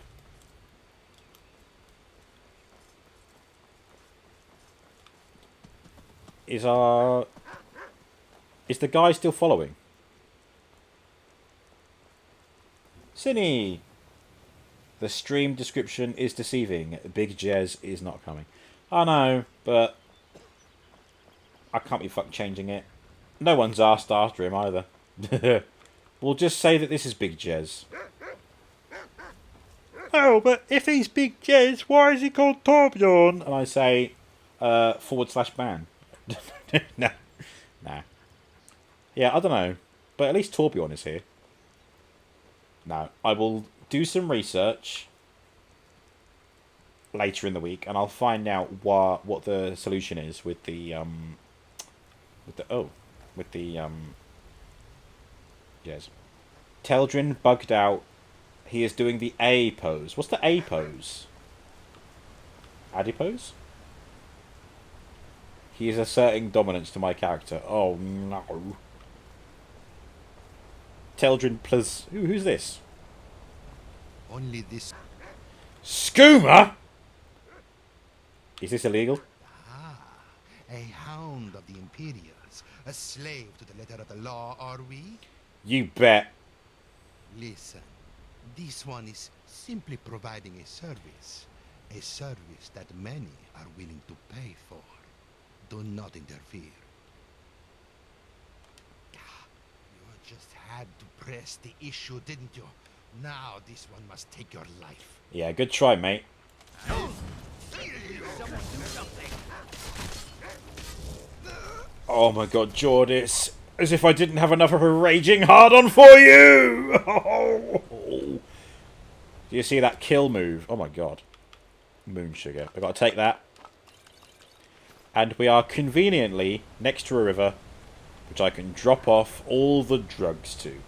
Is the guy still following? Cinny! The stream description is deceiving. Big Jez is not coming. I know, but I can't be fucked changing it. No one's asked after him either. We'll just say that this is Big Jez. Oh, but if he's Big Jez, why is he called Torbjorn? And I say, /ban. No. Nah. Yeah, I don't know. But at least Torbjorn is here. No, I will do some research later in the week, and I'll find out what the solution is with the yes. Teldrin bugged out. He is doing the A pose. What's the A pose? Adipose? He is asserting dominance to my character. Oh no. Teldrin plus who's this? Only this. Skooma? Is this illegal? Ah, a hound of the Imperials, a slave to the letter of the law, are we? You bet. Listen, this one is simply providing a service that many are willing to pay for. Do not interfere. You just had to press the issue, didn't you? Now this one must take your life. Yeah, good try, mate. Oh my god, Jord, it's as if I didn't have enough of a raging hard-on for you! Oh. Do you see that kill move? Oh my god. Moon sugar. I've got to take that. And we are conveniently next to a river, which I can drop off all the drugs to.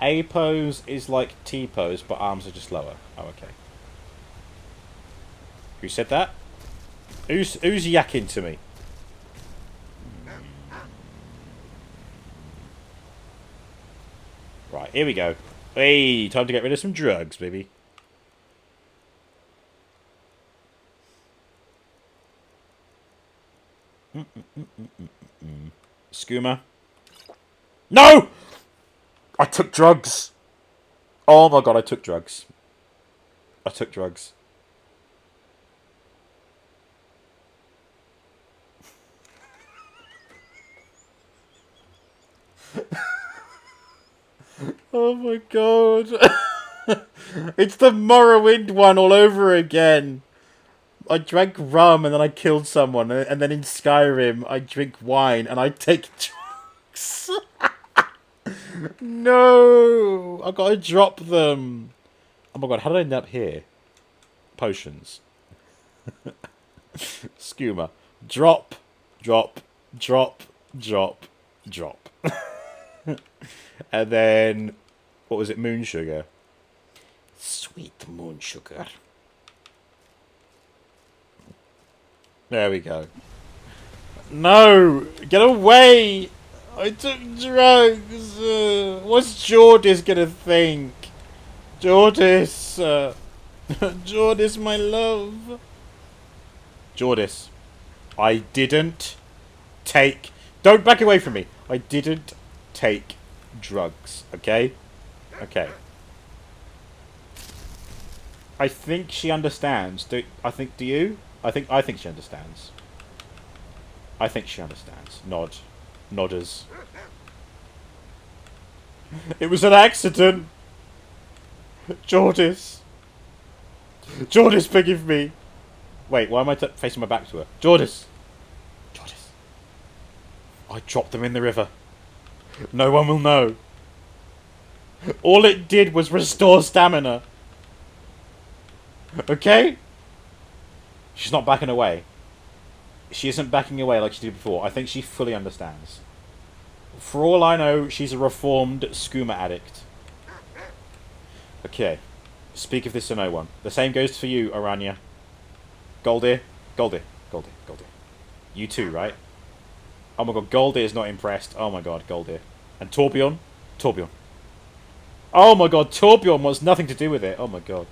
A pose is like T pose, but arms are just lower. Oh, okay. Who said that? Who's yakking to me? Right, here we go. Hey, time to get rid of some drugs, baby. Skooma. No! I took drugs. Oh my god, I took drugs. I took drugs. Oh my god. It's the Morrowind one all over again. I drank rum and then I killed someone, and then in Skyrim I drink wine and I take drugs. No, I gotta drop them. Oh my god, how did I end up here? Potions. Skooma. Drop, drop, drop, drop, drop. And then, what was it? Moon sugar. Sweet moon sugar. There we go. No! Get away! I took drugs! What's Jordis gonna think? Jordis! Jordis, my love! Jordis. I didn't take... Don't back away from me! I didn't take drugs, okay? Okay. I think she understands. Do you? I think she understands. I think she understands. Nod. Nodders. It was an accident! Jordis! Jordis, forgive me! Wait, why am I facing my back to her? Jordis! Jordis. I dropped them in the river. No one will know. All it did was restore stamina. Okay? She's not backing away. She isn't backing away like she did before. I think she fully understands. For all I know, she's a reformed skooma addict. Okay. Speak of this to no one. The same goes for you, Aranya. Goldir. Goldir. Goldir. Goldir. You too, right? Oh my god, Goldir is not impressed. Oh my god, Goldir. And Torbjorn? Torbjorn. Oh my god, Torbjorn wants nothing to do with it. Oh my god.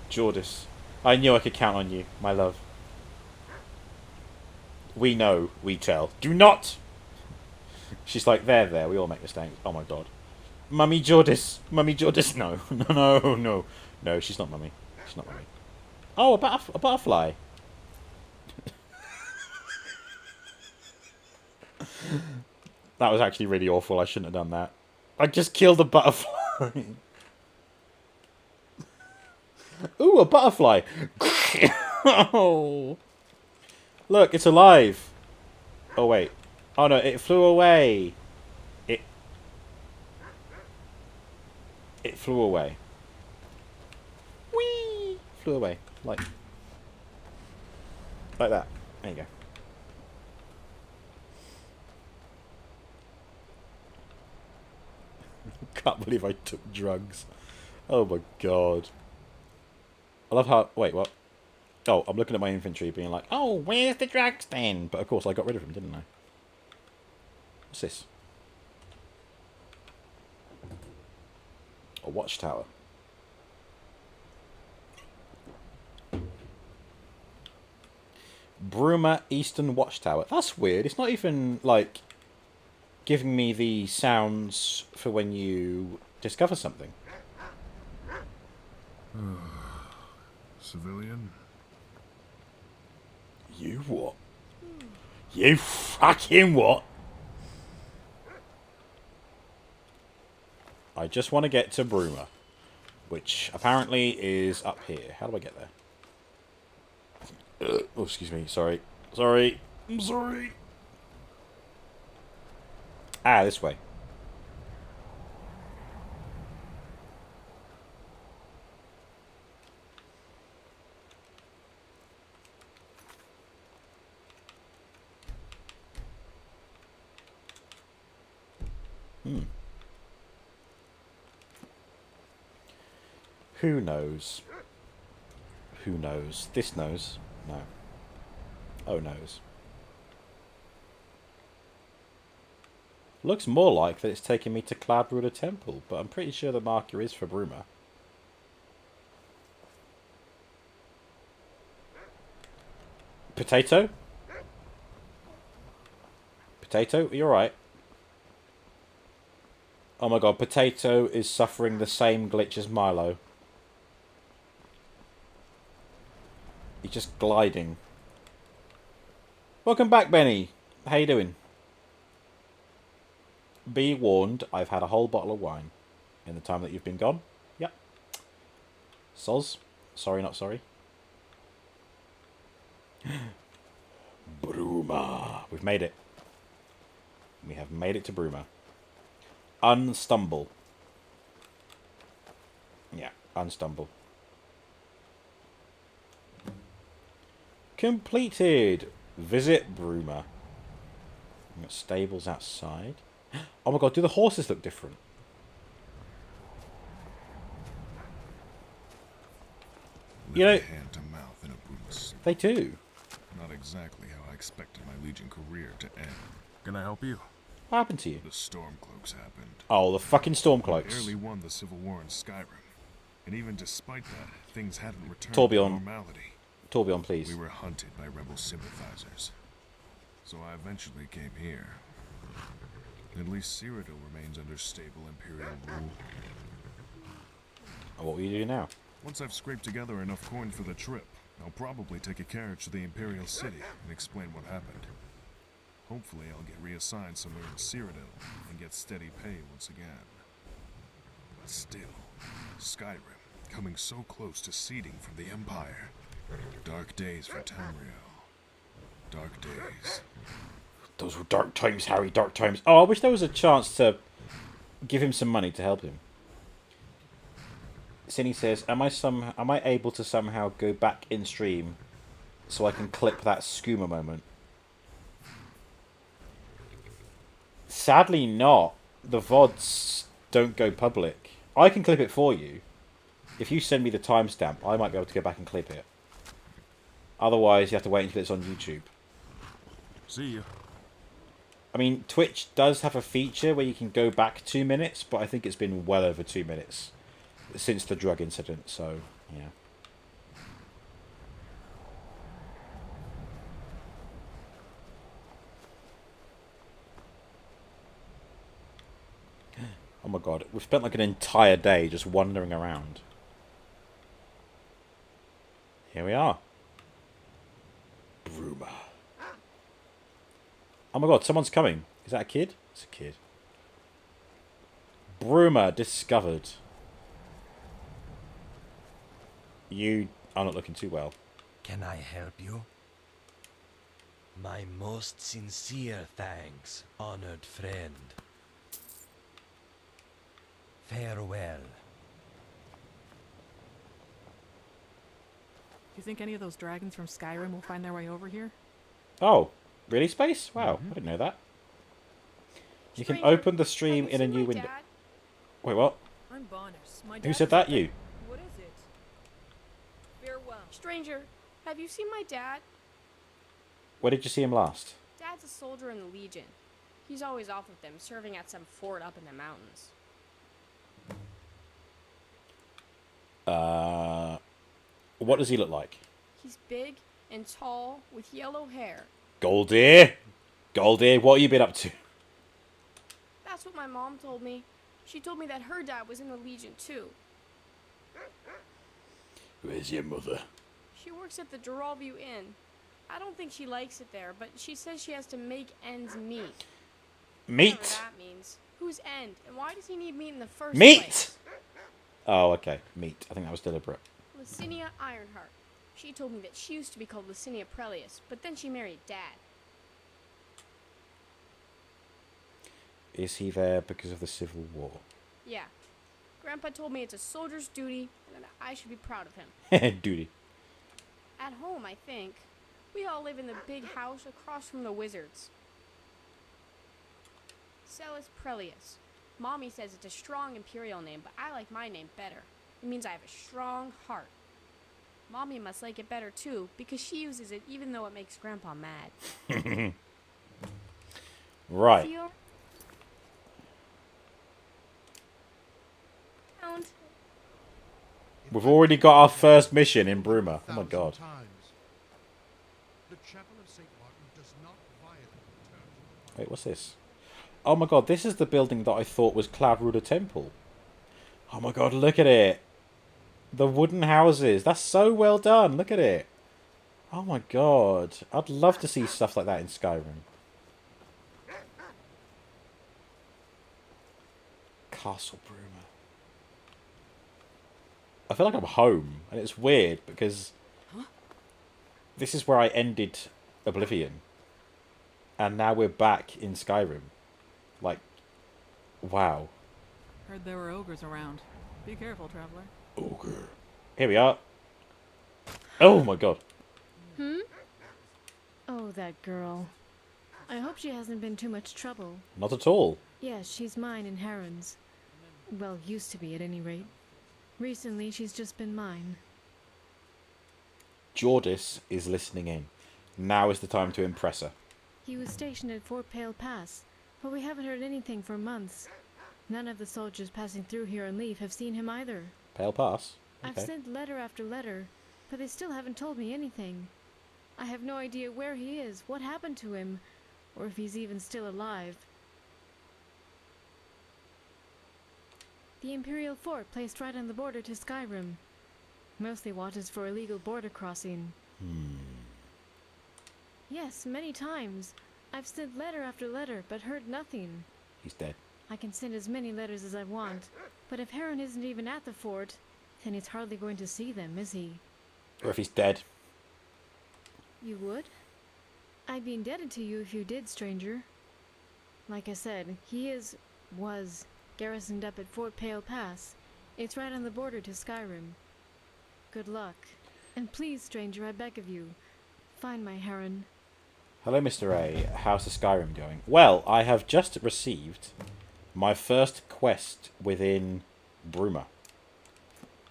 Jordis. I knew I could count on you, my love. We know, we tell. Do not! She's like, there, we all make mistakes. Oh my god. Mummy Jordis. Mummy Jordis. No. No. No, she's not mummy. She's not mummy. Oh, a butterfly. That was actually really awful. I shouldn't have done that. I just killed a butterfly. Ooh, a butterfly. Oh. Look, it's alive. Oh, wait. Oh, no, it flew away. It flew away. Whee! Flew away. Like that. There you go. Can't believe I took drugs. Oh my god. I love how... Wait, what? Oh, I'm looking at my inventory being like, oh, where's the drugs then? But of course I got rid of them, didn't I? What's this? A watchtower. Bruma Eastern Watchtower. That's weird. It's not even, like, giving me the sounds for when you discover something. Civilian? You what? You fucking what? I just want to get to Bruma, which apparently is up here. How do I get there? Oh, excuse me. Sorry. Sorry. I'm sorry. Ah, this way. Who knows? Who knows? This knows. No. Oh, knows. Looks more like that it's taking me to Cloudruler Temple, but I'm pretty sure the marker is for Bruma. Potato? Potato, are you alright? Oh my god, Potato is suffering the same glitch as Milo. He's just gliding. Welcome back, Benny. How you doing? Be warned, I've had a whole bottle of wine in the time that you've been gone. Yep. Soz. Sorry, not sorry. Bruma. We've made it. We have made it to Bruma. Unstumble. Unstumble. Completed. Visit Bruma. We've got stables outside. Oh my god, do the horses look different? You know, hand to mouth in a Bruma's. They do. Not exactly how I expected my Legion career to end. Can I help you? What happened to you? The Stormcloaks happened. Oh, the fucking We Stormcloaks. barely won the Civil War in Skyrim. And even despite that, things hadn't returned Torbjorn. to normality. Torbjorn, please. We were hunted by rebel sympathizers. So I eventually came here. At least Cyrodiil remains under stable Imperial rule. What will you do now? Once I've scraped together enough coin for the trip, I'll probably take a carriage to the Imperial City and explain what happened. Hopefully I'll get reassigned somewhere in Cyrodiil and get steady pay once again. But still, Skyrim, coming so close to ceding from the Empire. Dark days for Tamriel. Dark days. Those were dark times, Harry, dark times. Oh, I wish there was a chance to give him some money to help him. Cinny says, am I able to somehow go back in stream so I can clip that skooma moment? Sadly not. The VODs don't go public. I can clip it for you. If you send me the timestamp, I might be able to go back and clip it. Otherwise, you have to wait until it's on YouTube. See ya. I mean, Twitch does have a feature where you can go back 2 minutes, but I think it's been well over 2 minutes since the drug incident, so, yeah. Oh my god, we've spent like an entire day just wandering around. Here we are. Bruma. Oh my god, someone's coming. Is that a kid? It's a kid. Bruma discovered. You are not looking too well. Can I help you? My most sincere thanks, honored friend. Farewell. Do you think any of those dragons from Skyrim will find their way over here? Oh, really, Space? Wow, I didn't know that. You can open the stream in a new window. Wait, what? I'm Bonus. My Who said that? You? What is it? Farewell. Stranger, have you seen my dad? Where did you see him last? Dad's a soldier in the Legion. He's always off with them, serving at some fort up in the mountains. What does he look like? He's big and tall with yellow hair. Goldie! Goldie, what have you been up to? That's what my mom told me. She told me that her dad was in the Legion too. Where's your mother? She works at the Duralview Inn. I don't think she likes it there, but she says she has to make ends meet. Meat? Whatever that means. Whose end? And why does he need meat in the first Meat! place? Oh, okay. Meat. I think that was deliberate. Licinia Ironheart. She told me that she used to be called Licinia Prelius, but then she married Dad. Is he there because of the Civil War? Yeah. Grandpa told me it's a soldier's duty, and that I should be proud of him. Duty. At home, I think. We all live in the big house across from the wizards. Celis Prelius. Mommy says it's a strong imperial name, but I like my name better. It means I have a strong heart. Mommy must like it better too, because she uses it even though it makes Grandpa mad. Right. Feel? Found. We've already got our first mission in Bruma. Oh my god. The Chapel of St. Martin does not violate the terms. Wait, what's this? Oh my god, this is the building that I thought was Cloudrunner Temple. Oh my god, look at it. The wooden houses. That's so well done. Look at it. Oh my god. I'd love to see stuff like that in Skyrim. Castle Bruma. I feel like I'm home. And it's weird because this is where I ended Oblivion. And now we're back in Skyrim. Like, wow. Heard there were ogres around. Be careful, traveler. ogre. Here we are. Oh my god. Hmm? Oh, that girl. I hope she hasn't been too much trouble. Not at all. Yes, she's mine and Heron's. Well, used to be at any rate. Recently, she's just been mine. Jordis is listening in. Now is the time to impress her. He was stationed at Fort Pale Pass, but we haven't heard anything for months. None of the soldiers passing through here on leave have seen him either. Pale Pass? Okay. I've sent letter after letter, but they still haven't told me anything. I have no idea where he is, what happened to him, or if he's even still alive. The Imperial Fort placed right on the border to Skyrim. Mostly watches for illegal border crossing. Yes, many times. I've sent letter after letter, but heard nothing. He's dead. I can send as many letters as I want, but if Heron isn't even at the fort, then he's hardly going to see them, is he? Or if he's dead. You would? I'd be indebted to you if you did, stranger. Like I said, was garrisoned up at Fort Pale Pass. It's right on the border to Skyrim. Good luck. And please, stranger, I beg of you, find my Heron. Hello, Mr. A. How's the Skyrim going? Well, I have just received my first quest within Bruma.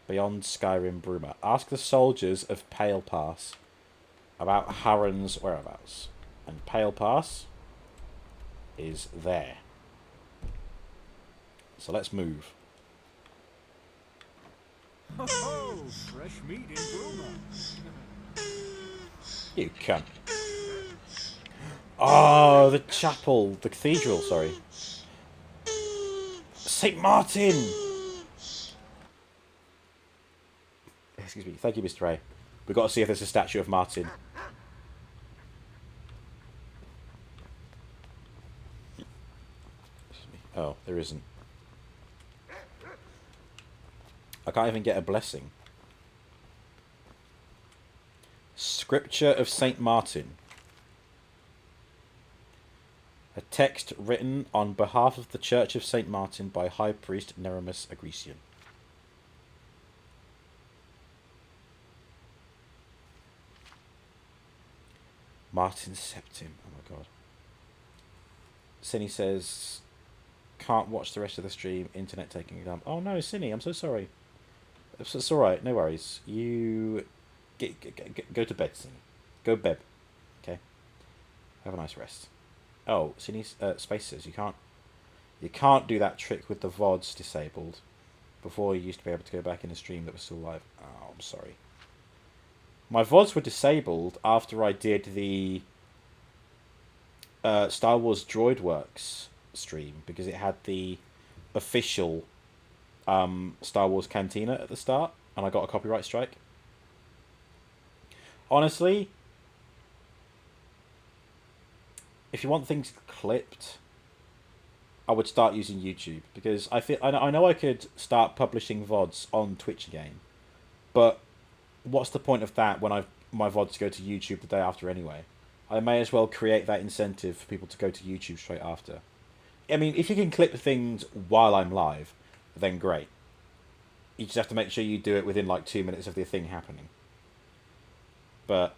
Beyond Skyrim Bruma. Ask the soldiers of Pale Pass about Heron's whereabouts. And Pale Pass is there. So let's move. Oh, fresh meat in Bruma. You cunt. Oh, the chapel. The cathedral, sorry. St. Martin! Excuse me. Thank you, Mr. A. We've got to see if there's a statue of Martin. Oh, there isn't. I can't even get a blessing. Scripture of St. Martin. A text written on behalf of the Church of St. Martin by High Priest Neramus Agresian. Martin Septim. Oh my god. Cinny says, can't watch the rest of the stream, internet taking a dump. Oh no, Cinny, I'm so sorry. It's alright, no worries. You go to bed, Cinny. Go bed. Okay. Have a nice rest. Oh, Cinny's Space says you can't do that trick with the VODs disabled. Before you used to be able to go back in a stream that was still live. Oh, I'm sorry. My VODs were disabled after I did the Star Wars Droid Works stream because it had the official Star Wars Cantina at the start and I got a copyright strike. Honestly, if you want things clipped, I would start using YouTube because I know I could start publishing VODs on Twitch again, but what's the point of that when my VODs go to YouTube the day after anyway? I may as well create that incentive for people to go to YouTube straight after. I mean, if you can clip things while I'm live, then great. You just have to make sure you do it within like 2 minutes of the thing happening. But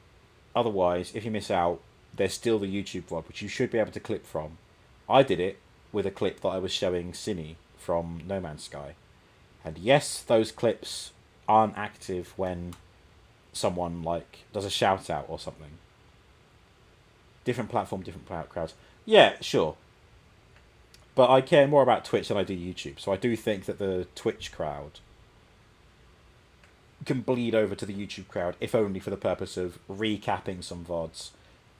otherwise, if you miss out, there's still the YouTube VOD, which you should be able to clip from. I did it with a clip that I was showing Cinny from No Man's Sky. And yes, those clips aren't active when someone like does a shout out or something. Different platform, different crowds. Yeah, sure. But I care more about Twitch than I do YouTube. So I do think that the Twitch crowd can bleed over to the YouTube crowd, if only for the purpose of recapping some VODs,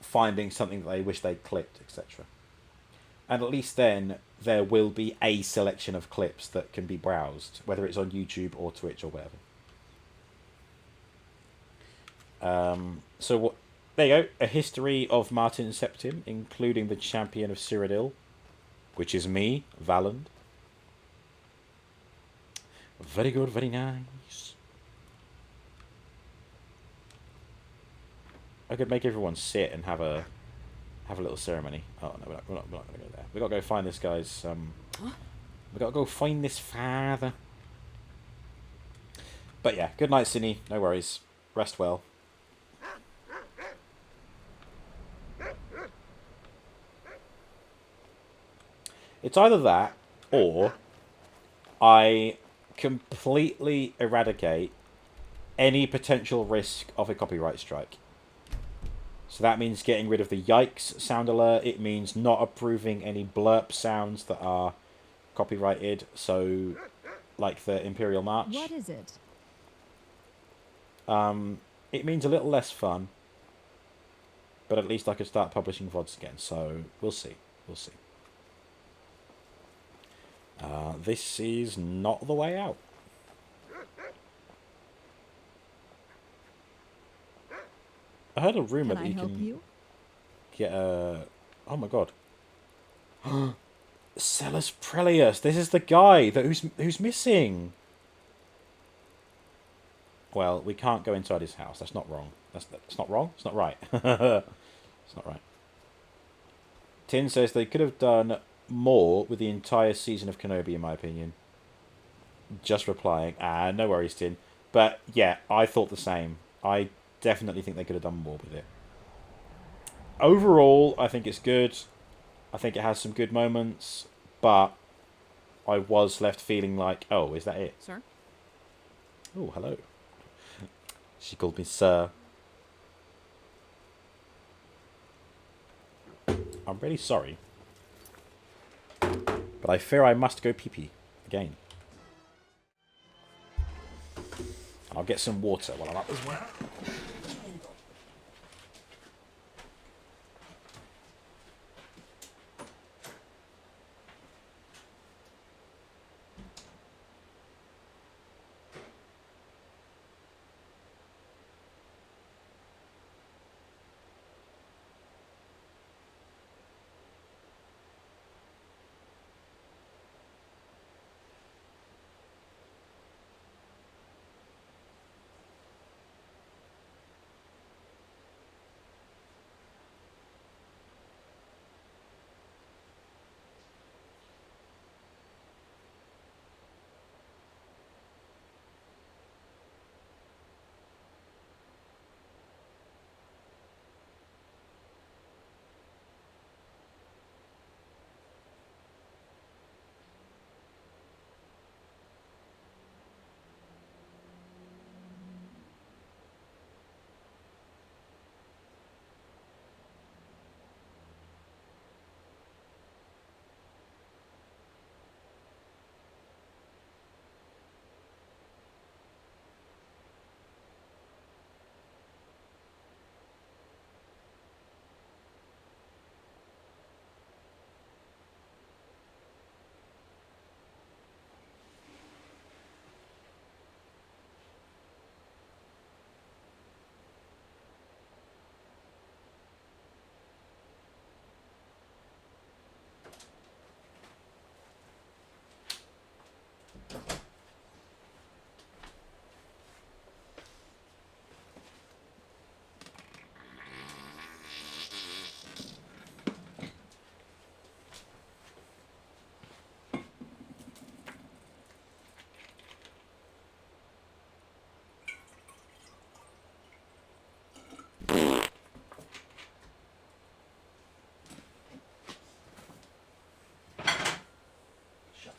finding something that they wish they'd clipped, etc. And at least then, there will be a selection of clips that can be browsed, whether it's on YouTube or Twitch or whatever. There you go. A history of Martin Septim, including the champion of Cyrodiil, which is me, Valand. Very good, very nice. I could make everyone sit and have a little ceremony. Oh no, we're not going to go there. We got to go find this guy's. We got to go find this father. But yeah, good night, Cinny. No worries. Rest well. It's either that, or I completely eradicate any potential risk of a copyright strike. So that means getting rid of the yikes sound alert. It means not approving any blurp sounds that are copyrighted. So, like the Imperial March. What is it? It means a little less fun. But at least I could start publishing VODs again. So, we'll see. We'll see. This is not the way out. I heard a rumor that you can get a... Oh my god. Sellus Prelius. This is the guy that who's missing. Well, we can't go inside his house. That's not wrong. That's not wrong. It's not right. It's not right. Tin says they could have done more with the entire season of Kenobi, in my opinion. Just replying. No worries, Tin. But yeah, I thought the same. I definitely think they could have done more with it. Overall, I think it's good. I think it has some good moments, but I was left feeling like, oh, is that it? Sir? Oh, hello. She called me sir. I'm really sorry. But I fear I must go pee-pee again. I'll get some water while I'm up as well.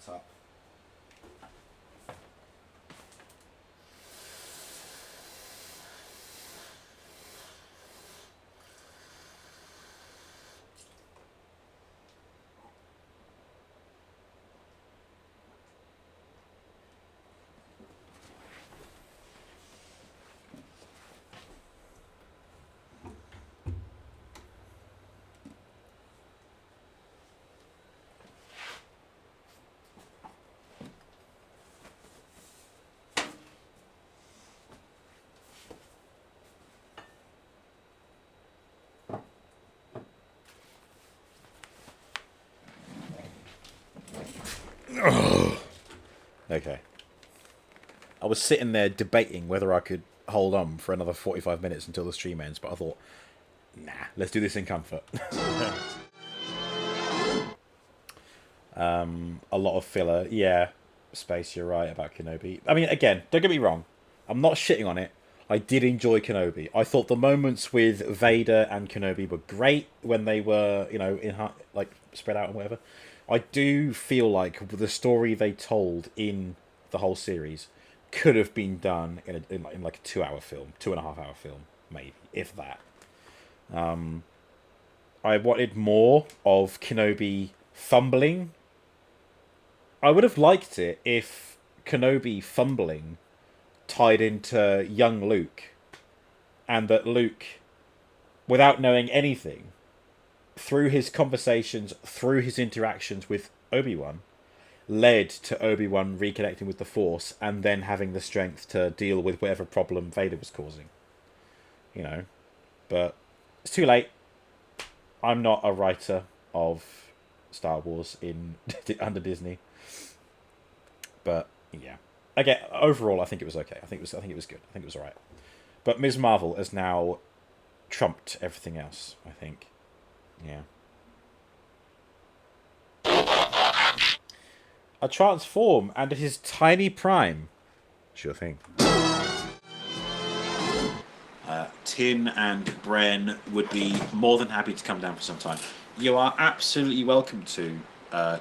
Up. Okay. I was sitting there debating whether I could hold on for another 45 minutes until the stream ends, but I thought, nah, let's do this in comfort. A lot of filler. Yeah, Space, you're right about Kenobi. I mean, again, don't get me wrong. I'm not shitting on it. I did enjoy Kenobi. I thought the moments with Vader and Kenobi were great when they were, you know, like spread out and whatever. I do feel like the story they told in the whole series could have been done in like a 2-hour film, 2.5-hour film, maybe, if that. I wanted more of Kenobi fumbling. I would have liked it if Kenobi fumbling tied into young Luke, and that Luke, without knowing anything, through his conversations, through his interactions with Obi-Wan, led to Obi-Wan reconnecting with the Force and then having the strength to deal with whatever problem Vader was causing. You know, but it's too late. I'm not a writer of Star Wars under Disney, but yeah. Again, overall, I think it was okay. I think it was good. I think it was alright. But Ms. Marvel has now trumped everything else, I think. Yeah. A transform, and it is Tiny Prime. Sure thing. Tin and Bren would be more than happy to come down for some time. You are absolutely welcome to,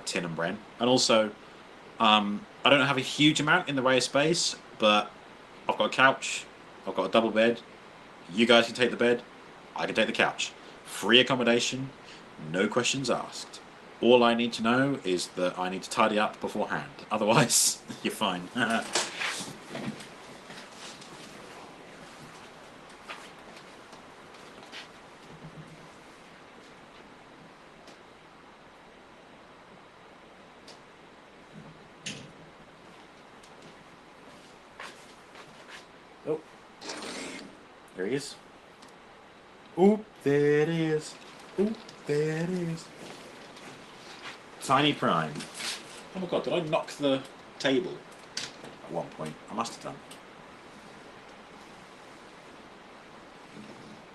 Tin and Bren. And also, I don't have a huge amount in the way of space, but I've got a couch, I've got a double bed. You guys can take the bed, I can take the couch. Free accommodation, no questions asked. All I need to know is that I need to tidy up beforehand. Otherwise, you're fine. Oh, there he is. Oop, there it is. Oop, there it is. Tiny Prime. Oh my god, did I knock the table at one point? I must have done.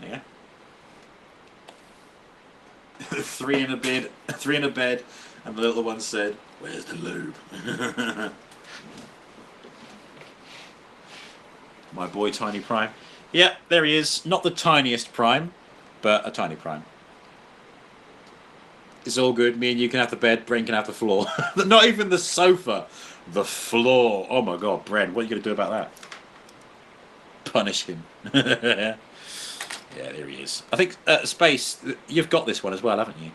Yeah. Three in a bed, and the little one said, "Where's the lube?" My boy Tiny Prime. Yeah, there he is. Not the tiniest Prime, but a tiny Prime. It's all good. Me and you can have the bed. Bren can have the floor. Not even the sofa. The floor. Oh my god, Bren, what are you going to do about that? Punish him. Yeah, there he is. I think, Space, you've got this one as well, haven't you?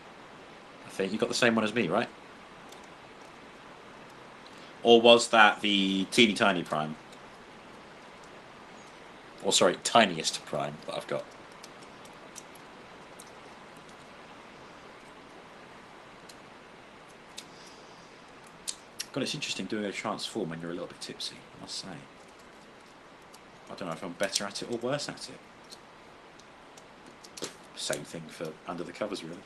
I think you've got the same one as me, right? Or was that the teeny tiny Prime? Or sorry, tiniest Prime that I've got. God, it's interesting doing a transform when you're a little bit tipsy, I must say. I don't know if I'm better at it or worse at it. Same thing for under the covers, really.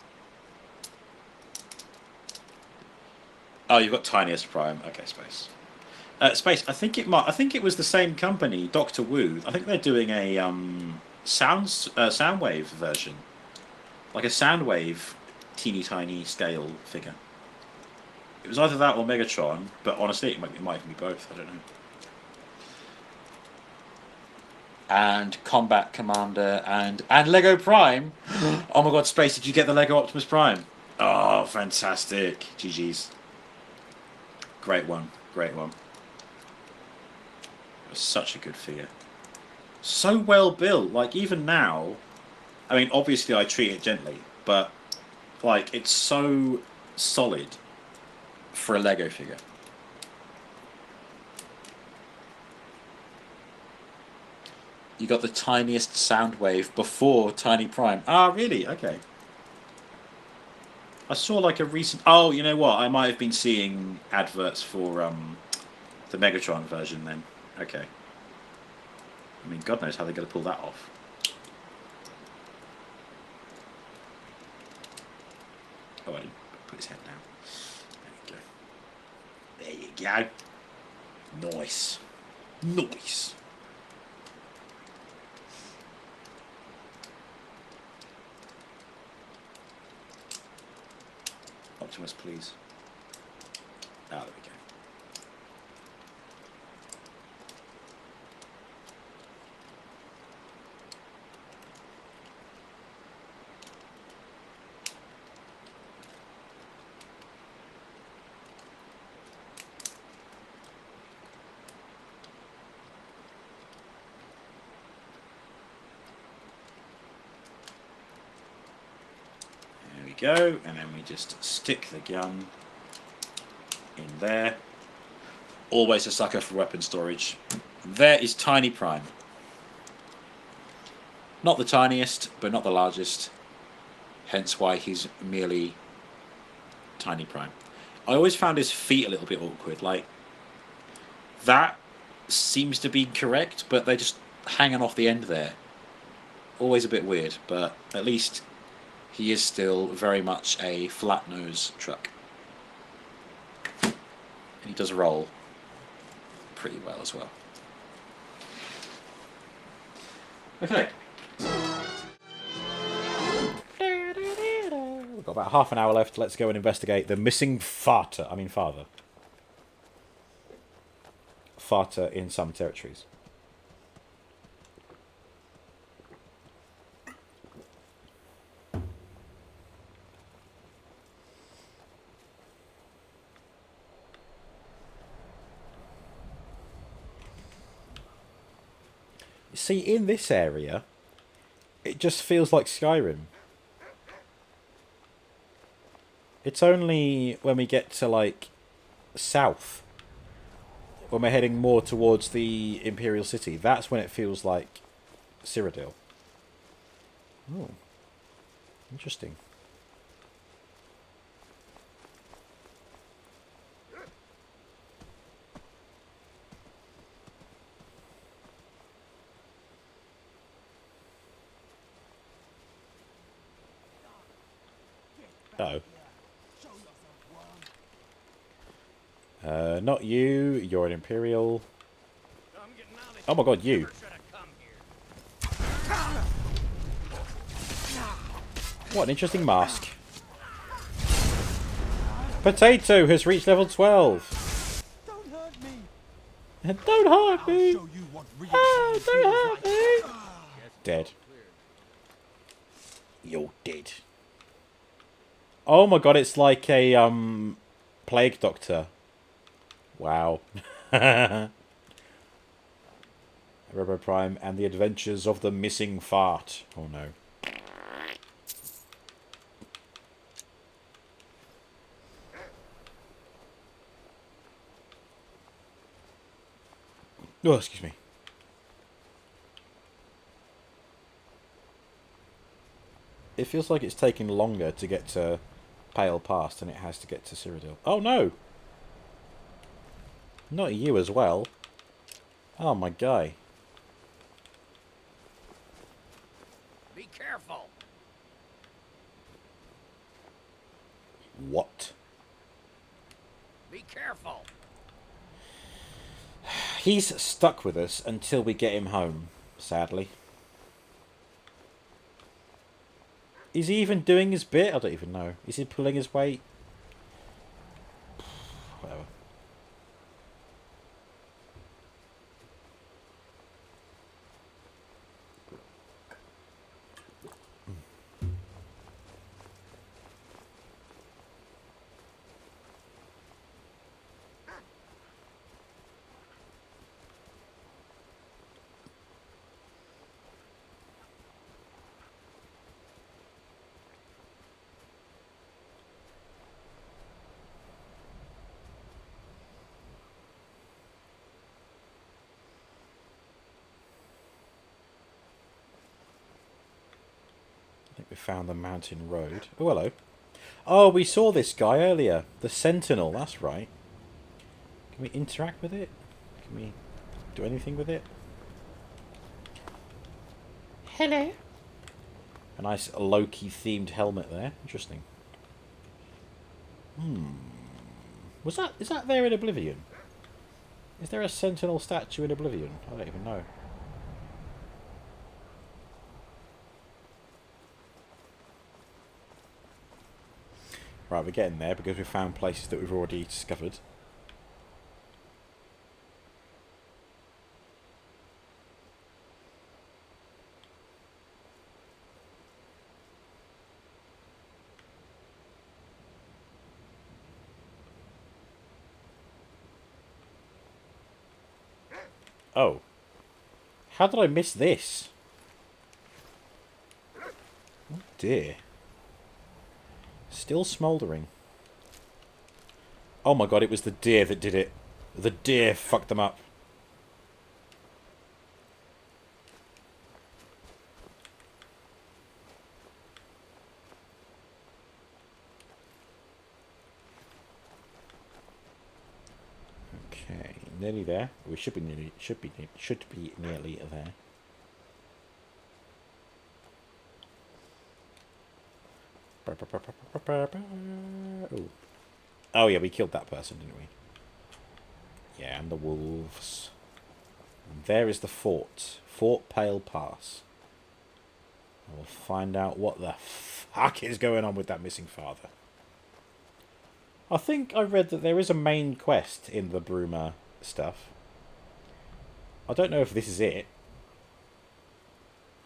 Oh, you've got tiniest Prime. Okay, Space. Space. I think it was the same company, Doctor Wu. I think they're doing a Soundwave version, like a Soundwave, teeny tiny scale figure. It was either that or Megatron, but honestly, it might even be both. I don't know. And Combat Commander and Lego Prime. Oh my god, Space! Did you get the Lego Optimus Prime? Oh, fantastic! GG's. Great one. Great one. It was such a good figure. So well built. Like, even now, I mean, obviously I treat it gently, but like, it's so solid for a Lego figure. You got the tiniest Soundwave before Tiny Prime. Ah, really? Okay. I saw like a recent... Oh, you know what? I might have been seeing adverts for the Megatron version then. Okay. I mean, God knows how they're going to pull that off. Oh, I didn't put his head down. There you go. There you go. Nice. Nice. Optimus, please. Ah, there we go. go, and then we just stick the gun in there. Always a sucker for weapon storage. There is Tiny Prime. Not the tiniest, but not the largest. Hence why he's merely Tiny Prime. I always found his feet a little bit awkward. Like, that seems to be correct, but they're just hanging off the end there. Always a bit weird, but at least he is still very much a flat nose truck. And he does roll pretty well as well. Okay. We've got about half an hour left. Let's go and investigate the missing father. Father in some territories. See, in this area, it just feels like Skyrim. It's only when we get to, like, south, when we're heading more towards the Imperial City, that's when it feels like Cyrodiil. Oh, interesting. Uh-oh. Not you. You're an Imperial. Oh my god, you. What an interesting mask. Potato has reached level 12. Don't hurt me. Don't hurt me. Oh, don't hurt me. Dead. You're dead. Oh my god, it's like a plague doctor. Wow. Robo Prime and the Adventures of the Missing Fart. Oh no. Oh, excuse me. It feels like it's taking longer to get to Pale Pass than it has to get to Cyrodiil. Oh no! Not you as well. Oh my guy. Be careful. What? Be careful. He's stuck with us until we get him home, sadly. Is he even doing his bit? I don't even know. Is he pulling his weight? Whatever. We found the mountain road. Oh, hello. Oh, we saw this guy earlier. The Sentinel, that's right. Can we interact with it? Can we do anything with it? Hello. A nice Loki-themed helmet there. Interesting. Is that there in Oblivion? Is there a Sentinel statue in Oblivion? I don't even know. Right, we're getting there because we found places that we've already discovered. Oh. How did I miss this? Oh dear. Still smouldering. Oh my god, it was the deer that did it. The deer fucked them up. Okay, nearly there. We should be nearly there. Oh. Oh yeah, we killed that person, didn't we? Yeah, and the wolves. And there is the fort. Fort Pale Pass. And we'll find out what the fuck is going on with that missing father. I think I read that there is a main quest in the Bruma stuff. I don't know if this is it.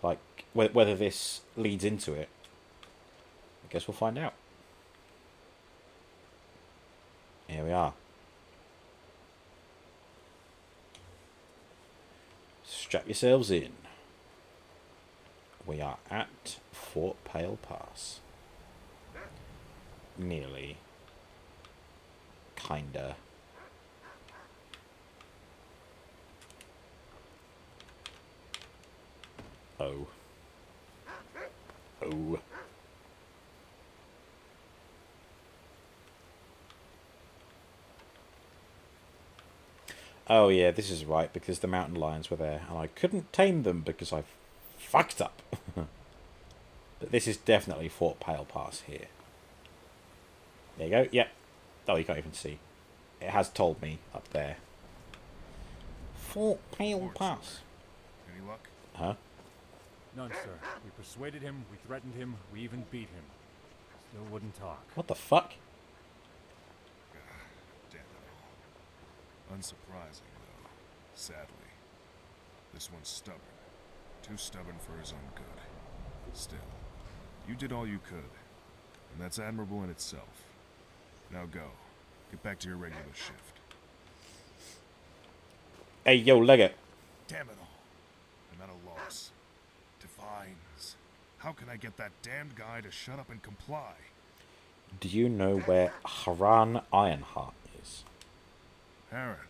Like, whether this leads into it. I guess we'll find out. Here we are. Strap yourselves in. We are at Fort Pale Pass. Nearly. Kinda. Oh. Oh. Oh yeah, this is right, because the mountain lions were there, and I couldn't tame them because I fucked up. But this is definitely Fort Pale Pass here. There you go, yep. Oh, you can't even see. It has told me up there. Fort Pale Pass. Any luck? Huh? None, sir. We persuaded him, we threatened him, we even beat him. Still wouldn't talk. What the fuck? Damn it all. Unsurprising, though. Sadly. This one's stubborn. Too stubborn for his own good. Still, you did all you could. And that's admirable in itself. Now go. Get back to your regular shift. Hey, yo, Leggett. Damn it all. I'm at a loss. Divines. How can I get that damned guy to shut up and comply? Do you know where Haran Ironheart is? Haran.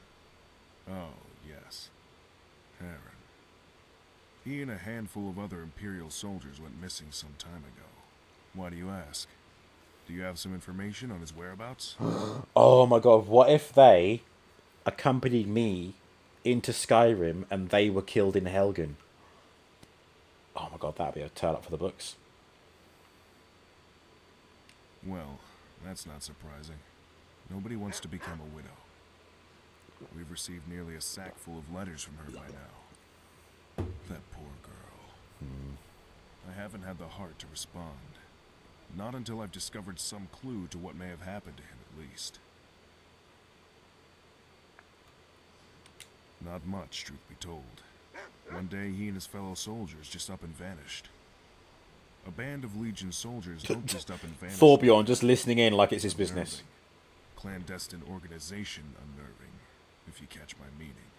Oh, yes. Haran. He and a handful of other Imperial soldiers went missing some time ago. Why do you ask? Do you have some information on his whereabouts? Oh my god, what if they accompanied me into Skyrim and they were killed in Helgen? Oh my god, that'd be a turn up for the books. Well, that's not surprising. Nobody wants to become a widow. We've received nearly a sack full of letters from her by now. That poor girl. I haven't had the heart to respond. Not until I've discovered some clue to what may have happened to him, at least. Not much, truth be told. One day, he and his fellow soldiers just up and vanished. A band of Legion soldiers don't just up and vanish. Thorbjorn just listening in like it's his business. Clandestine organization unnerving, if you catch my meaning.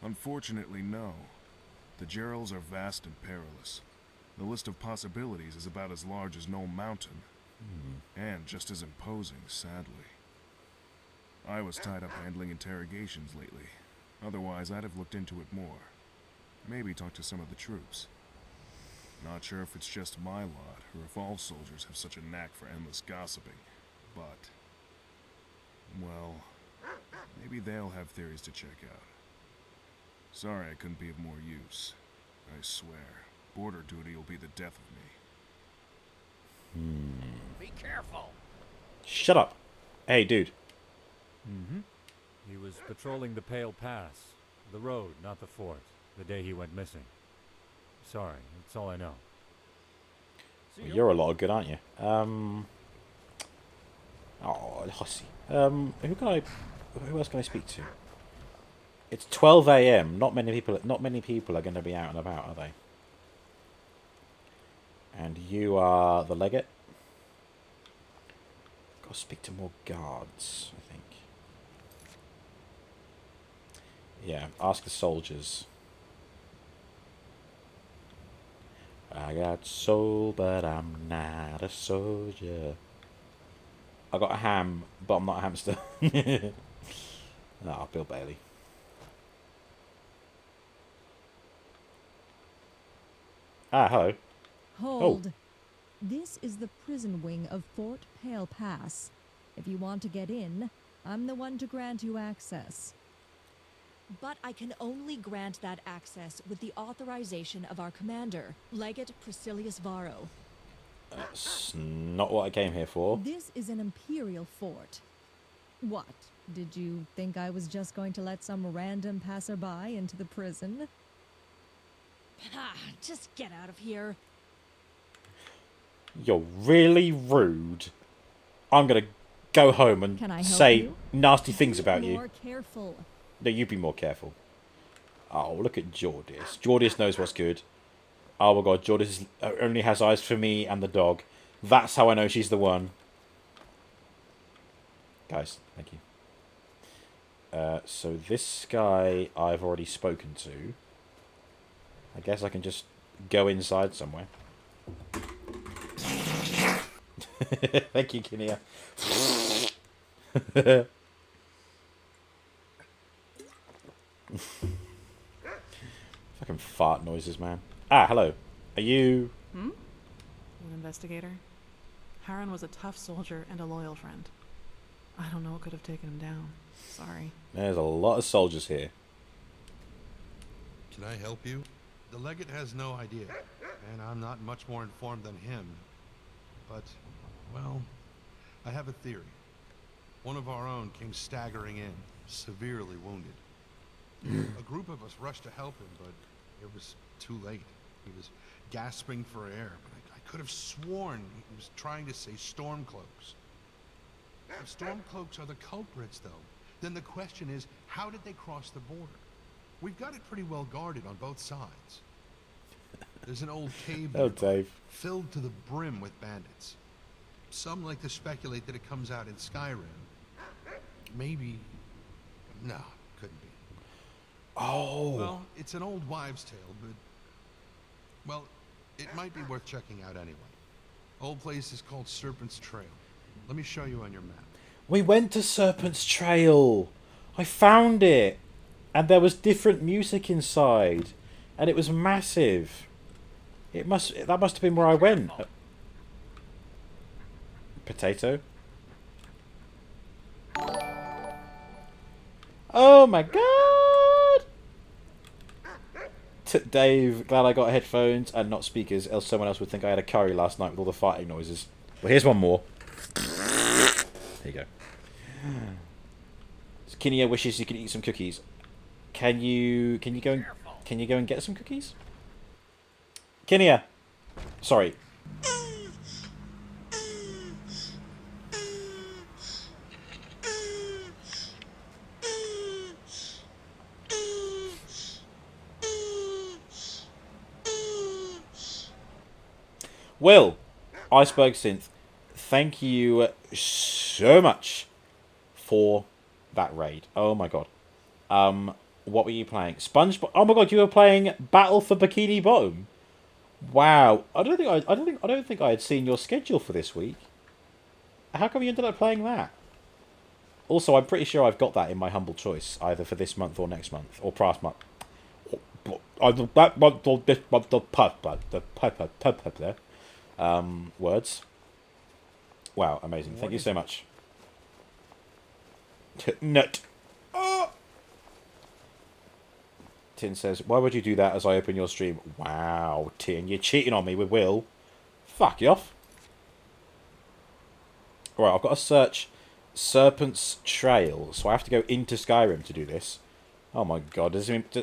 Unfortunately, no. The Gerals are vast and perilous. The list of possibilities is about as large as Knoll Mountain. And just as imposing, sadly. I was tied up handling interrogations lately. Otherwise, I'd have looked into it more. Maybe talked to some of the troops. Not sure if it's just my lot, or if all soldiers have such a knack for endless gossiping. But, well, maybe they'll have theories to check out. Sorry I couldn't be of more use. I swear, border duty will be the death of me. Be careful. Shut up. Hey, dude. He was patrolling the Pale Pass. The road, not the fort. The day he went missing. Sorry, that's all I know. Well, you're a lot of good, aren't you? Oh, Hussy. Who else can I speak to? It's 12 AM. Not many people are going to be out and about, are they? And you are the legate. Got to speak to more guards, I think. Yeah, ask the soldiers. I got soul, but I'm not a soldier. I got a ham, but I'm not a hamster. Ah, Bill Bailey. Ah, hello. Hold. This is the prison wing of Fort Pale Pass. If you want to get in, I'm the one to grant you access. But I can only grant that access with the authorization of our commander, Legate Priscillius Varro. That's not what I came here for. This is an imperial fort. What? Did you think I was just going to let some random passerby into the prison? Ah, just get out of here. You're really rude. I'm gonna go home and Can I help say you? nasty things about Be you. more careful. No, you be more careful. Oh, look at Jordis. Jordis knows what's good. Oh my god, Jordis only has eyes for me and the dog. That's how I know she's the one. Guys, thank you. So this guy I've already spoken to. I guess I can just go inside somewhere. Thank you, Kinia. Fucking fart noises, man. Ah, hello. Are you... Hmm? An investigator? Harren was a tough soldier and a loyal friend. I don't know what could have taken him down. Sorry. There's a lot of soldiers here. Can I help you? The legate has no idea, and I'm not much more informed than him. But, well, I have a theory. One of our own came staggering in, severely wounded. A group of us rushed to help him, but it was too late. He was gasping for air, but I could have sworn he was trying to say Stormcloaks. If Stormcloaks are the culprits, though, then the question is, how did they cross the border? We've got it pretty well guarded on both sides. There's an old cave Oh, Dave. filled to the brim with bandits. Some like to speculate that it comes out in Skyrim. Maybe... No, couldn't be. Oh. Well, it's an old wives' tale, but... Well, it might be worth checking out anyway. Old place is called Serpent's Trail. Let me show you on your map. We went to Serpent's Trail. I found it. And there was different music inside. And it was massive. That must have been where I went. Potato. Oh my god! Dave, glad I got headphones and not speakers, else someone else would think I had a curry last night with all the farting noises. Well, here's one more. There you go. Kinia wishes you can eat some cookies. Can you go and get some cookies? Kinia! Sorry. Will, Iceberg Synth, thank you so much for that raid. Oh my god. What were you playing? SpongeBob. Oh my god, you were playing Battle for Bikini Bottom. Wow. I don't think I had seen your schedule for this week. How come you ended up playing that? Also, I'm pretty sure I've got that in my humble choice, either for this month or next month or past month. That month or this month, words. Wow, amazing. Thank you so much. Nut. Oh! Tin says, why would you do that as I open your stream? Wow, Tin, you're cheating on me with Will. Fuck you off. Alright, I've got to search Serpent's Trail, so I have to go into Skyrim to do this. Oh my god,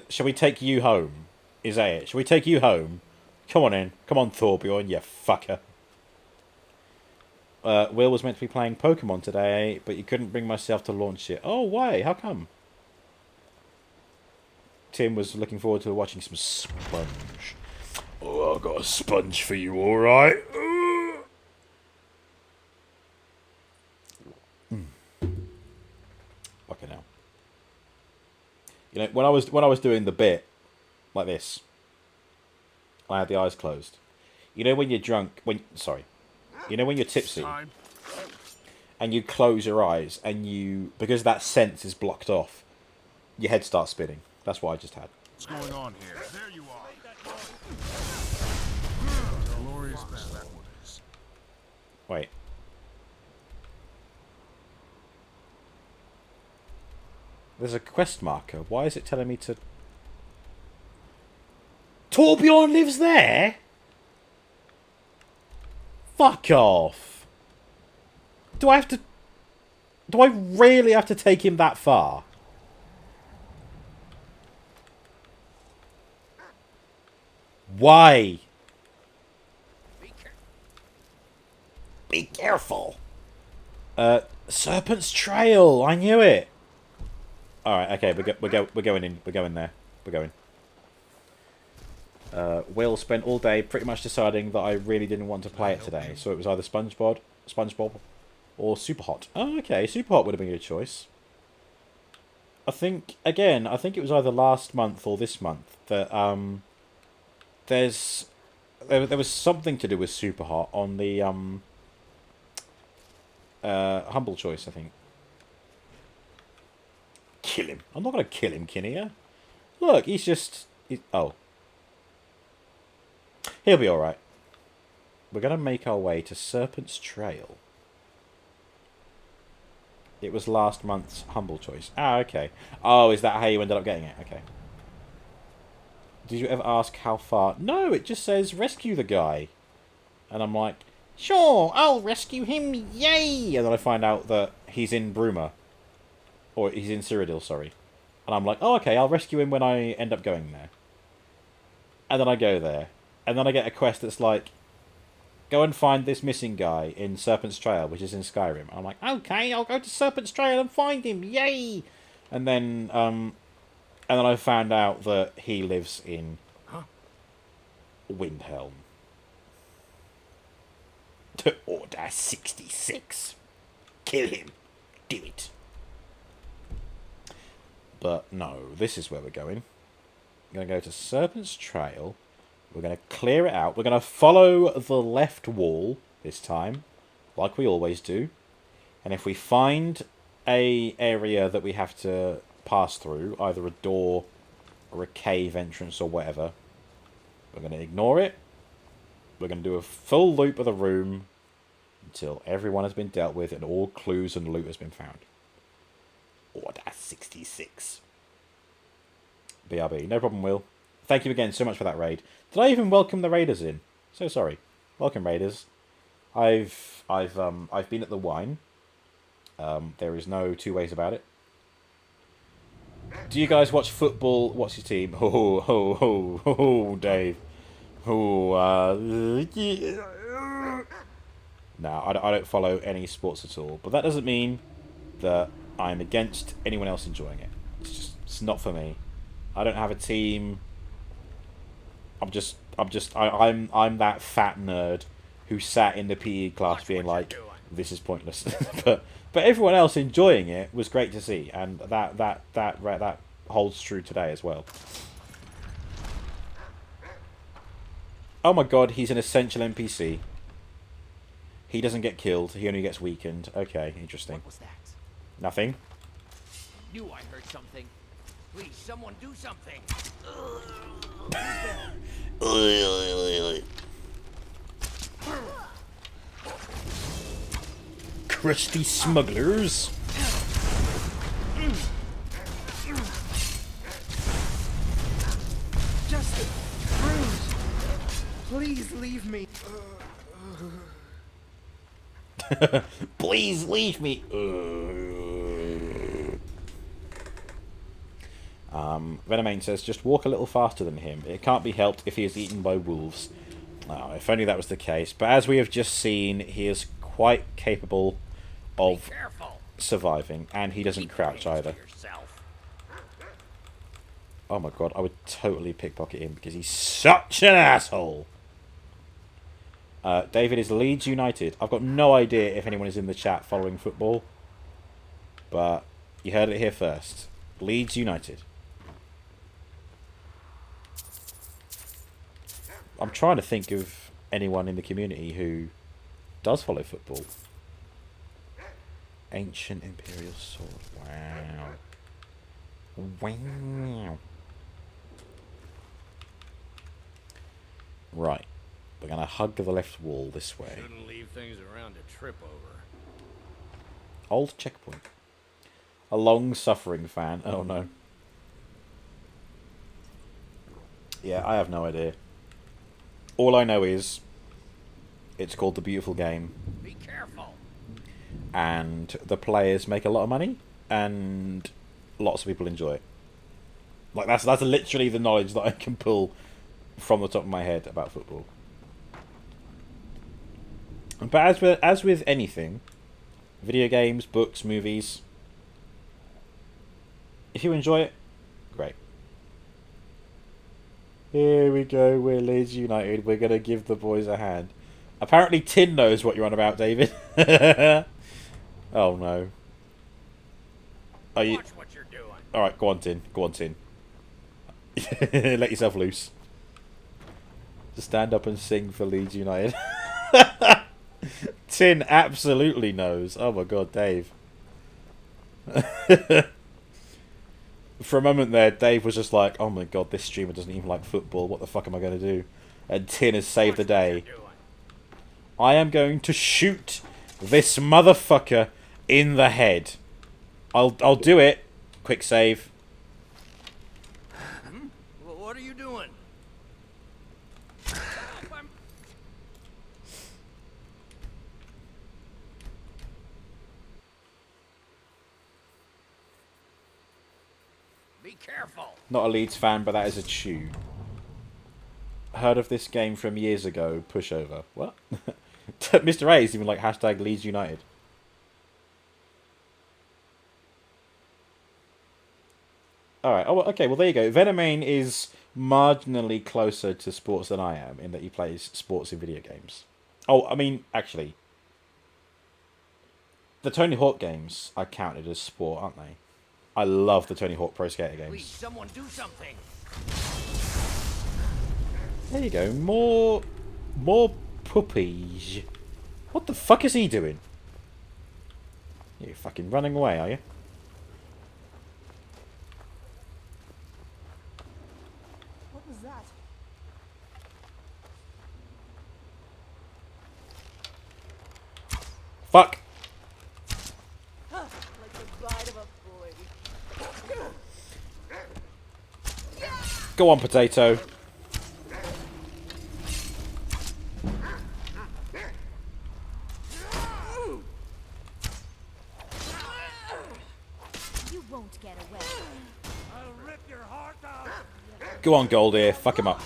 shall we take you home? Is that it? Shall we take you home? Come on in. Come on, Thorbjorn, you fucker. Will was meant to be playing Pokemon today, but you couldn't bring myself to launch it. Oh, why? How come? Tim was looking forward to watching some Sponge. Oh, I've got a sponge for you, alright? Fucking hell. You know, when I was doing the bit like this, I had the eyes closed. You know when you're drunk, you know when you're tipsy, and you close your eyes, and because that sense is blocked off, your head starts spinning. That's what I just had. What's going on here? There you are. Glorious bastard, that one is. Wait. There's a quest marker. Why is it telling me to... Torbjorn lives there? Fuck off. Do I really have to take him that far? Why? Be careful. Serpent's Trail. I knew it. All right. Okay. We're going in. We're going there. We're going. Will spent all day pretty much deciding that I really didn't want to play it today, so it was either SpongeBob, or Superhot. Oh, okay. Superhot would have been a good choice. I think it was either last month or this month that there was something to do with Superhot on the Humble Choice, I think. Kill him. I'm not going to kill him, Kinnear. Look, oh. He'll be alright. We're going to make our way to Serpent's Trail. It was last month's Humble Choice. Ah, okay. Oh, is that how you ended up getting it? Okay. Did you ever ask how far? No, it just says rescue the guy. And I'm like, sure, I'll rescue him, yay! And then I find out that he's in Bruma. Or he's in Cyrodiil, sorry. And I'm like, oh, okay, I'll rescue him when I end up going there. And then I go there. And then I get a quest that's like, go and find this missing guy in Serpent's Trail, which is in Skyrim. I'm like, okay, I'll go to Serpent's Trail and find him, yay! And then I found out that he lives in Windhelm. To Order 66. Kill him. Do it. But no, this is where we're going. We're going to go to Serpent's Trail. We're going to clear it out. We're going to follow the left wall this time, like we always do. And if we find a area that we have to pass through, either a door or a cave entrance or whatever, we're going to ignore it. We're going to do a full loop of the room until everyone has been dealt with and all clues and loot has been found. Order 66. BRB. No problem, Will. Thank you again so much for that raid. Did I even welcome the raiders in? So sorry. Welcome, raiders. I've been at the wine. There is no two ways about it. Do you guys watch football? What's your team? Dave. No, I don't follow any sports at all. But that doesn't mean that I'm against anyone else enjoying it. It's not for me. I don't have a team. I'm that fat nerd who sat in the PE class being like, this is pointless. but everyone else enjoying it was great to see, and that holds true today as well. Oh my god, he's an essential NPC. He doesn't get killed, he only gets weakened. Okay, interesting. What was that? Nothing. Knew I heard something. Please, someone do something. Crusty smugglers. Just bruise. Please leave me. Please leave me. Venomane says, just walk a little faster than him. It can't be helped if he is eaten by wolves. Oh, if only that was the case. But as we have just seen, he is quite capable of surviving. And he doesn't crouch either. Oh my god, I would totally pickpocket him because he's such an asshole. David is Leeds United. I've got no idea if anyone is in the chat following football. But you heard it here first. Leeds United. I'm trying to think of anyone in the community who does follow football. Ancient Imperial Sword. Wow. Wow. Right. We're going to hug the left wall this way. Shouldn't leave things around to trip over. Old checkpoint. A long-suffering fan. Oh, no. Yeah, I have no idea. All I know is it's called The Beautiful Game. Be careful. And the players make a lot of money, and lots of people enjoy it. Like, that's literally the knowledge that I can pull from the top of my head about football. But as with anything, video games, books, movies, if you enjoy it, great. Here we go, we're Leeds United, we're going to give the boys a hand. Apparently Tin knows what you're on about, David. Oh no. Are you... Watch what you're doing. Alright, go on, Tin. Go on, Tin. Let yourself loose. Just stand up and sing for Leeds United. Tin absolutely knows. Oh my god, Dave. For a moment there, Dave was just like, oh my god, this streamer doesn't even like football. What the fuck am I going to do? And Tin has saved the day. I am going to shoot this motherfucker in the head. I'll do it. Quick save. What are you doing? Be careful. Not a Leeds fan, but that is a tune. Heard of this game from years ago. Pushover. What? Mr. A is even like hashtag Leeds United. Alright, oh, okay, well there you go. Venomane is marginally closer to sports than I am, in that he plays sports in video games. Oh, I mean, actually, the Tony Hawk games are counted as sport, aren't they? I love the Tony Hawk Pro Skater games. Please, someone do something. There you go, more puppies. What the fuck is he doing? You're fucking running away, are you? What was that? Fuck! Like the bite of a Go on, potato. You won't get away. I'll rip your heart out. Go on, Goldear. Fuck him up.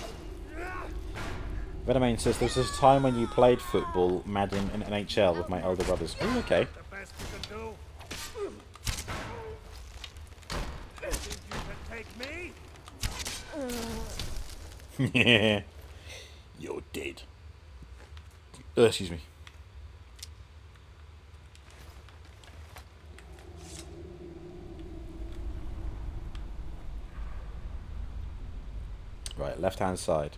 Venomane says, there was this time when you played football, Madden, and NHL with my older brothers. Oh, okay. The best you can do. Think you can take me? Yeah. You're dead. Excuse me. Right, left hand side.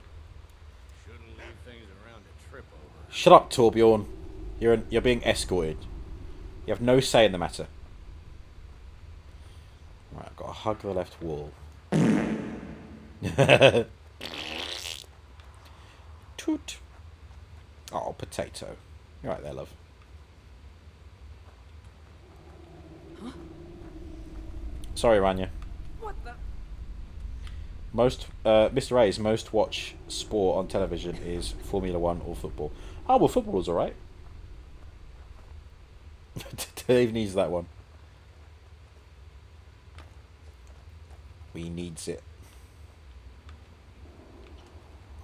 Shouldn't leave things around to trip over. Shut up, Torbjorn. You're being escorted. You have no say in the matter. Right, I've got to hug the left wall. Toot. Oh, potato. You're right there, love. Huh? Sorry, Rania. What the? Most Mr. A's most watched sport on television is Formula 1 or football. Oh, well, football's alright. Dave needs that one. We needs it.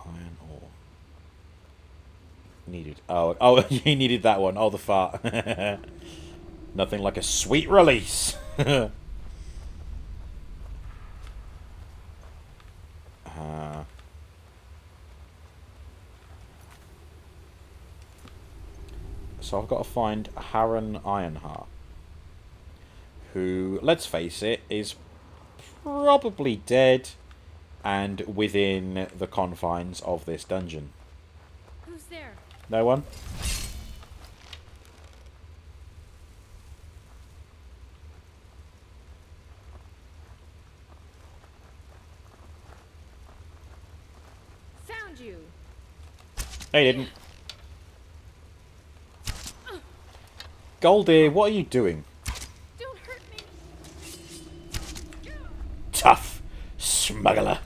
Iron ore. Needed. Oh, he needed that one. Oh, the fart. Nothing like a sweet release. So I've got to find Harren Ironheart, who, let's face it, is probably dead and within the confines of this dungeon. Who's there? No one? Found you. They didn't. Goldie, what are you doing? Don't hurt me. Tough smuggler.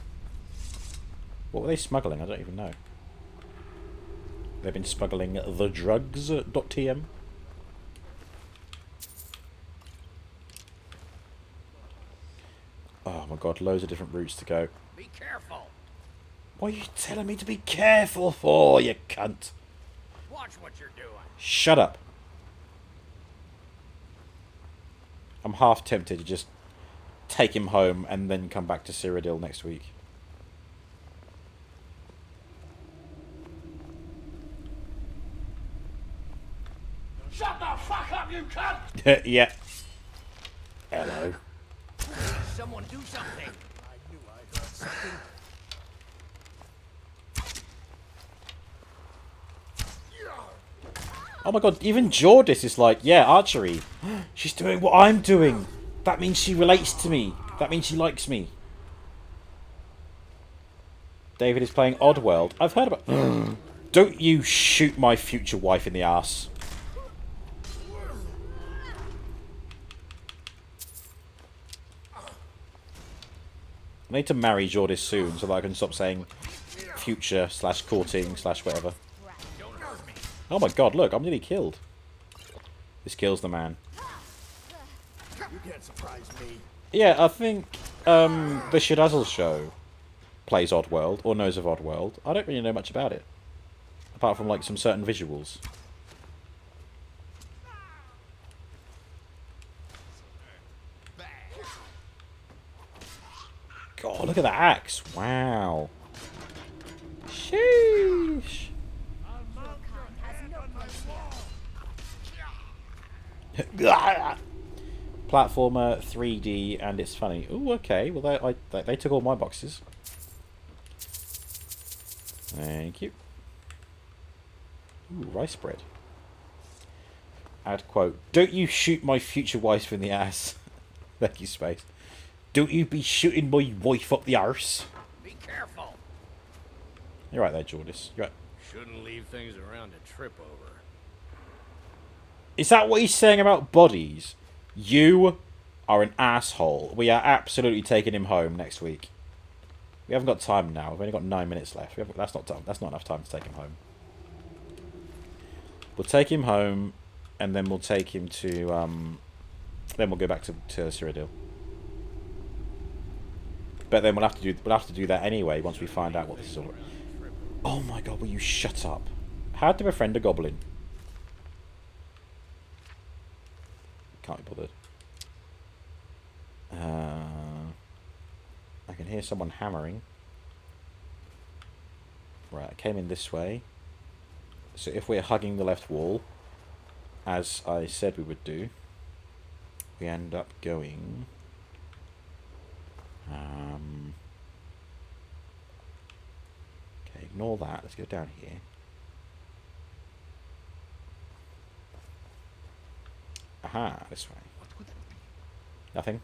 What were they smuggling? I don't even know. They've been smuggling the drugs. .tm. Oh my god, loads of different routes to go. Be careful. What are you telling me to be careful for, you cunt? Watch what you're doing. Shut up. I'm half tempted to just take him home and then come back to Cyrodiil next week. Shut the fuck up, you cunt! Yeah. Hello. Someone do something. I knew I heard something. Oh my god, even Jordis is like, yeah, archery. She's doing what I'm doing. That means she relates to me. That means she likes me. David is playing Oddworld. I've heard about... Don't you shoot my future wife in the ass. I need to marry Jordis soon so that I can stop saying future / courting / whatever. Oh my god, look, I'm nearly killed. This kills the man. You can't surprise me. Yeah, I think the Shadazzle show plays Oddworld, or knows of Oddworld. I don't really know much about it. Apart from, like, some certain visuals. God, look at the axe. Wow. Sheesh. Platformer, 3D, and it's funny. Ooh, okay. Well, they took all my boxes. Thank you. Ooh, rice bread. Add quote. Don't you shoot my future wife in the ass. Thank you, Space. Don't you be shooting my wife up the arse. Be careful. You're right there, Jordis. You're right. Shouldn't leave things around to trip over. Is that what he's saying about bodies? You are an asshole. We are absolutely taking him home next week. We haven't got time now. We've only got 9 minutes left. That's not time. That's not enough time to take him home. We'll take him home, and then we'll take him to. Then we'll go back to Cyrodiil. But then we'll have to do that anyway once we find out what this is all. Oh my god! Will you shut up? How to befriend a goblin? Can't be bothered. I can hear someone hammering. Right, I came in this way. So if we're hugging the left wall, as I said we would do, we end up going... okay, ignore that. Let's go down here. Aha, this way. Nothing.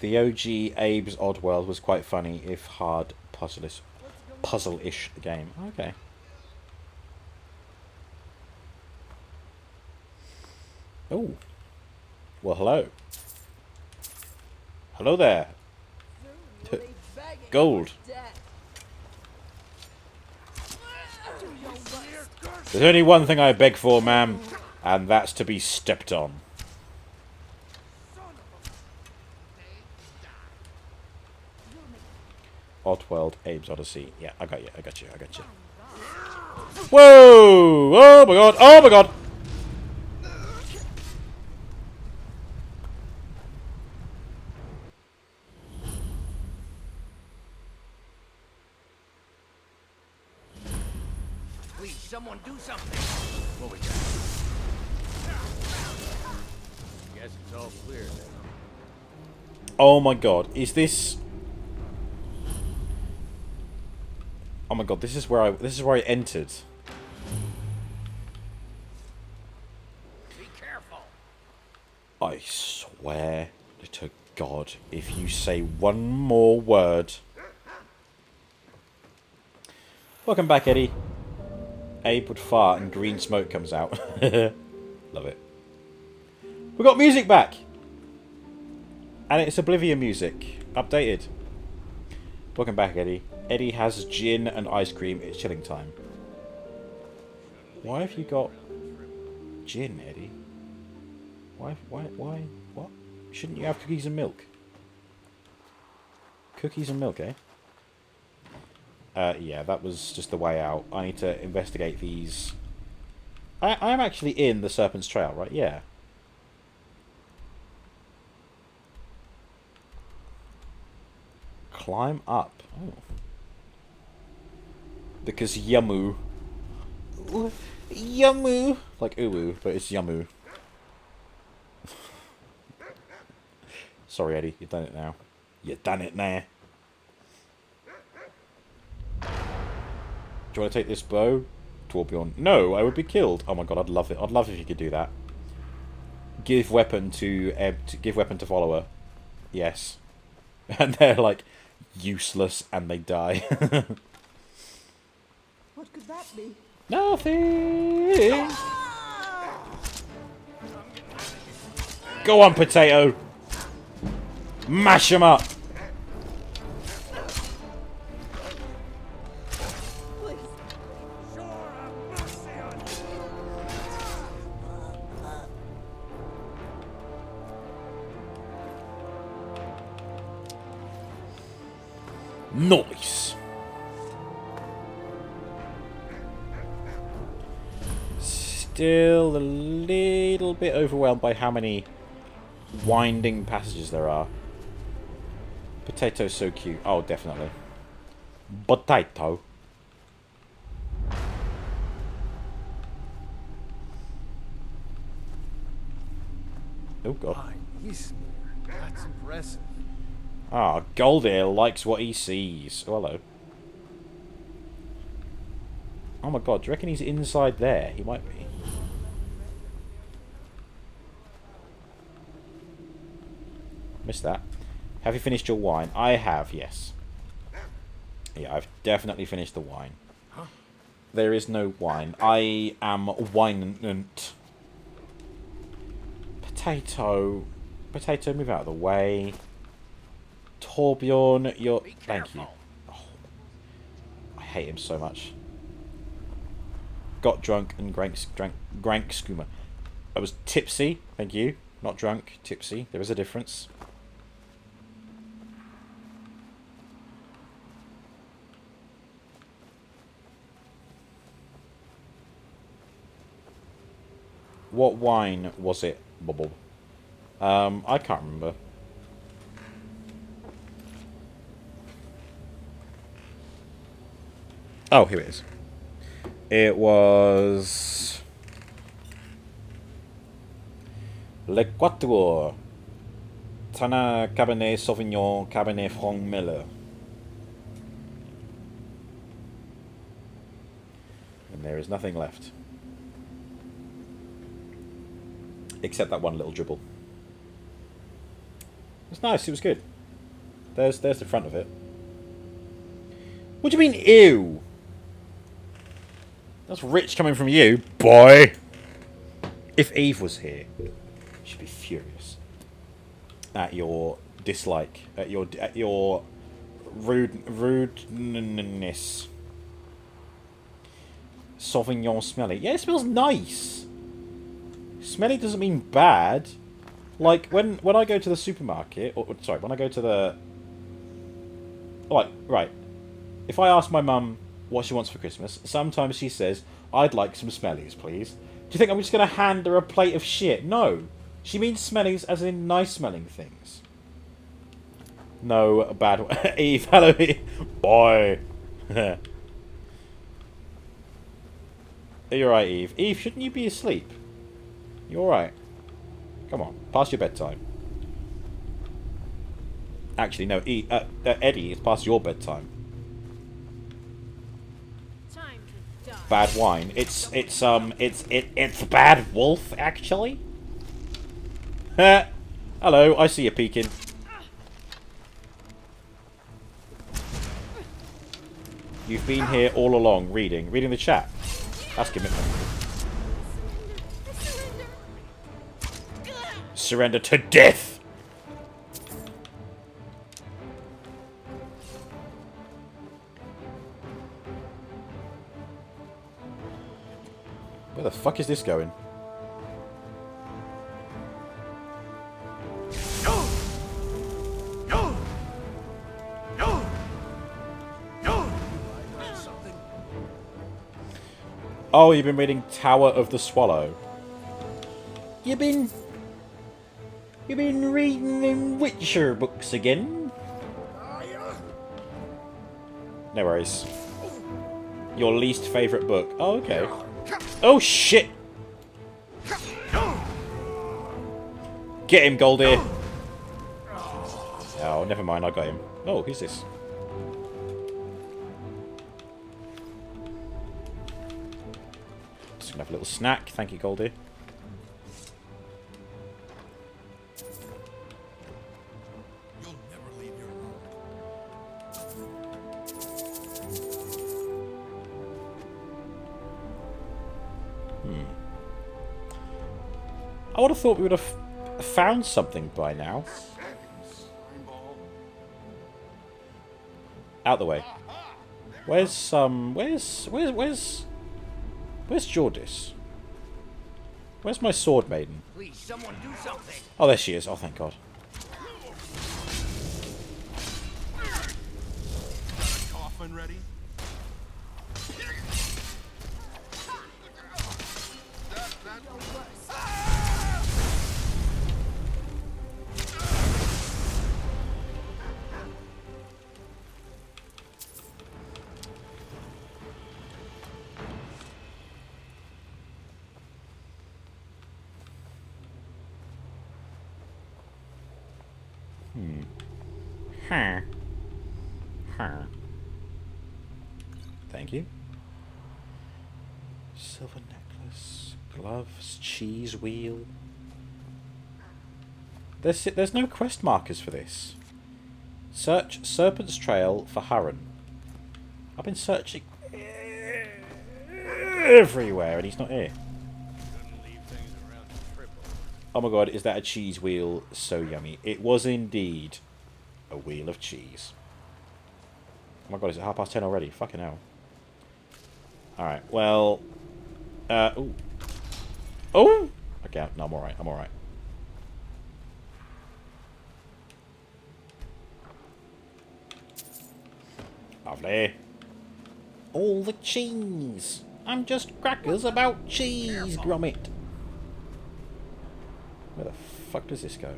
The OG Abe's Oddworld was quite funny, if hard puzzle-ish game. Okay. Oh. Well, hello. Hello there. Gold. There's only one thing I beg for, ma'am, and that's to be stepped on. Oddworld, Abe's Odyssey. Yeah, I got you, I got you, I got you. Whoa! Oh my god, oh my god! Please, someone do something. What was that? Guess it's all clear then. Oh my god, is this... Oh my god, this is where I entered. Be careful. I swear to God, if you say one more word. Welcome back, Eddie. Abe would fart and green smoke comes out. Love it. We got music back! And it's Oblivion music. Updated. Welcome back, Eddie. Eddie has gin and ice cream. It's chilling time. Why have you got gin, Eddie? Why, what? Shouldn't you have cookies and milk? Cookies and milk, eh? Yeah, that was just the way out. I need to investigate these. I am actually in the Serpent's Trail, right? Yeah. Climb up. Oh. Because Yamu. Yamu! Like Uwu, but it's Yamu. Sorry, Eddie. You've done it now. You've done it now. Do you want to take this bow? Torbjorn. No, I would be killed. Oh my god, I'd love it. I'd love if you could do that. Give weapon to Eb. Give weapon to follower. Yes. And they're like useless and they die. What could that be? Nothing. Go on, potato. Mash him up. Nice. Still a little bit overwhelmed by how many winding passages there are. Potato's so cute. Oh, definitely. Potato. Oh god. That's impressive. Ah, Goldale likes what he sees. Oh, hello. Oh my god, do you reckon he's inside there? He might be. Missed that. Have you finished your wine? I have, yes. Yeah, I've definitely finished the wine. Huh? There is no wine. I am winant. Potato. Potato, move out of the way. Torbjorn, you're... Thank you. Oh, I hate him so much. Got drunk and drank skooma. I was tipsy. Thank you. Not drunk. Tipsy. There is a difference. What wine was it, Bubble? I can't remember. Oh, here it is. It was... Le Quattro. Tana Cabernet Sauvignon Cabernet Franc Miller. And there is nothing left. Except that one little dribble. It's nice, it was good. There's the front of it. What do you mean, ew? That's rich coming from you, boy. If Eve was here, she'd be furious at your dislike, at your rudeness. Sauvignon smelly. Yeah, it smells nice. Smelly doesn't mean bad. Like when I go to the supermarket, or sorry, when I go to the right. If I ask my mum what she wants for Christmas, sometimes she says, "I'd like some smellies, please." Do you think I'm just going to hand her a plate of shit? No. She means smellies as in nice-smelling things. No, bad one. Eve, hello, Eve. Boy. Are you alright, Eve? Eve, shouldn't you be asleep? You alright? Come on, past your bedtime. Actually, no, Eddie, it's past your bedtime. bad wine. It's bad wolf, actually. Hello, I see you peeking. You've been here all along, reading the chat. That's commitment. Surrender to death! Where the fuck is this going? Oh, you've been reading Tower of the Swallow. You've been reading them Witcher books again? No worries. Your least favourite book. Oh, okay. Oh, shit! Get him, Goldie! Oh, never mind, I got him. Oh, who's this? Just gonna have a little snack. Thank you, Goldie. I would have thought we would have found something by now. Out the way. Where's Jordis? Where's my sword maiden? Please, someone do something. Oh, there she is. Oh, thank God. Coffin ready? Thank you. Silver necklace, gloves, cheese wheel. There's no quest markers for this. Search Serpent's Trail for Harren. I've been searching everywhere and he's not here. Oh my God, is that a cheese wheel? So yummy. It was indeed a wheel of cheese. Oh my God, is it 10:30 already? Fucking hell. Alright, well... ooh. Oh! Okay, no, I'm alright, I'm alright. Lovely. All the cheese! I'm just crackers about cheese, Gromit! Where the fuck does this go?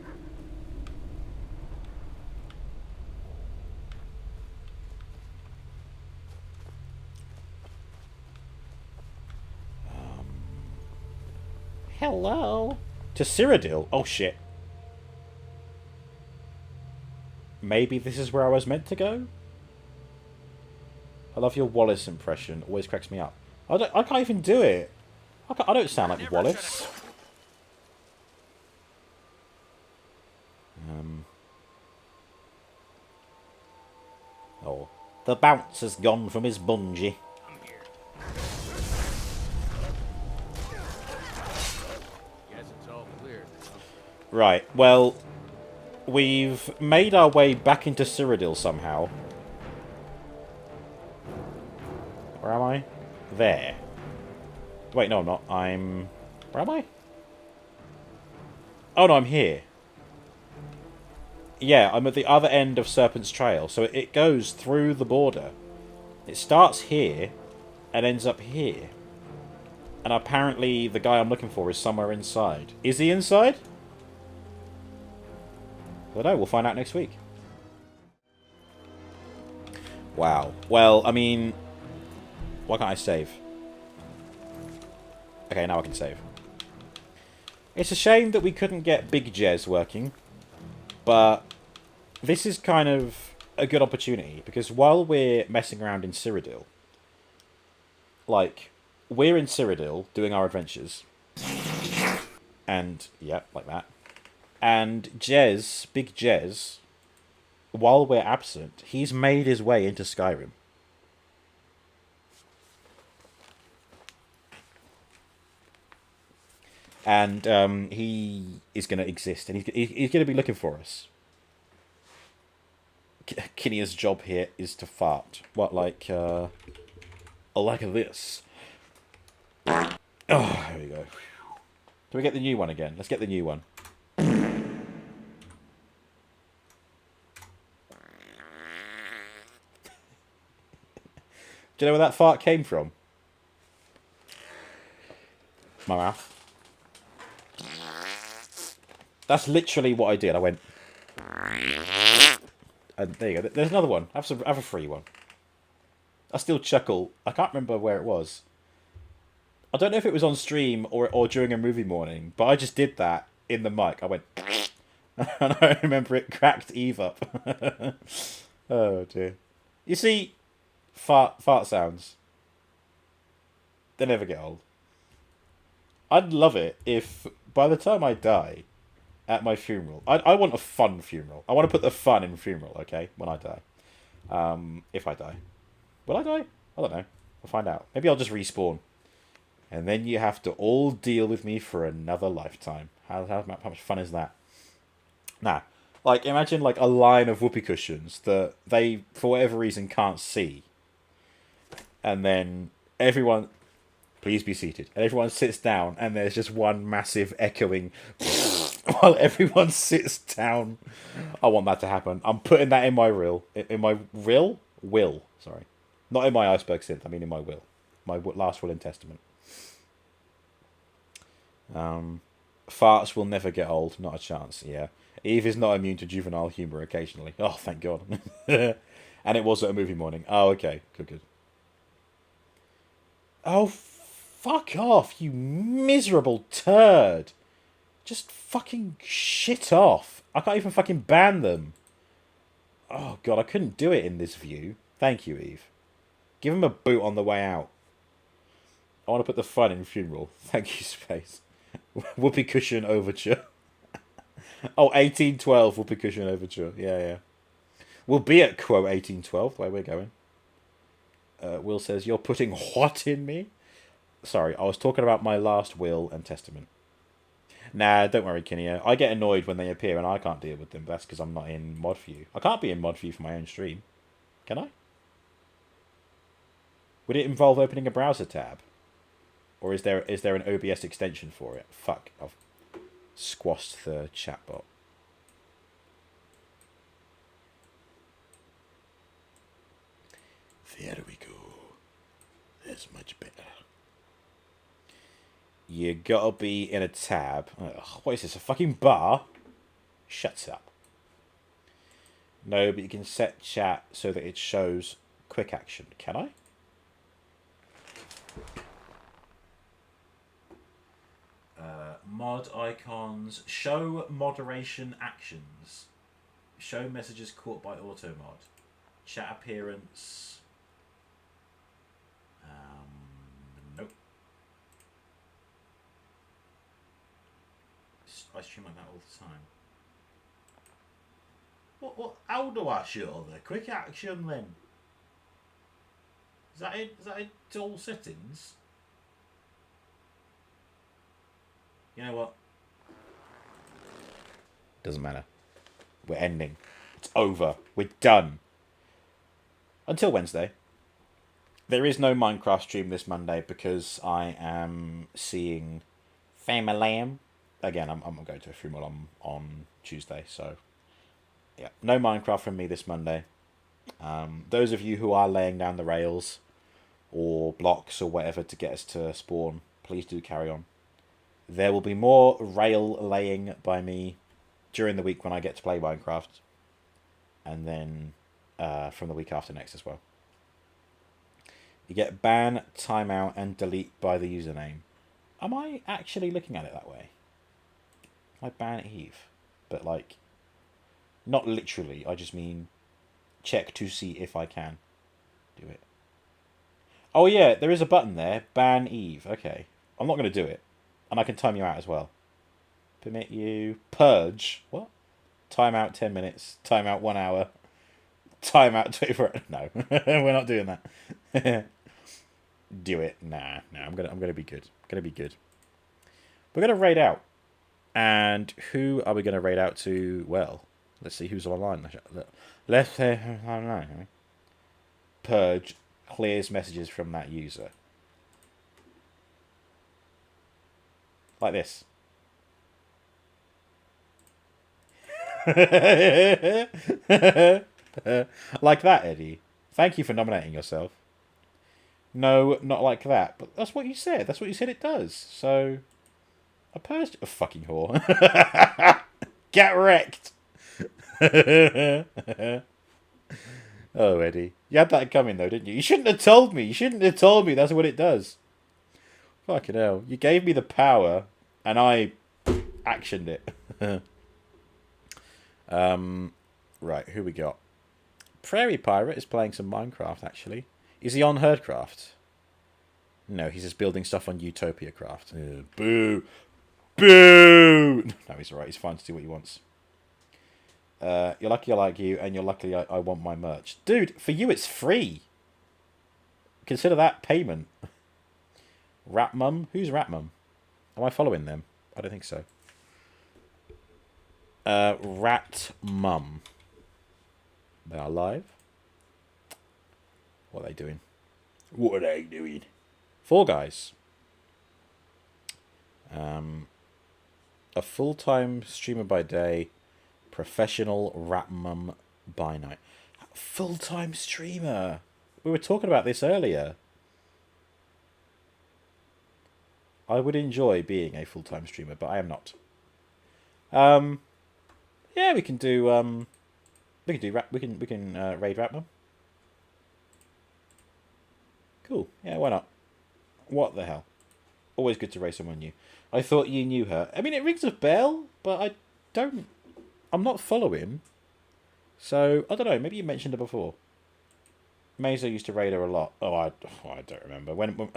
Hello? To Cyrodiil? Oh shit. Maybe this is where I was meant to go? I love your Wallace impression. Always cracks me up. I can't even do it. I don't sound like Wallace. Oh. The bounce has gone from his bungee. Right, well, we've made our way back into Cyrodiil somehow. Where am I? There. Wait, no, I'm not. Where am I? Oh, no, I'm here. Yeah, I'm at the other end of Serpent's Trail, so it goes through the border. It starts here and ends up here. And apparently the guy I'm looking for is somewhere inside. Is he inside? I don't know, we'll find out next week. Wow. Well, I mean... Why can't I save? Okay, now I can save. It's a shame that we couldn't get Big Jez working. But this is kind of a good opportunity. Because while we're messing around in Cyrodiil... Like, we're in Cyrodiil doing our adventures. And, yeah, like that. And Jez, Big Jez, while we're absent, he's made his way into Skyrim. And he is going to exist, and he's going to be looking for us. Kinnea's job here is to fart. What, like this? Oh, there we go. Do we get the new one again? Let's get the new one. Do you know where that fart came from? My mouth. That's literally what I did. I went... And there you go. There's another one. Have a free one. I still chuckle. I can't remember where it was. I don't know if it was on stream or during a movie morning, but I just did that in the mic. I went... And I remember it cracked Eve up. Oh, dear. You see, fart sounds. They never get old. I'd love it if, by the time I die, at my funeral... I want a fun funeral. I want to put the fun in funeral, okay? When I die. If I die. Will I die? I don't know. We'll find out. Maybe I'll just respawn. And then you have to all deal with me for another lifetime. How much fun is that? Nah. Like, imagine like a line of whoopee cushions that they, for whatever reason, can't see. And then everyone... Please be seated. And everyone sits down, and there's just one massive echoing... while everyone sits down. I want that to happen. I'm putting that in my reel. In my reel? Will. Sorry. Not in my iceberg synth. I mean in my will. My last will and testament. Farts will never get old. Not a chance. Yeah. Eve is not immune to juvenile humour occasionally. Oh, thank God. And it was at a movie morning. Oh, okay. Good. Oh, fuck off, you miserable turd. Just fucking shit off. I can't even fucking ban them. Oh, God, I couldn't do it in this view. Thank you, Eve. Give him a boot on the way out. I want to put the fun in funeral. Thank you, Space. Whoopee cushion overture. Oh, 1812 whoopee cushion overture. Yeah. We'll be at quote 1812, where we're going. Will says, you're putting what in me? Sorry, I was talking about my last will and testament. Nah, don't worry, Kinnear. I get annoyed when they appear and I can't deal with them. That's because I'm not in mod view. I can't be in mod view for my own stream. Can I? Would it involve opening a browser tab? Or is there an OBS extension for it? Fuck, I've squashed the chatbot. There we go. That's much better. You gotta be in a tab. Ugh, what is this, a fucking bar? Shuts up. No, but you can set chat so that it shows quick action. Can I? Mod icons. Show moderation actions. Show messages caught by auto mod. Chat appearance. Nope. I stream like that all the time. What? How do I show the quick action then? Is that it? Is that it? All settings? You know what? Doesn't matter. We're ending. It's over. We're done. Until Wednesday. There is no Minecraft stream this Monday because I am seeing family. Again, I'm going to a funeral on Tuesday, so yeah, no Minecraft from me this Monday. Those of you who are laying down the rails or blocks or whatever to get us to spawn, please do carry on. There will be more rail laying by me during the week when I get to play Minecraft, and then from the week after next as well. You get ban, timeout, and delete by the username. Am I actually looking at it that way? I ban Eve, but like, not literally. I just mean check to see if I can do it. Oh yeah, there is a button there. Ban Eve. Okay. I'm not going to do it. And I can time you out as well. Permit you. Purge. What? Timeout 10 minutes. Timeout 1 hour. Timeout 24. No. We're not doing that. Do it. Nah. I'm gonna be good. Gonna be good. We're gonna raid out. And who are we gonna raid out to? Well, let's see who's online. Let's say online. Purge clears messages from that user. Like this. Like that, Eddie. Thank you for nominating yourself. No, not like that. But that's what you said. That's what you said it does. So, I purged a fucking whore. Get wrecked. Oh, Eddie. You had that coming, though, didn't you? You shouldn't have told me. You shouldn't have told me that's what it does. Fucking hell. You gave me the power, and I actioned it. Right, who we got? Prairie Pirate is playing some Minecraft, actually. Is he on Herdcraft? No, he's just building stuff on Utopia Craft. Boo! Boo! No, he's alright. He's fine to do what he wants. You're lucky I like you, and you're lucky I want my merch. Dude, for you it's free. Consider that payment. Rat Mum? Who's Rat Mum? Am I following them? I don't think so. Rat Mum. They are live. What are they doing? What are they doing? Fall Guys. A full-time streamer by day, professional Rat Mum by night. Full-time streamer. We were talking about this earlier. I would enjoy being a full-time streamer, but I am not. Yeah, we can do we can raid Rat Mum. Cool. Yeah, why not? What the hell? Always good to raid someone new. I thought you knew her. I mean, it rings a bell, but I'm not following. So, I don't know. Maybe you mentioned her before. Mazo used to raid her a lot. Oh, I don't remember. When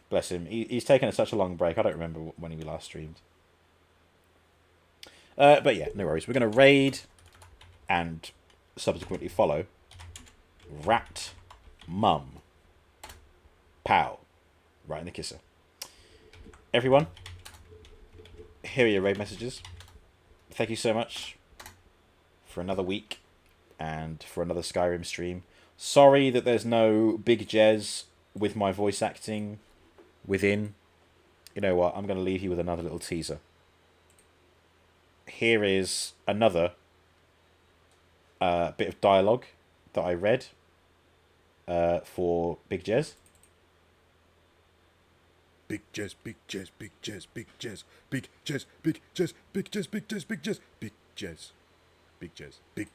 bless him. He's taken such a long break. I don't remember when he last streamed. But yeah, no worries. We're going to raid and subsequently follow Rat Mum. Pow. Right in the kisser. Everyone, here are your raid messages. Thank you so much for another week and for another Skyrim stream. Sorry that there's no Big Jez with my voice acting within. You know what? I'm going to leave you with another little teaser. Here is another bit of dialogue that I read for Big Jez. Big Jez, Big Jez, Big Jez, Big Jez, Big Jez, Big Jez, Big Jez, Big Jez, Big Jez, Big Jez, Big Jez, Big.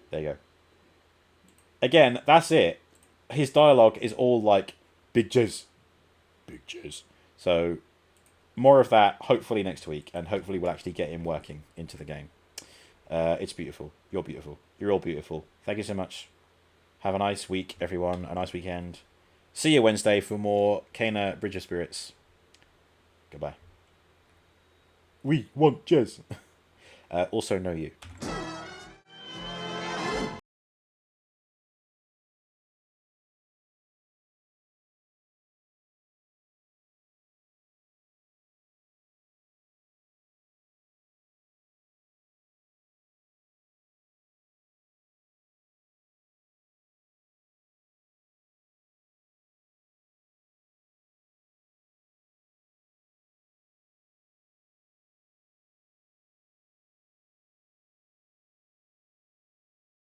There you go. Again, that's it. His dialogue is all like Big Jez, Big Jez. So more of that hopefully next week, and hopefully we'll actually get him working into the game. It's beautiful. You're beautiful. You're all beautiful. Thank you so much. Have a nice week, everyone. A nice weekend. See you Wednesday for more Kena Bridge of Spirits. Goodbye. We want Jez. Also know you.